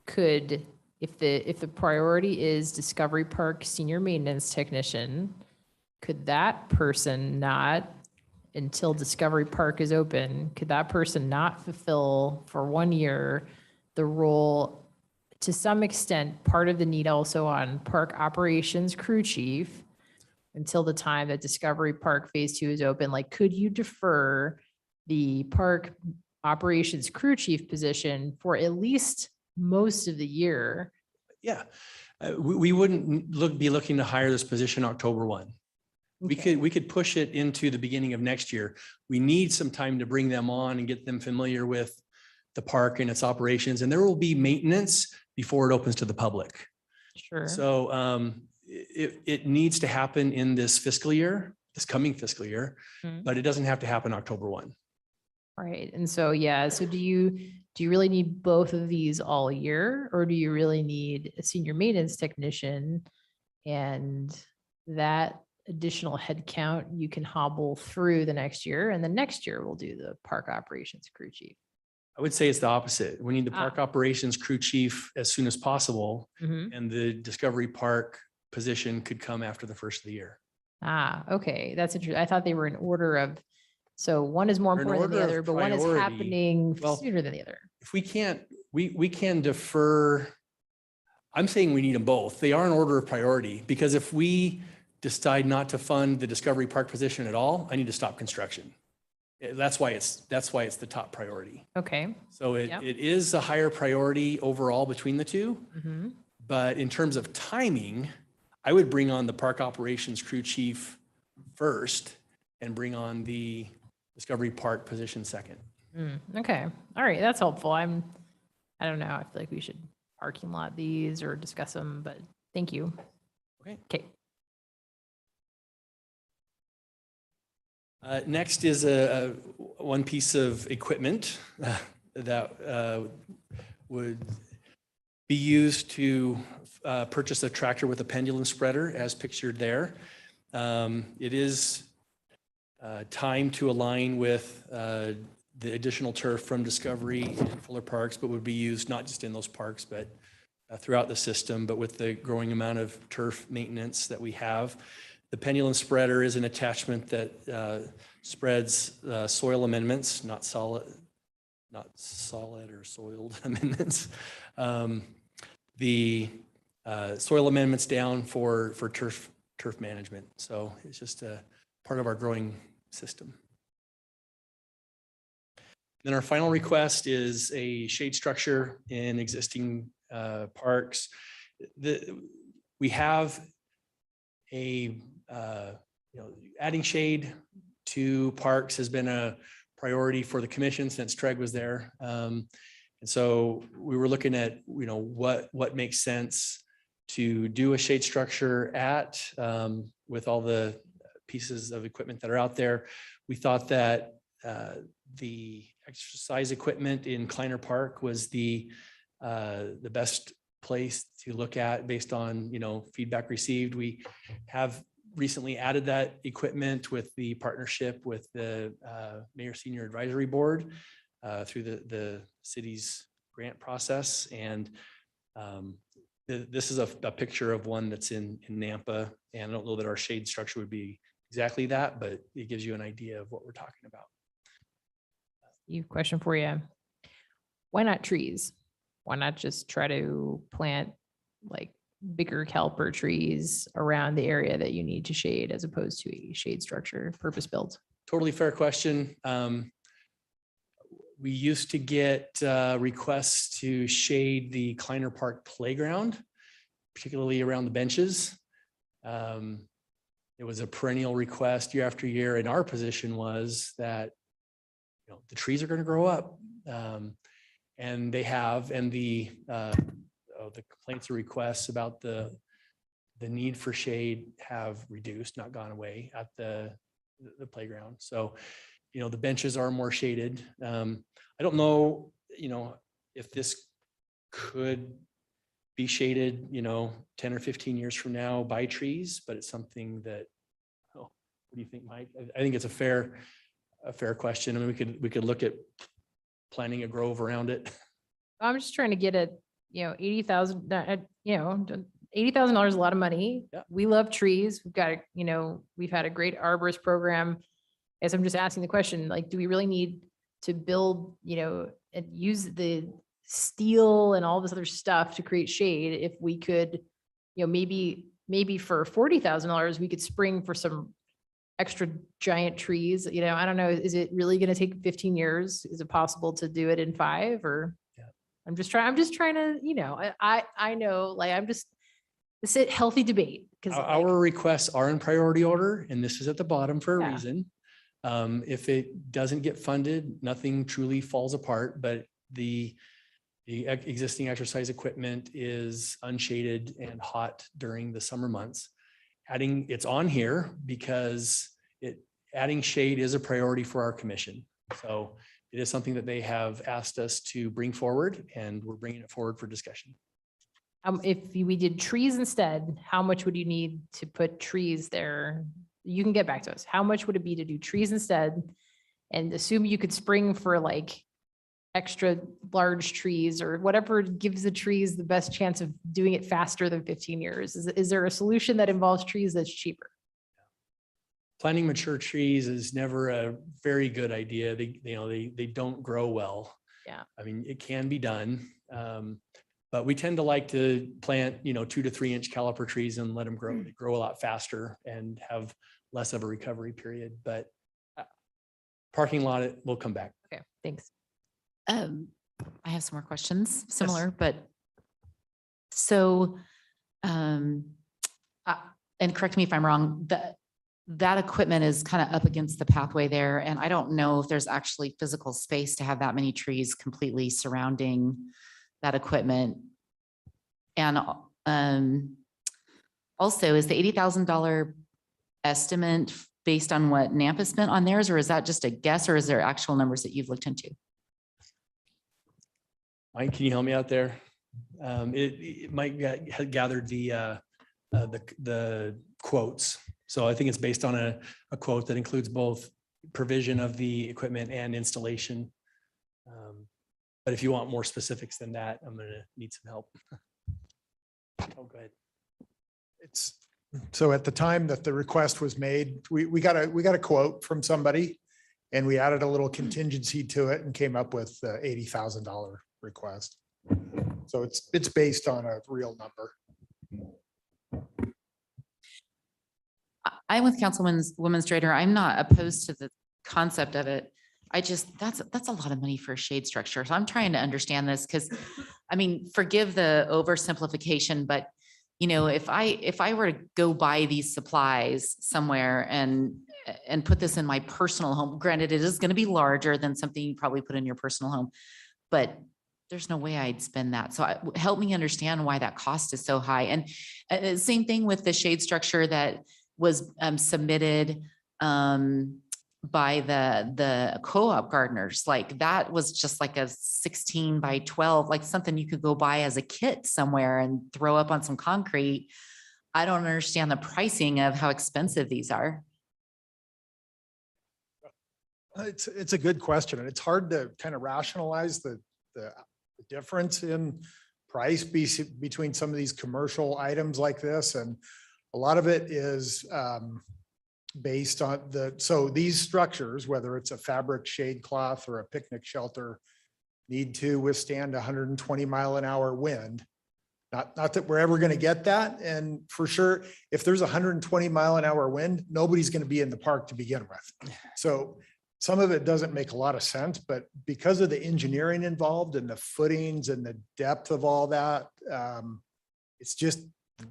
if the priority is Discovery Park Senior Maintenance Technician, could that person not, until Discovery Park is open, could that person not fulfill for 1 year the role, to some extent, part of the need also on park operations crew chief until the time that Discovery Park Phase 2 is open? Like, could you defer the park operations crew chief position for at least most of the year? yeah, we wouldn't be looking to hire this position October 1. We could push it into the beginning of next year. We need some time to bring them on and get them familiar with the park and its operations, and there will be maintenance before it opens to the public. Sure. So it needs to happen in this fiscal year, this coming fiscal year, but it doesn't have to happen October 1. Right. And so, yeah, so do you really need both of these all year, or do you really need a senior maintenance technician, and that additional headcount you can hobble through the next year, and the next year we'll do the park operations crew chief? I would say it's the opposite. We need the park operations crew chief as soon as possible, Mhm. and the Discovery Park position could come after the first of the year. Okay. That's interesting. I thought they were in order of, so one is more They're in important than the order other, of but one is priority. happening Well, sooner than the other. If we can't, we can defer. I'm saying we need them both. They are in order of priority, because if we decide not to fund the Discovery Park position at all, I need to stop construction. That's why it's the top priority. Okay. So Yep. it is a higher priority overall between the two. Mhm. But in terms of timing, I would bring on the park operations crew chief first and bring on the Discovery Park position second. Okay. All right. That's helpful. I don't know. I feel like we should parking lot these or discuss them, but thank you. Okay. Okay. Next is one piece of equipment that would be used to purchase a tractor with a pendulum spreader as pictured there. It is time to align with the additional turf from Discovery and Fuller Parks, but would be used not just in those parks, but throughout the system. But with the growing amount of turf maintenance that we have, the pendulum spreader is an attachment that spreads soil amendments, not solid or soiled amendments. The soil amendments down for turf management. So it's just a part of our growing system. Then our final request is a shade structure in existing parks. We have adding shade to parks has been a priority for the commission since Treg was there. And so we were looking at, what makes sense to do a shade structure at, with all the pieces of equipment that are out there. We thought that the exercise equipment in Kleiner Park was the best place to look at based on, feedback received. We have recently added that equipment with the partnership with the Mayor Senior Advisory Board through the city's grant process. And this is a picture of one that's in Nampa. And I don't know that our shade structure would be exactly that, but it gives you an idea of what we're talking about. Question for you. Why not trees? Why not just try to plant like bigger caliper trees around the area that you need to shade, as opposed to a shade structure purpose built? Totally fair question. We used to get requests to shade the Kleiner Park playground, particularly around the benches. It was a perennial request year after year, and our position was that the trees are going to grow up, and they have, and the the complaints or requests about the need for shade have reduced, not gone away at the playground. So, the benches are more shaded. I don't know, if this could be shaded, 10 or 15 years from now by trees, but it's something that, what do you think, Mike? I think it's a fair question. I mean, we could look at planting a grove around it. I'm just trying to get at, $80,000, $80,000 is a lot of money. Yeah. We love trees. We've got, we've had a great arborist program. As I'm just asking the question, like, do we really need to build, and use the steel and all this other stuff to create shade if we could, maybe for $40,000, we could spring for some extra giant trees, I don't know. Is it really going to take 15 years? Is it possible to do it in 5 or? Yeah. I'm just trying to, I know, like, it's a healthy debate because Our requests are in priority order, and this is at the bottom for a Yeah. reason. If it doesn't get funded, nothing truly falls apart, but the existing exercise equipment is unshaded and hot during the summer months. It's on here because adding shade is a priority for our commission. So it is something that they have asked us to bring forward, and we're bringing it forward for discussion. if we did trees instead, how much would you need to put trees there? You can get back to us. How much would it be to do trees instead? And assume you could spring for like extra large trees or whatever gives the trees the best chance of doing it faster than 15 years. Is there a solution that involves trees that's cheaper? Planting mature trees is never a very good idea. They don't grow well. Yeah. I mean, it can be done. But we tend to like to plant, 2 to 3 inch caliper trees and let them grow. They grow a lot faster and have less of a recovery period, but parking lot, it will come back. Okay, thanks. I have some more questions, similar, but so, and correct me if I'm wrong, that equipment is kind of up against the pathway there. And I don't know if there's actually physical space to have that many trees completely surrounding that equipment. And also, is the $80,000 estimate based on what Nampa spent on theirs, or is that just a guess, or is there actual numbers that you've looked into? Mike, can you help me out there? Mike had gathered the quotes. So I think it's based on a quote that includes both provision of the equipment and installation. But if you want more specifics than that, I'm going to need some help. Oh, go ahead. So at the time that the request was made, we got a quote from somebody, and we added a little contingency to it and came up with the $80,000 request. So it's based on a real number. I'm with Councilwoman Strader. I'm not opposed to the concept of it. That's a lot of money for a shade structure. So I'm trying to understand this because, I mean, forgive the oversimplification, but if I were to go buy these supplies somewhere and put this in my personal home, granted, it is going to be larger than something you probably put in your personal home, but there's no way I'd spend that. So help me understand why that cost is so high. And same thing with the shade structure that was submitted by the co-op gardeners. Like that was just like a 16 by 12, like something you could go buy as a kit somewhere and throw up on some concrete. I don't understand the pricing of how expensive these are. It's a good question, and it's hard to kind of rationalize the difference in price between some of these commercial items like this. And a lot of it is based on so these structures, whether it's a fabric shade cloth or a picnic shelter, need to withstand 120-mile-an-hour wind. Not that we're ever going to get that. And for sure, if there's 120-mile-an-hour wind, nobody's going to be in the park to begin with. So some of it doesn't make a lot of sense, but because of the engineering involved and the footings and the depth of all that, it's just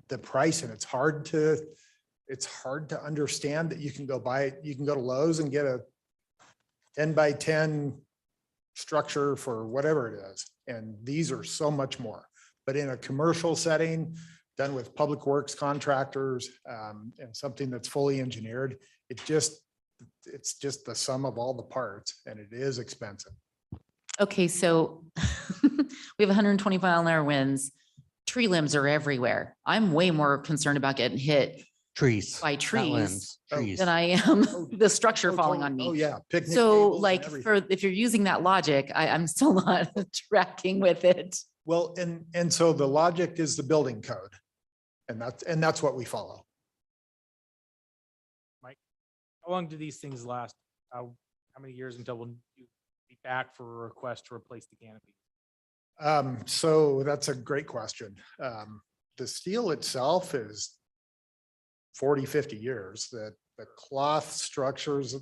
the price, and it's hard to understand that you can go to Lowe's and get a 10 by 10 structure for whatever it is. And these are so much more, But in a commercial setting, done with public works contractors, and something that's fully engineered, it's just the sum of all the parts, and it is expensive. Okay, so we have 120-mile-an-hour winds. Tree limbs are everywhere. I'm way more concerned about getting hit Trees. by not trees limbs, Trees. than I am the structure falling on Oh, me. yeah. picnic So tables and like everything. if you're using that logic, I'm still not tracking with it. Well, and so the logic is the building code. And that's what we follow. How long do these things last? How many years until we'll be back for a request to replace the canopy? So that's a great question. The steel itself is 40, 50 years. The cloth structures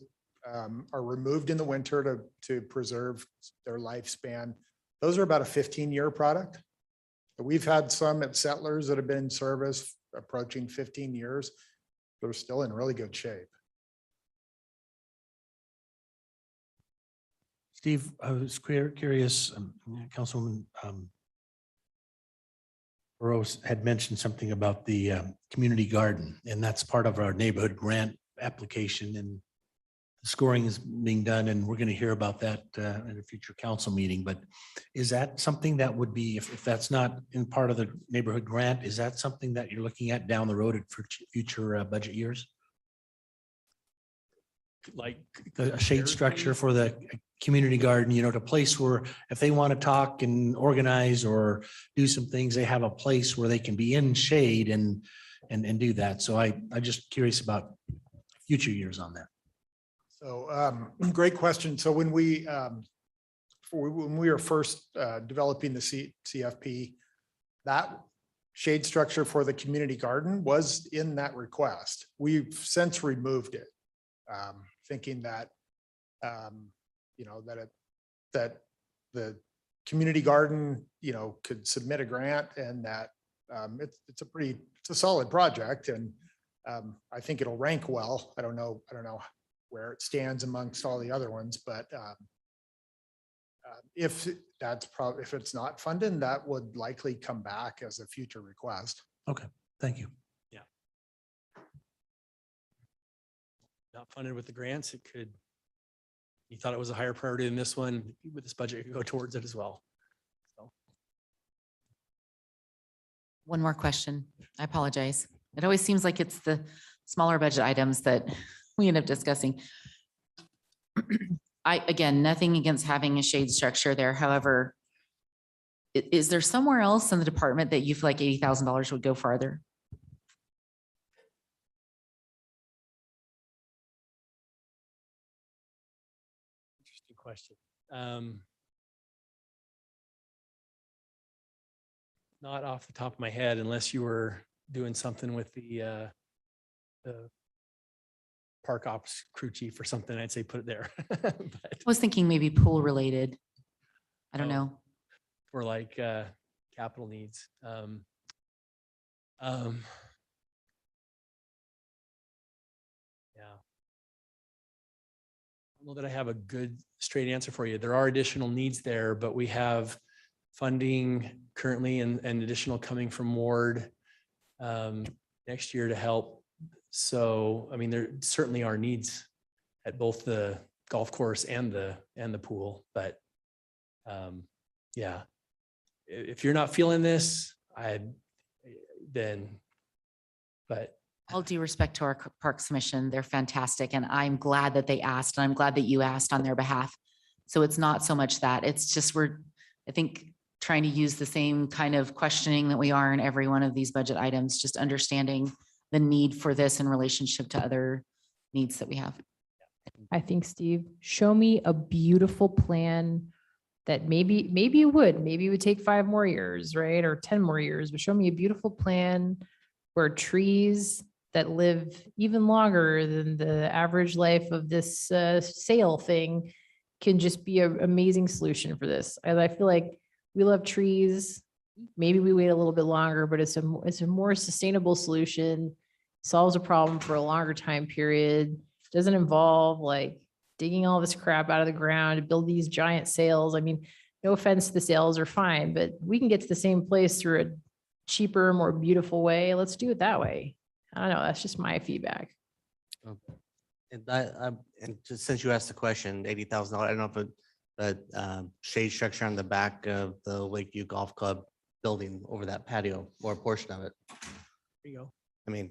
are removed in the winter to preserve their lifespan. Those are about a 15-year product. We've had some at Settlers that have been in service approaching 15 years. They're still in really good shape. Steve, I was curious, Councilwoman Rose had mentioned something about the community garden, and that's part of our neighborhood grant application, and scoring is being done, and we're going to hear about that in a future council meeting. But is that something that would be, if that's not in part of the neighborhood grant, is that something that you're looking at down the road for future budget years? Like A shade structure for the community garden, you know, to place where if they want to talk and organize or do some things, they have a place where they can be in shade and do that. So I'm just curious about future years on that. So great question. So when we were first developing the CFP, that shade structure for the community garden was in that request. We've since removed it, thinking that that the community garden could submit a grant, and that it's a solid project, and I think it'll rank well. I don't know where it stands amongst all the other ones, but if it's not funded, that would likely come back as a future request. Okay, thank you. Yeah. Not funded with the grants, it could, you thought it was a higher priority than this one, with this budget, it could go towards it as well. So. One more question. I apologize. It always seems like it's the smaller budget items that we end up discussing. Again, nothing against having a shade structure there. However, is there somewhere else in the department that you feel like $80,000 would go farther? Interesting question. Not off the top of my head, unless you were doing something with the park ops crew chief or something, I'd say put it there. I was thinking maybe pool related. I don't Oh. know. For like capital needs. Yeah. I don't know that I have a good straight answer for you. There are additional needs there, but we have funding currently and additional coming from Ward next year to help. So, I mean, there certainly are needs at both the golf course and the pool, but yeah, if you're not feeling this, but All due respect to our Parks Commission, they're fantastic, and I'm glad that they asked, and I'm glad that you asked on their behalf. So it's not so much that, it's just I think, trying to use the same kind of questioning that we are in every one of these budget items, just understanding the need for this in relationship to other needs that we have. I think, Steve, show me a beautiful plan that maybe it would take 5 more years, right? Or 10 more years, but show me a beautiful plan where trees that live even longer than the average life of this sail thing can just be an amazing solution for this. I feel like we love trees. Maybe we wait a little bit longer, but it's a more sustainable solution, solves a problem for a longer time period, doesn't involve like digging all this crap out of the ground to build these giant sails. I mean, no offense, the sales are fine, but we can get to the same place through a cheaper, more beautiful way. Let's do it that way. I don't know. That's just my feedback. And just since you asked the question, $80,000, I don't know if the shade structure on the back of the Lakeview Golf Club building over that patio or a portion of it. There you go. I mean,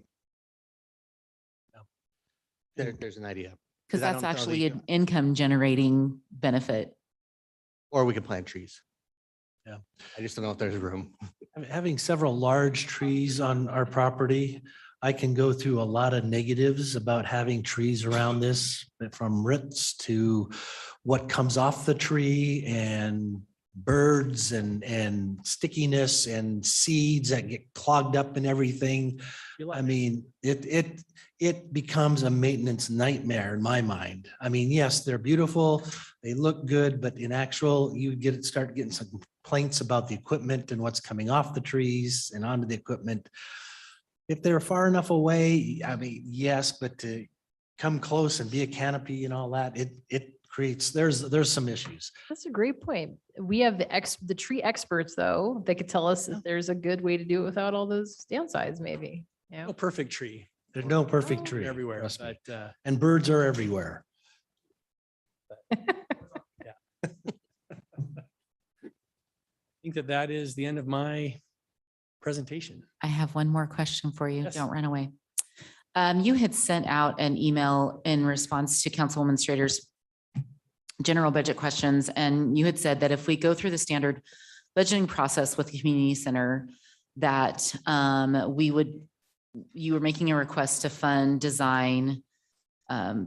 there's an idea. Because I that's don't know actually the- an income generating benefit. Or we could plant trees. Yeah. I just don't know if there's room. Having several large trees on our property, I can go through a lot of negatives about having trees around this, from roots to what comes off the tree and birds and stickiness and seeds that get clogged up and everything. I mean, it becomes a maintenance nightmare in my mind. I mean, yes, they're beautiful, they look good, but in actual, you start getting some complaints about the equipment and what's coming off the trees and onto the equipment. If they're far enough away, I mean, yes, but to come close and be a canopy and all that, it creates, there's some issues. That's a great point. We have the tree experts though, that could tell us if there's a good way to do it without all those downsides, maybe. Yeah. No perfect tree. There's no perfect tree. Everywhere, trust me. but, And birds are everywhere. I think that is the end of my presentation. I have one more question for you. Yes. Don't run away. You had sent out an email in response to Councilwoman Strader's general budget questions, and you had said that if we go through the standard budgeting process with the community center, that you were making a request to fund design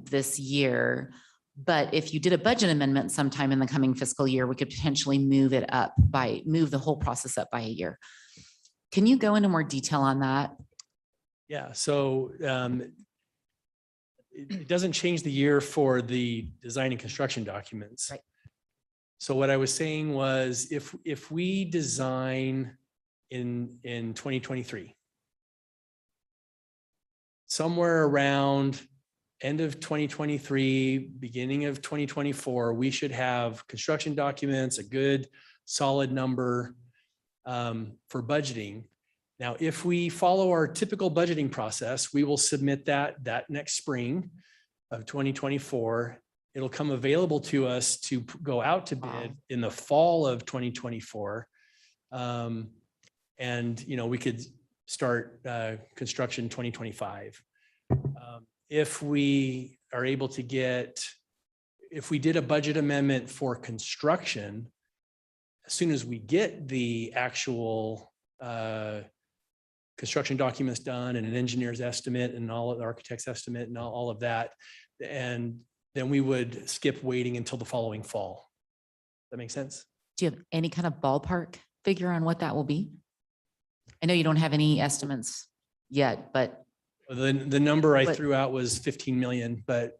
this year. But if you did a budget amendment sometime in the coming fiscal year, we could potentially move the whole process up by a year. Can you go into more detail on that? Yeah, so it doesn't change the year for the design and construction documents. Right. So what I was saying was if we design in 2023, somewhere around end of 2023, beginning of 2024, we should have construction documents, a good solid number for budgeting. Now, if we follow our typical budgeting process, we will submit that next spring of 2024. It'll come available to us to go out to bid in the fall of 2024. And, we could start construction 2025. If we are able to if we did a budget amendment for construction, as soon as we get the actual construction documents done and an engineer's estimate and all of the architect's estimate and all of that, and then we would skip waiting until the following fall. That makes sense? Do you have any kind of ballpark figure on what that will be? I know you don't have any estimates yet, but. The number I But- threw out was 15 million, but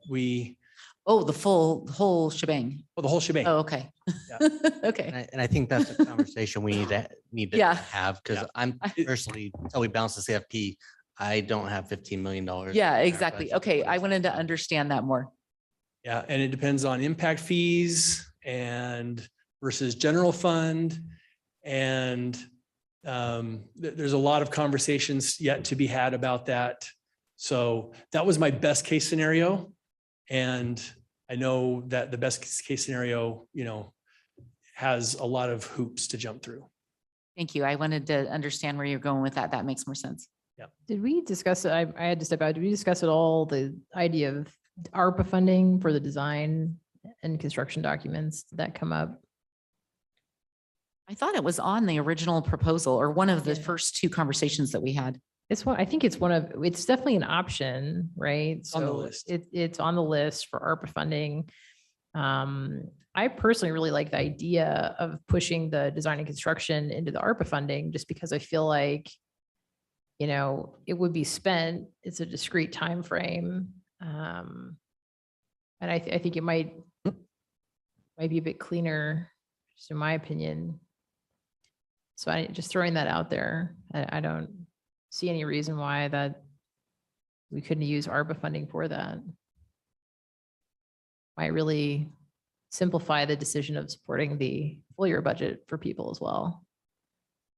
Oh, the whole shebang. the whole shebang. Oh, okay. Yeah. Okay. And I think that's a conversation we need to Yeah. have, because Yeah. I'm personally, until we balance the CFP, I don't have $15 million. Yeah, in our exactly. budget. Okay, I wanted to understand that more. Yeah, and it depends on impact fees and versus general fund. And there's a lot of conversations yet to be had about that. So that was my best case scenario. And I know that the best case scenario, has a lot of hoops to jump through. Thank you. I wanted to understand where you're going with that. That makes more sense. Did we discuss it? I had to step out. Did we discuss at all the idea of ARPA funding for the design and construction documents? Did that come up? I thought it was on the original proposal or one of the first two conversations that we had. I think it's definitely an option, right? On the So list. It's on the list for ARPA funding. I personally really like the idea of pushing the design and construction into the ARPA funding, just because I feel like, it would be spent, it's a discrete time frame. And I think it might be a bit cleaner, just in my opinion. So just throwing that out there. I don't see any reason why that we couldn't use ARPA funding for that. Might really simplify the decision of supporting the pull your budget for people as well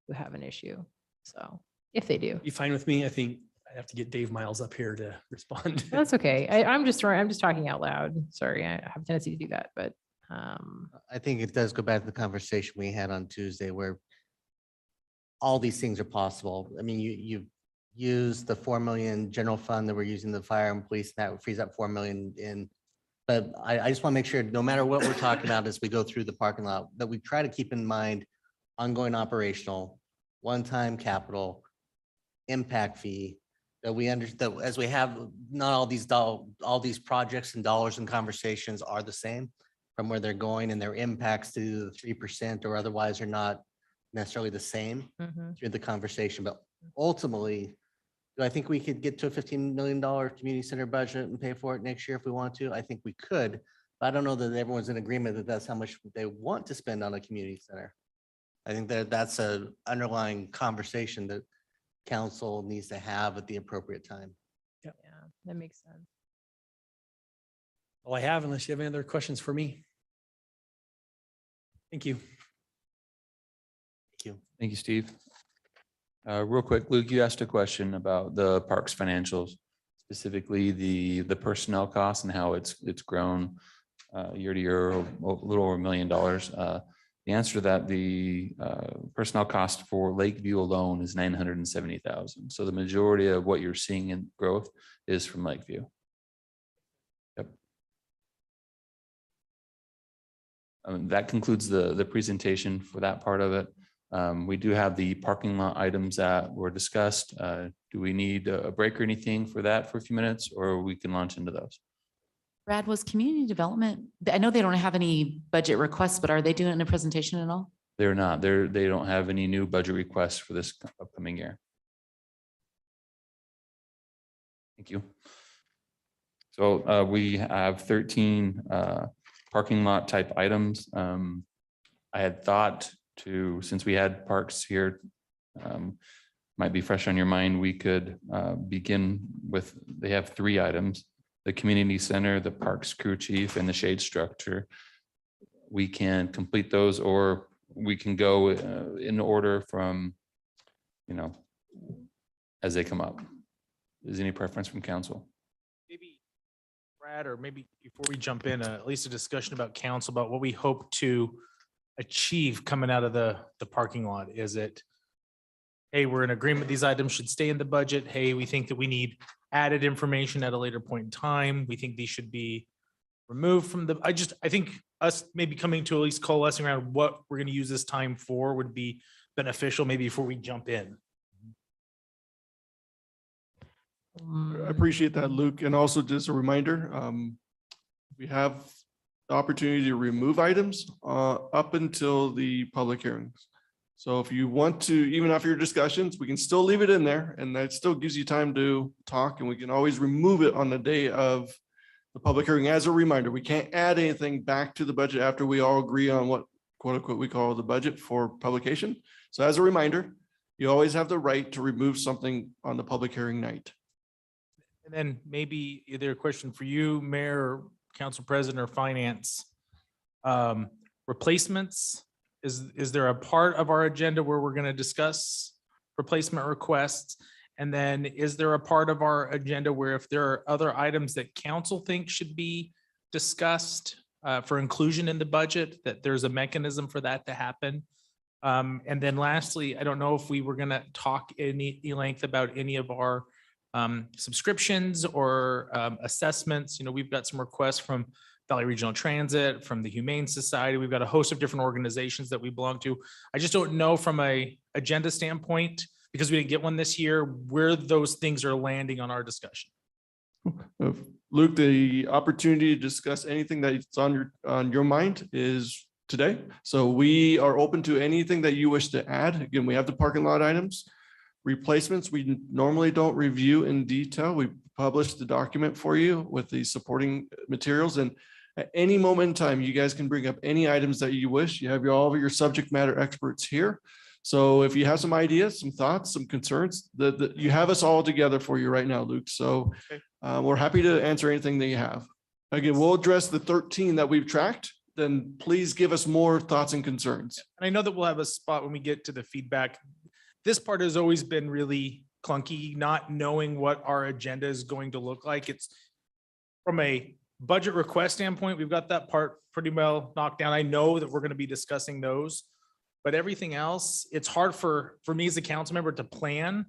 who have an issue. So if they do, Be fine with me. I think I have to get Dave Miles up here to respond. that's okay. I'm just talking out loud. Sorry, I have a tendency to do that, but I think it does go back to the conversation we had on Tuesday where all these things are possible. I mean, you use the 4 million general fund that we're using the fire and police, that frees up 4 million in. But I just want to make sure, no matter what we're talking about as we go through the parking lot, that we try to keep in mind ongoing operational, one-time capital, impact fee, that we understand, as we have, not all these projects and dollars and conversations are the same from where they're going, and their impacts to the 3% or otherwise are not necessarily the same through the conversation. But ultimately, do I think we could get to a $15 million community center budget and pay for it next year if we want to? I think we could, but I don't know that everyone's in agreement that that's how much they want to spend on a community center. I think that that's an underlying conversation that council needs to have at the appropriate time. yeah, that makes sense. All I have, unless you have any other questions for me. Thank you. Thank you. Thank you, Steve. Real quick, Luke, you asked a question about the parks financials, specifically the personnel costs and how it's grown year to year, a little over $1 million. The answer to that, the personnel cost for Lakeview alone is $970,000. So the majority of what you're seeing in growth is from Lakeview. Yep. That concludes the presentation for that part of it. We do have the parking lot items that were discussed. Do we need a break or anything for that for a few minutes, or we can launch into those? Brad, was community development, I know they don't have any budget requests, but are they doing it in a presentation at all? They're not. They don't have any new budget requests for this upcoming year. Thank you. So we have 13 parking lot type items. I had thought to, since we had parks here, might be fresh on your mind, we could begin with, they have 3 items: the community center, the parks crew chief, and the shade structure. We can complete those, or we can go in order from, as they come up. Is any preference from council? Maybe Brad, or maybe before we jump in, at least a discussion about council, about what we hope to achieve coming out of the parking lot. Is it, hey, we're in agreement these items should stay in the budget. Hey, we think that we need added information at a later point in time. We think these should be removed from the, I think us maybe coming to at least coalescing around what we're going to use this time for would be beneficial, maybe before we jump in. I appreciate that, Luke. And also just a reminder, we have the opportunity to remove items up until the public hearings. So if you want to, even after your discussions, we can still leave it in there, and that still gives you time to talk, and we can always remove it on the day of the public hearing. As a reminder, we can't add anything back to the budget after we all agree on what quote unquote we call the budget for publication. So as a reminder, you always have the right to remove something on the public hearing night. And then maybe either a question for you, Mayor, or Council President, or Finance. Replacements. Is there a part of our agenda where we're going to discuss replacement requests? And then is there a part of our agenda where if there are other items that council thinks should be discussed for inclusion in the budget, that there's a mechanism for that to happen? And then lastly, I don't know if we were going to talk any length about any of our subscriptions or assessments. We've got some requests from Valley Regional Transit, from the Humane Society. We've got a host of different organizations that we belong to. I just don't know from a agenda standpoint, because we didn't get one this year, where those things are landing on our discussion. Luke, the opportunity to discuss anything that's on your mind is today. So we are open to anything that you wish to add. Again, we have the parking lot items. Replacements, we normally don't review in detail. We publish the document for you with the supporting materials, and at any moment in time, you guys can bring up any items that you wish. You have all of your subject matter experts here. So if you have some ideas, some thoughts, some concerns, you have us all together for you right now, Luke. So we're happy to answer anything that you have. Again, we'll address the 13 that we've tracked then please give us more thoughts and concerns. And I know that we'll have a spot when we get to the feedback. This part has always been really clunky, not knowing what our agenda is going to look like. It's from a budget request standpoint, we've got that part pretty well knocked down. I know that we're going to be discussing those, but everything else, it's hard for me as a council member to plan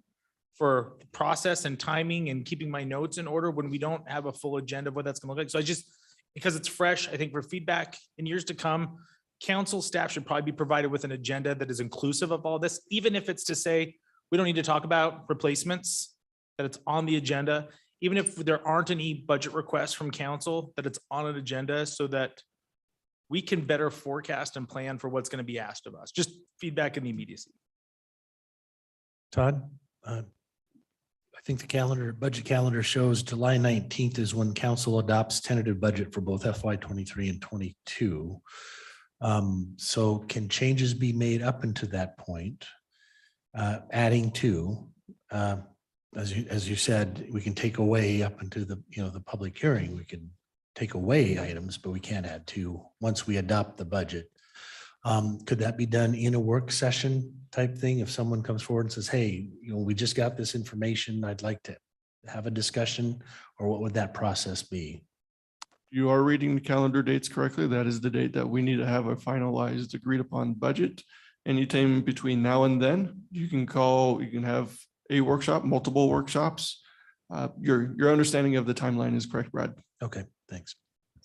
for process and timing and keeping my notes in order when we don't have a full agenda of what that's going to look like. So I just, because it's fresh, I think for feedback in years to come, council staff should probably be provided with an agenda that is inclusive of all this, even if it's to say, we don't need to talk about replacements, that it's on the agenda, even if there aren't any budget requests from council, that it's on an agenda so that we can better forecast and plan for what's going to be asked of us. Just feedback in the immediacy. Todd, I think the budget calendar shows July 19th is when council adopts tentative budget for both FY 23 and 22. So can changes be made up until that point? Adding to, as you said, we can take away up into the, the public hearing, we can take away items, but we can't add to once we adopt the budget. Could that be done in a work session type thing? If someone comes forward and says, hey, we just got this information, I'd like to have a discussion, or what would that process be? You are reading the calendar dates correctly. That is the date that we need to have a finalized, agreed upon budget. Anytime between now and then, you can have a workshop, multiple workshops. Your understanding of the timeline is correct, Brad. Okay, thanks.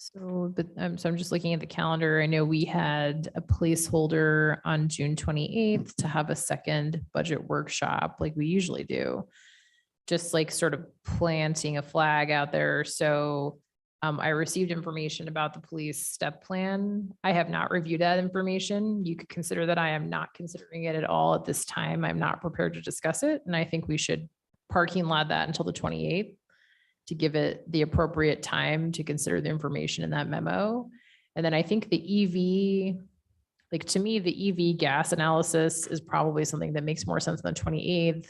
So, but so I'm just looking at the calendar. I know we had a placeholder on June 28th to have a second budget workshop like we usually do. Just like sort of planting a flag out there. So I received information about the police step plan. I have not reviewed that information. You could consider that I am not considering it at all at this time. I'm not prepared to discuss it. And I think we should parking lot that until the 28th to give it the appropriate time to consider the information in that memo. And then I think the EV, like to me, the EV gas analysis is probably something that makes more sense than the 28th.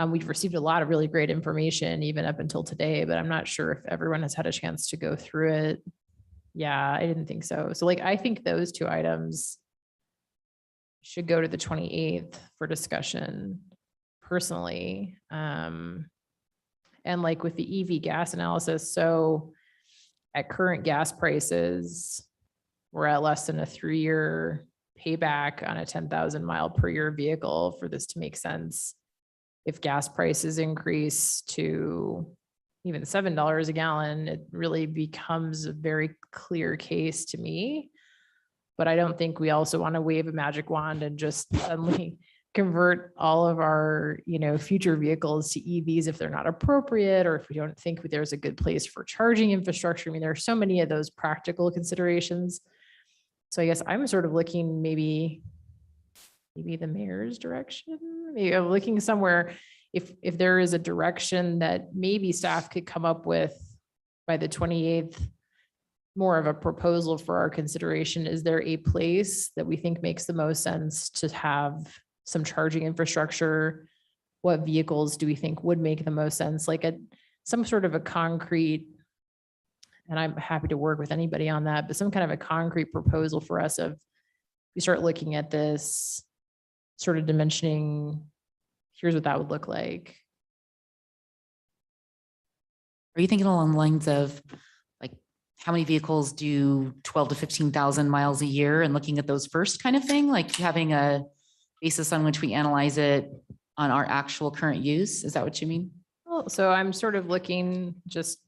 We've received a lot of really great information even up until today, but I'm not sure if everyone has had a chance to go through it. Yeah, I didn't think so. So like, I think those two items should go to the 28th for discussion personally. And like with the EV gas analysis, so at current gas prices, we're at less than a 3-year payback on a 10,000 mile per year vehicle for this to make sense. If gas prices increase to even $7 a gallon, it really becomes a very clear case to me. But I don't think we also want to wave a magic wand and just suddenly convert all of our, future vehicles to EVs if they're not appropriate, or if we don't think there's a good place for charging infrastructure. I mean, there are so many of those practical considerations. So I guess I'm sort of looking maybe the mayor's direction. Maybe I'm looking somewhere if there is a direction that maybe staff could come up with by the 28th, more of a proposal for our consideration. Is there a place that we think makes the most sense to have some charging infrastructure? What vehicles do we think would make the most sense? Like some sort of a concrete, and I'm happy to work with anybody on that, but some kind of a concrete proposal for us of, we start looking at this sort of dimensioning, here's what that would look like. Are you thinking along the lines of like how many vehicles do 12 to 15,000 miles a year and looking at those first kind of thing, like having a basis on which we analyze it on our actual current use? Is that what you mean? Well, so I'm sort of looking, just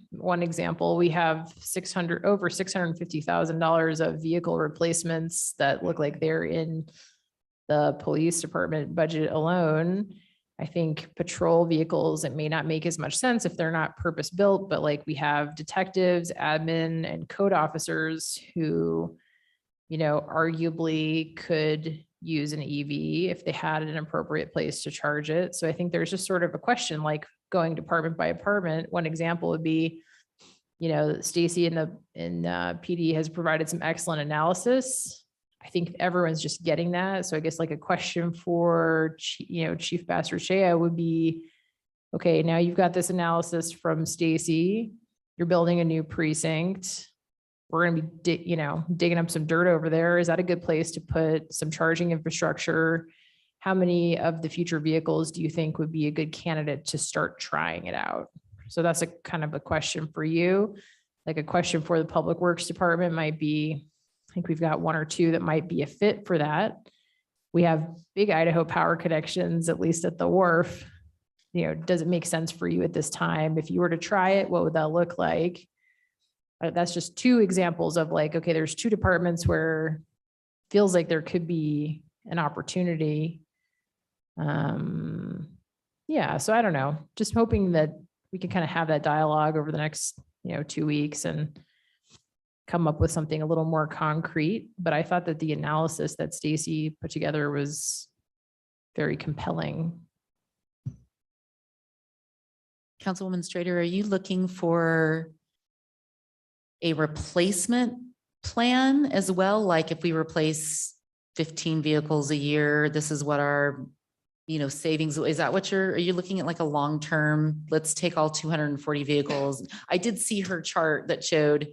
one example, we have over $650,000 of vehicle replacements that look like they're in the police department budget alone. I think patrol vehicles, it may not make as much sense if they're not purpose built, but like we have detectives, admin, and code officers who, arguably could use an EV if they had an appropriate place to charge it. So I think there's just sort of a question, like going department by department. One example would be, Stacy in PD has provided some excellent analysis. I think everyone's just getting that. So I guess like a question for, Chief Bastrachea would be, okay, now you've got this analysis from Stacy, you're building a new precinct. we're going to be, digging up some dirt over there. Is that a good place to put some charging infrastructure? How many of the future vehicles do you think would be a good candidate to start trying it out? So that's a kind of a question for you. Like a question for the Public Works Department might be, I think we've got one or two that might be a fit for that. We have big Idaho power connections, at least at the wharf. Does it make sense for you at this time? If you were to try it, what would that look like? That's just two examples of like, okay, there's two departments where it feels like there could be an opportunity. Yeah, so I don't know, just hoping that we can kind of have that dialogue over the next, 2 weeks and come up with something a little more concrete. But I thought that the analysis that Stacy put together was very compelling. Councilwoman Strader, are you looking for a replacement plan as well? Like if we replace 15 vehicles a year, this is what our, savings, is that what are you looking at, like a long-term, let's take all 240 vehicles? I did see her chart that showed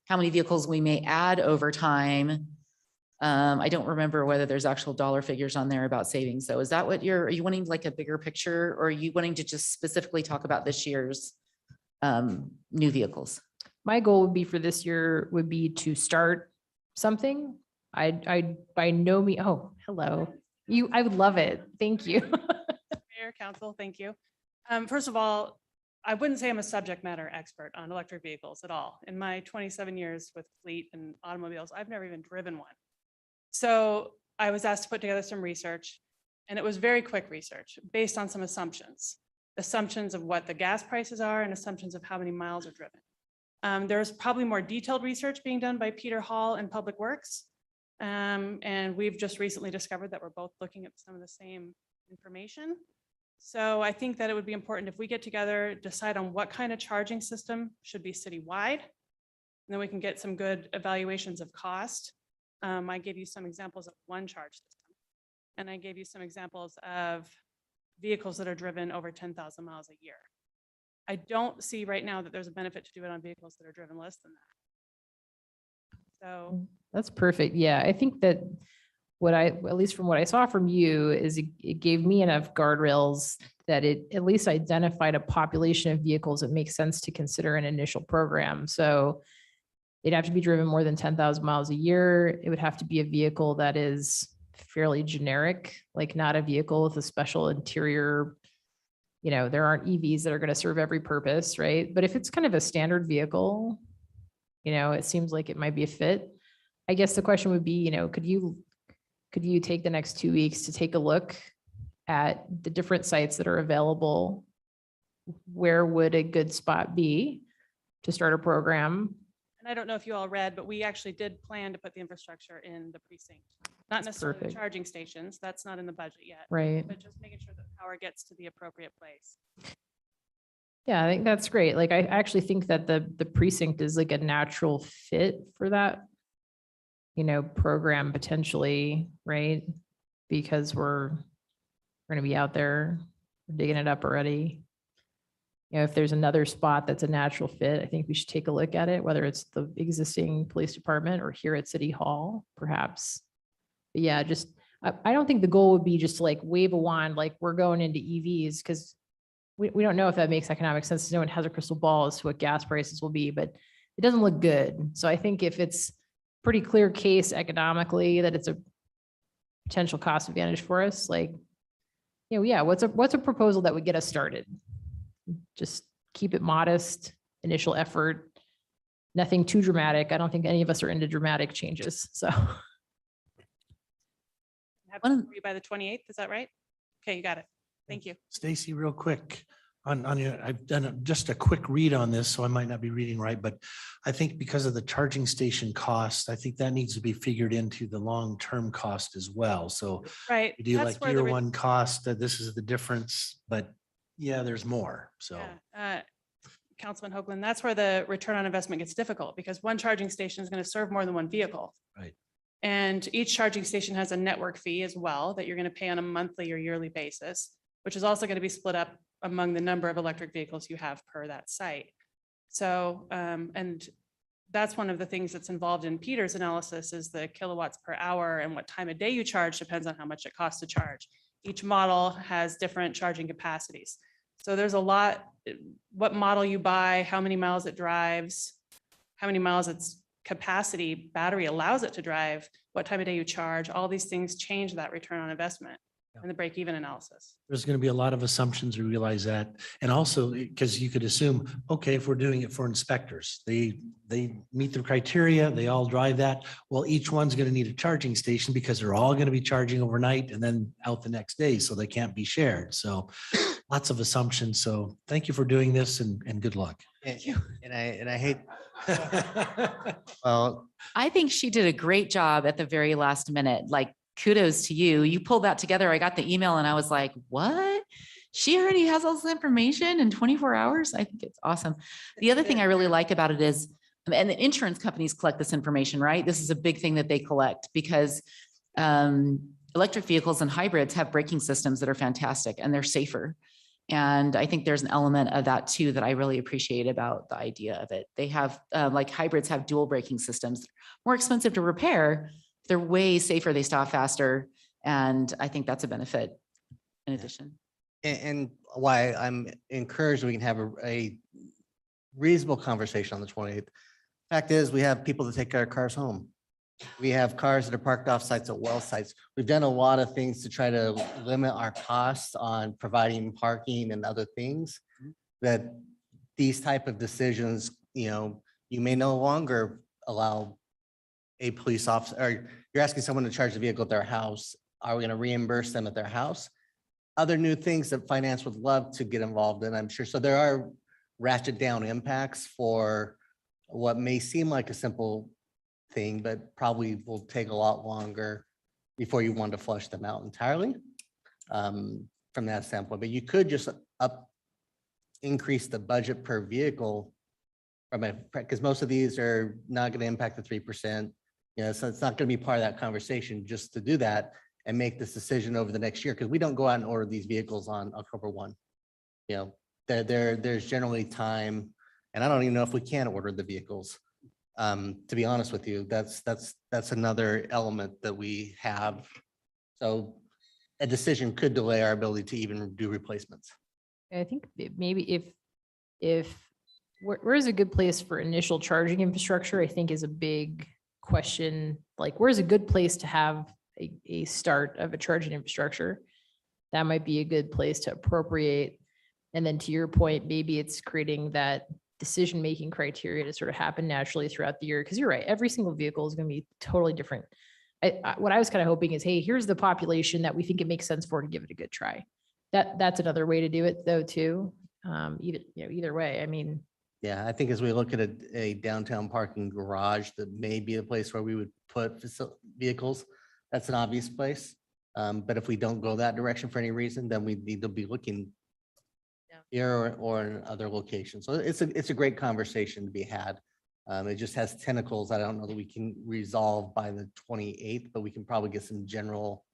how many vehicles we may add over time. I don't remember whether there's actual dollar figures on there about savings. So is that what are you wanting like a bigger picture, or are you wanting to just specifically talk about this year's new vehicles? My goal would be for this year would be to start something. I by no means, oh, hello. I would love it. Thank you. Mayor, Council, thank you. First of all, I wouldn't say I'm a subject matter expert on electric vehicles at all. In my 27 years with fleet and automobiles, I've never even driven one. So I was asked to put together some research, and it was very quick research based on some assumptions of what the gas prices are and assumptions of how many miles are driven. There's probably more detailed research being done by Peter Hall and Public Works. And we've just recently discovered that we're both looking at some of the same information. So I think that it would be important if we get together, decide on what kind of charging system should be citywide, and then we can get some good evaluations of cost. I gave you some examples of one charge system, and I gave you some examples of vehicles that are driven over 10,000 miles a year. I don't see right now that there's a benefit to do it on vehicles that are driven less than that. So that's perfect. Yeah, I think that at least from what I saw from you, is it gave me enough guardrails that it at least identified a population of vehicles that makes sense to consider an initial program. So it'd have to be driven more than 10,000 miles a year. It would have to be a vehicle that is fairly generic, like not a vehicle with a special interior. There aren't EVs that are going to serve every purpose, right? But if it's kind of a standard vehicle, it seems like it might be a fit. I guess the question would be, could you take the next 2 weeks to take a look at the different sites that are available? Where would a good spot be to start a program? and I don't know if you all read, but we actually did plan to put the infrastructure in the precinct. Not necessarily the perfect. charging stations, that's not in the budget yet. Right. But just making sure that power gets to the appropriate place. Yeah, I think that's great. Like, I actually think that the precinct is like a natural fit for that, program potentially, right? Because we're going to be out there digging it up already. If there's another spot that's a natural fit, I think we should take a look at it, whether it's the existing police department or here at City Hall, perhaps. But yeah, I don't think the goal would be just to like wave a wand, like we're going into EVs, because we don't know if that makes economic sense. No one has a crystal ball as to what gas prices will be, but it doesn't look good. So I think if it's pretty clear case economically that it's a potential cost advantage for us, like, yeah, what's a proposal that would get us started? Just keep it modest, initial effort, nothing too dramatic. I don't think any of us are into dramatic changes, so. Have it for you by the 28th, is that right? Okay, you got it. Thank you. Stacy, real quick on your, I've done just a quick read on this, so I might not be reading right, but I think because of the charging station cost, I think that needs to be figured into the long-term cost as well. So Right. you do that's like where year the one cost, that this is the difference, but yeah, there's more. So Councilman Hoagland, that's where the return on investment gets difficult, because one charging station is going to serve more than one vehicle. Right. And each charging station has a network fee as well that you're going to pay on a monthly or yearly basis, which is also going to be split up among the number of electric vehicles you have per that site. So, and that's one of the things that's involved in Peter's analysis is the kilowatts per hour, and what time of day you charge depends on how much it costs to charge. Each model has different charging capacities. So there's a lot, what model you buy, how many miles it drives, how many miles its capacity battery allows it to drive, what time of day you charge, all these things change that return on investment and the break-even analysis. There's going to be a lot of assumptions. We realize that. And also, because you could assume, okay, if we're doing it for inspectors, they meet the criteria, they all drive that. Well, each one's going to need a charging station because they're all going to be charging overnight and then out the next day, so they can't be shared. So lots of assumptions. So thank you for doing this and good luck. And I hate, well, I think she did a great job at the very last minute. Like, kudos to you. You pulled that together. I got the email and I was like, what? She already has all this information in 24 hours. I think it's awesome. The other thing I really like about it is, and the insurance companies collect this information, right? This is a big thing that they collect because electric vehicles and hybrids have braking systems that are fantastic and they're safer. And I think there's an element of that too that I really appreciate about the idea of it. They have like hybrids have dual braking systems, more expensive to repair. They're way safer. They stop faster. And I think that's a benefit in addition. and why I'm encouraged we can have a reasonable conversation on the 28th. Fact is, we have people that take our cars home. We have cars that are parked off sites at well sites. We've done a lot of things to try to limit our costs on providing parking and other things that these type of decisions, you may no longer allow a police officer, or you're asking someone to charge the vehicle at their house. Are we going to reimburse them at their house? Other new things that finance would love to get involved in, I'm sure. So there are ratchet down impacts for what may seem like a simple thing, but probably will take a lot longer before you want to flush them out entirely from that standpoint. But you could just increase the budget per vehicle because most of these are not going to impact the 3%. So it's not going to be part of that conversation just to do that and make this decision over the next year, because we don't go out and order these vehicles on October 1. There's generally time, and I don't even know if we can order the vehicles. To be honest with you, that's another element that we have. So a decision could delay our ability to even do replacements. I think maybe if where's a good place for initial charging infrastructure, I think is a big question. Like, where's a good place to have a start of a charging infrastructure? That might be a good place to appropriate. And then to your point, maybe it's creating that decision-making criteria to sort of happen naturally throughout the year. Because you're right, every single vehicle is going to be totally different. What I was kind of hoping is, hey, here's the population that we think it makes sense for to give it a good try. That's another way to do it though, too. Either way, I mean. Yeah, I think as we look at a downtown parking garage, that may be a place where we would put vehicles. That's an obvious place. But if we don't go that direction for any reason, then we need to be looking here or in other locations. So it's a great conversation to be had. It just has tentacles. I don't know that we can resolve by the 28th, but we can probably get some general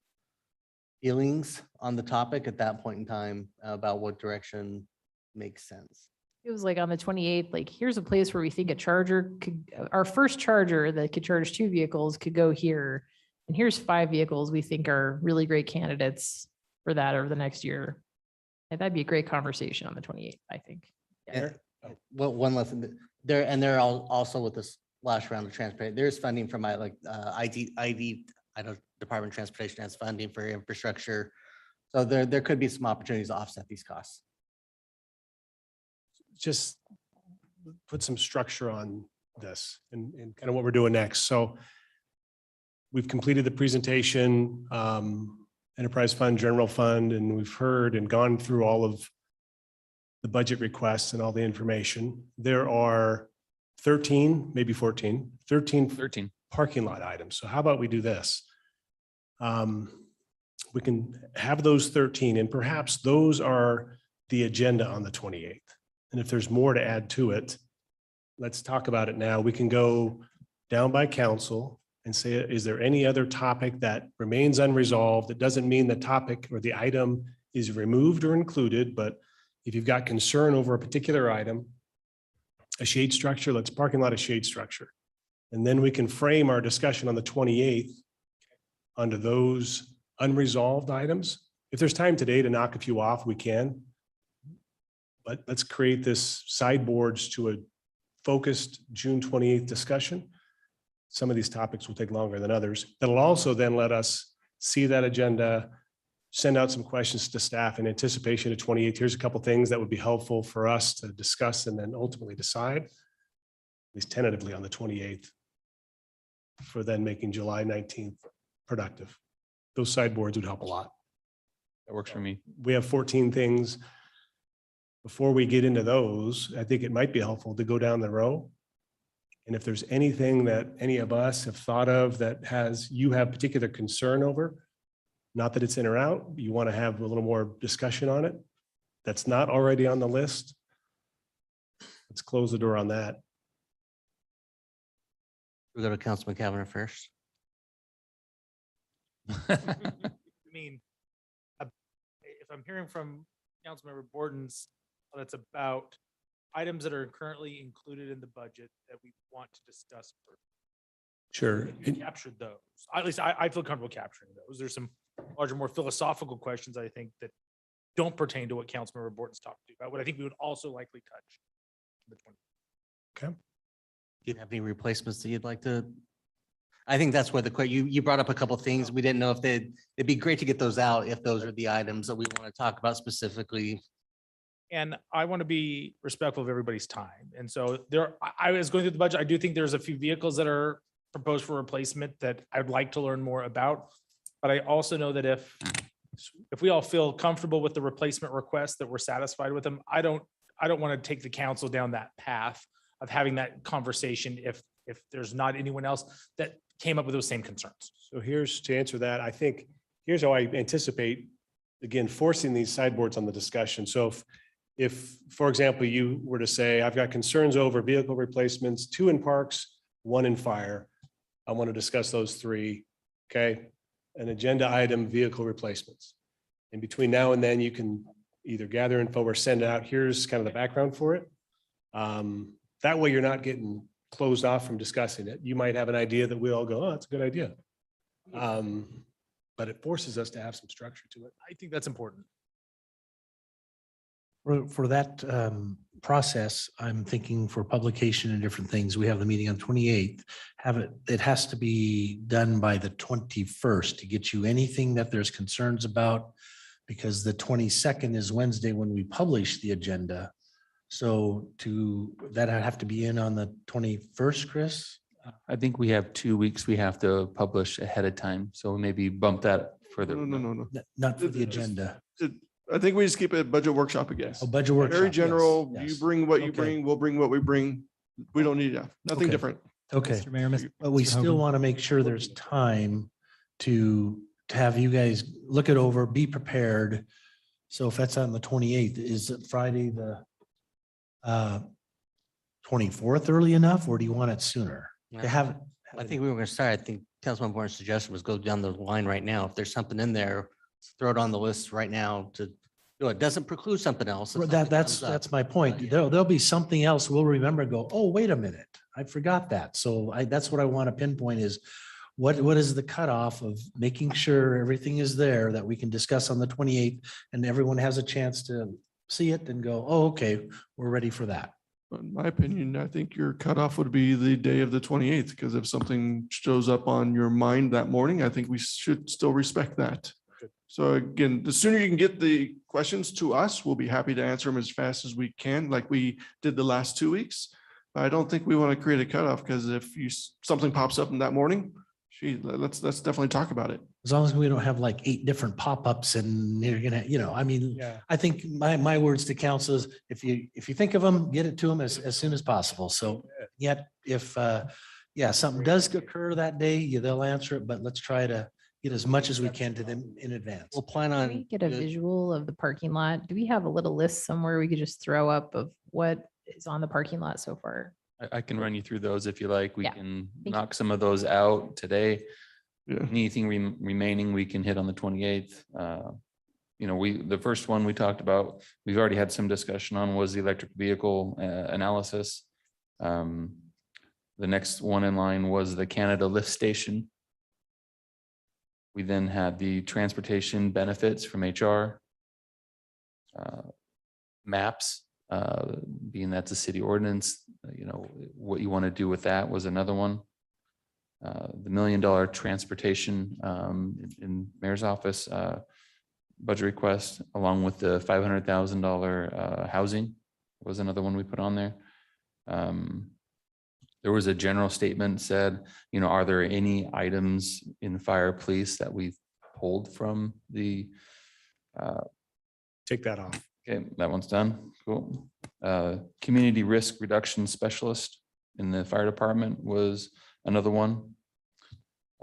feelings on the topic at that point in time about what direction makes sense. It was like on the 28th, like, here's a place where we think a charger could, our first charger that could charge 2 vehicles could go here. And here's 5 vehicles we think are really great candidates for that over the next year. And that'd be a great conversation on the 28th, I think. Yeah. Well, one lesson there, and they're all also with this last round of transportation. There's funding from my ID, I know Department of Transportation has funding for infrastructure. So there could be some opportunities to offset these costs. Just put some structure on this and kind of what we're doing next. So we've completed the presentation, enterprise fund, general fund, and we've heard and gone through all of the budget requests and all the information. There are 13, maybe 13 parking lot items. So how about we do this? We can have those 13, and perhaps those are the agenda on the 28th. And if there's more to add to it, let's talk about it now. We can go down by council and say, is there any other topic that remains unresolved? It doesn't mean the topic or the item is removed or included, but if you've got concern over a particular item, a shade structure, let's parking lot a shade structure. And then we can frame our discussion on the 28th under those unresolved items. If there's time today to knock a few off, we can. But let's create this sideboards to a focused June 28th discussion. Some of these topics will take longer than others. That'll also then let us see that agenda, send out some questions to staff in anticipation of 28th. Here's a couple things that would be helpful for us to discuss and then ultimately decide, at least tentatively on the 28th, for then making July 19th productive. Those sideboards would help a lot. That works for me. We have 14 things. Before we get into those, I think it might be helpful to go down the row. And if there's anything that any of us have thought of that you have particular concern over, not that it's in or out, you want to have a little more discussion on it, that's not already on the list, let's close the door on that. We go to Councilman Cavanagh first. I mean, if I'm hearing from Councilmember Borden's, that's about items that are currently included in the budget that we want to discuss. Sure. We captured those. At least I feel comfortable capturing those. There's some larger, more philosophical questions, I think, that don't pertain to what Councilmember Borden's talking about, but I think we would also likely touch. The 20. Okay. Do you have any replacements that you'd like to? I think that's where you brought up a couple of things. We didn't know if it'd be great to get those out if those are the items that we want to talk about specifically. And I want to be respectful of everybody's time. And so I was going through the budget. I do think there's a few vehicles that are proposed for replacement that I'd like to learn more about. But I also know that if we all feel comfortable with the replacement requests, that we're satisfied with them, I don't want to take the council down that path of having that conversation if there's not anyone else that came up with those same concerns. So here's to answer that. I think here's how I anticipate, again, forcing these sideboards on the discussion. So if, for example, you were to say, I've got concerns over vehicle replacements, 2 in parks, 1 in fire. I want to discuss those 3. Okay. An agenda item, vehicle replacements. In between now and then, you can either gather info or send it out. Here's kind of the background for it. That way you're not getting closed off from discussing it. You might have an idea that we all go, oh, that's a good idea. But it forces us to have some structure to it. I think that's important. For that process, I'm thinking for publication and different things, we have the meeting on 28th. It has to be done by the 21st to get you anything that there's concerns about, because the 22nd is Wednesday when we publish the agenda. So that I have to be in on the 21st, Chris? I think we have 2 weeks we have to publish ahead of time. So maybe bump that further. No. Not for the agenda. I think we just keep it a budget workshop again. A budget workshop. Very general. yes, You yes. bring what you Okay. bring, we'll bring what we bring. We don't need, nothing Okay. different. Okay. Mr. Mayor, But we Mr. still Hogan. want to make sure there's time to have you guys look it over, be prepared. So if that's on the 28th, is it Friday, the 24th early enough, or do you want it sooner? To have. I think we were going to start. I think Councilman Borden's suggestion was go down the line right now. If there's something in there, throw it on the list right now to do it. Doesn't preclude something else. if Well, something That's comes up. my point. There'll be something else we'll remember and go, oh, wait a minute, I forgot that. So that's what I want to pinpoint is what is the cutoff of making sure everything is there that we can discuss on the 28th and everyone has a chance to see it and go, oh, okay, we're ready for that. In my opinion, I think your cutoff would be the day of the 28th, because if something shows up on your mind that morning, I think we should still respect that. So again, the sooner you can get the questions to us, we'll be happy to answer them as fast as we can, like we did the last 2 weeks. But I don't think we want to create a cutoff, because if something pops up in that morning, let's definitely talk about it. As long as we don't have like 8 different pop-ups and you're gonna, I mean, Yeah. I think my words to council is if you think of them, get it to them as soon as possible. So yet if, something does occur that day, they'll answer it, but let's try to get as much as we can to them in advance. We'll plan Can on. we get a visual of the parking lot? Do we have a little list somewhere we could just throw up of what is on the parking lot so far? I can run you through those if you like. We Yeah. can Thank you. knock some of those out today. Yeah. Anything remaining, we can hit on the 28th. The first one we talked about, we've already had some discussion on was the electric vehicle analysis. The next one in line was the Canada Lift Station. We then had the transportation benefits from HR. Maps, being that's a city ordinance, you know, what you want to do with that was another one. The $1 million transportation in mayor's office budget request, along with the $500,000 housing was another one we put on there. There was a general statement said, you know, are there any items in fire police that we've pulled from the Take that off. okay, that one's done. Cool. Community risk reduction specialist in the fire department was another one.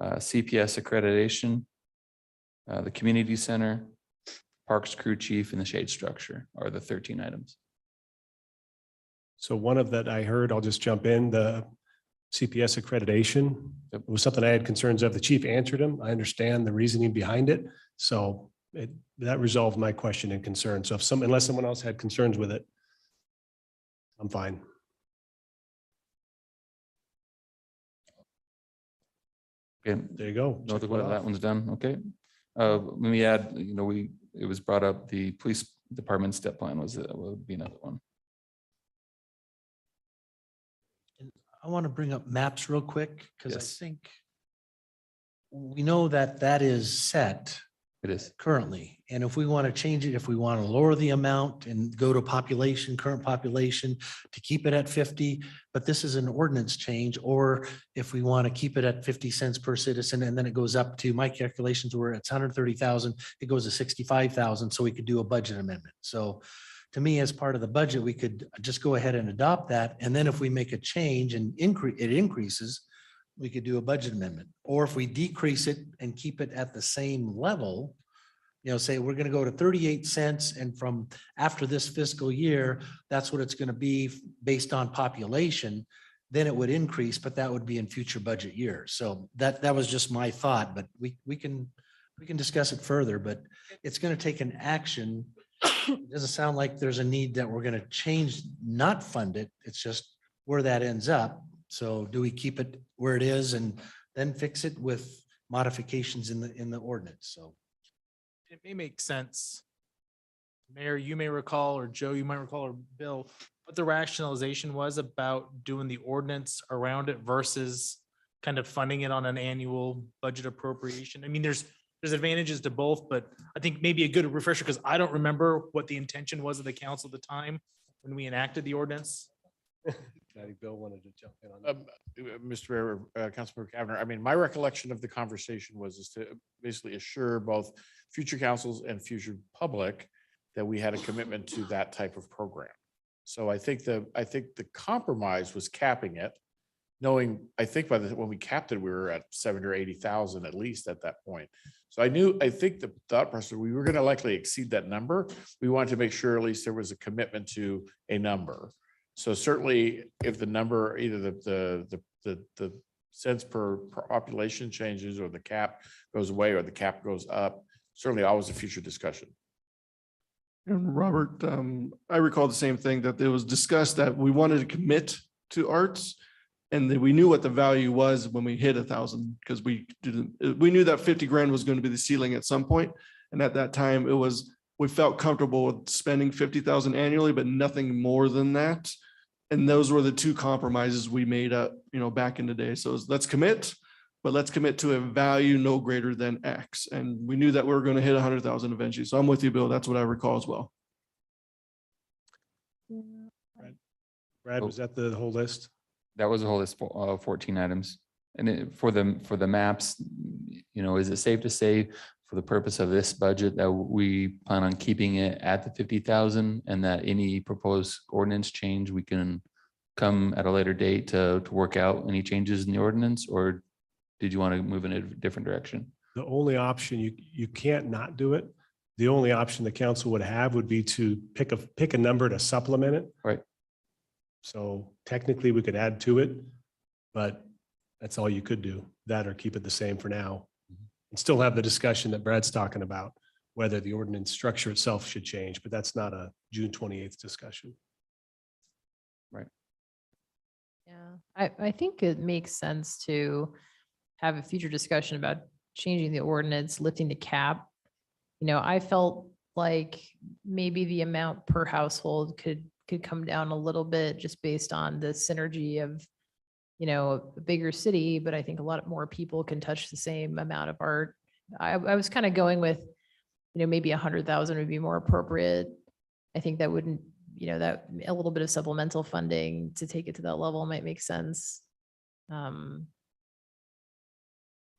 CPS accreditation, the community center, parks crew chief, and the shade structure are the 13 items. So one of that I heard, I'll just jump in, the CPS accreditation. It was something I had concerns of. The chief answered them. I understand the reasoning behind it. So that resolved my question and concern. So unless someone else had concerns with it, I'm fine. Okay, There you go. no, Check it that off. one's done. Okay. Let me add, you know, it was brought up, the police department step plan would be another one. I want to bring up maps real quick because I Yes. think we know that that is set It is. currently. And if we want to change it, if we want to lower the amount and go to population, current population to keep it at 50, but this is an ordinance change, or if we want to keep it at 50 cents per citizen and then it goes up to, my calculations were it's 130,000, it goes to 65,000, so we could do a budget amendment. So to me, as part of the budget, we could just go ahead and adopt that. And then if we make a change and it increases, we could do a budget amendment. Or if we decrease it and keep it at the same level, you know, say we're going to go to 38 cents and from after this fiscal year, that's what it's going to be based on population, then it would increase, but that would be in future budget years. So that was just my thought, but we can discuss it further, but it's going to take an action. It doesn't sound like there's a need that we're going to change, not fund it. It's just where that ends up. So do we keep it where it is and then fix it with modifications in the ordinance? So It may make sense. Mayor, you may recall, or Joe, you might recall, or Bill, what the rationalization was about doing the ordinance around it versus kind of funding it on an annual budget appropriation. I mean, there's advantages to both, but I think maybe a good refresher, because I don't remember what the intention was of the council at the time when we enacted the ordinance. I think Bill wanted to jump in on that. Mr. Mayor, Councilmember Kavner, I mean, my recollection of the conversation was to basically assure both future councils and future public that we had a commitment to that type of program. So I think the compromise was capping it, knowing, I think when we capped it, we were at 70 or 80,000 at least at that point. So I think the thought process, we were going to likely exceed that number. We wanted to make sure at least there was a commitment to a number. So certainly if the number, either the cents per population changes or the cap goes away or the cap goes up, certainly always a future discussion. And Robert, I recall the same thing, that it was discussed that we wanted to commit to arts and that we knew what the value was when we hit 1,000, because we knew that 50 grand was going to be the ceiling at some point. And at that time we felt comfortable with spending 50,000 annually, but nothing more than that. And those were the two compromises we made up, back in the day. So let's commit, but let's commit to a value no greater than X. And we knew that we were going to hit 100,000 eventually. So I'm with you, Bill. That's what I recall as well. Brad, was that the whole list? That was a whole list of 14 items. And for the maps, is it safe to say for the purpose of this budget that we plan on keeping it at the 50,000 and that any proposed ordinance change, we can come at a later date to work out any changes in the ordinance? Or did you want to move in a different direction? The only option, you can't not do it. The only option the council would have would be to pick a number to supplement it. Right. So technically we could add to it, but that's all you could do, that or keep it the same for now. And still have the discussion that Brad's talking about, whether the ordinance structure itself should change, but that's not a June 28th discussion. Right. Yeah, I think it makes sense to have a future discussion about changing the ordinance, lifting the cap. You know, I felt like maybe the amount per household could come down a little bit just based on the synergy of, you know, a bigger city, but I think a lot more people can touch the same amount of art. I was kind of going with, you know, maybe 100,000 would be more appropriate. I think that wouldn't, you know, that a little bit of supplemental funding to take it to that level might make sense.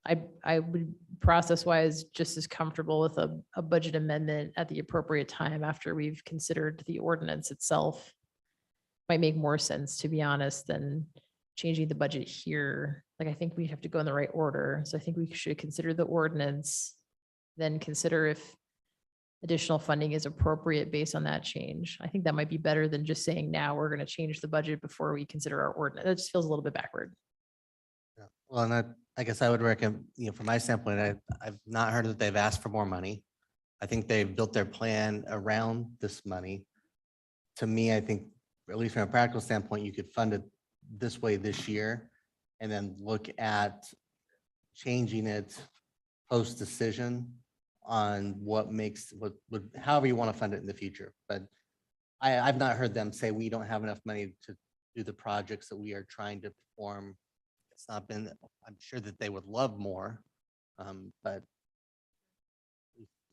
I would process wise just as comfortable with a budget amendment at the appropriate time after we've considered the ordinance itself. Might make more sense, to be honest, than changing the budget here. Like, I think we have to go in the right order. So I think we should consider the ordinance, then consider if additional funding is appropriate based on that change. I think that might be better than just saying now we're going to change the budget before we consider our ordinance. That just feels a little bit backward. Yeah. Well, and I guess I would recommend, you know, from my standpoint, I've not heard that they've asked for more money. I think they've built their plan around this money. To me, I think, at least from a practical standpoint, you could fund it this way this year and then look at changing it post-decision on what makes, however you want to fund it in the future. But I've not heard them say we don't have enough money to do the projects that we are trying to perform. It's not been, I'm sure that they would love more, but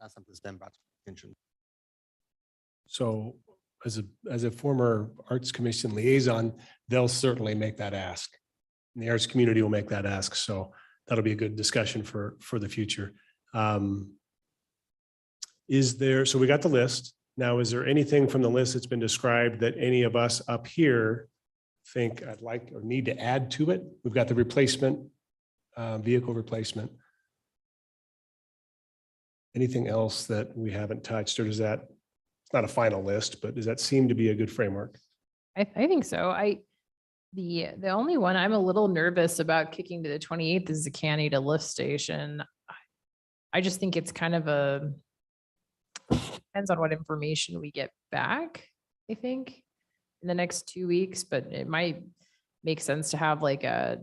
not something that's been brought to attention. So as a former Arts Commission liaison, they'll certainly make that ask. And the arts community will make that ask. So that'll be a good discussion for the future. So we got the list. Now, is there anything from the list that's been described that any of us up here think I'd like or need to add to it? We've got the replacement, vehicle replacement. Anything else that we haven't touched, or does that, it's not a final list, but does that seem to be a good framework? I think so. The only one I'm a little nervous about kicking to the 28th is the Canada lift station. I just think it's kind of depends on what information we get back, I think, in the next 2 weeks, but it might make sense to have like a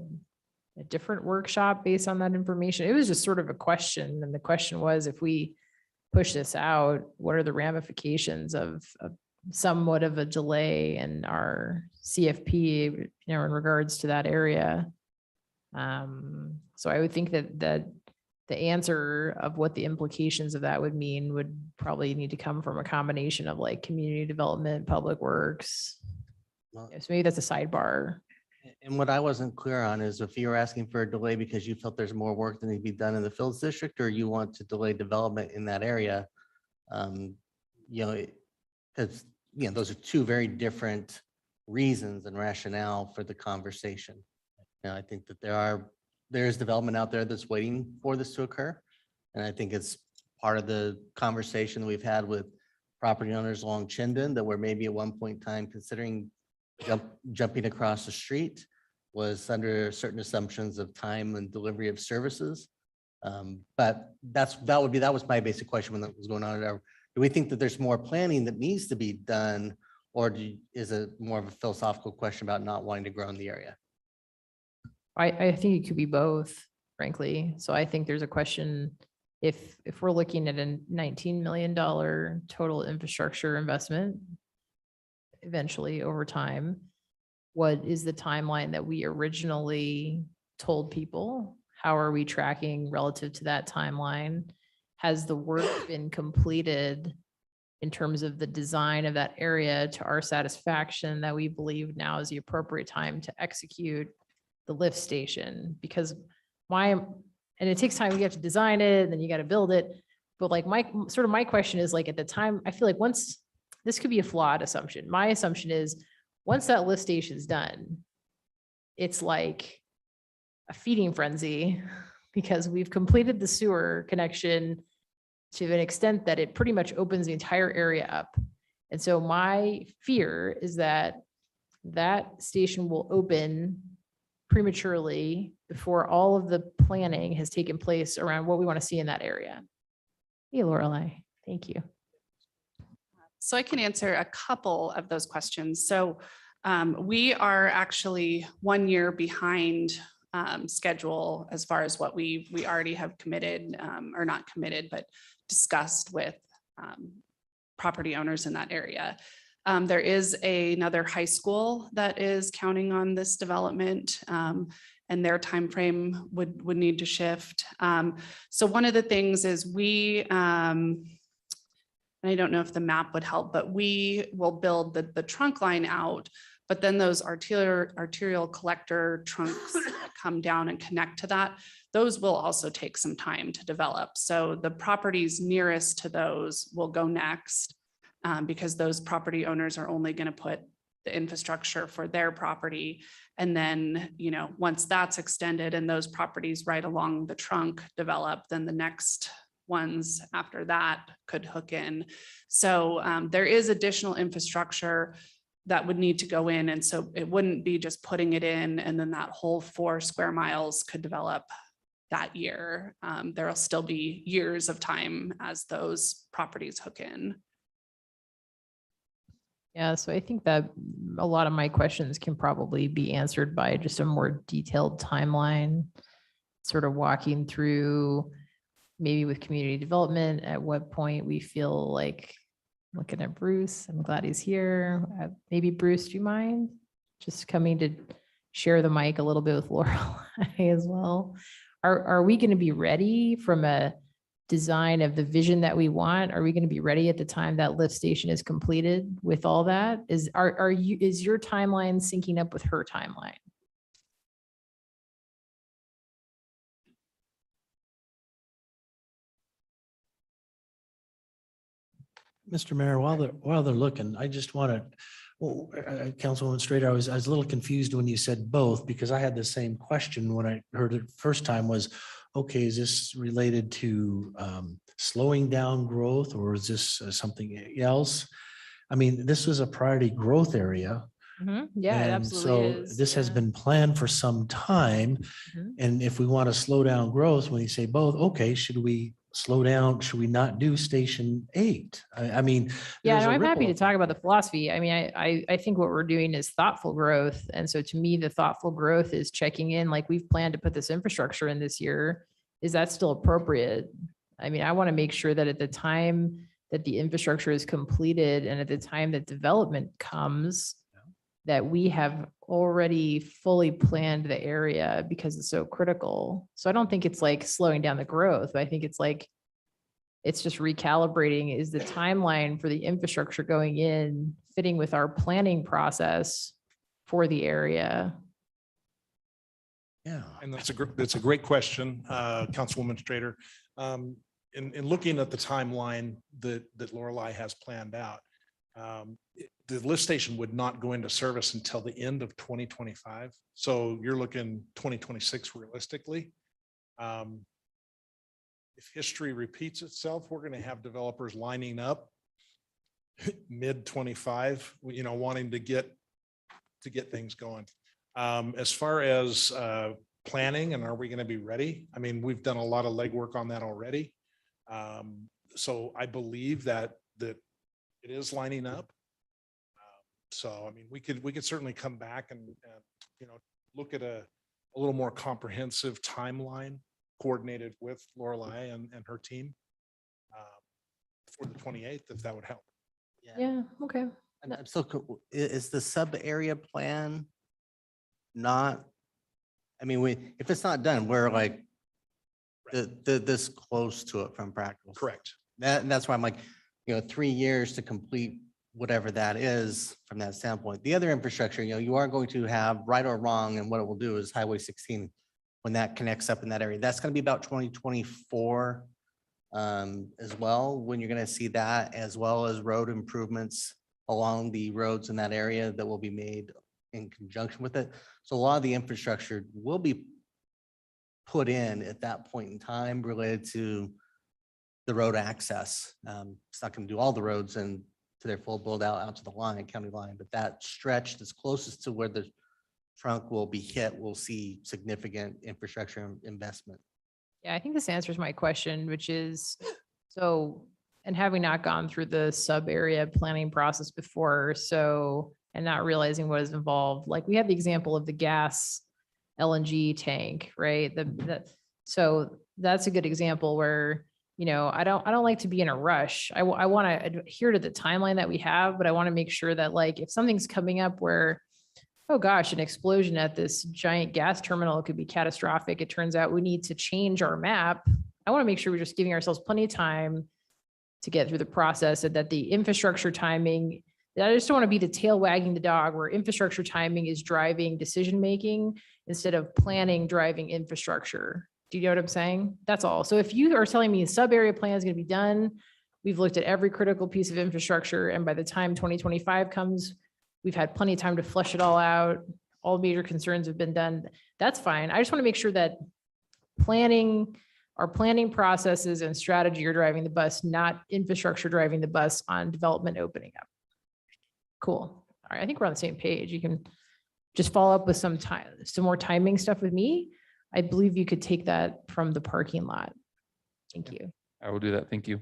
different workshop based on that information. It was just sort of a question. And the question was, if we push this out, what are the ramifications of somewhat of a delay in our CFP, you know, in regards to that area? So I would think that the answer of what the implications of that would mean would probably need to come from a combination of like community development, public works. Well, So maybe that's a sidebar. and what I wasn't clear on is if you're asking for a delay because you felt there's more work that needs to be done in the Fields District, or you want to delay development in that area. You know, because, you know, those are two very different reasons and rationale for the conversation. And I think that there's development out there that's waiting for this to occur. And I think it's part of the conversation that we've had with property owners along Chinden, that were maybe at one point in time considering jumping across the street was under certain assumptions of time and delivery of services. But that was my basic question when that was going on. Do we think that there's more planning that needs to be done, or is it more of a philosophical question about not wanting to grow in the area? I think it could be both, frankly. So I think there's a question, if we're looking at a $19 million total infrastructure investment, eventually over time, what is the timeline that we originally told people? How are we tracking relative to that timeline? Has the work been completed in terms of the design of that area to our satisfaction, that we believe now is the appropriate time to execute the lift station? Because and it takes time, you have to design it, and then you got to build it. But like my question is, like, at the time, I feel like once, this could be a flawed assumption. My assumption is once that lift station is done, it's like a feeding frenzy, because we've completed the sewer connection to an extent that it pretty much opens the entire area up. And so my fear is that that station will open prematurely before all of the planning has taken place around what we want to see in that area. Hey, Lorelei, thank you. So I can answer a couple of those questions. So We are actually 1 year behind schedule as far as what we already have committed, or not committed, but discussed with property owners in that area. There is another high school that is counting on this development, and their timeframe would need to shift. So one of the things is we, and I don't know if the map would help, but we will build the trunk line out, but then those arterial collector trunks that come down and connect to that, those will also take some time to develop. So the properties nearest to those will go next, because those property owners are only going to put the infrastructure for their property. And then, you know, once that's extended and those properties right along the trunk develop, then the next ones after that could hook in. So there is additional infrastructure that would need to go in. And so it wouldn't be just putting it in and then that whole 4 square miles could develop that year. There'll still be years of time as those properties hook in. Yeah, so I think that a lot of my questions can probably be answered by just a more detailed timeline, sort of walking through maybe with community development, at what point we feel like, looking at Bruce, I'm glad he's here. Maybe Bruce, do you mind just coming to share the mic a little bit with Laurel as well? Are we going to be ready from a design of the vision that we want? Are we going to be ready at the time that lift station is completed with all that? Is your timeline syncing up with her timeline? Mr. Mayor, while they're looking, I just want to, well, Councilwoman Strader, I was a little confused when you said both, because I had the same question when I heard it first time was, okay, is this related to slowing down growth, or is this something else? I mean, this was a priority growth area. Yeah, it And absolutely so is. this has been planned for some time. And if we want to slow down growth, when you say both, okay, should we slow down? Should we not do station 8? I mean, Yeah, there's no, a I'm happy ripple to talk about the philosophy. I mean, I think what we're doing is thoughtful growth. And so to me, the thoughtful growth is checking in, like we've planned to put this infrastructure in this year. Is that still appropriate? I mean, I want to make sure that at the time that the infrastructure is completed and at the time that development comes, that we have already fully planned the area because it's so critical. So I don't think it's like slowing down the growth. I think it's like, it's just recalibrating. Is the timeline for the infrastructure going in fitting with our planning process for the area? Yeah. And that's a great question, Councilwoman Strader. In looking at the timeline that Lorelei has planned out, the lift station would not go into service until the end of 2025. So you're looking 2026 realistically. If history repeats itself, we're going to have developers lining up mid 25, wanting to get things going. As far as planning and are we going to be ready? I mean, we've done a lot of legwork on that already. So I believe that it is lining up. So, I mean, we could certainly come back and look at a little more comprehensive timeline coordinated with Lorelei and her team for the 28th, if that would help. Yeah, okay. I'm still, is the sub area plan not, I mean, if it's not done, we're like this close to it from practical. Correct. That's why I'm like, 3 years to complete whatever that is from that standpoint. The other infrastructure, you are going to have right or wrong, and what it will do is Highway 16, when that connects up in that area, that's going to be about 2024 as well, when you're going to see that, as well as road improvements along the roads in that area that will be made in conjunction with it. So a lot of the infrastructure will be put in at that point in time related to the road access. It's not going to do all the roads and to their full build out to the line, county line, but that stretch that's closest to where the trunk will be hit, we'll see significant infrastructure investment. Yeah, I think this answers my question, which is, so, and having not gone through the sub area planning process before, so and not realizing what is involved. Like we have the example of the gas LNG tank, right? So that's a good example where, you know, I don't like to be in a rush. I want to adhere to the timeline that we have, but I want to make sure that like if something's coming up where, oh gosh, an explosion at this giant gas terminal could be catastrophic. It turns out we need to change our map. I want to make sure we're just giving ourselves plenty of time to get through the process, and that the infrastructure timing, I just don't want to be the tail wagging the dog where infrastructure timing is driving decision-making instead of planning driving infrastructure. Do you know what I'm saying? That's all. So if you are telling me a sub-area plan is going to be done, we've looked at every critical piece of infrastructure, and by the time 2025 comes, we've had plenty of time to flush it all out. All major concerns have been done. That's fine. I just want to make sure that our planning processes and strategy are driving the bus, not infrastructure driving the bus on development opening up. Cool. All right. I think we're on the same page. You can just follow up with some more timing stuff with me. I believe you could take that from the parking lot. Thank you. I will do that. Thank you.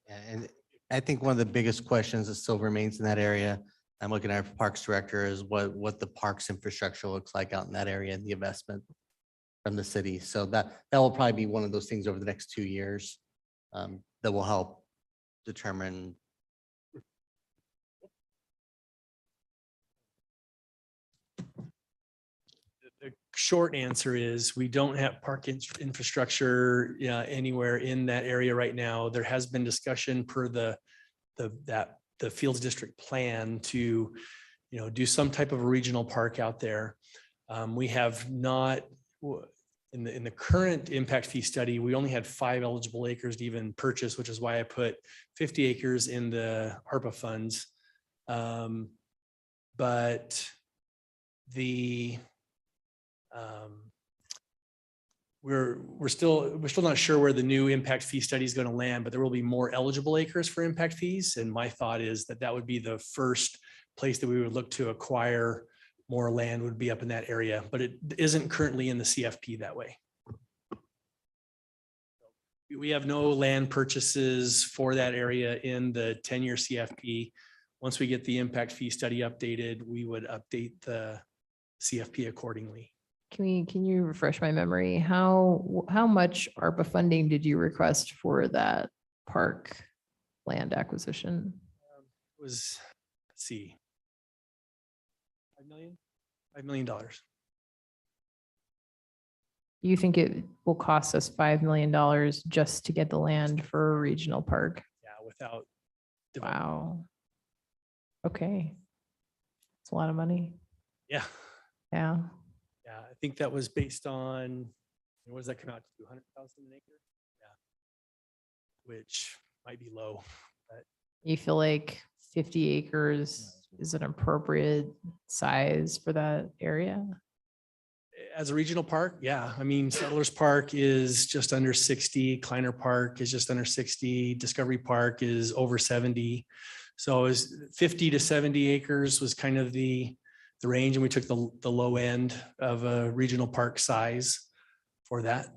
Yeah, and I think one of the biggest questions that still remains in that area, I'm looking at our Parks Director, is what the parks infrastructure looks like out in that area and the investment from the city. So that will probably be one of those things over the next 2 years that will help determine. The short answer is we don't have park infrastructure anywhere in that area right now. There has been discussion per the Fields District plan to, do some type of a regional park out there. We have not, in the current impact fee study, we only had 5 eligible acres to even purchase, which is why I put 50 acres in the ARPA funds. But we're still not sure where the new impact fee study is going to land, but there will be more eligible acres for impact fees. And my thought is that would be the first place that we would look to acquire more land, would be up in that area, but it isn't currently in the CFP that way. We have no land purchases for that area in the 10-year CFP. Once we get the impact fee study updated, we would update the CFP accordingly. Can you refresh my memory? How much ARPA funding did you request for that park land acquisition? It was, let's see, $5 million. You think it will cost us $5 million just to get the land for a regional park? Yeah, without. Wow. Okay. It's a lot of money. Yeah. Yeah. Yeah, I think that was based on, what does that come out to, 200,000 an acre? Yeah. Which might be low, but. You feel like 50 acres is an appropriate size for that area? As a regional park, yeah. I mean, Settlers Park is just under 60, Kleiner Park is just under 60, Discovery Park is over 70. So it was 50 to 70 acres was kind of the range, and we took the low end of a regional park size for that.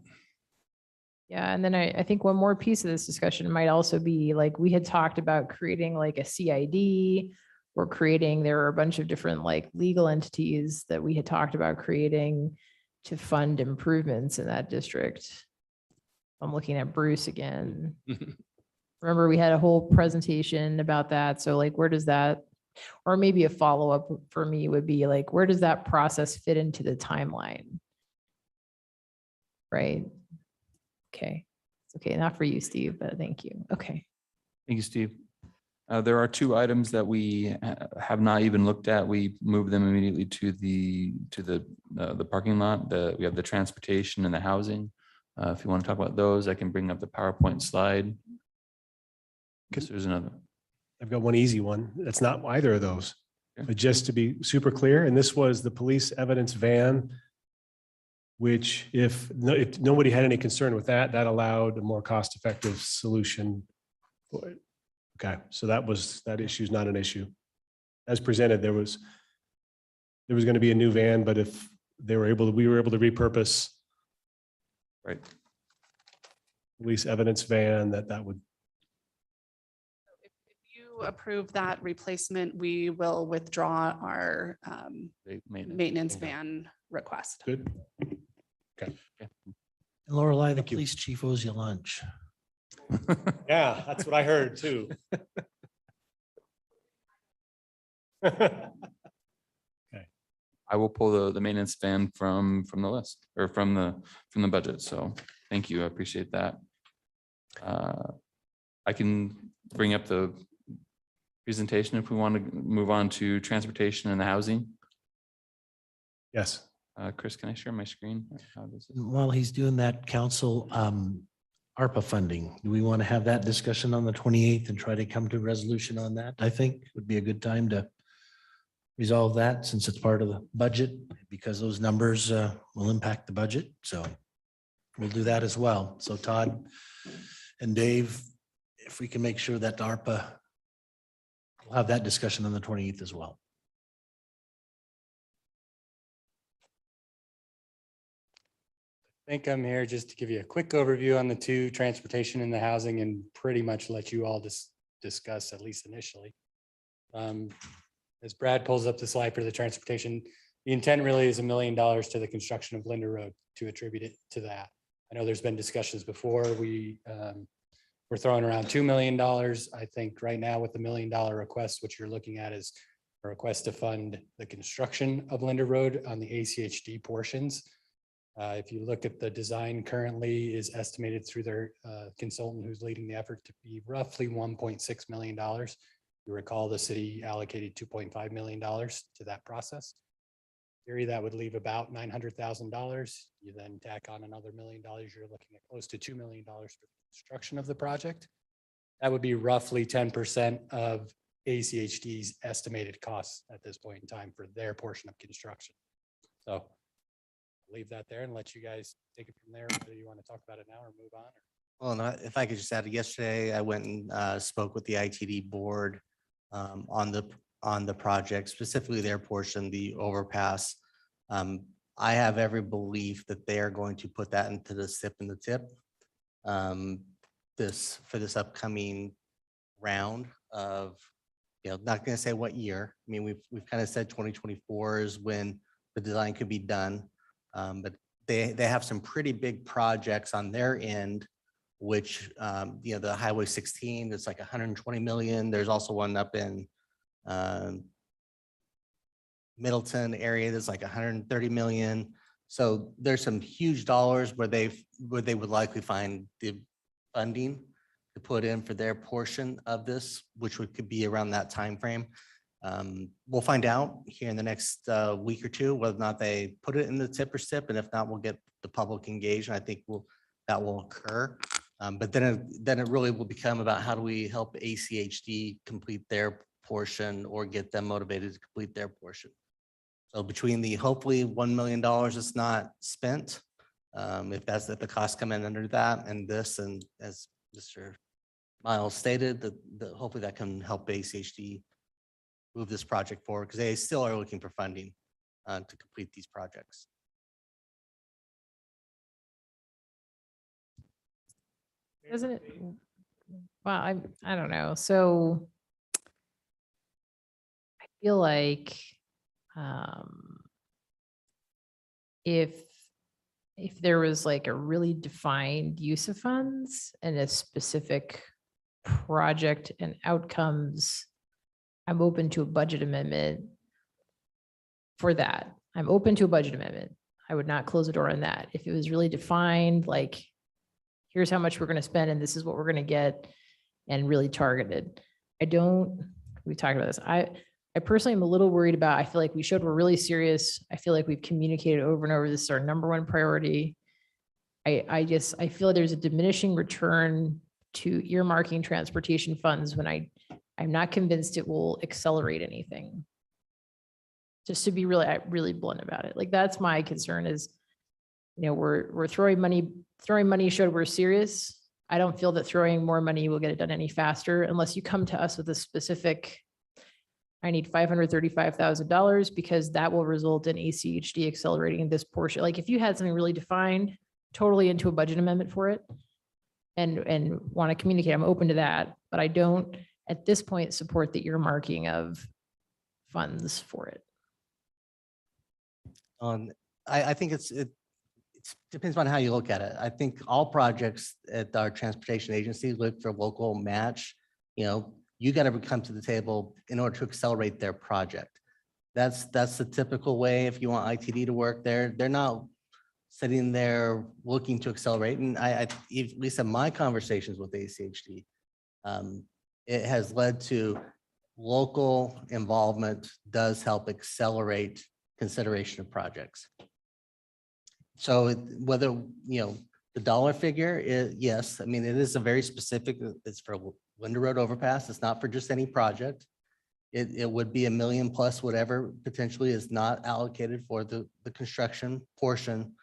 Yeah, and then I think one more piece of this discussion might also be like, we had talked about creating like a CID or there are a bunch of different like legal entities that we had talked about creating to fund improvements in that district. I'm looking at Bruce again. Remember, we had a whole presentation about that. So like, where does that, or maybe a follow-up for me would be like, where does that process fit into the timeline? Right? Okay. It's okay. Not for you, Steve, but thank you. Okay. Thank you, Steve. There are 2 items that we have not even looked at. We moved them immediately to the parking lot. We have the transportation and the housing. If you want to talk about those, I can bring up the PowerPoint slide. Because there's another. I've got one easy one. That's not either of those. But just to be super clear, and this was the police evidence van, which if nobody had any concern with that allowed a more cost-effective solution. Okay, so that issue is not an issue. As presented, there was going to be a new van, but if we were able to repurpose police evidence van, that would. If you approve that replacement, we will withdraw our maintenance van request. Good. Okay. Lorelei, the police chief owes you lunch. Yeah, that's what I heard too. I will pull the maintenance van from the list or from the budget. So thank you. I appreciate that. I can bring up the presentation if we want to move on to transportation and the housing. Yes. Chris, can I share my screen? How does it- While he's doing that, council, ARPA funding, do we want to have that discussion on the 28th and try to come to a resolution on that? I think would be a good time to resolve that since it's part of the budget, because those numbers will impact the budget. So we'll do that as well. So Todd and Dave, if we can make sure that ARPA, we'll have that discussion on the 28th as well. I think I'm here just to give you a quick overview on the two, transportation and the housing, and pretty much let you all discuss, at least initially. As Brad pulls up the slide for the transportation, the intent really is $1 million to the construction of Linder Road to attribute it to that. I know there's been discussions before. We're throwing around $2 million. I think right now with the $1 million request, what you're looking at is a request to fund the construction of Linder Road on the ACHD portions. If you look at the design currently is estimated through their consultant who's leading the effort to be roughly $1.6 million. You recall the city allocated $2.5 million to that process. In theory, that would leave about $900,000. You then tack on another $1 million, you're looking at close to $2 million for the construction of the project. That would be roughly 10% of ACHD's estimated costs at this point in time for their portion of construction. So leave that there and let you guys take it from there. Whether you want to talk about it now or move on. Well, and if I could just add, yesterday I went and spoke with the ITD board on the project, specifically their portion, the overpass. I have every belief that they are going to put that into the SIP and the TIP for this upcoming round of, not going to say what year. I mean, we've kind of said 2024 is when the design could be done. But they have some pretty big projects on their end, which, the Highway 16, it's like 120 million. There's also one up in Middleton area that's like 130 million. So there's some huge dollars where they would likely find the funding to put in for their portion of this, which could be around that time frame. We'll find out here in the next week or two whether or not they put it in the TIP or SIP, and if not, we'll get the public engaged. I think that will occur. But then it really will become about how do we help ACHD complete their portion or get them motivated to complete their portion. So between the hopefully $1 million that's not spent, if the costs come in under that and this, and as Mr. Miles stated, that hopefully that can help ACHD move this project forward, because they still are looking for funding to complete these projects. Doesn't it? Well, I don't know. So I feel like if there was like a really defined use of funds and a specific project and outcomes, I'm open to a budget amendment for that. I'm open to a budget amendment. I would not close the door on that. If it was really defined, like, here's how much we're going to spend and this is what we're going to get, and really targeted. We talked about this. I personally am a little worried about, I feel like we showed we're really serious. I feel like we've communicated over and over, this is our number one priority. I feel there's a diminishing return to earmarking transportation funds when I'm not convinced it will accelerate anything. Just to be really blunt about it. Like, that's my concern is, we're throwing money showed we're serious. I don't feel that throwing more money will get it done any faster unless you come to us with a specific, I need $535,000 because that will result in ACHD accelerating this portion. Like, if you had something really defined, totally into a budget amendment for it and want to communicate, I'm open to that, but I don't at this point support the earmarking of funds for it? I think it depends on how you look at it. I think all projects at our transportation agency look for local match. You know, you got to come to the table in order to accelerate their project. That's the typical way. If you want ITD to work there, they're not sitting there looking to accelerate. And at least in my conversations with ACHD, it has led to local involvement does help accelerate consideration of projects. So whether, you know, the dollar figure is, yes, I mean, it is a very specific, it's for Linda Road overpass. It's not for just any project. It would be $1 million plus whatever potentially is not allocated for the construction portion,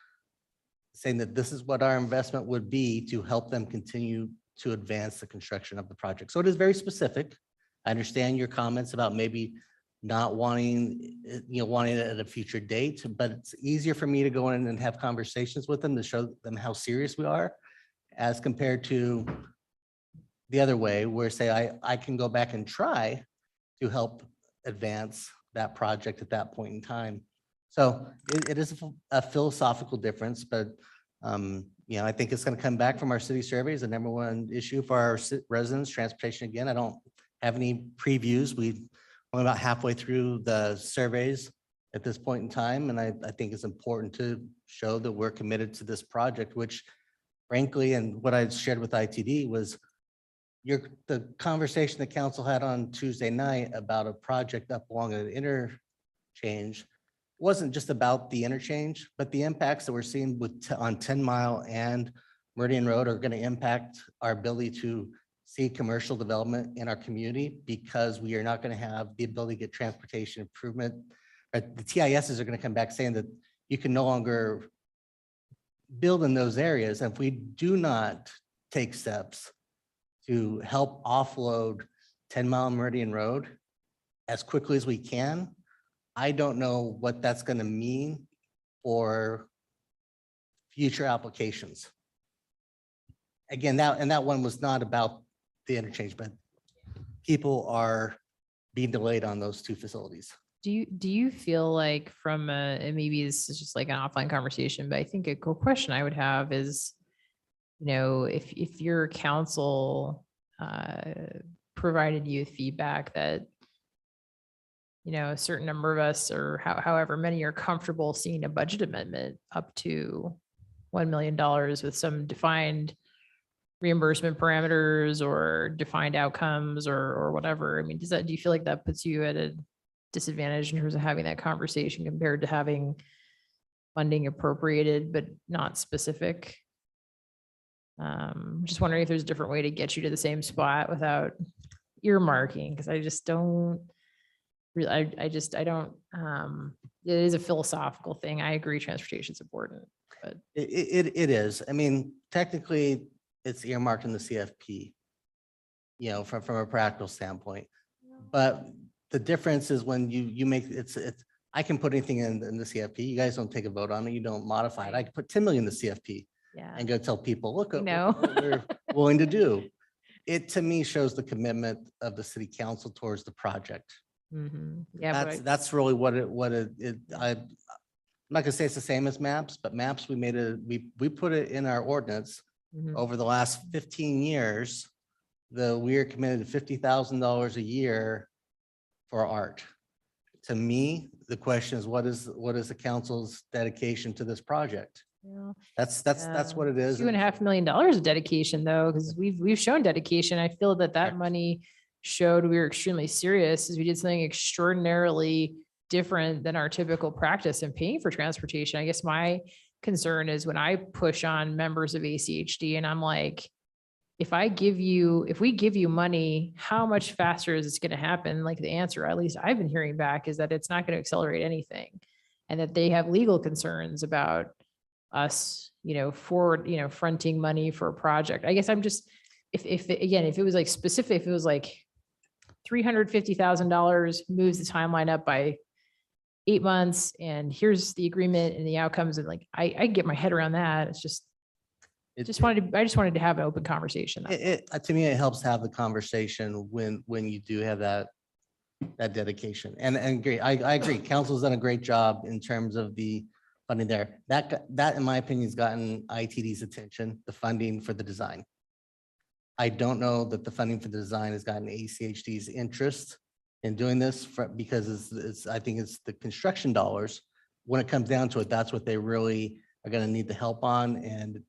saying that this is what our investment would be to help them continue to advance the construction of the project. So it is very specific. I understand your comments about maybe not wanting, wanting it at a future date, but it's easier for me to go in and have conversations with them to show them how serious we are as compared to the other way where say I can go back and try to help advance that project at that point in time. So it is a philosophical difference, but I think it's going to come back from our city surveys. The number one issue for our residents, transportation. Again, I don't have any previews. We're only about halfway through the surveys at this point in time. And I think it's important to show that we're committed to this project, which frankly, and what I shared with ITD was the conversation the council had on Tuesday night about a project up along an interchange wasn't just about the interchange, but the impacts that we're seeing on 10 Mile and Meridian Road are going to impact our ability to see commercial development in our community because we are not going to have the ability to get transportation improvement. The TISs are going to come back saying that you can no longer build in those areas. And if we do not take steps to help offload 10 Mile Meridian Road as quickly as we can, I don't know what that's going to mean for future applications. Again, that one was not about the interchange, but people are being delayed on those two facilities. Do you feel like from and maybe this is just like an offline conversation, but I think a cool question I would have is, if your council provided you with feedback that, a certain number of us or however many are comfortable seeing a budget amendment up to $1 million with some defined reimbursement parameters or defined outcomes or whatever. I mean, do you feel like that puts you at a disadvantage in terms of having that conversation compared to having funding appropriated but not specific? Just wondering if there's a different way to get you to the same spot without earmarking, because I just don't really, I don't, it is a philosophical thing. I agree transportation is important, but it is. I mean, technically it's earmarked in the CFP, from a practical standpoint. But the difference is when you make it's I can put anything in the CFP. You guys don't take a vote on it. You don't modify it. I can put 10 million in the CFP and go tell people, look, what we're willing to do. It to me shows the commitment of the city council towards the project. Yeah, that's really what I'm not gonna say it's the same as maps, but maps we put it in our ordinance over the last 15 years. We are committed to $50,000 a year for art. To me, the question is, what is the council's dedication to this project? That's what it is. $2.5 million of dedication though, because we've shown dedication. I feel that money showed we were extremely serious as we did something extraordinarily different than our typical practice in paying for transportation. I guess my concern is when I push on members of ACHD and I'm like, if we give you money, how much faster is this going to happen? Like the answer, at least I've been hearing back, is that it's not going to accelerate anything and that they have legal concerns about us, fronting money for a project. I guess I'm just, if it was like specific, if it was like $350,000 moves the timeline up by 8 months and here's the agreement and the outcomes, and like I get my head around that. It's just It- I just wanted to have an open conversation. To me, it helps have the conversation when you do have that dedication. And agree, I agree. Council's done a great job in terms of the funding there. That, in my opinion, has gotten ITD's attention, the funding for the design. I don't know that the funding for the design has gotten ACHD's interest in doing this because I think it's the construction dollars. When it comes down to it, that's what they really are going to need the help on. And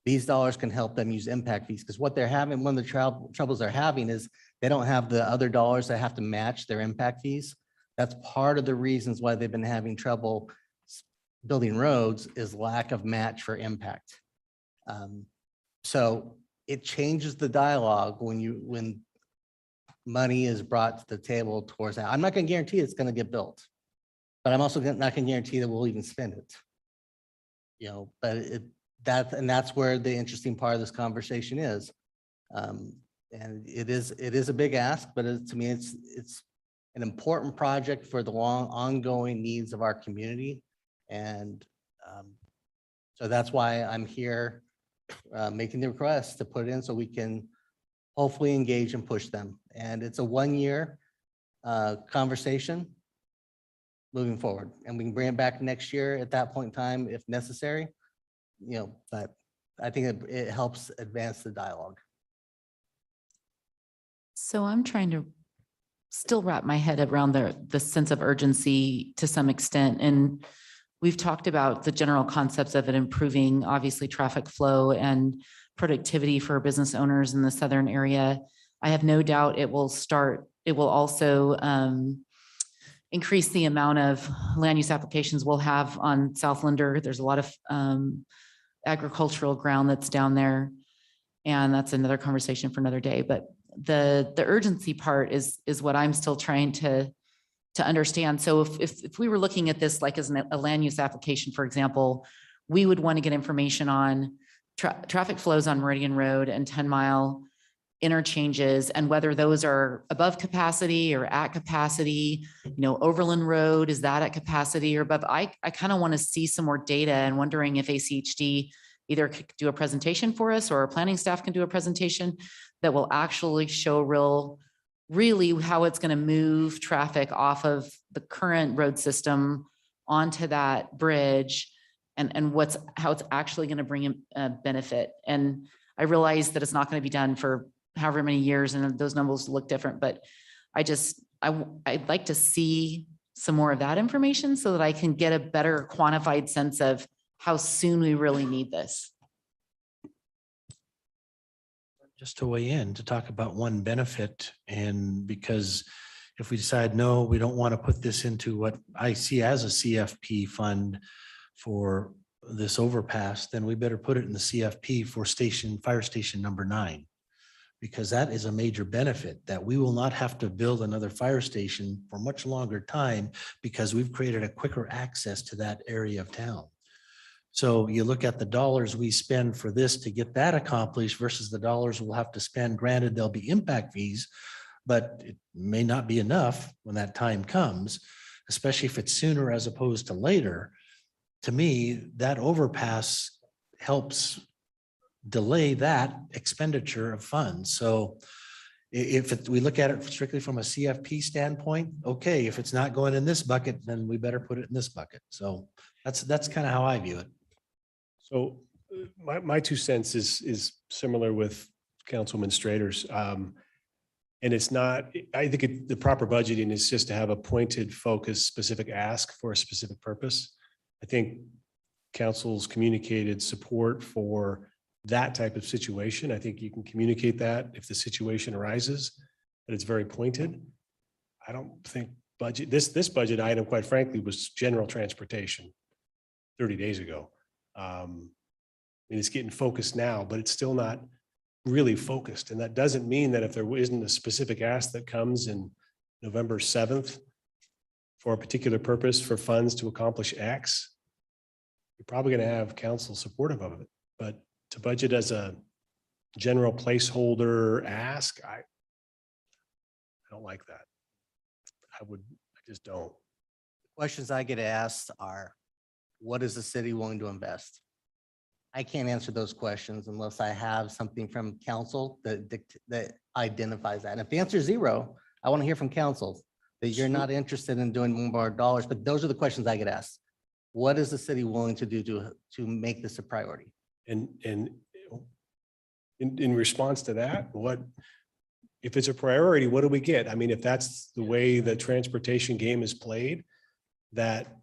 these dollars can help them use impact fees because what they're having, one of the troubles they're having is they don't have the other dollars that have to match their impact fees. That's part of the reasons why they've been having trouble building roads is lack of match for impact. So it changes the dialogue when money is brought to the table towards that. I'm not going to guarantee it's going to get built, but I'm also not going to guarantee that we'll even spend it. But that's where the interesting part of this conversation is. And it is a big ask, but to me, it's an important project for the ongoing needs of our community. And so that's why I'm here making the request to put it in so we can hopefully engage and push them. And it's a 1-year conversation moving forward. And we can bring it back next year at that point in time if necessary. But I think it helps advance the dialogue. So I'm trying to still wrap my head around the sense of urgency to some extent. And we've talked about the general concepts of it improving, obviously, traffic flow and productivity for business owners in the southern area. I have no doubt it will also increase the amount of land use applications we'll have on Southlander. There's a lot of agricultural ground that's down there. And that's another conversation for another day. But the urgency part is what I'm still trying to understand. So if we were looking at this like as a land use application, for example, we would want to get information on traffic flows on Meridian Road and 10 Mile interchanges and whether those are above capacity or at capacity. Overland Road, is that at capacity or above? I kind of want to see some more data and wondering if ACHD either could do a presentation for us or our planning staff can do a presentation that will actually show really how it's going to move traffic off of the current road system onto that bridge and how it's actually going to bring a benefit. And I realize that it's not going to be done for however many years and those numbers look different, but I'd like to see some more of that information so that I can get a better quantified sense of how soon we really need this. Just to weigh in to talk about one benefit, and because if we decide, no, we don't want to put this into what I see as a CFP fund for this overpass, then we better put it in the CFP for fire station number 9, because that is a major benefit that we will not have to build another fire station for much longer time because we've created a quicker access to that area of town. So you look at the dollars we spend for this to get that accomplished versus the dollars we'll have to spend. Granted, there'll be impact fees, but it may not be enough when that time comes, especially if it's sooner as opposed to later. To me, that overpass helps delay that expenditure of funds. So if we look at it strictly from a CFP standpoint, okay, if it's not going in this bucket, then we better put it in this bucket. So that's kind of how I view it. So my 2 cents is similar with Councilman Strader's. And it's not, I think the proper budgeting is just to have a pointed, focused, specific ask for a specific purpose. I think council's communicated support for that type of situation. I think you can communicate that if the situation arises, that it's very pointed. I don't think this budget item, quite frankly, was general transportation 30 days ago. And it's getting focused now, but it's still not really focused. And that doesn't mean that if there isn't a specific ask that comes in November 7th for a particular purpose for funds to accomplish X, you're probably going to have council supportive of it. But to budget as a general placeholder ask, I don't like that. I just don't. Questions I get asked are, what is the city willing to invest? I can't answer those questions unless I have something from council that identifies that. And if the answer is zero, I want to hear from council that you're not interested in doing more dollars, but those are the questions I get asked. What is the city willing to do to make this a priority? And in response to that, if it's a priority, what do we get? I mean, if that's the way the transportation game is played, that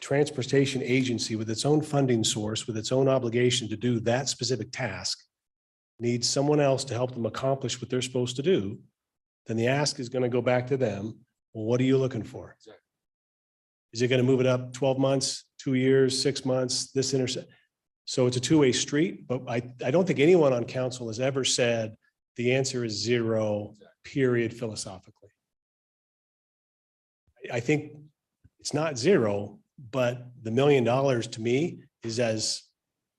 transportation agency with its own funding source, with its own obligation to do that specific task, needs someone else to help them accomplish what they're supposed to do, then the ask is going to go back to them. Well, what are you looking for? Is it going to move it up 12 months, 2 years, 6 months, this intercept? So it's a two-way street, but I don't think anyone on council has ever said the answer is zero, period, philosophically. I think it's not zero, but the $1 million to me is as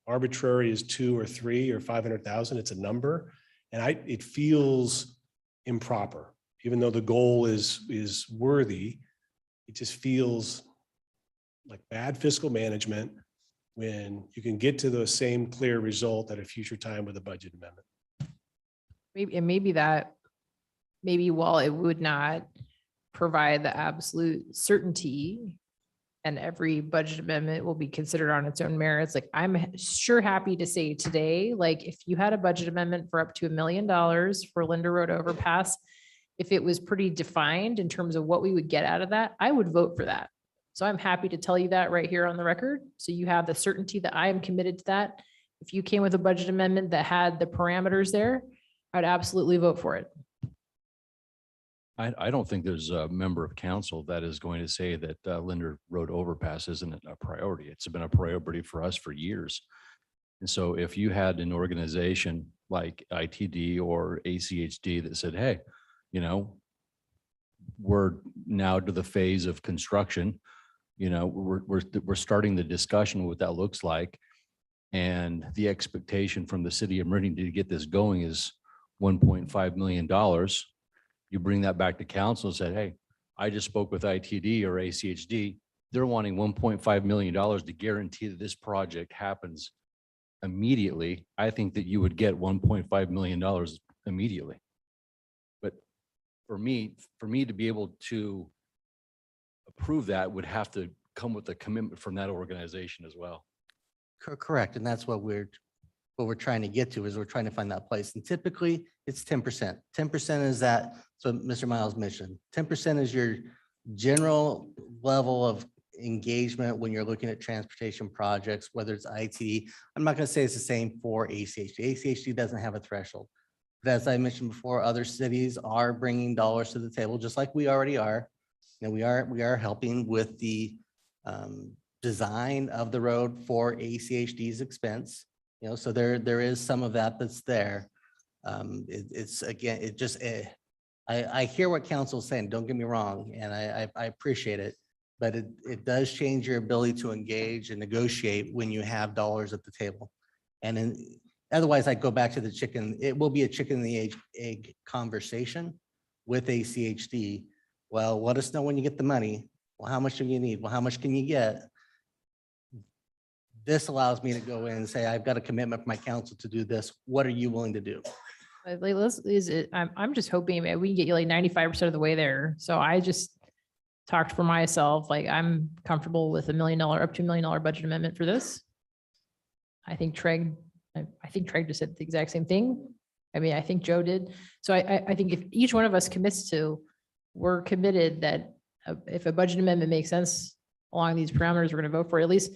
arbitrary as 2 or 3 or 500,000. It's a number, and it feels improper, even though the goal is worthy. It just feels like bad fiscal management when you can get to the same clear result at a future time with a budget amendment. Maybe while it would not provide the absolute certainty and every budget amendment will be considered on its own merits, like I'm sure happy to say today, like if you had a budget amendment for up to $1 million for Linda Road overpass, if it was pretty defined in terms of what we would get out of that, I would vote for that. So I'm happy to tell you that right here on the record. So you have the certainty that I am committed to that. If you came with a budget amendment that had the parameters there, I'd absolutely vote for it. I don't think there's a member of council that is going to say that Linder Road overpass isn't a priority. It's been a priority for us for years. And so if you had an organization like ITD or ACHD that said, hey, you know, we're now to the phase of construction, you know, we're starting the discussion what that looks like. And the expectation from the city of Meridian to get this going is $1.5 million. You bring that back to council and said, hey, I just spoke with ITD or ACHD. They're wanting $1.5 million to guarantee that this project happens immediately. I think that you would get $1.5 million immediately. But for me to be able to approve that would have to come with a commitment from that organization as well. Correct. And that's what we're trying to get to, is we're trying to find that place. And typically it's 10%. 10% is that, so Mr. Miles mentioned, 10% is your general level of engagement when you're looking at transportation projects, whether it's IT. I'm not going to say it's the same for ACHD. ACHD doesn't have a threshold. But as I mentioned before, other cities are bringing dollars to the table, just like we already are. You know, we are helping with the design of the road for ACHD's expense. You know, so there is some of that that's there. It's again, it just, I hear what council's saying, don't get me wrong, and I appreciate it, but it does change your ability to engage and negotiate when you have dollars at the table. And then otherwise I go back to the chicken, it will be a chicken and the egg conversation with ACHD. Well, let us know when you get the money. Well, how much do you need? Well, how much can you get? This allows me to go in and say, I've got a commitment from my council to do this. What are you willing to do? I'm just hoping maybe we can get you like 95% of the way there. So I just talked for myself, like I'm comfortable with up to $1 million budget amendment for this. I think Treg just said the exact same thing. I mean, I think Joe did. So I think if each one of us commits to, we're committed that if a budget amendment makes sense along these parameters, we're going to vote for it. At least,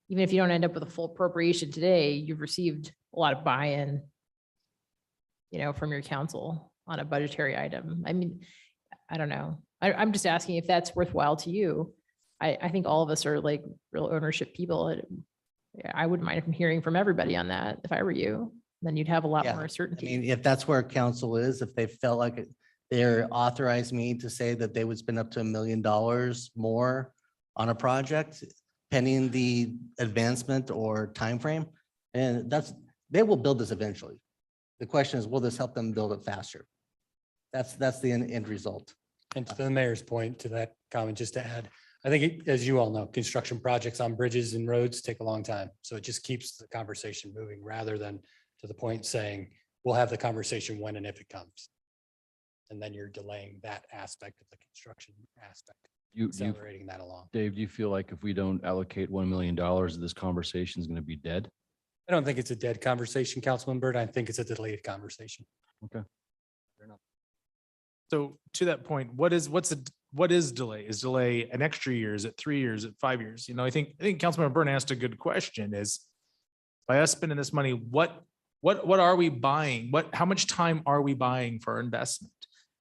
even if you don't end up with a full appropriation today, you've received a lot of buy-in, you know, from your council on a budgetary item. I mean, I don't know. I'm just asking if that's worthwhile to you. I think all of us are like real ownership people. I wouldn't mind hearing from everybody on that. If I were you, then you'd have a lot more certainty. I mean, if that's where council is, if they felt like they're authorized me to say that they would spend up to $1 million more on a project, pending the advancement or timeframe, and they will build this eventually. The question is, will this help them build it faster? That's the end result. And to the mayor's point to that comment, just to add, I think, as you all know, construction projects on bridges and roads take a long time. So it just keeps the conversation moving rather than to the point saying, we'll have the conversation when and if it comes. And then you're delaying that aspect of the construction aspect, accelerating that along. Dave, do you feel like if we don't allocate $1 million, this conversation is going to be dead? I don't think it's a dead conversation, Councilman Byrd. I think it's a delayed conversation. Okay. So to that point, what is delay? Is delay an extra year? Is it 3 years? Is it 5 years? You know, I think Councilmember Byrne asked a good question is by us spending this money, what are we buying? How much time are we buying for our investment?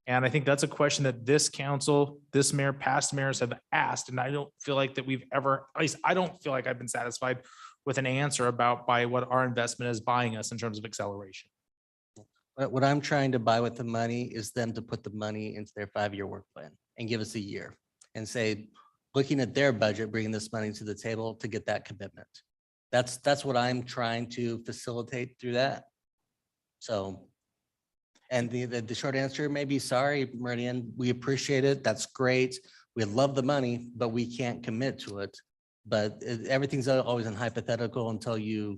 And I think that's a question that this council, this mayor, past mayors have asked. And I don't feel like that we've ever, at least I don't feel like I've been satisfied with an answer about by what our investment is buying us in terms of acceleration. But what I'm trying to buy with the money is them to put the money into their 5-year work plan and give us a year and say, looking at their budget, bringing this money to the table to get that commitment. That's what I'm trying to facilitate through that. So, and the short answer may be, sorry, Meridian, we appreciate it. That's great. We love the money, but we can't commit to it. But everything's always in hypothetical until you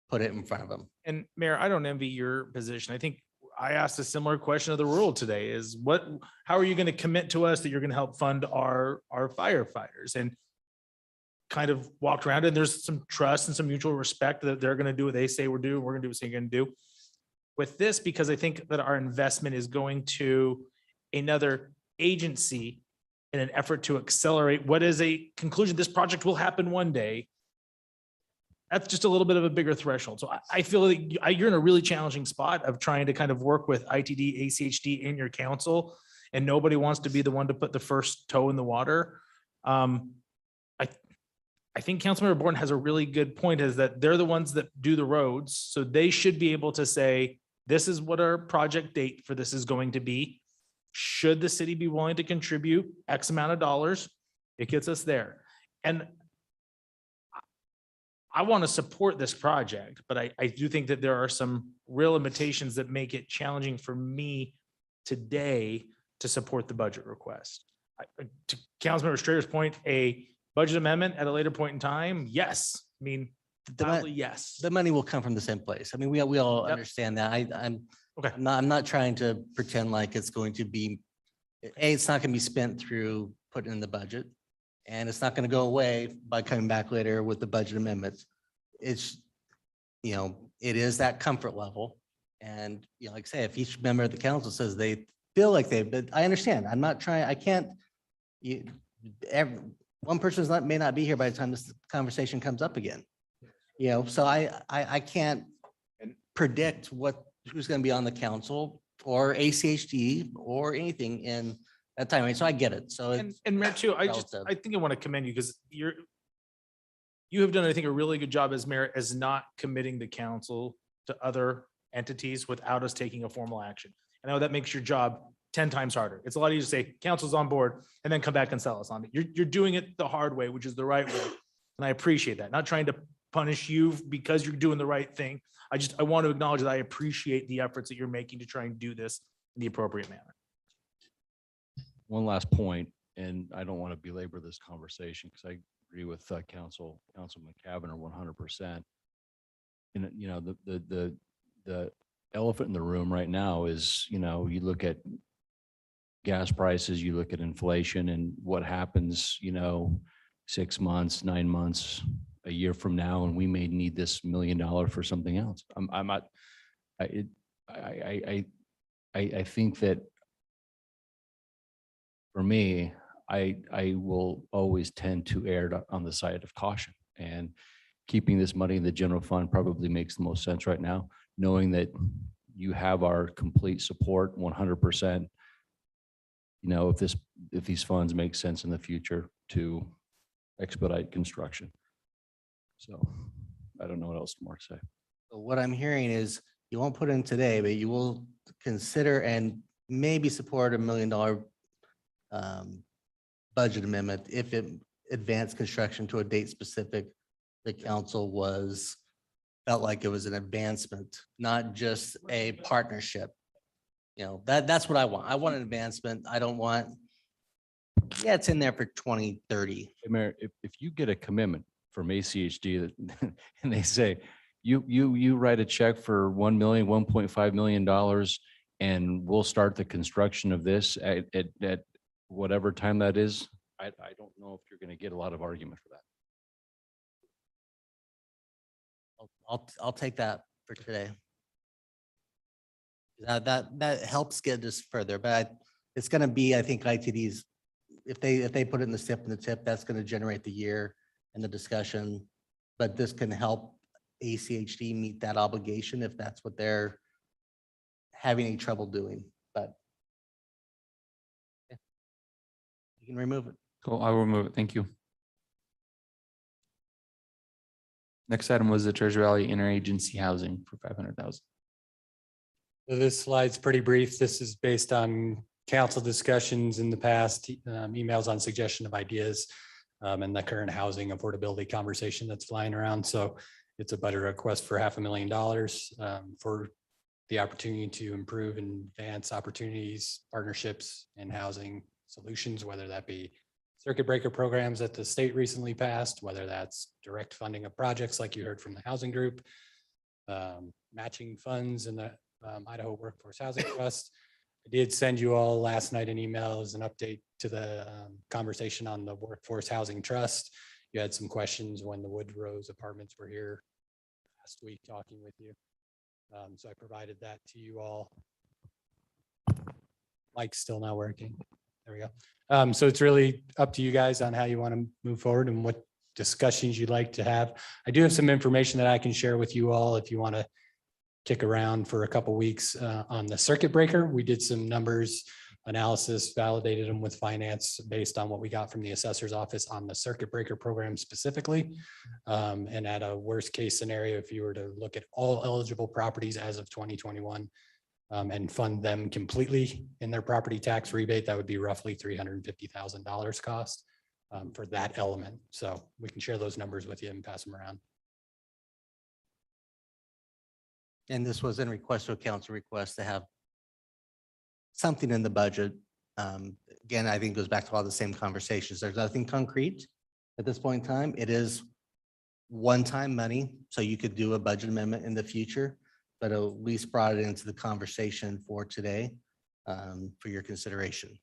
put it in front of them. And Mayor, I don't envy your position. I think I asked a similar question of the rural today is how are you going to commit to us that you're going to help fund our firefighters? And kind of walked around and there's some trust and some mutual respect that they're going to do what they say we're doing. We're going to do what they're going to do with this, because I think that our investment is going to another agency in an effort to accelerate what is a conclusion. This project will happen one day. That's just a little bit of a bigger threshold. So I feel like you're in a really challenging spot of trying to kind of work with ITD, ACHD in your council, and nobody wants to be the one to put the first toe in the water. I think Councilmember Bourne has a really good point, is that they're the ones that do the roads. So they should be able to say, this is what our project date for this is going to be. Should the city be willing to contribute X amount of dollars? It gets us there. And I want to support this project, but I do think that there are some real limitations that make it challenging for me today to support the budget request. To Councilmember Strader's point, a budget amendment at a later point in time, yes. I mean, probably yes. The money will come from the same place. I mean, we all understand that. I'm not trying to pretend like it's going to be, it's not going to be spent through putting in the budget. And it's not going to go away by coming back later with the budget amendments. It's, it is that comfort level. And, like I say, if each member of the council says they feel like but I understand. I'm not trying, I can't, one person may not be here by the time this conversation comes up again. So I can't predict who's going to be on the council or ACHD or anything in that time. So I get it. So and Mayor too, I think I want to commend you because you have done, I think, a really good job as mayor as not committing the council to other entities without us taking a formal action. I know that makes your job 10 times harder. It's a lot easier to say council's on board and then come back and sell us on it. You're doing it the hard way, which is the right way. And I appreciate that. Not trying to punish you because you're doing the right thing. I want to acknowledge that I appreciate the efforts that you're making to try and do this in the appropriate manner. One last point, and I don't want to belabor this conversation because I agree with Councilman Cavanagh 100%. And the elephant in the room right now is, you look at gas prices, you look at inflation and what happens, 6 months, 9 months, a year from now, and we may need this $1 million for something else. I think that for me, I will always tend to err on the side of caution, and keeping this money in the general fund probably makes the most sense right now, knowing that you have our complete support 100%. If these funds make sense in the future to expedite construction. So I don't know what else more to say. So what I'm hearing is you won't put in today, but you will consider and maybe support $1 million budget amendment if it advanced construction to a date specific. The council felt like it was an advancement, not just a partnership. That's what I want. I want an advancement. I don't want Yeah, it's in there for 2030. Mayor, if you get a commitment from ACHD that, and they say, you write a check for 1 million, $1.5 million, and we'll start the construction of this at whatever time that is, I don't know if you're going to get a lot of argument for that. I'll take that for today. That helps get us further, but it's gonna be, I think ITDs, if they put it in the SIP and the tip, that's gonna generate the year and the discussion. But this can help ACHD meet that obligation if that's what they're having any trouble doing, but yeah. You can remove it. Cool, I will remove it. Thank you. Next item was the Treasure Valley Interagency Housing for 500,000. So this slide's pretty brief. This is based on council discussions in the past, emails on suggestion of ideas, and the current housing affordability conversation that's flying around. So it's a budget request for $500,000 for the opportunity to improve and advance opportunities, partnerships, and housing solutions, whether that be circuit breaker programs that the state recently passed, whether that's direct funding of projects like you heard from the housing group, matching funds in the Idaho Workforce Housing Trust. I did send you all last night an email as an update to the conversation on the Workforce Housing Trust. You had some questions when the Woodrose Apartments were here last week talking with you. So I provided that to you all. Mike's still not working. There we go. So it's really up to you guys on how you want to move forward and what discussions you'd like to have. I do have some information that I can share with you all if you want to kick around for a couple weeks on the circuit breaker. We did some numbers analysis, validated them with finance based on what we got from the assessor's office on the circuit breaker program specifically. And at a worst case scenario, if you were to look at all eligible properties as of 2021 and fund them completely in their property tax rebate, that would be roughly $350,000 cost for that element. So we can share those numbers with you and pass them around. And this was in request to a council request to have something in the budget. Again, I think it goes back to all the same conversations. There's nothing concrete at this point in time. It is one-time money, so you could do a budget amendment in the future, but at least brought it into the conversation for today for your consideration.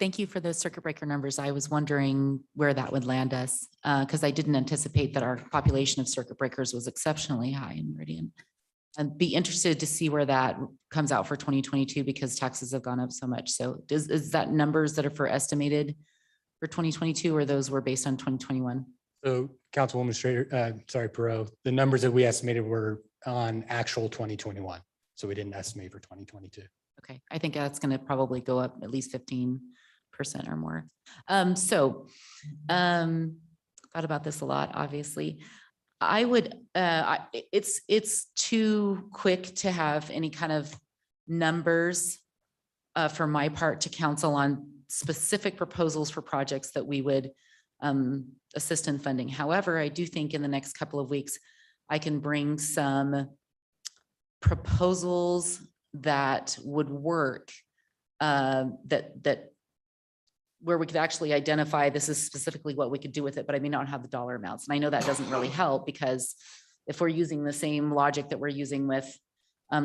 Thank you for those circuit breaker numbers. I was wondering where that would land us because I didn't anticipate that our population of circuit breakers was exceptionally high in Meridian. I'd be interested to see where that comes out for 2022 because taxes have gone up so much. So is that numbers that are for estimated for 2022 or those were based on 2021? So Councilwoman Perot, the numbers that we estimated were on actual 2021. So we didn't estimate for 2022. Okay, I think that's going to probably go up at least 15% or more. Thought about this a lot, obviously. I would, it's too quick to have any kind of numbers for my part to counsel on specific proposals for projects that we would assist in funding. However, I do think in the next couple of weeks, I can bring some proposals that would work where we could actually identify this is specifically what we could do with it, but I may not have the dollar amounts. And I know that doesn't really help because if we're using the same logic that we're using with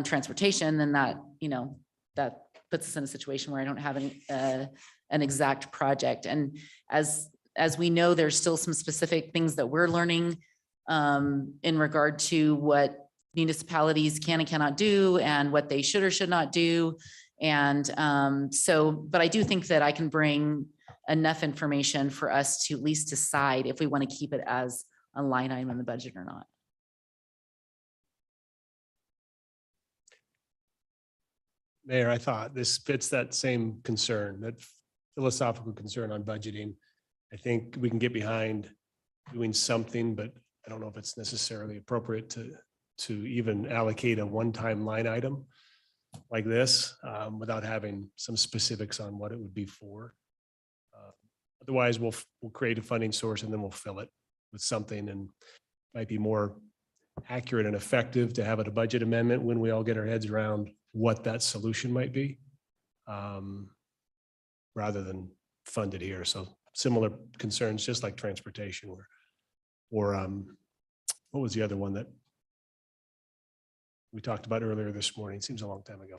transportation, then that, that puts us in a situation where I don't have an exact project. And as we know, there's still some specific things that we're learning in regard to what municipalities can and cannot do and what they should or should not do. And but I do think that I can bring enough information for us to at least decide if we want to keep it as a line item in the budget or not. Mayor, I thought this fits that same concern, that philosophical concern on budgeting. I think we can get behind doing something, but I don't know if it's necessarily appropriate to even allocate a one-time line item like this without having some specifics on what it would be for. Otherwise, we'll create a funding source and then we'll fill it with something and might be more accurate and effective to have it a budget amendment when we all get our heads around what that solution might be, rather than funded here. So similar concerns, just like transportation or what was the other one that we talked about earlier this morning? Seems a long time ago.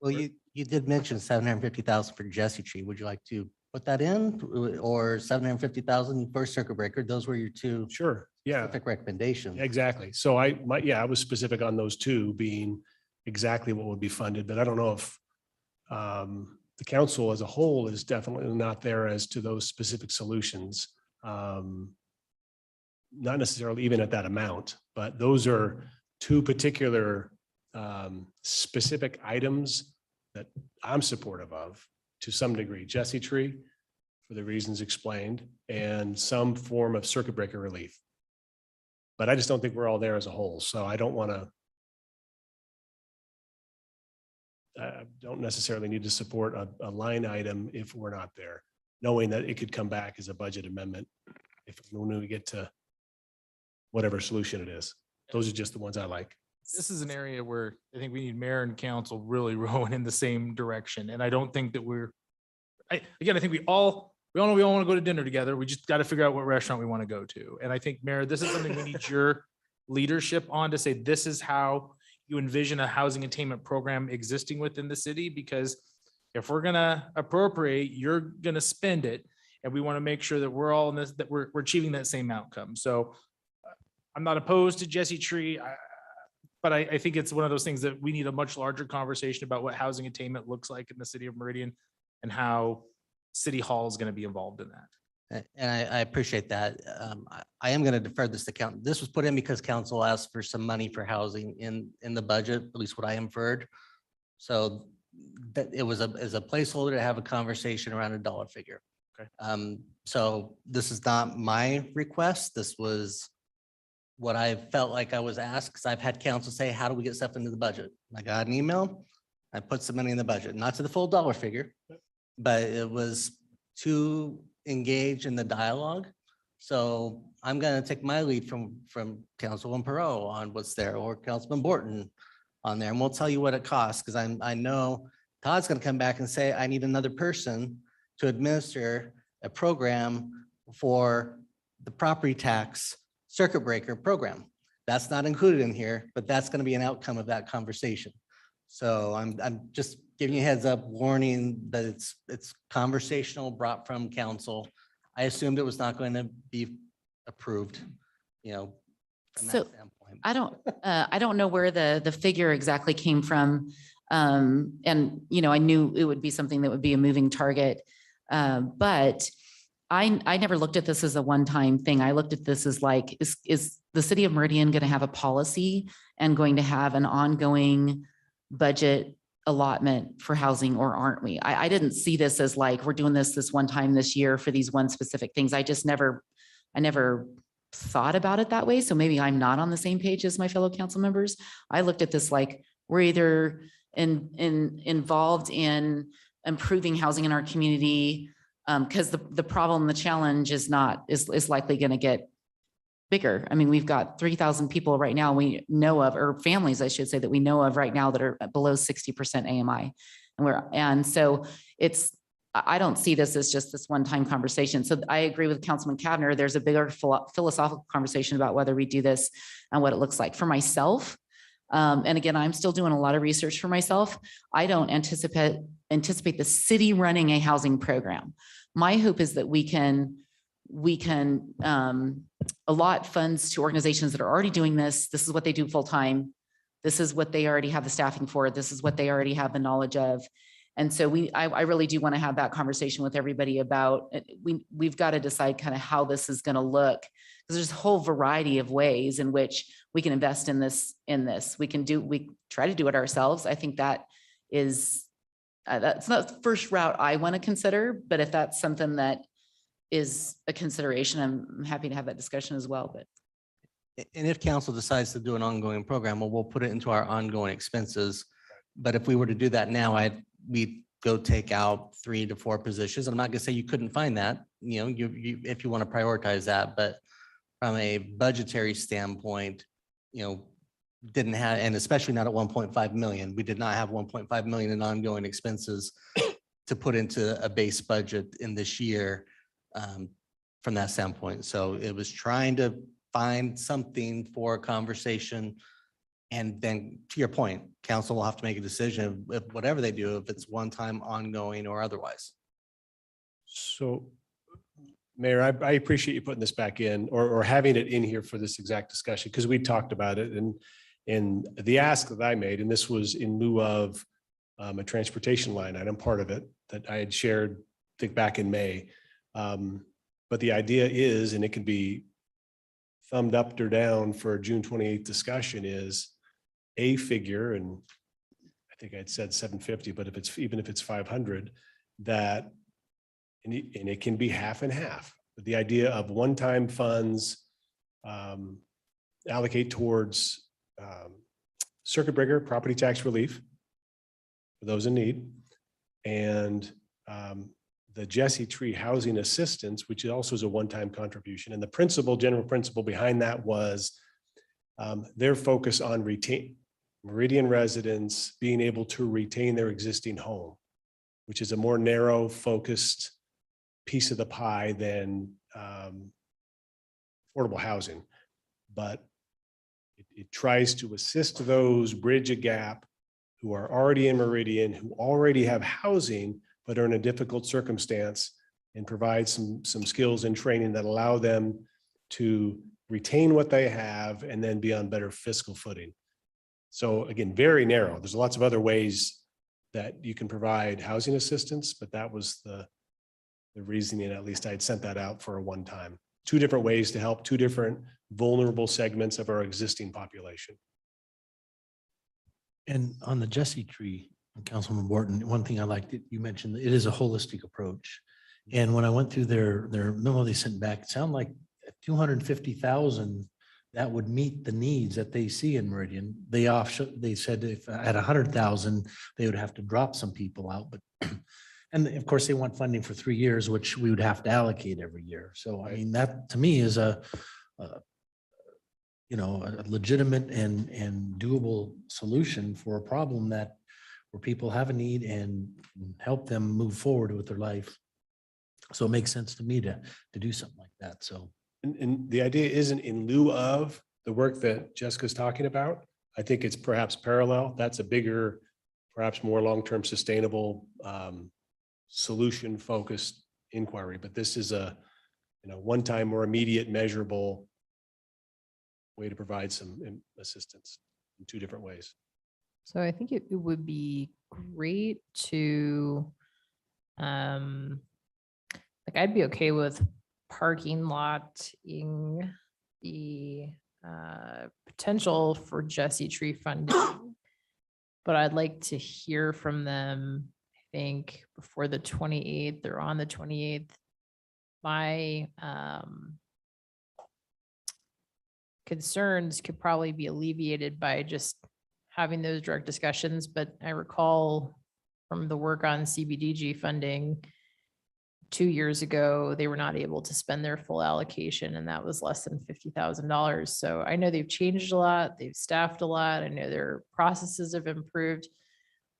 Well, you did mention 750,000 for Jesse Tree. Would you like to put that in or 750,000 for circuit breaker? Those were your two Sure. Yeah, specific recommendations. exactly. So I was specific on those two being exactly what would be funded, but I don't know if the council as a whole is definitely not there as to those specific solutions. Not necessarily even at that amount, but those are two particular specific items that I'm supportive of to some degree. Jesse Tree, for the reasons explained, and some form of circuit breaker relief. But I just don't think we're all there as a whole. So I don't want to, don't necessarily need to support a line item if we're not there, knowing that it could come back as a budget amendment when we get to whatever solution it is. Those are just the ones I like. This is an area where I think we need mayor and council really rowing in the same direction. And I don't think that I think we all know we all want to go to dinner together. We just got to figure out what restaurant we want to go to. And I think, Mayor, this is something we need your leadership on to say, this is how you envision a housing attainment program existing within the city, because if we're going to appropriate, you're going to spend it. And we want to make sure that we're all in this, that we're achieving that same outcome. So I'm not opposed to Jesse Tree, but I think it's one of those things that we need a much larger conversation about what housing attainment looks like in the city of Meridian and how City Hall is going to be involved in that. And I appreciate that. I am going to defer this to council. This was put in because council asked for some money for housing in the budget, at least what I inferred. So that it was as a placeholder to have a conversation around a dollar figure. Okay. So this is not my request. This was what I felt like I was asked, because I've had council say, how do we get stuff into the budget? I got an email. I put some money in the budget, not to the full dollar figure, but it was to engage in the dialogue. So I'm going to take my lead from Councilman Perot on what's there, or Councilman Borton on there, and we'll tell you what it costs, because I know Todd's going to come back and say, I need another person to administer a program for the property tax circuit breaker program. That's not included in here, but that's going to be an outcome of that conversation. So I'm just giving you a heads up, warning that it's conversational, brought from council. I assumed it was not going to be approved, from that So standpoint. I don't know where the figure exactly came from. And, I knew it would be something that would be a moving target. But I never looked at this as a one-time thing. I looked at this as like, is the city of Meridian going to have a policy and going to have an ongoing budget allotment for housing, or aren't we? I didn't see this as like, we're doing this one time this year for these one specific things. I never thought about it that way. So maybe I'm not on the same page as my fellow council members. I looked at this like we're either involved in improving housing in our community, because the problem, the challenge is likely going to get bigger. I mean, we've got 3,000 people right now we know of, or families, I should say, that we know of right now that are below 60% AMI. And so I don't see this as just this one-time conversation. So I agree with Councilman Kavner. There's a bigger philosophical conversation about whether we do this and what it looks like for myself. And again, I'm still doing a lot of research for myself. I don't anticipate the city running a housing program. My hope is that we can allot funds to organizations that are already doing this. This is what they do full time. This is what they already have the staffing for. This is what they already have the knowledge of. And so I really do want to have that conversation with everybody about, we've got to decide kind of how this is going to look, because there's a whole variety of ways in which we can invest in this. We try to do it ourselves. I think that is, that's not the first route I want to consider, but if that's something that is a consideration, I'm happy to have that discussion as well. But And if council decides to do an ongoing program, well, we'll put it into our ongoing expenses. But if we were to do that now, we'd go take out 3 to 4 positions. I'm not gonna say you couldn't find that, if you want to prioritize that, but from a budgetary standpoint, didn't have, and especially not at 1.5 million. We did not have 1.5 million in ongoing expenses to put into a base budget in this year from that standpoint. So it was trying to find something for a conversation. And then to your point, council will have to make a decision if whatever they do, if it's one time, ongoing, or otherwise. So, Mayor, I appreciate you putting this back in or having it in here for this exact discussion, because we talked about it and the ask that I made, and this was in lieu of a transportation line item, part of it that I had shared, I think back in May. But the idea is, and it can be thumbed up or down for a June 28th discussion, is a figure, and I think I'd said 750, but even if it's 500, that, and it can be half and half, but the idea of one-time funds allocate towards circuit breaker, property tax relief for those in need, and the Jesse Tree housing assistance, which also is a one-time contribution. And the general principle behind that was their focus on Meridian residents being able to retain their existing home, which is a more narrow focused piece of the pie than affordable housing. But it tries to assist those, bridge a gap, who are already in Meridian, who already have housing, but are in a difficult circumstance, and provide some skills and training that allow them to retain what they have and then be on better fiscal footing. So again, very narrow. There's lots of other ways that you can provide housing assistance, but that was the reasoning. At least I'd sent that out for a one time. Two different ways to help two different vulnerable segments of our existing population. And on the Jesse Tree, Councilman Borton, one thing I liked, you mentioned, it is a holistic approach. And when I went through their memo they sent back, it sounded like 250,000 that would meet the needs that they see in Meridian. They said if at 100,000, they would have to drop some people out, but and of course they want funding for 3 years, which we would have to allocate every year. So I mean, that to me is a legitimate and doable solution for a problem that where people have a need and help them move forward with their life. So it makes sense to me to do something like that. So. And the idea isn't in lieu of the work that Jessica's talking about. I think it's perhaps parallel. That's a bigger, perhaps more long-term sustainable solution-focused inquiry. But this is a one-time, more immediate, measurable way to provide some assistance in two different ways. So I think it would be great to, like, I'd be okay with parking lot-ing the potential for Jesse Tree funding, but I'd like to hear from them, I think, before the 28th or on the 28th. My concerns could probably be alleviated by just having those direct discussions, but I recall from the work on CBDG funding 2 years ago, they were not able to spend their full allocation, and that was less than $50,000. So I know they've changed a lot, they've staffed a lot, I know their processes have improved.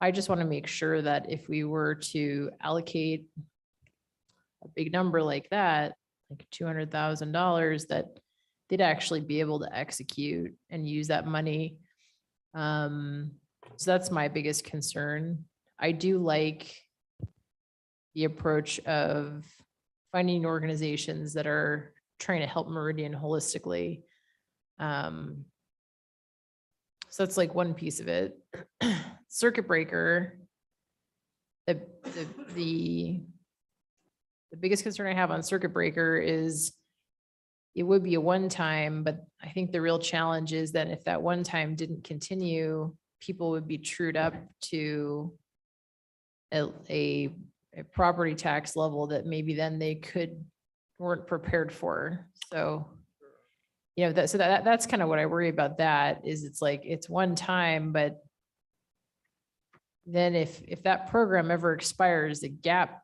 I just want to make sure that if we were to allocate a big number like that, like $200,000, that they'd actually be able to execute and use that money. So that's my biggest concern. I do like the approach of finding organizations that are trying to help Meridian holistically. So that's like one piece of it. Circuit breaker, the biggest concern I have on circuit breaker is it would be a one-time, but I think the real challenge is that if that one-time didn't continue, people would be trued up to a property tax level that maybe then they weren't prepared for. So, that's kind of what I worry about. That is, it's like, it's one time, but then if that program ever expires, the gap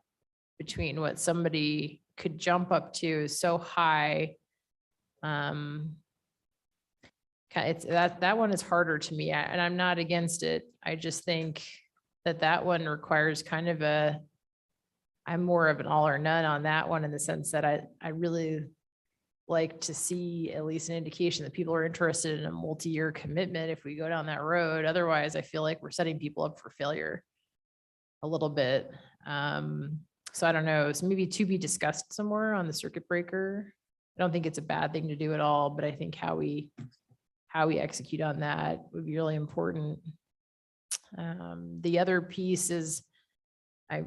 between what somebody could jump up to is so high. it's that one is harder to me, and I'm not against it. I just think that one requires kind of I'm more of an all or none on that one, in the sense that I really like to see at least an indication that people are interested in a multi-year commitment if we go down that road. Otherwise, I feel like we're setting people up for failure a little bit. So I don't know. So maybe to be discussed somewhere on the circuit breaker. I don't think it's a bad thing to do at all, but I think how we execute on that would be really important. The other piece is, I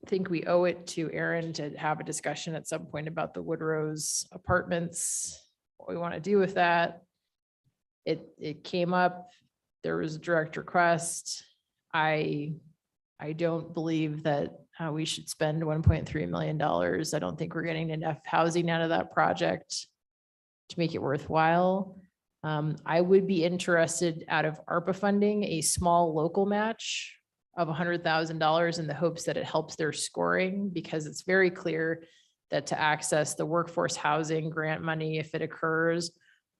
think we owe it to Aaron to have a discussion at some point about the Woodrose apartments, what we want to do with that. It came up, there was a direct request. I don't believe that we should spend $1.3 million. I don't think we're getting enough housing out of that project to make it worthwhile. I would be interested, out of ARPA funding, a small local match of $100,000 in the hopes that it helps their scoring, because it's very clear that to access the workforce housing grant money, if it occurs,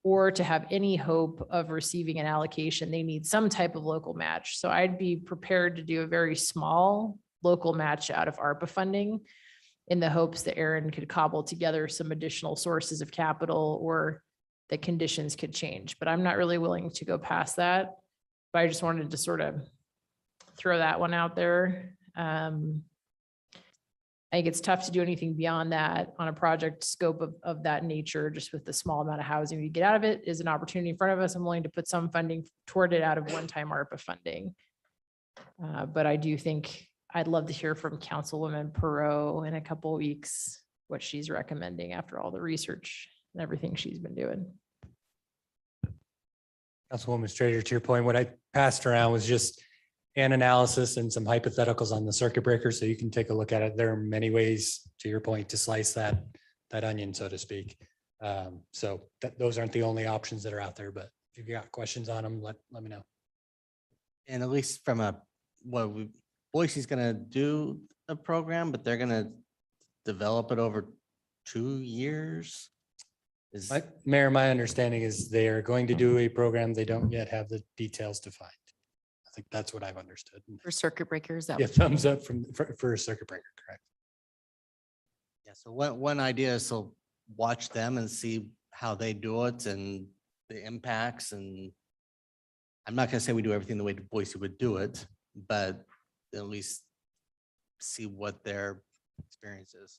or to have any hope of receiving an allocation, they need some type of local match. So I'd be prepared to do a very small local match out of ARPA funding, in the hopes that Aaron could cobble together some additional sources of capital, or the conditions could change. But I'm not really willing to go past that. But I just wanted to sort of throw that one out there. I think it's tough to do anything beyond that on a project scope of that nature, just with the small amount of housing we get out of it is an opportunity in front of us. I'm willing to put some funding toward it out of one-time ARPA funding. But I do think I'd love to hear from Councilwoman Perot in a couple of weeks, what she's recommending after all the research and everything she's been doing. Councilwoman Strader, to your point, what I passed around was just an analysis and some hypotheticals on the circuit breaker, so you can take a look at it. There are many ways, to your point, to slice that onion, so to speak. So those aren't the only options that are out there, but if you got questions on them, let me know. And at least from Boise's gonna do a program, but they're gonna develop it over 2 years. Mayor, my understanding is they are going to do a program. They don't yet have the details defined. I think that's what I've understood. For circuit breakers, that Yeah, was thumbs up for a circuit breaker, correct? Yeah, so one idea is to watch them and see how they do it and the impacts. And I'm not gonna say we do everything the way Boise would do it, but at least see what their experience is.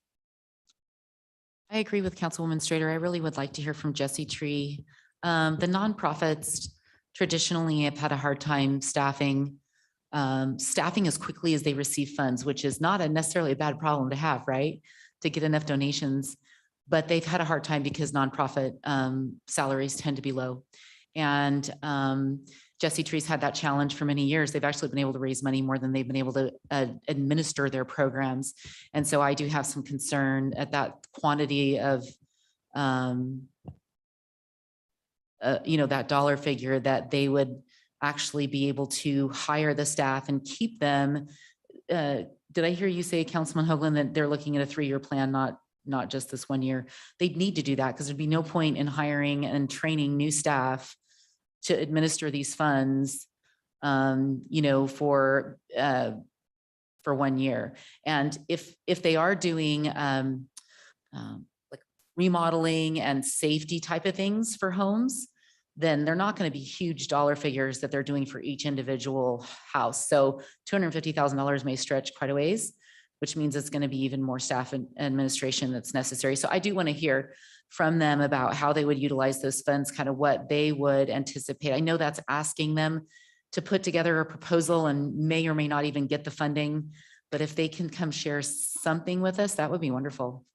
I agree with Councilwoman Strader. I really would like to hear from Jesse Tree. The nonprofits traditionally have had a hard time staffing as quickly as they receive funds, which is not necessarily a bad problem to have, right? To get enough donations, but they've had a hard time because nonprofit salaries tend to be low. And Jesse Tree's had that challenge for many years. They've actually been able to raise money more than they've been able to administer their programs. And so I do have some concern at that quantity of, that dollar figure, that they would actually be able to hire the staff and keep them. Did I hear you say, Councilman Hoagland, that they're looking at a 3-year plan, not just this 1 year? They'd need to do that, because there'd be no point in hiring and training new staff to administer these funds, for 1 year. And if they are doing like remodeling and safety type of things for homes, then they're not going to be huge dollar figures that they're doing for each individual house. So $250,000 may stretch quite a ways, which means it's going to be even more staff and administration that's necessary. So I do want to hear from them about how they would utilize those funds, kind of what they would anticipate. I know that's asking them to put together a proposal and may or may not even get the funding, but if they can come share something with us, that would be wonderful.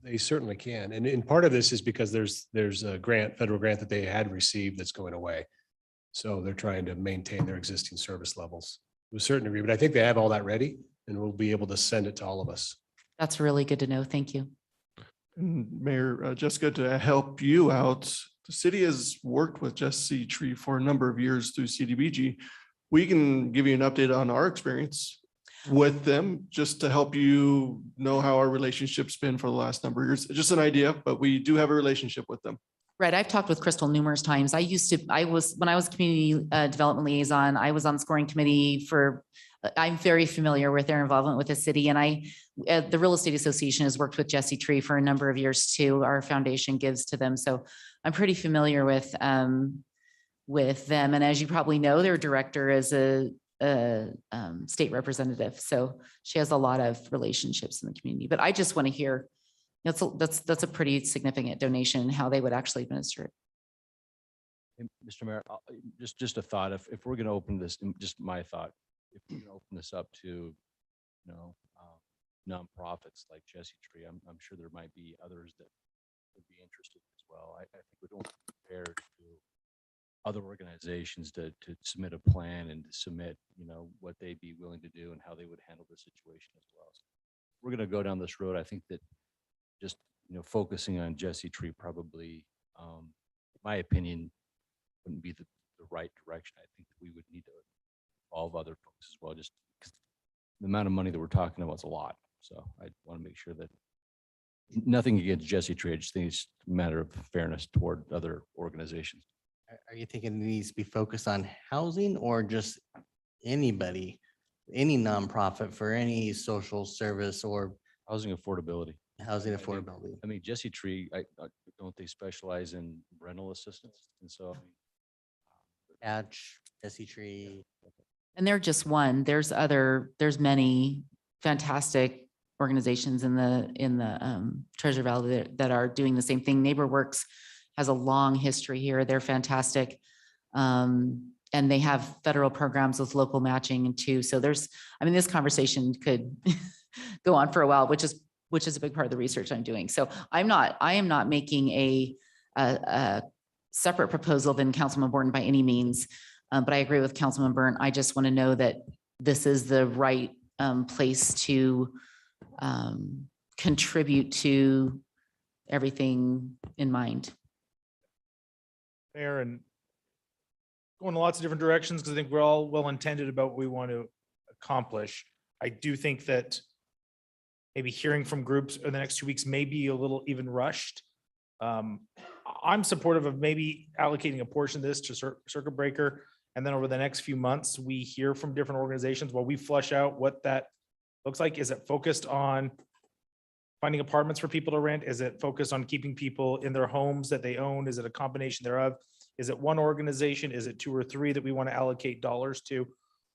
They certainly can. And part of this is because there's a federal grant that they had received that's going away. So they're trying to maintain their existing service levels to a certain degree, but I think they have all that ready and we'll be able to send it to all of us. That's really good to know. Thank you. And Mayor Jessica, to help you out, the city has worked with Jesse Tree for a number of years through CDBG. We can give you an update on our experience with them, just to help you know how our relationship's been for the last number of years. Just an idea, but we do have a relationship with them. Right. I've talked with Crystal numerous times. When I was community development liaison, I was on the scoring committee I'm very familiar with their involvement with the city, and the Real Estate Association has worked with Jesse Tree for a number of years too. Our foundation gives to them. So I'm pretty familiar with them. And as you probably know, their director is a state representative. So she has a lot of relationships in the community, but I just want to hear that's a pretty significant donation and how they would actually administer it. And Mr. Mayor, just a thought, if we're going to open this, just my thought, if we're going to open this up to, nonprofits like Jesse Tree, I'm sure there might be others that would be interested as well. I think we don't compare to other organizations to submit a plan and to submit, what they'd be willing to do and how they would handle the situation as well. So we're going to go down this road. I think that just, focusing on Jesse Tree probably, my opinion, wouldn't be the right direction. I think that we would need to involve other folks as well, just because the amount of money that we're talking about is a lot. So I want to make sure that nothing against Jesse Tree. I just think it's a matter of fairness toward other organizations. Are you thinking it needs to be focused on housing or just anybody, any nonprofit for any social service or Housing affordability. housing affordability? I mean, Jesse Tree, don't they specialize in rental assistance? And so, Hatch, Jesse Tree. And they're just one. There's many fantastic organizations in the Treasure Valley that are doing the same thing. NeighborWorks has a long history here. They're fantastic. And they have federal programs with local matching too. So this conversation could go on for a while, which is a big part of the research I'm doing. So I am not making a separate proposal than Councilman Borton by any means. But I agree with Councilman Byrne. I just want to know that this is the right place to contribute to everything in mind. Fair, and going in lots of different directions because I think we're all well intended about what we want to accomplish. I do think that maybe hearing from groups in the next 2 weeks may be a little even rushed. I'm supportive of maybe allocating a portion of this to circuit breaker. And then over the next few months, we hear from different organizations while we flush out what that looks like. Is it focused on finding apartments for people to rent? Is it focused on keeping people in their homes that they own? Is it a combination thereof? Is it one organization? Is it 2 or 3 that we want to allocate dollars to?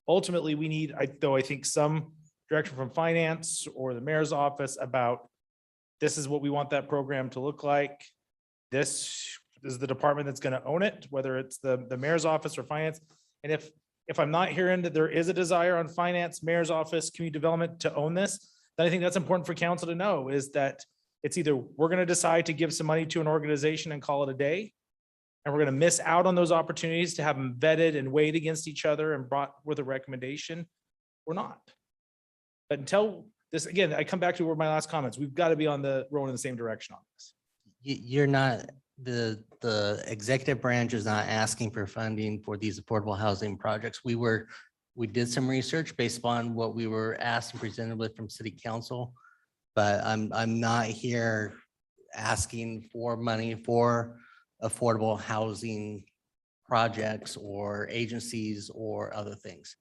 Ultimately, we need, I think, some direction from finance or the mayor's office about this is what we want that program to look like. This is the department that's going to own it, whether it's the mayor's office or finance. And if I'm not hearing that there is a desire on finance, mayor's office, community development to own this, then I think that's important for council to know, is that it's either we're going to decide to give some money to an organization and call it a day, and we're going to miss out on those opportunities to have them vetted and weighed against each other and brought with a recommendation, or not. But until this, again, I come back to where my last comments, we've got to be rolling in the same direction on this. You're not, the executive branch is not asking for funding for these affordable housing projects. We did some research based upon what we were asked and presented with from city council, but I'm not here asking for money for affordable housing projects or agencies or other things.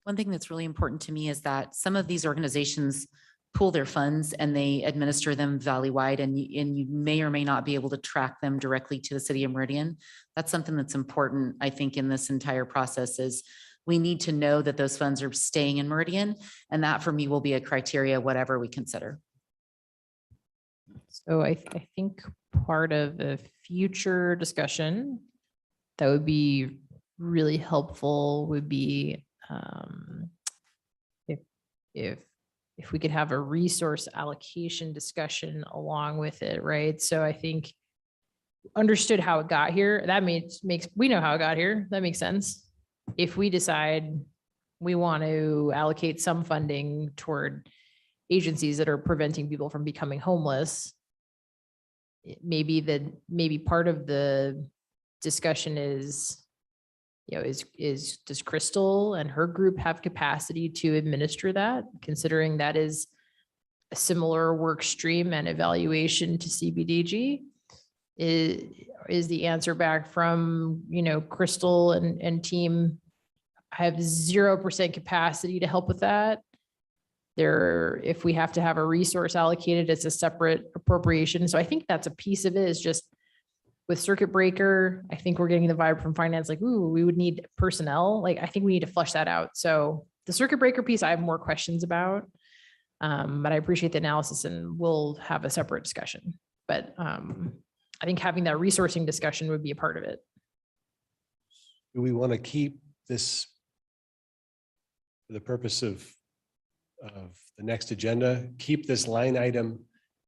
One thing that's really important to me is that some of these organizations pool their funds and they administer them valley-wide, and you may or may not be able to track them directly to the city of Meridian. That's something that's important, I think, in this entire process. Is we need to know that those funds are staying in Meridian, and that for me will be a criteria, whatever we consider. So I think part of a future discussion that would be really helpful would be if we could have a resource allocation discussion along with it, right? So I think understood how it got here. That makes we know how it got here. That makes sense. If we decide we want to allocate some funding toward agencies that are preventing people from becoming homeless, maybe part of the discussion is, does Crystal and her group have capacity to administer that, considering that is a similar work stream and evaluation to CBDG? is the answer back from, Crystal and team. I have 0% capacity to help with that. If we have to have a resource allocated, it's a separate appropriation. So I think that's a piece of it, is just with circuit breaker. I think we're getting the vibe from finance, like, ooh, we would need personnel. Like, I think we need to flush that out. So the circuit breaker piece, I have more questions about, but I appreciate the analysis and we'll have a separate discussion. But I think having that resourcing discussion would be a part of it. Do we want to keep this for the purpose of the next agenda, keep this line item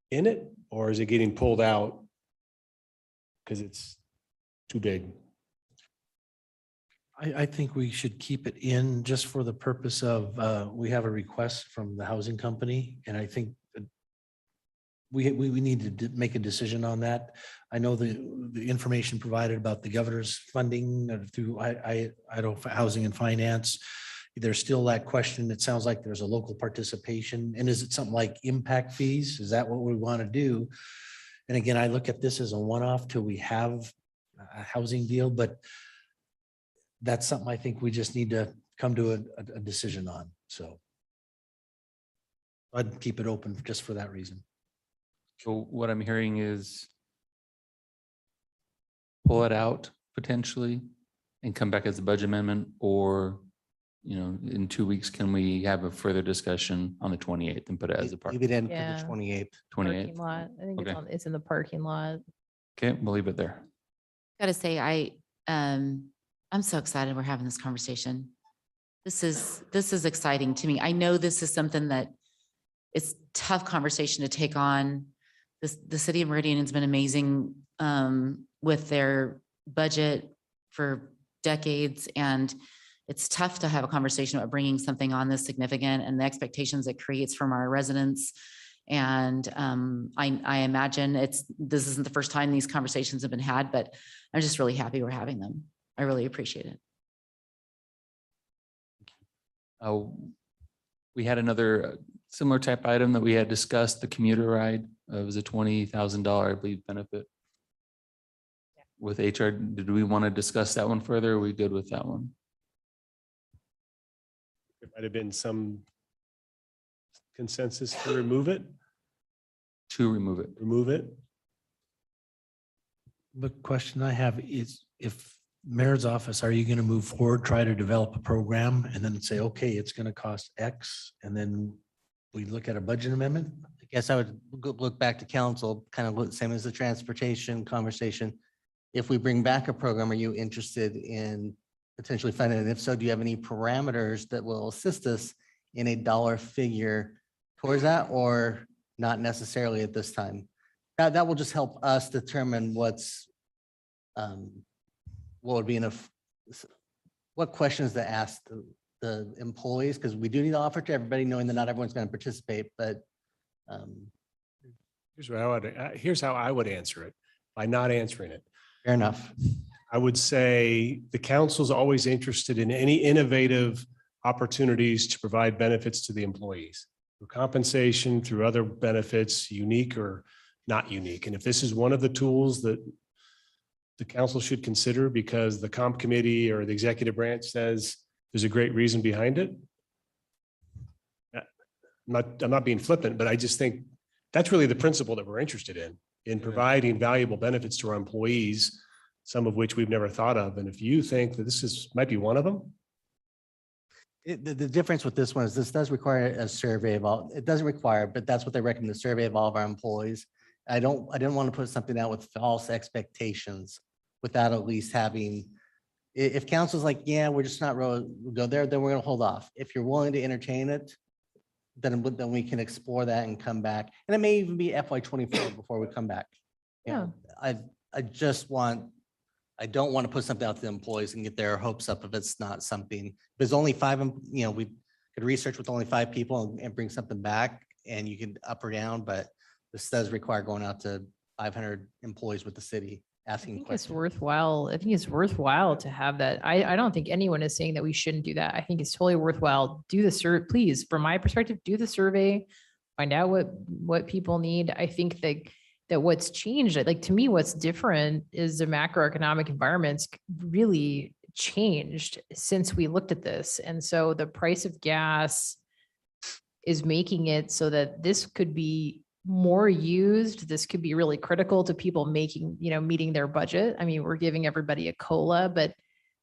in it, or is it getting pulled out because it's too big? I think we should keep it in just for the purpose of, we have a request from the housing company, and I think that we need to make a decision on that. I know the information provided about the governor's funding through housing and finance. There's still that question. It sounds like there's a local participation. And is it something like impact fees? Is that what we want to do? And again, I look at this as a one-off till we have a housing deal, but that's something I think we just need to come to a decision on. So I'd keep it open just for that reason. So what I'm hearing is pull it out potentially and come back as a budget amendment, or, in 2 weeks, can we have a further discussion on the 28th and put it as a part? Leave it in for Yeah. the 28th. 28th. Parking lot. I think Okay. it's in the parking lot. Okay, we'll leave it there. Gotta say, I'm so excited we're having this conversation. This is exciting to me. I know this is something that it's tough conversation to take on. The city of Meridian has been amazing with their budget for decades, and it's tough to have a conversation about bringing something on this significant and the expectations it creates from our residents. And I imagine this isn't the first time these conversations have been had, but I'm just really happy we're having them. I really appreciate it. We had another similar type item that we had discussed, the commuter ride. It was a $20,000, I believe, benefit. With HR, did we want to discuss that one further? Are we good with that one? There might have been some consensus to remove it. To remove it. Remove it. The question I have is, if mayor's office, are you going to move forward, try to develop a program and then say, okay, it's going to cost X, and then we look at a budget amendment? I guess I would look back to council, kind of look same as the transportation conversation. If we bring back a program, are you interested in potentially funding it? And if so, do you have any parameters that will assist us in a dollar figure towards that, or not necessarily at this time? That will just help us determine what would be enough, what questions to ask the employees, because we do need to offer to everybody, knowing that not everyone's going to participate, but here's how I would answer it by not answering it. fair enough. I would say the council's always interested in any innovative opportunities to provide benefits to the employees through compensation, through other benefits, unique or not unique. And if this is one of the tools that the council should consider because the comp committee or the executive branch says there's a great reason behind it, I'm not being flippant, but I just think that's really the principle that we're interested in providing valuable benefits to our employees, some of which we've never thought of. And if you think that might be one of them. The difference with this one is this does require a survey of all, it doesn't require, but that's what they recommend, a survey of all of our employees. I didn't want to put something out with false expectations without at least having, if council's like, yeah, we're just not really go there, then we're going to hold off. If you're willing to entertain it, then we can explore that and come back. And it may even be FY24 before we come back. Yeah. I don't want to put something out to the employees and get their hopes up if it's not something. If there's only 5, we could research with only 5 people and bring something back, and you can up or down, but this does require going out to 500 employees with the city asking It's questions. worthwhile. I think it's worthwhile to have that. I don't think anyone is saying that we shouldn't do that. I think it's totally worthwhile. Do the survey, please. From my perspective, do the survey, find out what people need. I think that that what's changed, like to me, what's different is the macroeconomic environment's really changed since we looked at this. And so the price of gas is making it so that this could be more used. This could be really critical to people making, meeting their budget. I mean, we're giving everybody a COLA, but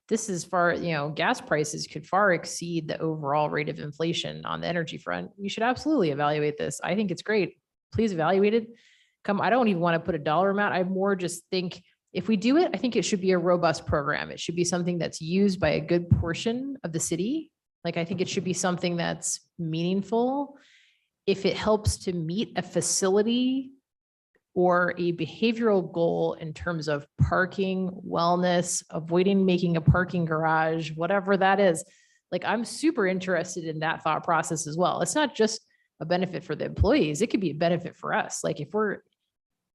this is far, gas prices could far exceed the overall rate of inflation on the energy front. You should absolutely evaluate this. I think it's great. Please evaluate it. I don't even want to put a dollar amount. I more just think if we do it, I think it should be a robust program. It should be something that's used by a good portion of the city. Like, I think it should be something that's meaningful. If it helps to meet a facility or a behavioral goal in terms of parking, wellness, avoiding making a parking garage, whatever that is, like, I'm super interested in that thought process as well. It's not just a benefit for the employees. It could be a benefit for us. Like, if we're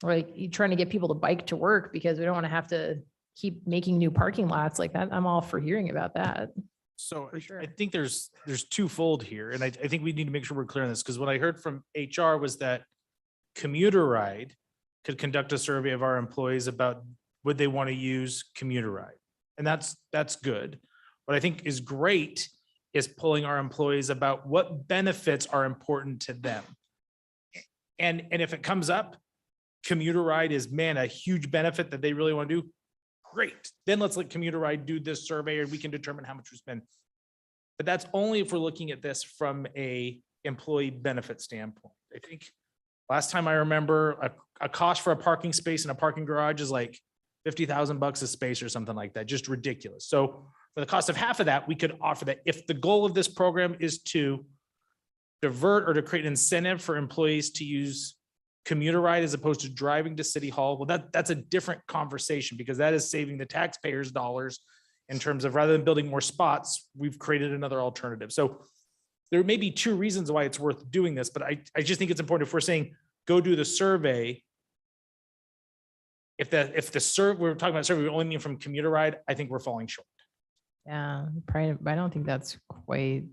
like trying to get people to bike to work because we don't want to have to keep making new parking lots like that, I'm all for hearing about that. So I think there's twofold here, and I think we need to make sure we're clear on this, because what I heard from HR was that Commuter Ride could conduct a survey of our employees about would they want to use Commuter Ride, and that's good. What I think is great is pulling our employees about what benefits are important to them, and if it comes up, Commuter Ride is, man, a huge benefit that they really want to do. Great. Then let's let Commuter Ride do this survey, and we can determine how much we spend. But that's only if we're looking at this from a employee benefit standpoint. I think last time I remember a cost for a parking space in a parking garage is like $50,000 a space or something like that, just ridiculous. So for the cost of half of that, we could offer that. If the goal of this program is to divert or to create an incentive for employees to use Commuter Ride as opposed to driving to City Hall, well, that's a different conversation, because that is saving the taxpayers dollars in terms of, rather than building more spots, we've created another alternative. So there may be two reasons why it's worth doing this, but I just think it's important, if we're saying, go do the survey, if the survey, we're talking about survey, we only mean from Commuter Ride, I think we're falling short. Yeah, probably, I don't think that's quite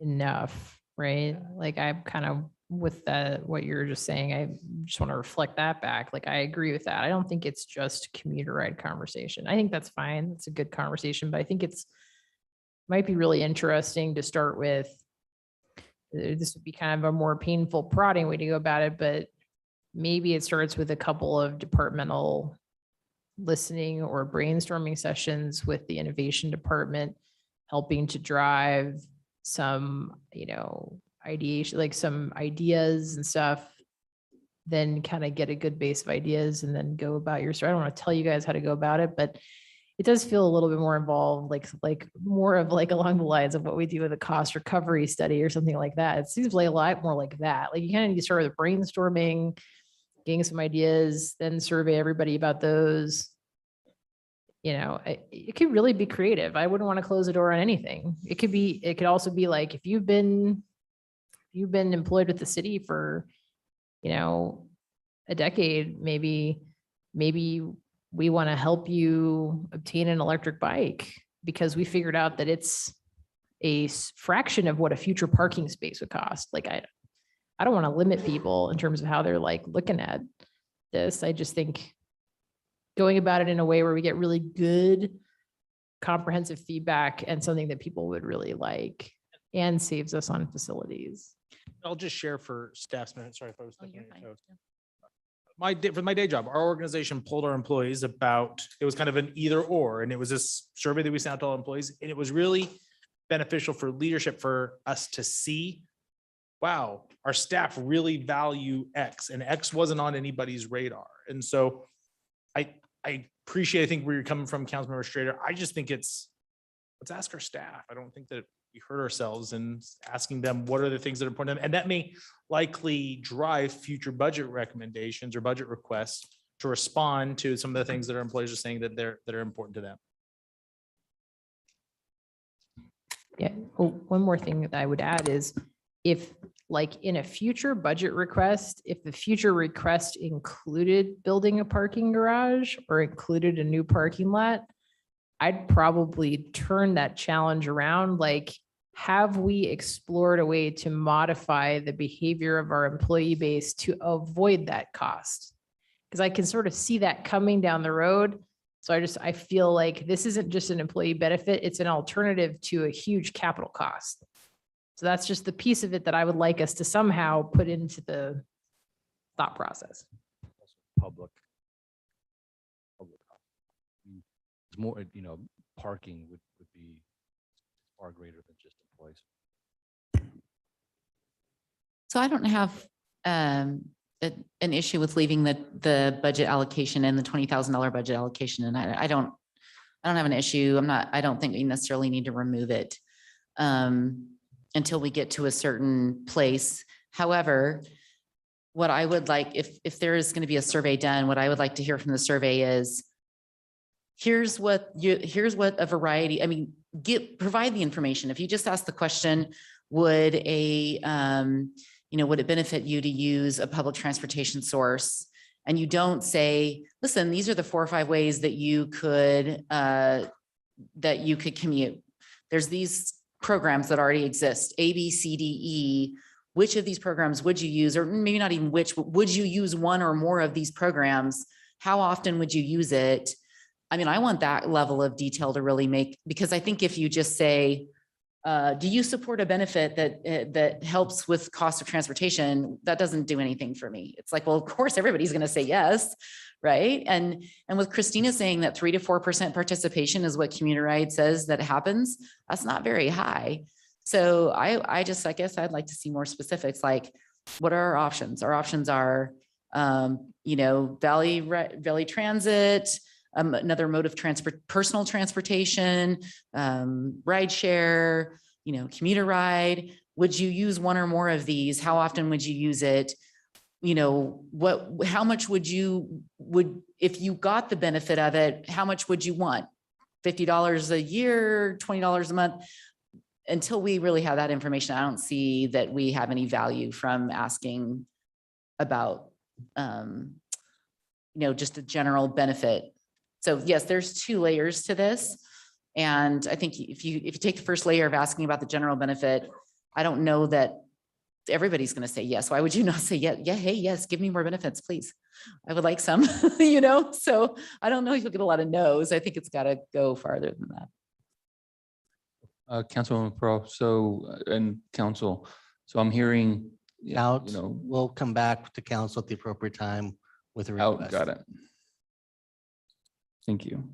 enough, right? Like, I'm kind of with that, what you're just saying, I just want to reflect that back. Like, I agree with that. I don't think it's just Commuter Ride conversation. I think that's fine. It's a good conversation, but I think might be really interesting to start with. This would be kind of a more painful prodding way to go about it, but maybe it starts with a couple of departmental listening or brainstorming sessions with the innovation department, helping to drive some, ideation, like some ideas and stuff, then kind of get a good base of ideas and then go about your story. I don't want to tell you guys how to go about it, but it does feel a little bit more involved, like more of like along the lines of what we do with a cost recovery study or something like that. It seems like a lot more like that. Like, you kind of need to start with brainstorming, getting some ideas, then survey everybody about those. It could really be creative. I wouldn't want to close the door on anything. It could also be like, if you've been employed with the city for, a decade, maybe we want to help you obtain an electric bike because we figured out that it's a fraction of what a future parking space would cost. Like, I don't want to limit people in terms of how they're like looking at this. I just think going about it in a way where we get really good, comprehensive feedback and something that people would really like and saves us on facilities. I'll just share for staff's minute. Sorry if I was stepping on your toes. For my day job, our organization polled our employees about, it was kind of an either or, and it was this survey that we sent out to all employees, and it was really beneficial for leadership for us to see, wow, our staff really value X, and X wasn't on anybody's radar. And so I appreciate, I think where you're coming from, Councilmember Strader. I just think let's ask our staff. I don't think that we hurt ourselves in asking them what are the things that are important to them. And that may likely drive future budget recommendations or budget requests to respond to some of the things that our employees are saying that are important to them. Yeah. Oh, one more thing that I would add is, if like in a future budget request, if the future request included building a parking garage or included a new parking lot, I'd probably turn that challenge around. Like, have we explored a way to modify the behavior of our employee base to avoid that cost? Because I can sort of see that coming down the road. So I feel like this isn't just an employee benefit, it's an alternative to a huge capital cost. So that's just the piece of it that I would like us to somehow put into the thought process. Public. It's more, parking would be far greater than just employees. So I don't have an issue with leaving the budget allocation and the $20,000 budget allocation. And I don't have an issue. I don't think we necessarily need to remove it until we get to a certain place. However, what I would like, if there is going to be a survey done, what I would like to hear from the survey is, here's what a variety, provide the information. If you just ask the question, would would it benefit you to use a public transportation source? And you don't say, listen, these are the 4 or 5 ways that you could commute. There's these programs that already exist, A, B, C, D, E. Which of these programs would you use? Or maybe not even which, but would you use one or more of these programs? How often would you use it? I want that level of detail to really make, because I think if you just say, do you support a benefit that helps with cost of transportation? That doesn't do anything for me. It's like, well, of course, everybody's going to say yes, right? And with Christina saying that 3 to 4% participation is what commuter ride says that happens, that's not very high. So I guess I'd like to see more specifics, like what are our options? Our options are, Valley Transit, another mode of personal transportation, ride share, commuter ride. Would you use one or more of these? How often would you use it? How much would if you got the benefit of it, how much would you want? $50 a year, $20 a month? Until we really have that information, I don't see that we have any value from asking about, just a general benefit. So yes, there's 2 layers to this. And I think if you take the first layer of asking about the general benefit, I don't know that everybody's going to say yes. Why would you not say yeah? Yeah, hey, yes, give me more benefits, please. I would like some, so I don't know if you'll get a lot of no's. I think it's got to go farther than that. Councilwoman Pro, and council, so I'm hearing Out, we'll come back to council at the appropriate time with a out, request. got it. Thank you.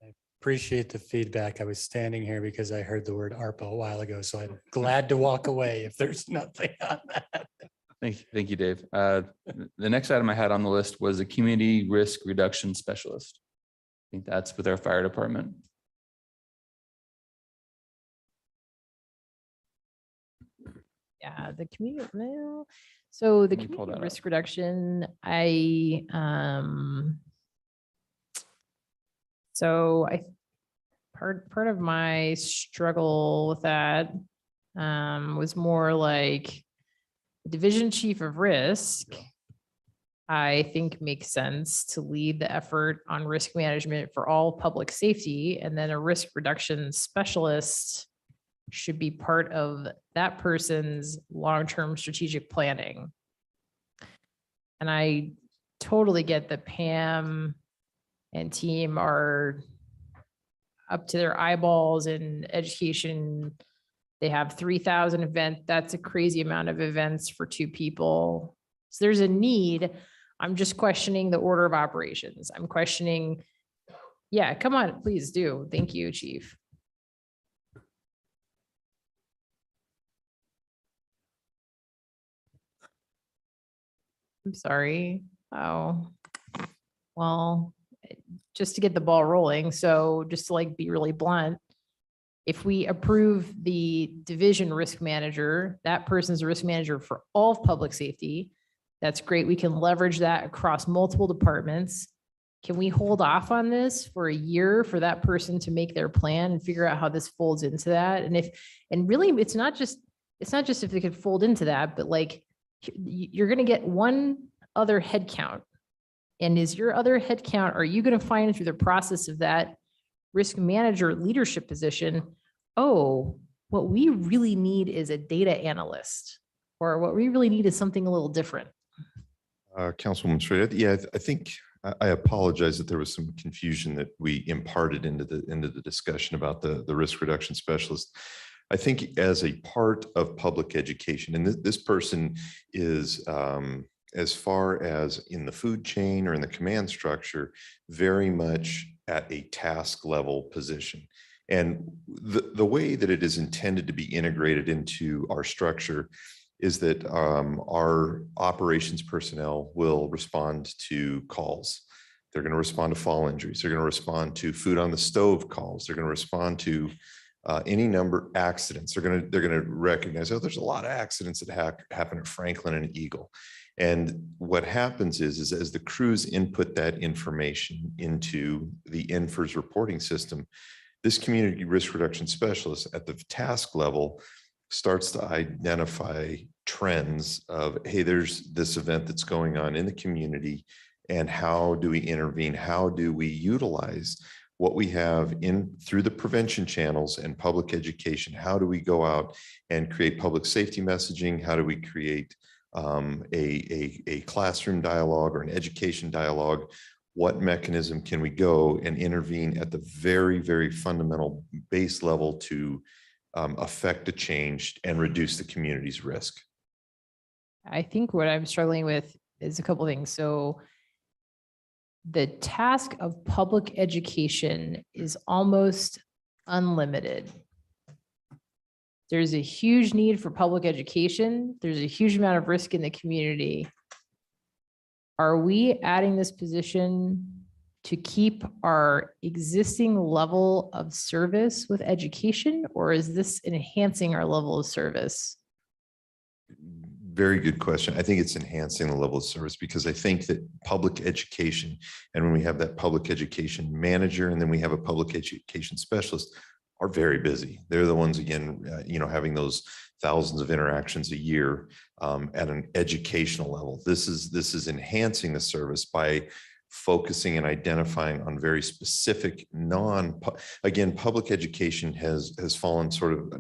I appreciate the feedback. I was standing here because I heard the word ARPA a while ago, so I'm glad to walk away if there's nothing on that. Thank you, Dave. The next item I had on the list was a community risk reduction specialist. I think that's with our fire department. Yeah, the community. So the Let me pull community that risk reduction, part of my struggle with that was more like division chief of risk. I think makes sense to lead the effort on risk management for all public safety, and then a risk reduction specialist should be part of that person's long-term strategic planning. And I totally get that Pam and team are up to their eyeballs in education. They have 3,000 events. That's a crazy amount of events for 2 people. So there's a need. I'm just questioning the order of operations. I'm questioning, yeah, come on, please do. Thank you, Chief. I'm sorry. Oh, well, just to get the ball rolling. So just to be really blunt, if we approve the division risk manager, that person's a risk manager for all of public safety. That's great. We can leverage that across multiple departments. Can we hold off on this for a year for that person to make their plan and figure out how this folds into that? And really, it's not just if they could fold into that, but you're going to get one other headcount. And is your other headcount, are you going to find through the process of that risk manager leadership position, oh, what we really need is a data analyst, or what we really need is something a little different. Councilwoman Schrader, yeah, I think I apologize that there was some confusion that we imparted into the discussion about the risk reduction specialist. I think as a part of public education, and this person is as far as in the food chain or in the command structure, very much at a task level position. And the way that it is intended to be integrated into our structure is that our operations personnel will respond to calls. They're going to respond to fall injuries. They're going to respond to food on the stove calls. They're going to respond to any number of accidents. They're going to recognize, oh, there's a lot of accidents that happen at Franklin and Eagle. And what happens is as the crews input that information into the INFRS reporting system, this community risk reduction specialist at the task level starts to identify trends of, hey, there's this event that's going on in the community, and how do we intervene? How do we utilize what we have through the prevention channels and public education? How do we go out and create public safety messaging? How do we create a classroom dialogue or an education dialogue? What mechanism can we go and intervene at the very, very fundamental base level to affect a change and reduce the community's risk? I think what I'm struggling with is a couple of things. So the task of public education is almost unlimited. There's a huge need for public education. There's a huge amount of risk in the community. Are we adding this position to keep our existing level of service with education, or is this enhancing our level of service? Very good question. I think it's enhancing the level of service, because I think that public education, and when we have that public education manager and then we have a public education specialist, are very busy. They're the ones, again, having those thousands of interactions a year at an educational level. This is enhancing the service by focusing and identifying on very specific again, public education has fallen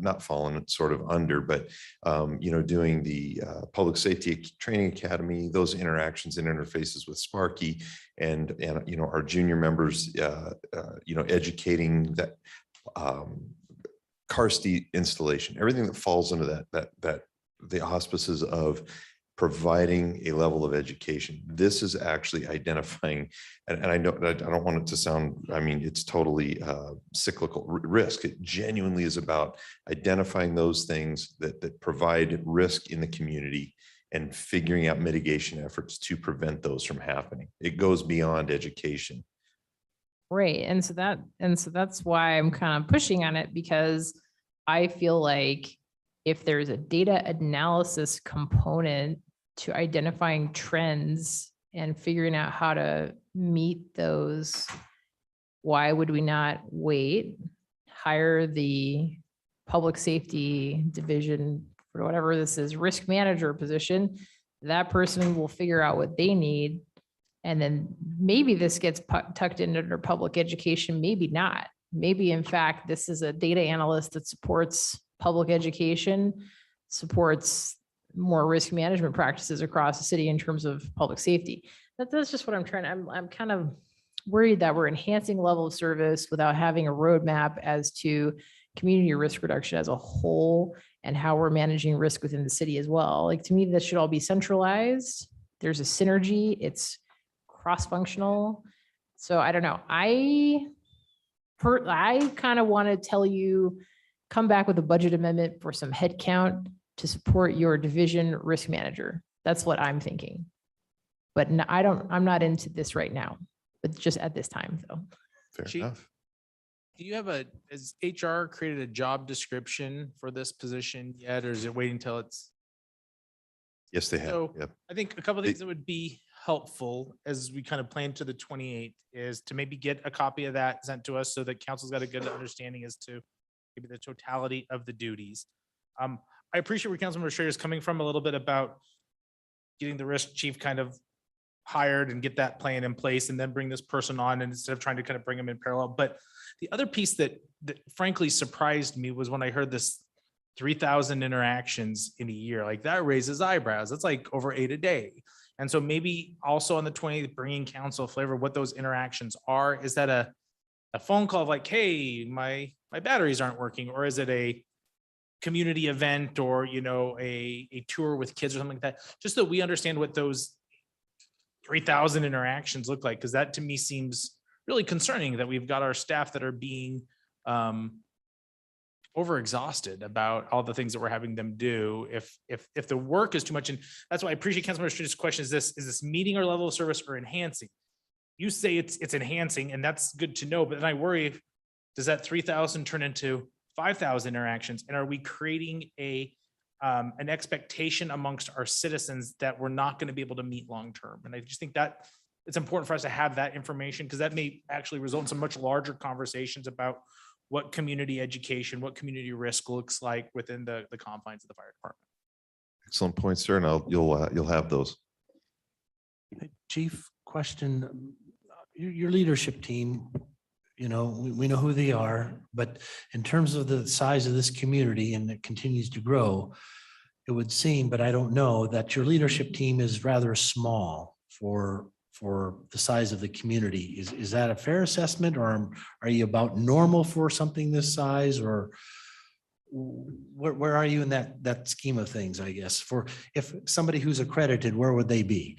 not fallen, sort of under, but doing the public safety training academy, those interactions and interfaces with Sparky and our junior members, educating that car seat installation, everything that falls under that the auspices of providing a level of education. This is actually identifying, and I know I don't want it to sound, it's totally cyclical risk. It genuinely is about identifying those things that provide risk in the community and figuring out mitigation efforts to prevent those from happening. It goes beyond education. Right. And so that's why I'm kind of pushing on it, because I feel like if there's a data analysis component to identifying trends and figuring out how to meet those, why would we not wait, hire the public safety division for whatever this is, risk manager position? That person will figure out what they need. And then maybe this gets tucked in under public education, maybe not. Maybe in fact, this is a data analyst that supports public education, supports more risk management practices across the city in terms of public safety. That's just what I'm trying to, I'm kind of worried that we're enhancing level of service without having a roadmap as to community risk reduction as a whole and how we're managing risk within the city as well. Like, to me, this should all be centralized. There's a synergy. It's cross-functional. So I don't know. I kind of want to tell you, come back with a budget amendment for some headcount to support your division risk manager. That's what I'm thinking. But no, I'm not into this right now, but just at this time though. Fair Chief, enough. Do you have has HR created a job description for this position yet, or is it waiting until it's? Yes, they have. So Yep. I think a couple of things that would be helpful as we kind of plan to the 28th is to maybe get a copy of that sent to us so that council's got a good understanding as to maybe the totality of the duties. I appreciate where Councilmember Schrader is coming from a little bit about getting the risk chief kind of hired and get that plan in place and then bring this person on, and instead of trying to kind of bring them in parallel. But the other piece that frankly surprised me was when I heard this 3,000 interactions in a year. Like, that raises eyebrows. That's like over 8 a day. And so maybe also on the 20th, bringing council flavor of what those interactions are. Is that a phone call of like, hey, my batteries aren't working? Or is it a community event, or, you know, a tour with kids or something like that? Just so we understand what those 3,000 interactions look like. Because that to me seems really concerning, that we've got our staff that are being overexhausted about all the things that we're having them do. If the work is too much, and that's why I appreciate Councilmember Street's question: is this meeting our level of service or enhancing? You say it's enhancing, and that's good to know. But then I worry, does that 3,000 turn into 5,000 interactions? And are we creating an expectation amongst our citizens that we're not going to be able to meet long term? And I just think that it's important for us to have that information, because that may actually result in some much larger conversations about what community education, what community risk looks like within the confines of the fire department. Excellent point, sir. And you'll have those. Chief, question, your leadership team, you know, we know who they are, but in terms of the size of this community, and it continues to grow, it would seem, but I don't know, that your leadership team is rather small for the size of the community. Is that a fair assessment, or are you about normal for something this size, or where are you in that scheme of things? I guess, for if somebody who's accredited, where would they be?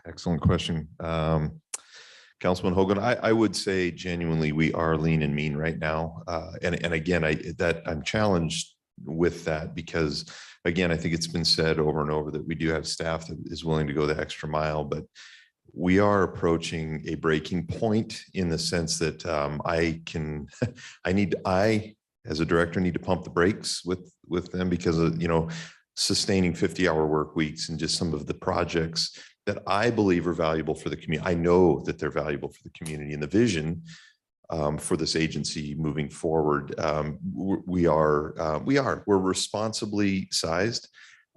Excellent question. Councilman Hogan, I would say genuinely we are lean and mean right now. And again, I'm challenged with that, because again, I think it's been said over and over that we do have staff that is willing to go the extra mile, but we are approaching a breaking point in the sense that I as a director need to pump the brakes with them, because of, you know, sustaining 50-hour work weeks and just some of the projects that I believe are valuable for the community. I know that they're valuable for the community, and the vision for this agency moving forward. We're responsibly sized.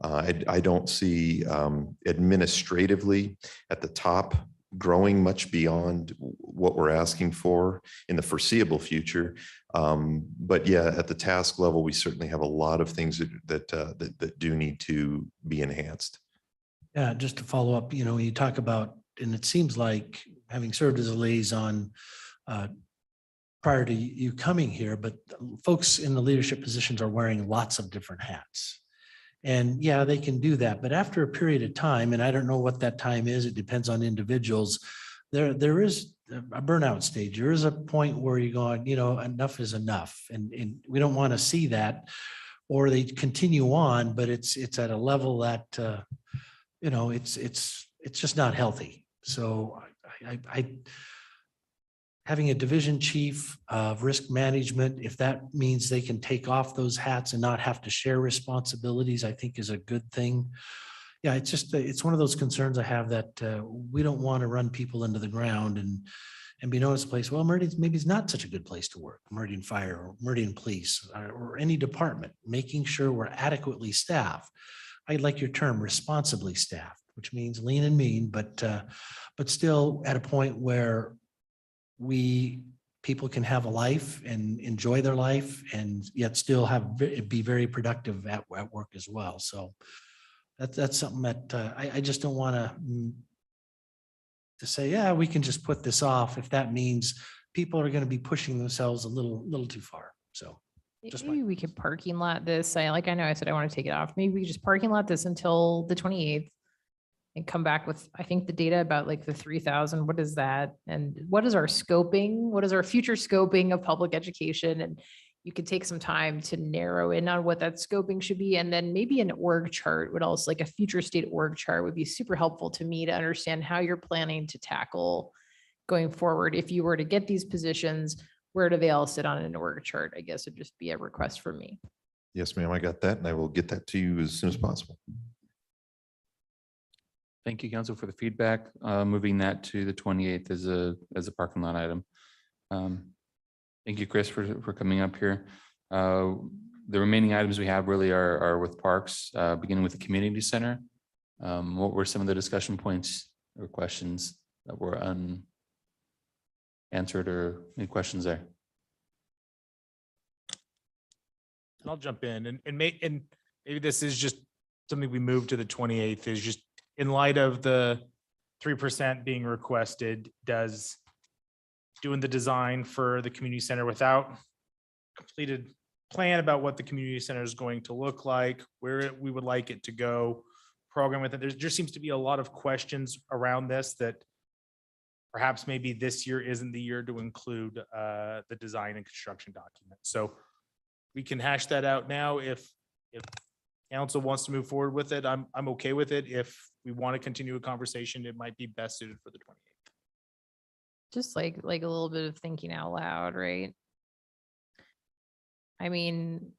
I don't see administratively at the top growing much beyond what we're asking for in the foreseeable future. But yeah, at the task level, we certainly have a lot of things that do need to be enhanced. Yeah, just to follow up, you know, you talk about, and it seems like, having served as a liaison prior to you coming here, but folks in the leadership positions are wearing lots of different hats. And yeah, they can do that, but after a period of time, and I don't know what that time is, it depends on individuals, there is a burnout stage. There is a point where you're going, you know, enough is enough. And we don't want to see that, or they continue on, but it's at a level that, you know, it's just not healthy. So having a division chief of risk management, if that means they can take off those hats and not have to share responsibilities, I think is a good thing. Yeah, it's one of those concerns I have, that we don't want to run people into the ground and be known as a place, well, Meridian maybe is not such a good place to work, Meridian Fire or Meridian Police or any department, making sure we're adequately staffed. I like your term, responsibly staffed, which means lean and mean, but still at a point where people can have a life and enjoy their life, and yet still be very productive at work as well. So that's something that I just don't want to say, yeah, we can just put this off, if that means people are going to be pushing themselves a little too far. So maybe we could parking lot this. I know I said I want to take it off. Maybe we just parking lot this until the 28th. And come back with, I think, the data about like the 3,000, what is that? And what is our scoping? What is our future scoping of public education? And you could take some time to narrow in on what that scoping should be. And then maybe an org chart would also, like a future state org chart would be super helpful to me to understand how you're planning to tackle going forward. If you were to get these positions, where do they all sit on an org chart? I guess it'd just be a request from me. Yes, ma'am, I got that, and I will get that to you as soon as possible. Thank you, council, for the feedback. Moving that to the 28th as a parking lot item. Thank you, Chris, for coming up here. The remaining items we have really are with parks, beginning with the community center. What were some of the discussion points or questions that were unanswered, or any questions there? And I'll jump in and maybe this is just something we moved to the 28th, is just in light of the 3% being requested, does doing the design for the community center without completed plan about what the community center is going to look like, where we would like it to go, program with it. There just seems to be a lot of questions around this that perhaps maybe this year isn't the year to include the design and construction document. So we can hash that out now. If council wants to move forward with it, I'm okay with it. If we want to continue a conversation, it might be best suited for the 28th. Just like a little bit of thinking out loud, right? I mean,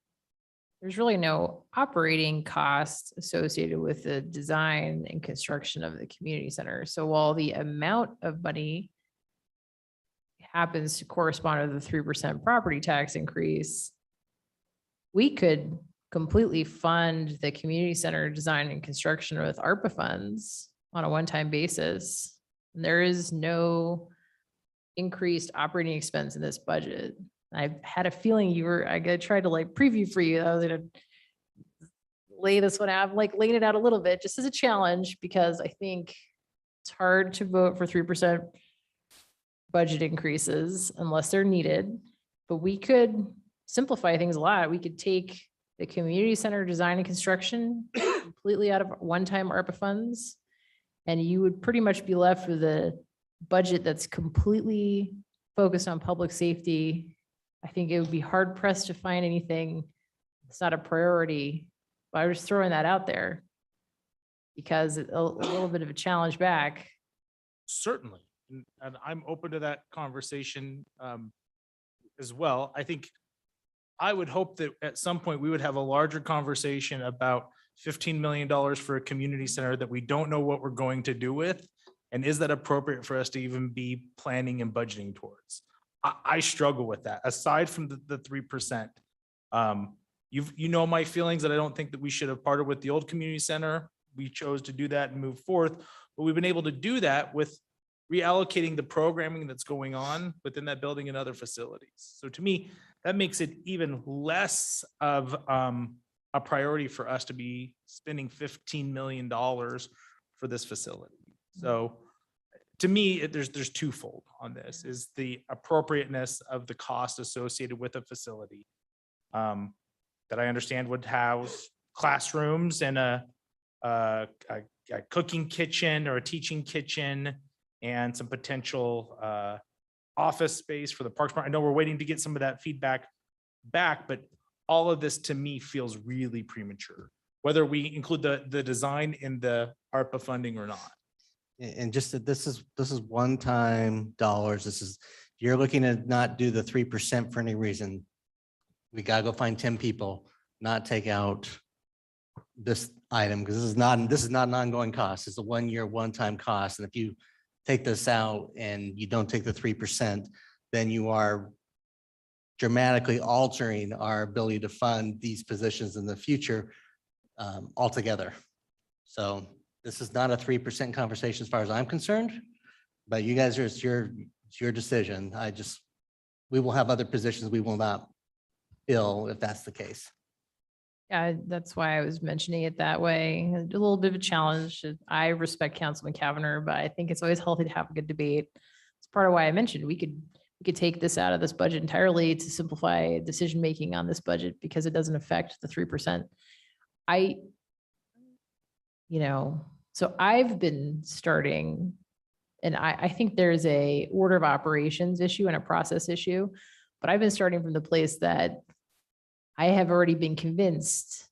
there's really no operating costs associated with the design and construction of the community center. So while the amount of money happens to correspond to the 3% property tax increase, we could completely fund the community center design and construction with ARPA funds on a one-time basis. And there is no increased operating expense in this budget. I had a feeling I tried to like preview for you. I was gonna lay this one out, like laying it out a little bit just as a challenge, because I think it's hard to vote for 3% budget increases unless they're needed. But we could simplify things a lot. We could take the community center design and construction completely out of one-time ARPA funds, and you would pretty much be left with a budget that's completely focused on public safety. I think it would be hard pressed to find anything that's not a priority. But I was just throwing that out there because a little bit of a challenge back. Certainly. And I'm open to that conversation as well. I think I would hope that at some point we would have a larger conversation about $15 million for a community center that we don't know what we're going to do with. And is that appropriate for us to even be planning and budgeting towards? I struggle with that. Aside from the 3%, you know my feelings that I don't think that we should have parted with the old community center. We chose to do that and move forth, but we've been able to do that with reallocating the programming that's going on within that building and other facilities. So to me, that makes it even less of a priority for us to be spending $15 million for this facility. So to me, there's twofold on this, is the appropriateness of the cost associated with a facility that I understand would house classrooms and a cooking kitchen or a teaching kitchen and some potential office space for the Parks Department. I know we're waiting to get some of that feedback back, but all of this to me feels really premature, whether we include the design in the ARPA funding or not. And just that this is one-time dollars. This is, you're looking to not do the 3% for any reason. We gotta go find 10 people, not take out this item, because this is not an ongoing cost. It's a 1-year, one-time cost. And if you take this out and you don't take the 3%, then you are dramatically altering our ability to fund these positions in the future altogether. So this is not a 3% conversation as far as I'm concerned, but you guys, it's your decision. We will have other positions we will not fill if that's the case. Yeah, that's why I was mentioning it that way. A little bit of a challenge. I respect Councilman Kavanagh, but I think it's always healthy to have a good debate. It's part of why I mentioned we could take this out of this budget entirely to simplify decision-making on this budget because it doesn't affect the 3%. So I've been starting, and I think there's a order of operations issue and a process issue, but I've been starting from the place that I have already been convinced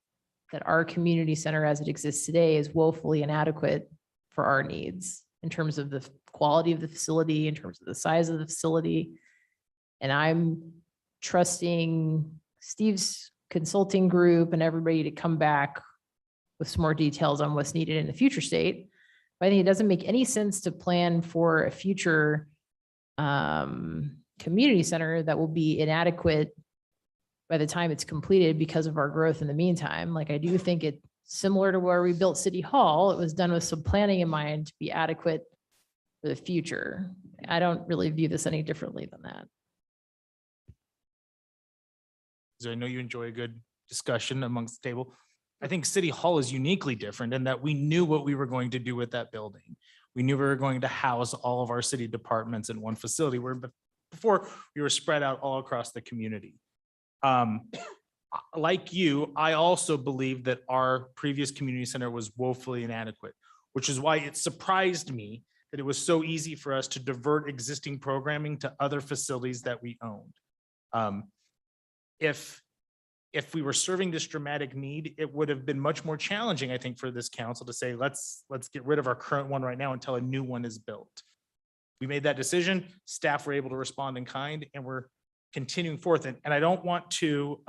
that our community center as it exists today is woefully inadequate for our needs in terms of the quality of the facility, in terms of the size of the facility. And I'm trusting Steve's consulting group and everybody to come back with some more details on what's needed in the future state. But I think it doesn't make any sense to plan for a future community center that will be inadequate by the time it's completed because of our growth in the meantime. Like, I do think it similar to where we built City Hall, it was done with some planning in mind to be adequate for the future. I don't really view this any differently than that. So I know you enjoy a good discussion amongst the table. I think City Hall is uniquely different in that we knew what we were going to do with that building. We knew we were going to house all of our city departments in one facility, where before we were spread out all across the community. Like you, I also believe that our previous community center was woefully inadequate, which is why it surprised me that it was so easy for us to divert existing programming to other facilities that we owned. If we were serving this dramatic need, it would have been much more challenging, I think, for this council to say, let's get rid of our current one right now until a new one is built. We made that decision, staff were able to respond in kind, and we're continuing forth. And I don't want to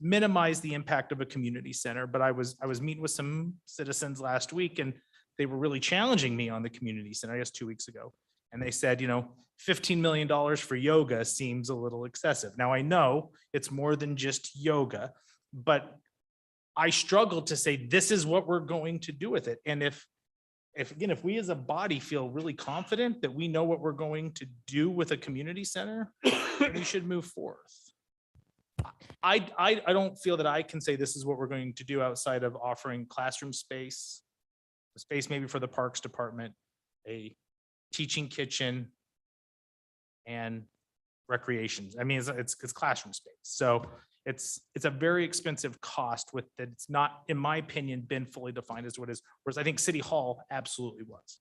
minimize the impact of a community center, but I was meeting with some citizens last week, and they were really challenging me on the community center, I guess 2 weeks ago. And they said, $15 million for yoga seems a little excessive. Now, I know it's more than just yoga, but I struggled to say, this is what we're going to do with it. And if we as a body feel really confident that we know what we're going to do with a community center, then we should move forth. I don't feel that I can say this is what we're going to do outside of offering classroom space, a space maybe for the Parks Department, a teaching kitchen, and recreations. I mean, it's classroom space. So it's a very expensive cost with that. It's not, in my opinion, been fully defined as what is, whereas I think City Hall absolutely was.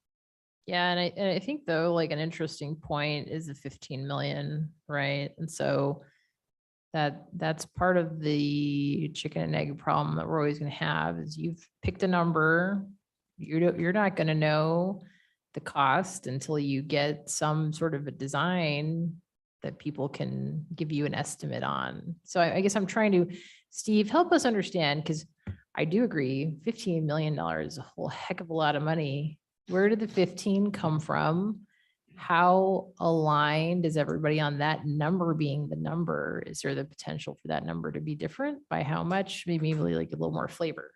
Yeah, and I think though, like an interesting point is the 15 million, right? And so that's part of the chicken and egg problem that we're always going to have is you've picked a number. You're not going to know the cost until you get some sort of a design that people can give you an estimate on. So I guess I'm trying to, Steve, help us understand, because I do agree, $15 million is a whole heck of a lot of money. Where did the 15 come from? How aligned is everybody on that number being the number? Is there the potential for that number to be different? By how much? Maybe like a little more flavor.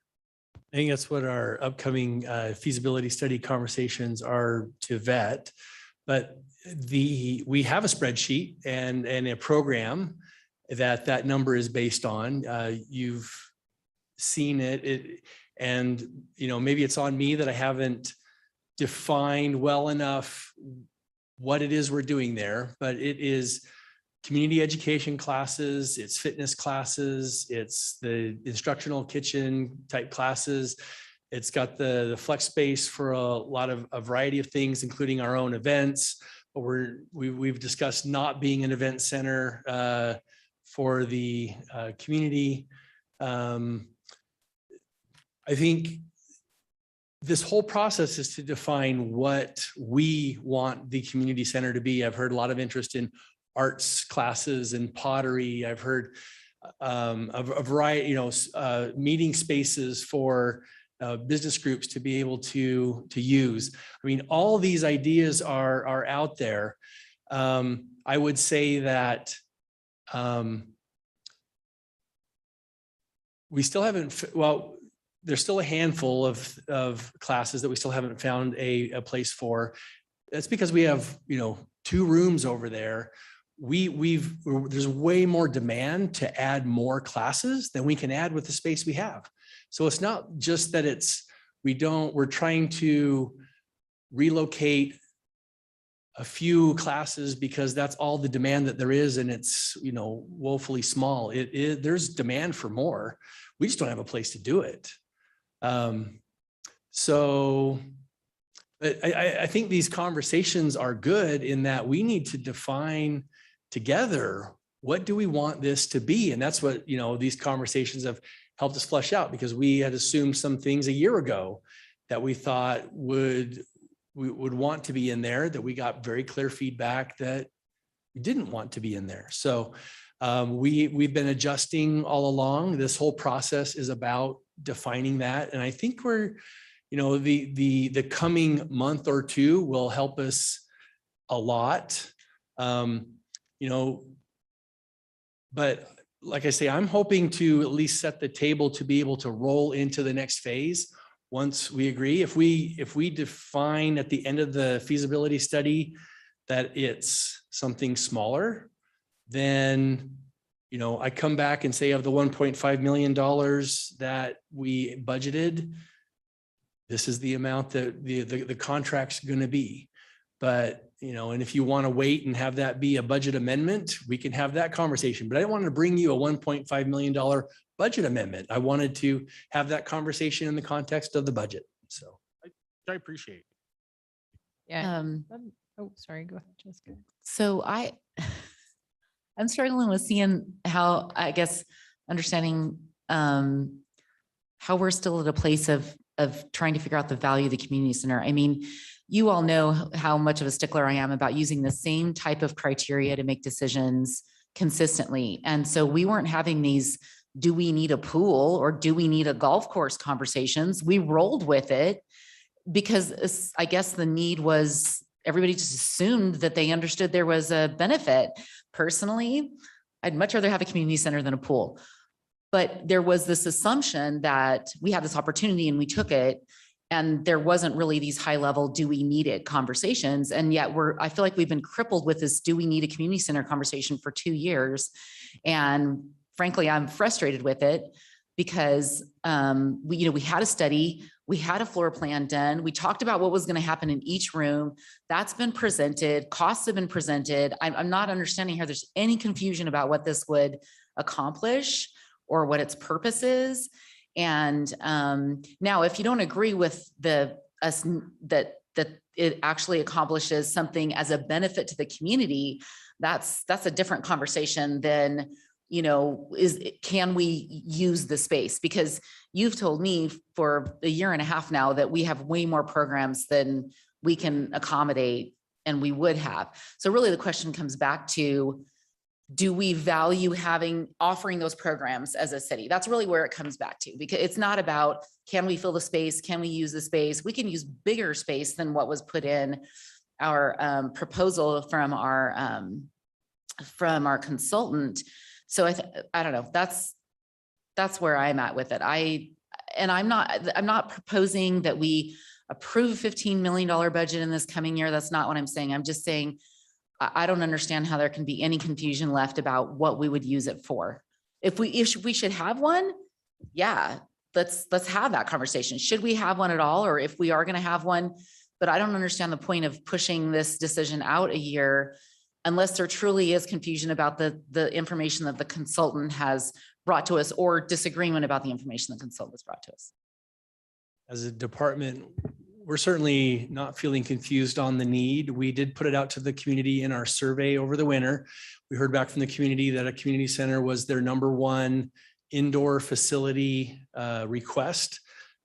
I think that's what our upcoming feasibility study conversations are to vet. But we have a spreadsheet and a program that number is based on. You've seen it, and maybe it's on me that I haven't defined well enough what it is we're doing there, but it is community education classes, it's fitness classes, it's the instructional kitchen type classes. It's got the flex space for a variety of things, including our own events. But we've discussed not being an event center for the community. I think this whole process is to define what we want the community center to be. I've heard a lot of interest in arts classes and pottery. I've heard a variety, meeting spaces for business groups to be able to use. I mean, all these ideas are out there. I would say that we still haven't, well, there's still a handful of classes that we still haven't found a place for. That's because we have, 2 rooms over there. There's way more demand to add more classes than we can add with the space we have. So it's not just that we're trying to relocate a few classes because that's all the demand that there is, and it's, woefully small. There's demand for more. We just don't have a place to do it. So I think these conversations are good in that we need to define together, what do we want this to be? And that's what, these conversations have helped us flesh out, because we had assumed some things a year ago that we thought we would want to be in there, that we got very clear feedback that we didn't want to be in there. So we've been adjusting all along. This whole process is about defining that. And I think we're, the coming month or two will help us a lot. But like I say, I'm hoping to at least set the table to be able to roll into the next phase. Once we agree, if we define at the end of the feasibility study that it's something smaller, then, you know, I come back and say of the $1.5 million that we budgeted, this is the amount that the contract's going to be. But, you know, and if you want to wait and have that be a budget amendment, we can have that conversation. But I didn't want to bring you a $1.5 million budget amendment. I wanted to have that conversation in the context of the budget. So I appreciate it. Yeah. Oh, sorry. Go ahead, Jessica. So I'm struggling with seeing how, I guess, understanding how we're still at a place of trying to figure out the value of the community center. I mean, you all know how much of a stickler I am about using the same type of criteria to make decisions consistently. And so we weren't having these, do we need a pool or do we need a golf course conversations? We rolled with it because I guess the need was, everybody just assumed that they understood there was a benefit. Personally, I'd much rather have a community center than a pool. But there was this assumption that we had this opportunity and we took it. And there wasn't really these high level, do we need it conversations. And yet I feel like we've been crippled with this, do we need a community center conversation for 2 years? And frankly, I'm frustrated with it because we had a study, we had a floor plan done. We talked about what was going to happen in each room. That's been presented. Costs have been presented. I'm not understanding how there's any confusion about what this would accomplish or what its purpose is. And now, if you don't agree with that it actually accomplishes something as a benefit to the community, that's a different conversation than, you know, can we use the space? Because you've told me for a year and a half now that we have way more programs than we can accommodate and we would have. So really the question comes back to, do we value offering those programs as a city? That's really where it comes back to, because it's not about, can we fill the space? Can we use the space? We can use bigger space than what was put in our proposal from our consultant. So I don't know, that's where I'm at with it. I'm not proposing that we approve $15 million budget in this coming year. That's not what I'm saying. I'm just saying, I don't understand how there can be any confusion left about what we would use it for. If we should have one, yeah, let's have that conversation. Should we have one at all? Or if we are going to have one, but I don't understand the point of pushing this decision out a year unless there truly is confusion about the information that the consultant has brought to us or disagreement about the information the consultant has brought to us. as a department, we're certainly not feeling confused on the need. We did put it out to the community in our survey over the winter. We heard back from the community that a community center was their #1 indoor facility request.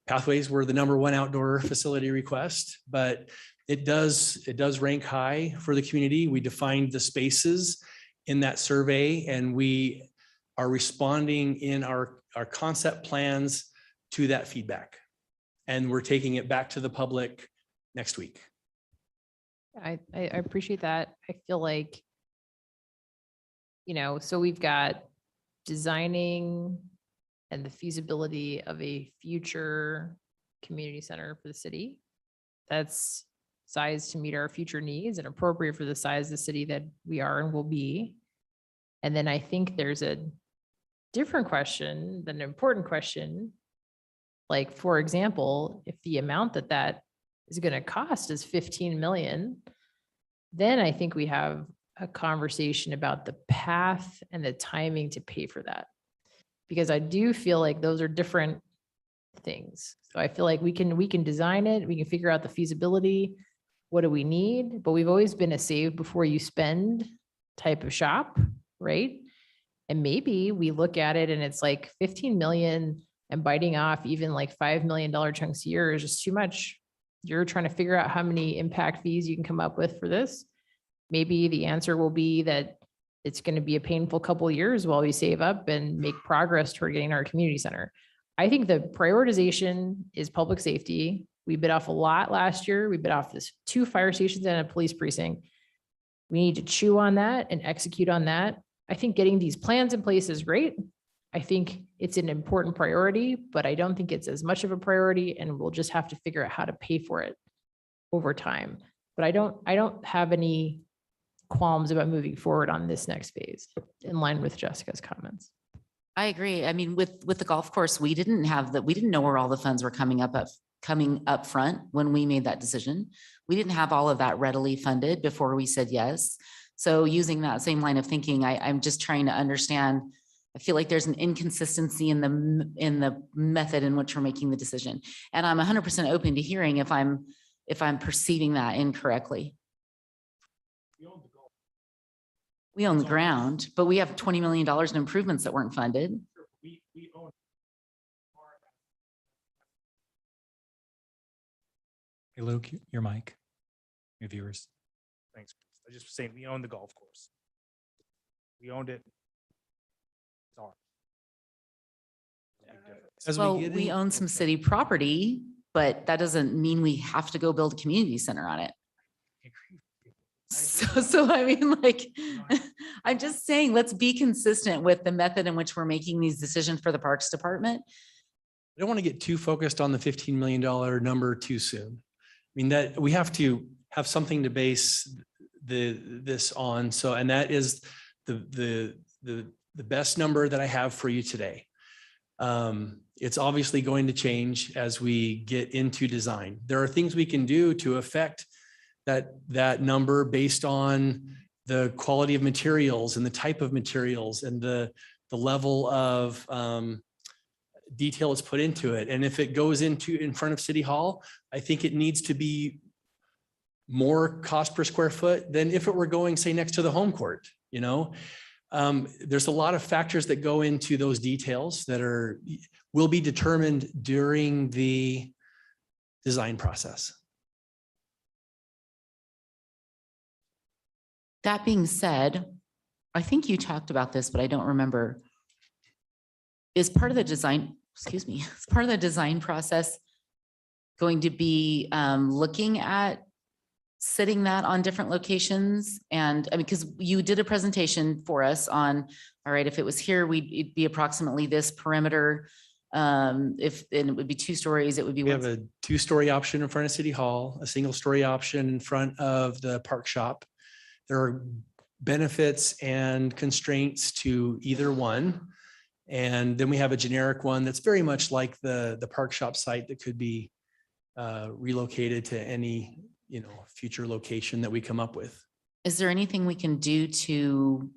Pathways were the #1 outdoor facility request, but it does rank high for the community. We defined the spaces in that survey, and we are responding in our concept plans to that feedback. And we're taking it back to the public next week. I appreciate that. I feel like, so we've got designing and the feasibility of a future community center for the city that's sized to meet our future needs and appropriate for the size of the city that we are and will be. And then I think there's a different question, an important question. Like, for example, if the amount that is going to cost is 15 million, then I think we have a conversation about the path and the timing to pay for that. Because I do feel like those are different things. So I feel like we can design it, we can figure out the feasibility, what do we need, but we've always been a save before you spend type of shop, right? And maybe we look at it and it's like 15 million and biting off even like $5 million chunks a year is just too much. You're trying to figure out how many impact fees you can come up with for this. Maybe the answer will be that it's going to be a painful couple of years while we save up and make progress toward getting our community center. I think the prioritization is public safety. We bit off a lot last year. We bit off 2 fire stations and a police precinct. We need to chew on that and execute on that I think getting these plans in place is great. I think it's an important priority, but I don't think it's as much of a priority, and we'll just have to figure out how to pay for it over time. But I don't have any qualms about moving forward on this next phase, in line with Jessica's comments. I agree. I mean, with the golf course, we didn't know where all the funds were coming up front when we made that decision. We didn't have all of that readily funded before we said yes. So using that same line of thinking, I'm just trying to understand. I feel like there's an inconsistency in the method in which we're making the decision. And I'm 100% open to hearing if I'm perceiving that incorrectly. We own the ground, but we have $20 million in improvements that weren't funded. We own. Hey, Luke, your mic, your viewers. Thanks. I just was saying, we own the golf course. We owned it. It's ours. As Well, get we in- own some city property, but that doesn't mean we have to go build a community center on it. So I mean, like, I'm just saying, let's be consistent with the method in which we're making these decisions for the Parks Department. I don't want to get too focused on the $15 million number too soon. I mean, that we have to have something to base this on. So, and that is the best number that I have for you today. It's obviously going to change as we get into design. There are things we can do to affect that number based on the quality of materials and the type of materials and the level of detail is put into it. And if it goes in front of City Hall, I think it needs to be more cost per square foot than if it were going, say, next to the home court, you know? There's a lot of factors that go into those details that will be determined during the design process. That being said, I think you talked about this, but I don't remember. Is part of the design, excuse me, is part of the design process going to be looking at sitting that on different locations? And I mean, because you did a presentation for us on, all right, if it was here, it'd be approximately this perimeter. And it would be 2 stories, it would be. We have a 2-story option in front of City Hall, a 1-story option in front of the park shop. There are benefits and constraints to either one. And then we have a generic one that's very much like the park shop site that could be relocated to any, future location that we come up with. Is there anything we can do to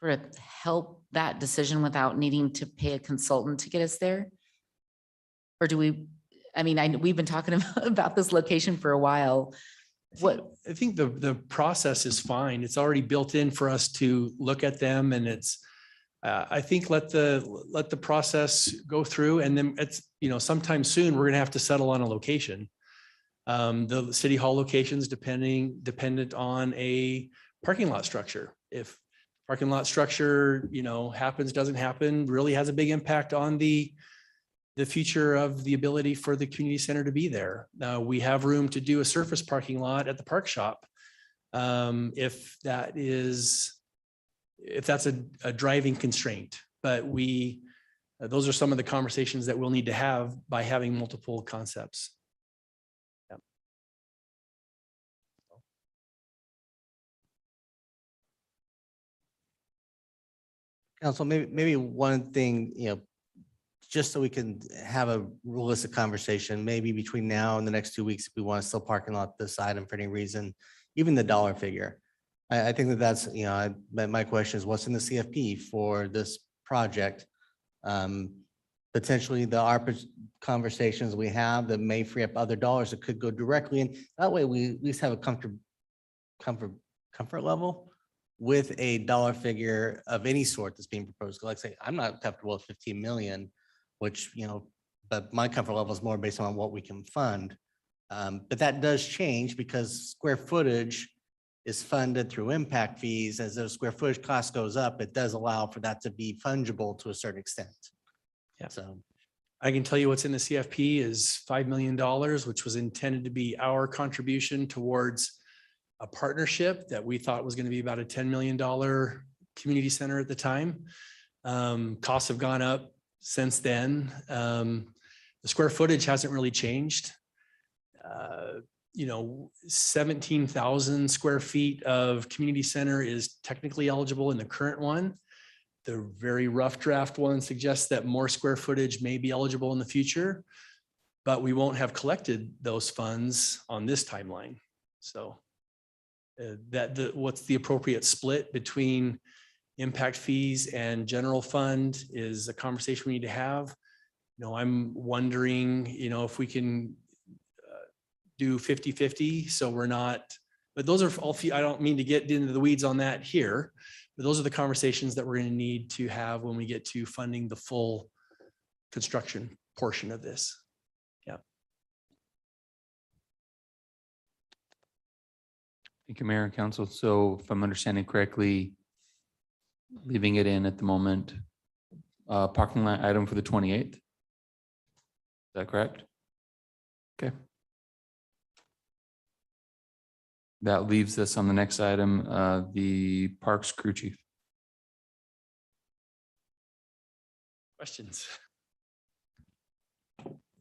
sort of help that decision without needing to pay a consultant to get us there? Or do we, I mean, we've been talking about this location for a while. I think the process is fine. It's already built in for us to look at them, and it's, I think let the process go through, and then it's, sometime soon, we're gonna have to settle on a location. The City Hall locations dependent on a parking lot structure. If parking lot structure, happens, doesn't happen, really has a big impact on the future of the ability for the community center to be there. Now, we have room to do a surface parking lot at the park shop. If that's a driving constraint, but those are some of the conversations that we'll need to have by having multiple concepts. Yeah. Council, maybe one thing, just so we can have a realistic conversation, maybe between now and the next 2 weeks, if we want to still parking lot this item for any reason, even the dollar figure. I think that's, my question is, what's in the CFP for this project? Potentially the ARPA conversations we have that may free up other dollars that could go directly in. That way we at least have a comfort level with a dollar figure of any sort that's being proposed. Like I say, I'm not comfortable with 15 million, which, but my comfort level is more based on what we can fund. But that does change because square footage is funded through impact fees. As those square footage cost goes up, it does allow for that to be fungible to a certain extent. Yeah. So I can tell you what's in the CFP is $5 million, which was intended to be our contribution towards a partnership that we thought was going to be about a $10 million community center at the time. Costs have gone up since then. The square footage hasn't really changed. 17,000 square feet of community center is technically eligible in the current one. The very rough draft one suggests that more square footage may be eligible in the future, but we won't have collected those funds on this timeline. So what's the appropriate split between impact fees and general fund is a conversation we need to have. I'm wondering, if we can do 50-50, so we're not, but those are all, I don't mean to get into the weeds on that here, but those are the conversations that we're going to need to have when we get to funding the full construction portion of this. Yeah. Thank you, Mayor and Council. So if I'm understanding correctly, leaving it in at the moment, parking lot item for the 28th. Is that correct? Okay. That leaves us on the next item, the Parks Crew Chief. Questions?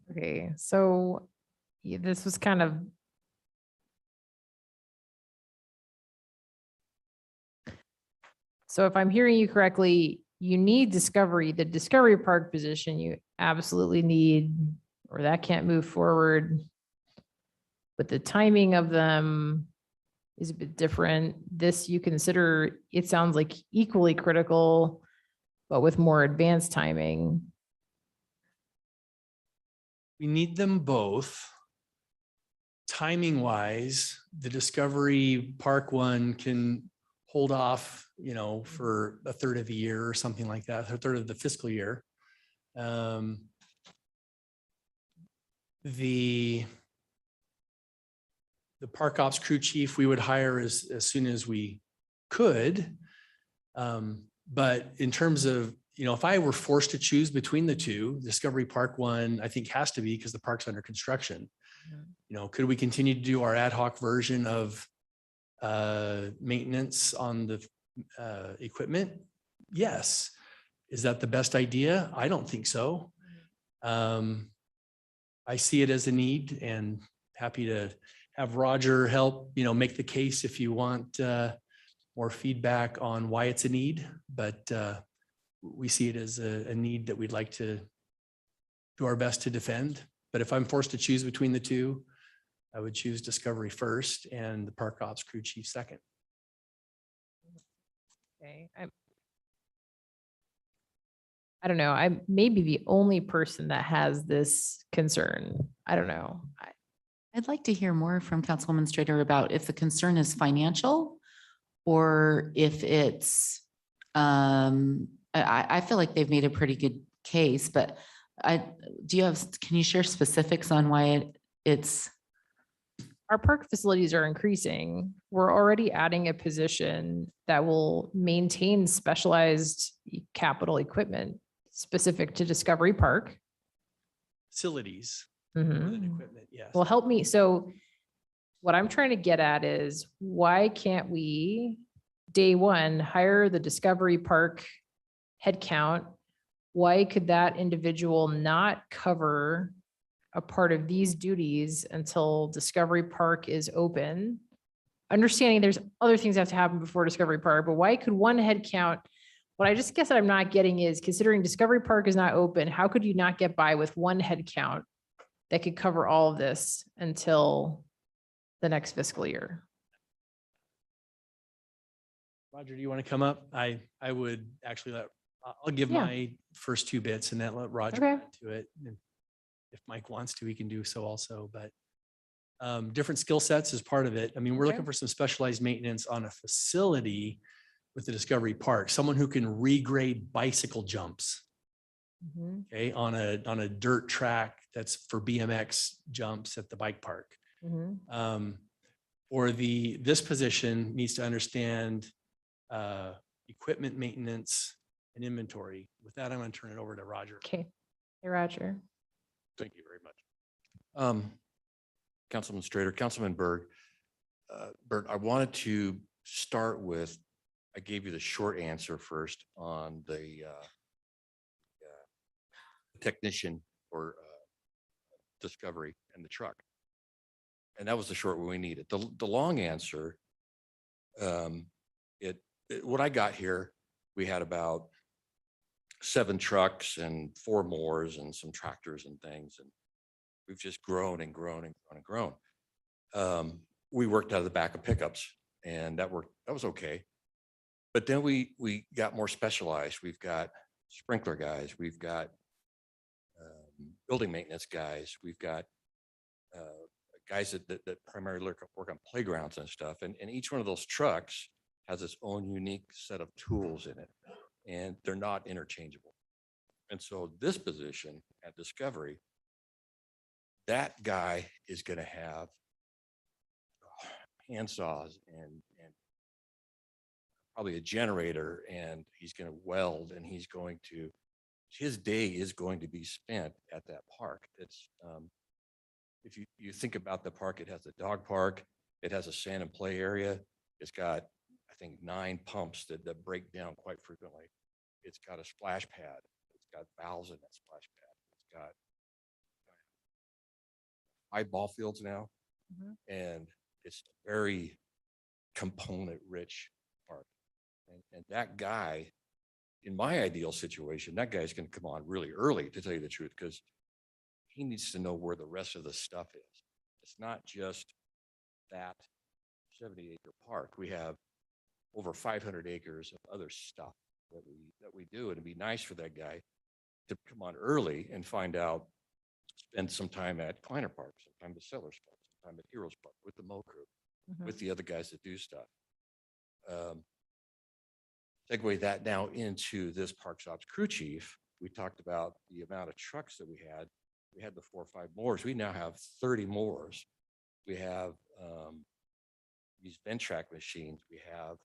Okay, so yeah, this was kind of. So if I'm hearing you correctly, you need Discovery, the Discovery Park position you absolutely need, or that can't move forward. But the timing of them is a bit different. This you consider, it sounds like equally critical, but with more advanced timing. We need them both. Timing wise, the Discovery Park one can hold off, for a third of the year or something like that, a third of the fiscal year. The Park Ops Crew Chief, we would hire as soon as we could. But in terms of, if I were forced to choose between the two, Discovery Park one, I think has to be because the park's under construction. Could we continue to do our ad hoc version of maintenance on the equipment? Yes. Is that the best idea? I don't think so. I see it as a need and happy to have Roger help, make the case if you want more feedback on why it's a need, but we see it as a need that we'd like to do our best to defend. But if I'm forced to choose between the two, I would choose Discovery first and the Park Ops Crew Chief second. Okay, I don't know. I may be the only person that has this concern. I don't know. I'd like to hear more from Councilwoman Strader about if the concern is financial or if it's, I feel like they've made a pretty good case, but can you share specifics on why it's? Our park facilities are increasing. We're already adding a position that will maintain specialized capital equipment specific to Discovery Park. Facilities. More than equipment, yes. Well, help me. So what I'm trying to get at is why can't we, day one, hire the Discovery Park headcount? Why could that individual not cover a part of these duties until Discovery Park is open? Understanding there's other things that have to happen before Discovery Park, but why could one headcount? What I just guess that I'm not getting is, considering Discovery Park is not open, how could you not get by with one headcount that could cover all of this until the next fiscal year? Roger, do you want to come up? I would actually I'll give my first two bits and then let Roger add to it. And if Mike wants to, he can do so also, but different skill sets is part of it. I mean, we're looking for some specialized maintenance on a facility with the Discovery Park, someone who can regrade bicycle jumps. Okay, on a dirt track that's for BMX jumps at the bike park. Or this position needs to understand equipment maintenance and inventory. With that, I'm going to turn it over to Roger. Okay. Hey, Roger. Thank you very much. Councilman Strader, Councilman Berg. Bert, I wanted to start with, I gave you the short answer first on the technician or discovery and the truck. And that was the short one we needed. The long answer, when I got here, we had about 7 trucks and 4 mowers and some tractors and things. And we've just grown and grown and grown and grown. We worked out of the back of pickups and that was okay. But then we got more specialized. We've got sprinkler guys. We've got building maintenance guys. We've got guys that primarily work on playgrounds and stuff. And each one of those trucks has its own unique set of tools in it, and they're not interchangeable. And so this position at Discovery, that guy is going to have handsaws and probably a generator, and he's going to weld, and his day is going to be spent at that park. It's if you think about the park, it has a dog park, it has a sand and play area, it's got, I think, 9 pumps that break down quite frequently. It's got a splash pad, it's got valves in that splash pad, it's got 5 ball fields now, and it's very component rich park. And that guy, in my ideal situation, that guy's going to come on really early, to tell you the truth, because he needs to know where the rest of the stuff is. It's not just that 70-acre park. We have over 500 acres of other stuff that we do. And it'd be nice for that guy to come on early and find out, spend some time at Kleiner Park, some time at Sellers Park, some time at Heroes Park with the Mo crew, with the other guys that do stuff. Segue that now into this Parks Ops crew chief. We talked about the amount of trucks that we had. We had the 4 or 5 mowers. We now have 30 mowers. We have these Ventrac machines. We have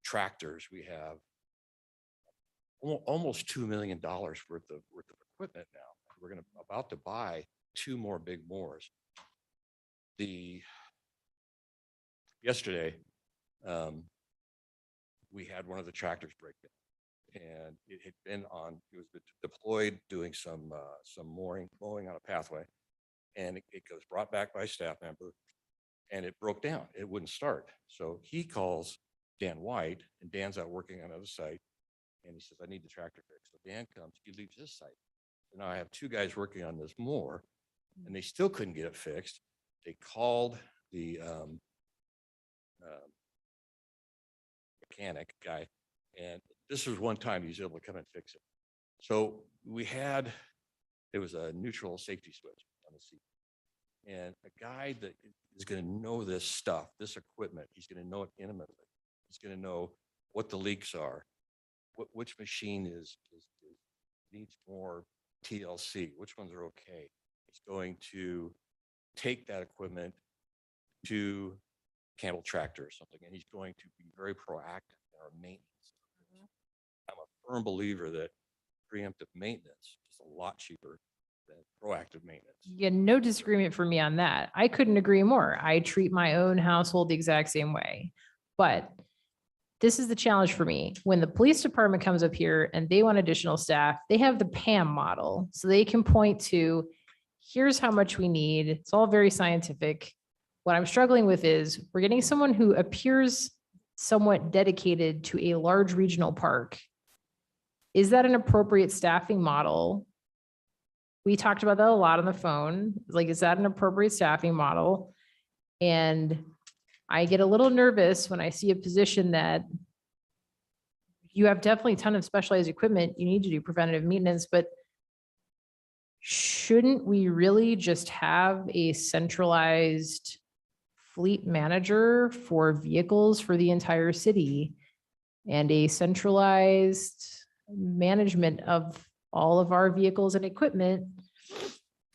tractors. We have almost $2 million worth of equipment now. We're about to buy 2 more big mowers. Yesterday, we had one of the tractors break down, and it was deployed doing some mowing on a pathway, and it goes brought back by a staff member, and it broke down. It wouldn't start. So he calls Dan White, and Dan's out working on another site, and he says, I need the tractor fixed. So Dan comes, he leaves his site. So now I have 2 guys working on this mower, and they still couldn't get it fixed. They called the mechanic guy, and this was one time he was able to come and fix it. So there was a neutral safety switch on the seat, and a guy that is going to know this stuff, this equipment, he's going to know it intimately. He's going to know what the leaks are, which machine needs more TLC, which ones are okay. He's going to take that equipment to Campbell Tractor or something, and he's going to be very proactive in our maintenance. I'm a firm believer that preemptive maintenance is a lot cheaper than proactive maintenance. Yeah, no disagreement for me on that. I couldn't agree more. I treat my own household the exact same way. But this is the challenge for me. When the police department comes up here and they want additional staff, they have the PAM model. So they can point to, here's how much we need. It's all very scientific. What I'm struggling with is we're getting someone who appears somewhat dedicated to a large regional park. Is that an appropriate staffing model? We talked about that a lot on the phone. Like, is that an appropriate staffing model? And I get a little nervous when I see a position that you have definitely a ton of specialized equipment. You need to do preventative maintenance, but shouldn't we really just have a centralized fleet manager for vehicles for the entire city and a centralized management of all of our vehicles and equipment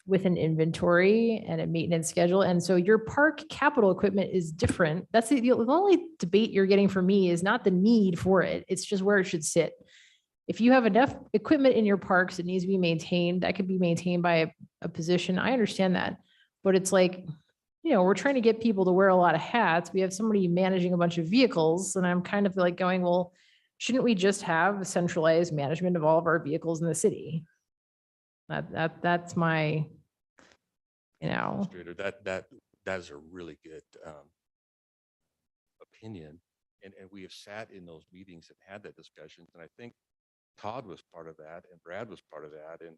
with an inventory and a maintenance schedule? And so your park capital equipment is different. That's the only debate you're getting from me is not the need for it. It's just where it should sit. If you have enough equipment in your parks that needs to be maintained, that could be maintained by a position. I understand that, but it's like, we're trying to get people to wear a lot of hats. We have somebody managing a bunch of vehicles and I'm kind of like going, well, shouldn't we just have centralized management of all of our vehicles in the city? That's my, Administrator, that is a really good opinion. And we have sat in those meetings and had that discussions. And I think Todd was part of that and Brad was part of that. And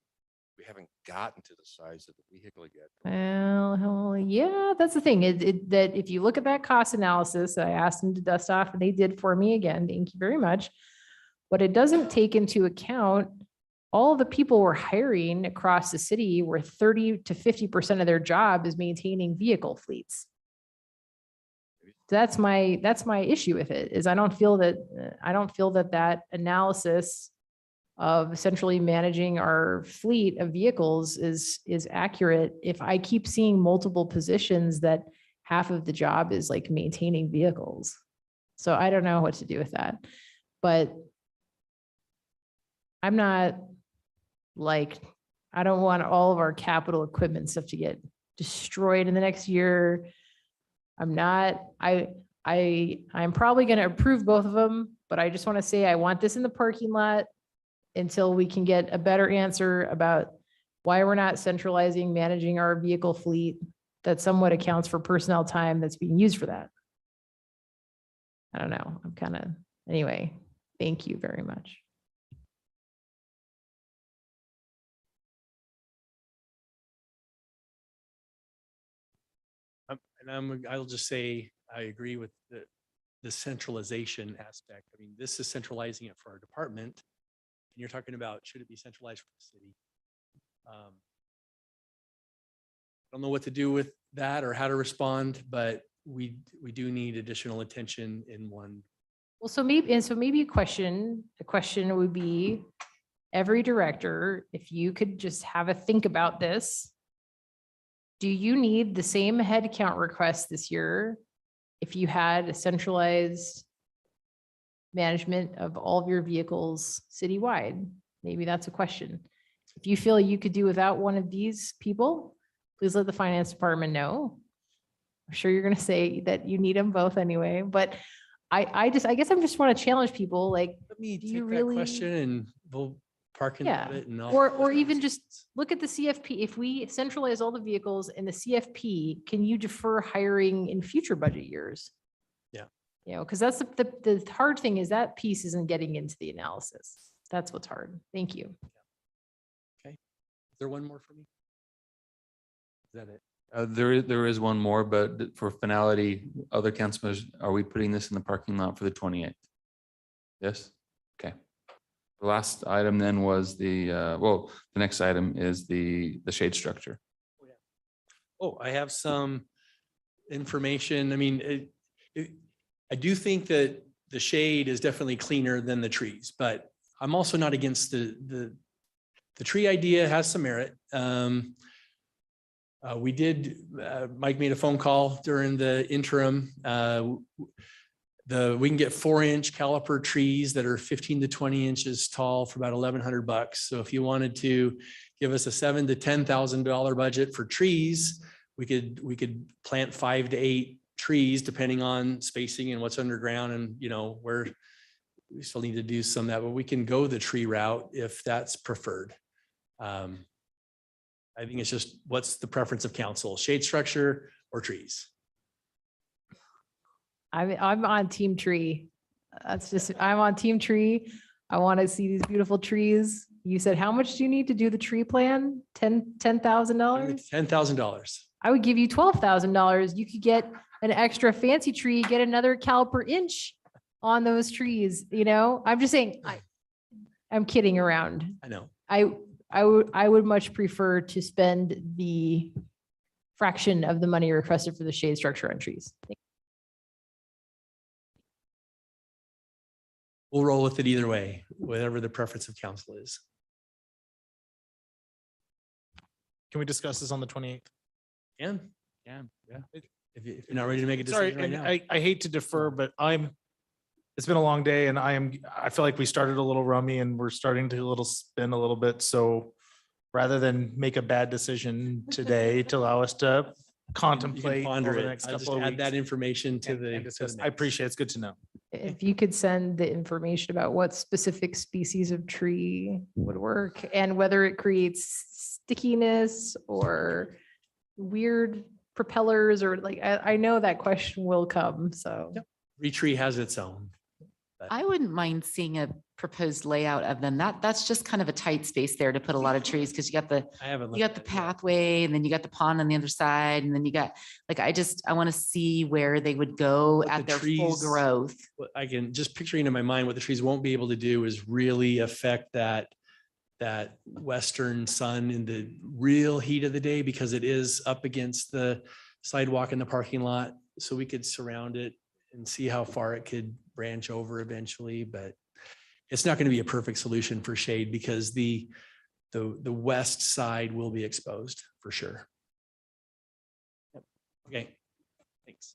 we haven't gotten to the size of the vehicle yet. well, yeah, that's the thing. That if you look at that cost analysis, I asked them to dust off and they did for me again. Thank you very much. But it doesn't take into account all of the people we're hiring across the city where 30 to 50% of their job is maintaining vehicle fleets. That's my issue with it, is I don't feel that analysis of centrally managing our fleet of vehicles is accurate if I keep seeing multiple positions that half of the job is like maintaining vehicles. So I don't know what to do with that, but I'm not like, I don't want all of our capital equipment stuff to get destroyed in the next year. I'm probably going to approve both of them, but I just want to say I want this in the parking lot until we can get a better answer about why we're not centralizing managing our vehicle fleet that somewhat accounts for personnel time that's being used for that. I don't know. Anyway, thank you very much. And I'll just say, I agree with the centralization aspect. I mean, this is centralizing it for our department. And you're talking about, should it be centralized for the city? I don't know what to do with that or how to respond, but we do need additional attention in one. Well, so maybe a question would be, every director, if you could just have a think about this, do you need the same headcount request this year if you had a centralized management of all of your vehicles citywide? Maybe that's a question. If you feel you could do without one of these people, please let the finance department know. I'm sure you're going to say that you need them both anyway, but I guess I just want to challenge people. Like, Let me do take you that really question and we'll park Yeah. about it and or even just look at the CFP. If we centralize all the vehicles in the CFP, can you defer hiring in future budget years? Yeah. Because that's the hard thing, is that piece isn't getting into the analysis. That's what's hard. Thank you. Okay. Is there one more for me? Is that it? There is one more, but for finality, other councilors, are we putting this in the parking lot for the 28th? Yes? Okay. The last item then was the next item is the shade structure. Oh, I have some information. I mean, I do think that the shade is definitely cleaner than the trees, but I'm also not against the tree idea. Has some merit. Mike made a phone call during the interim. We can get 4-inch caliper trees that are 15 to 20 inches tall for about $1,100. So if you wanted to give us a $7,000 to $10,000 budget for trees, we could plant 5 to 8 trees depending on spacing and what's underground, and where we still need to do some of that, but we can go the tree route if that's preferred. I think it's just, what's the preference of council, shade structure or trees? I'm on team tree. I'm on team tree. I want to see these beautiful trees. You said, how much do you need to do the tree plan? $10,000? $10,000. I would give you $12,000. You could get an extra fancy tree, get another caliper inch on those trees. I'm just saying, I'm kidding around. I know. I would much prefer to spend the fraction of the money requested for the shade structure on trees. We'll roll with it either way, whatever the preference of council is. Can we discuss this on the 28th? Yeah. If you're not ready to make a Sorry, decision right and now. I hate to defer, but it's been a long day and I feel like we started a little rummy and we're starting to spin a little bit. So rather than make a bad decision today to allow us to contemplate ponder over the it. next I'll just couple of add that weeks. information to and the. discuss. to the I mix. appreciate it. It's good to know. If you could send the information about what specific species of tree would work and whether it creates stickiness or weird propellers or like, I know that question will come, so. Retree has its own. I wouldn't mind seeing a proposed layout of them. That's just kind of a tight space there to put a lot of trees because you got the I haven't. you got looked the at it yet. pathway and then you got the pond on the other side and then you got like I want to see where they would go What at the their full trees- growth. What I can just picturing in my mind what the trees won't be able to do is really affect that western sun in the real heat of the day because it is up against the sidewalk in the parking lot. So we could surround it and see how far it could branch over eventually, but it's not going to be a perfect solution for shade because the west side will be exposed for sure. Yep. Okay, thanks.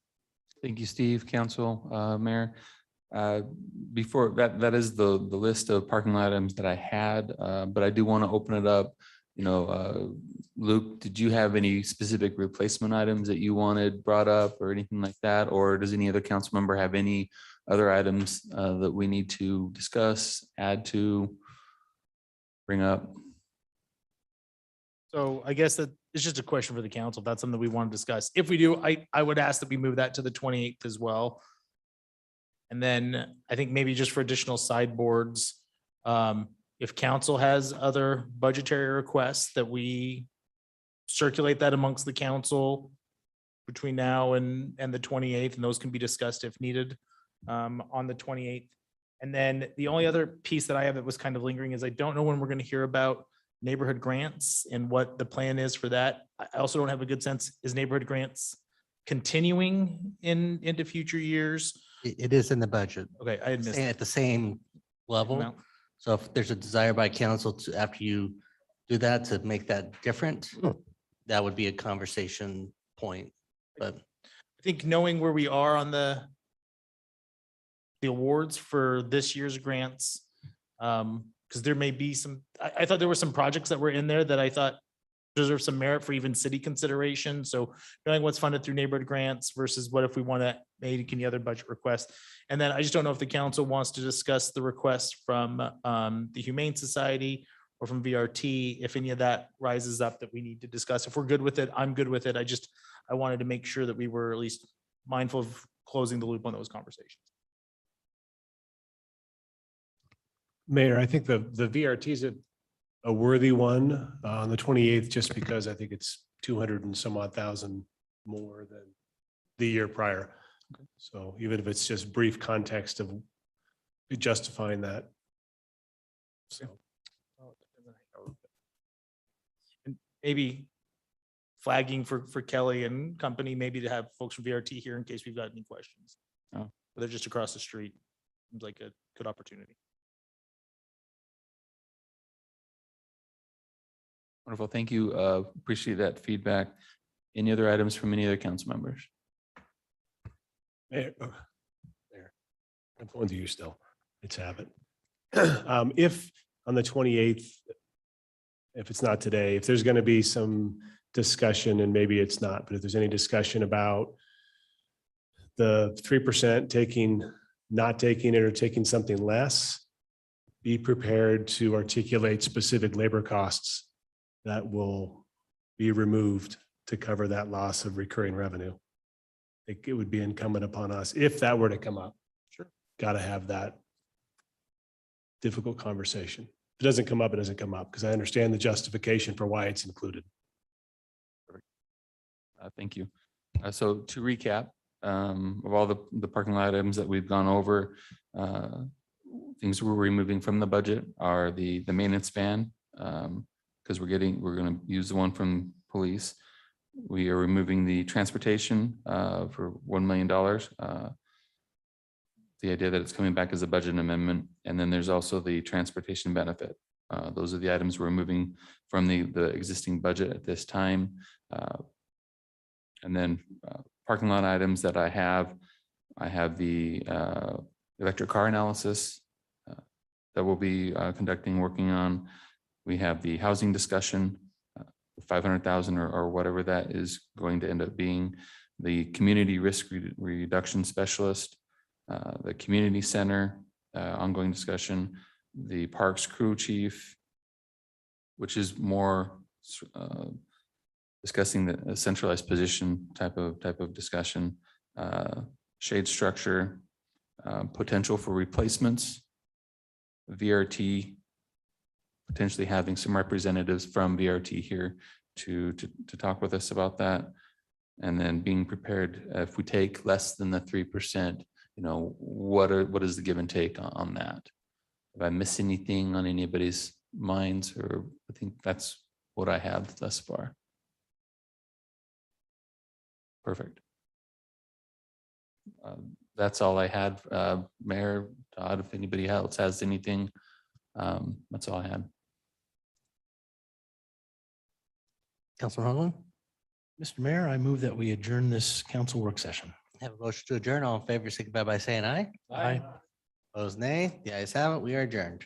Thank you, Steve, Council, Mayor. Before that is the list of parking lot items that I had, but I do want to open it up. Luke, did you have any specific replacement items that you wanted brought up or anything like that? Or does any other council member have any other items that we need to discuss, add to, bring up? So I guess that it's just a question for the council. If that's something we want to discuss. If we do, I would ask that we move that to the 28th as well. And then I think maybe just for additional sideboards, if council has other budgetary requests that we circulate that amongst the council between now and the 28th, and those can be discussed if needed on the 28th. And then the only other piece that I have that was kind of lingering is I don't know when we're going to hear about neighborhood grants and what the plan is for that. I also don't have a good sense. Is neighborhood grants continuing into future years? It is in the budget. Okay, I had missed Staying it. at the same level. Amount. So if there's a desire by council to, after you do that, to make that different, that would be a conversation point. But I think knowing where we are on the awards for this year's grants, because there may be some, I thought there were some projects that were in there that I thought deserve some merit for even city consideration. So knowing what's funded through neighborhood grants versus what if we want to make any other budget request. And then I just don't know if the council wants to discuss the request from the Humane Society or from VRT, if any of that rises up that we need to discuss. If we're good with it, I'm good with it. I wanted to make sure that we were at least mindful of closing the loop on those conversations. Mayor, I think the VRT is a worthy one on the 28th, just because I think it's 200 and some odd thousand more than the year prior. So even if it's just brief context of justifying that. So. And maybe flagging for Kelly and company, maybe to have folks from VRT here in case we've got any questions. Oh. But they're just across the street. Seems like a good opportunity. Wonderful. Thank you. Appreciate that feedback. Any other items from any other council members? Mayor, I'm going to you still. Let's have it. If on the 28th, if it's not today, if there's going to be some discussion, and maybe it's not, but if there's any discussion about the 3% not taking it or taking something less, be prepared to articulate specific labor costs that will be removed to cover that loss of recurring revenue. It would be incumbent upon us, if that were to come up. Sure. Got to have that difficult conversation. If it doesn't come up, it doesn't come up, because I understand the justification for why it's included. Thank you. So to recap, of all the parking lot items that we've gone over, things we're removing from the budget are the maintenance van, because we're going to use the one from police. We are removing the transportation for $1 million. The idea that it's coming back as a budget amendment. And then there's also the transportation benefit. Those are the items we're removing from the existing budget at this time. And then parking lot items that I have the electric car analysis that we'll be conducting, working on. We have the housing discussion 500,000 or whatever that is going to end up being, the community risk reduction specialist, the community center, ongoing discussion, the parks crew chief, which is more discussing the centralized position type of discussion, shade structure, potential for replacements, VRT, potentially having some representatives from VRT here to talk with us about that. And then being prepared, if we take less than the 3%, what is the give and take on that? If I miss anything on anybody's minds, or I think that's what I have thus far. Perfect. That's all I had. Mayor, Todd, if anybody else has anything, that's all I had. Councilor Hunley? Mr. Mayor, I move that we adjourn this council work session. Have a motion to adjourn. All in favor, signify by saying aye. Aye. Opposed, nay. The ayes have it. We are adjourned.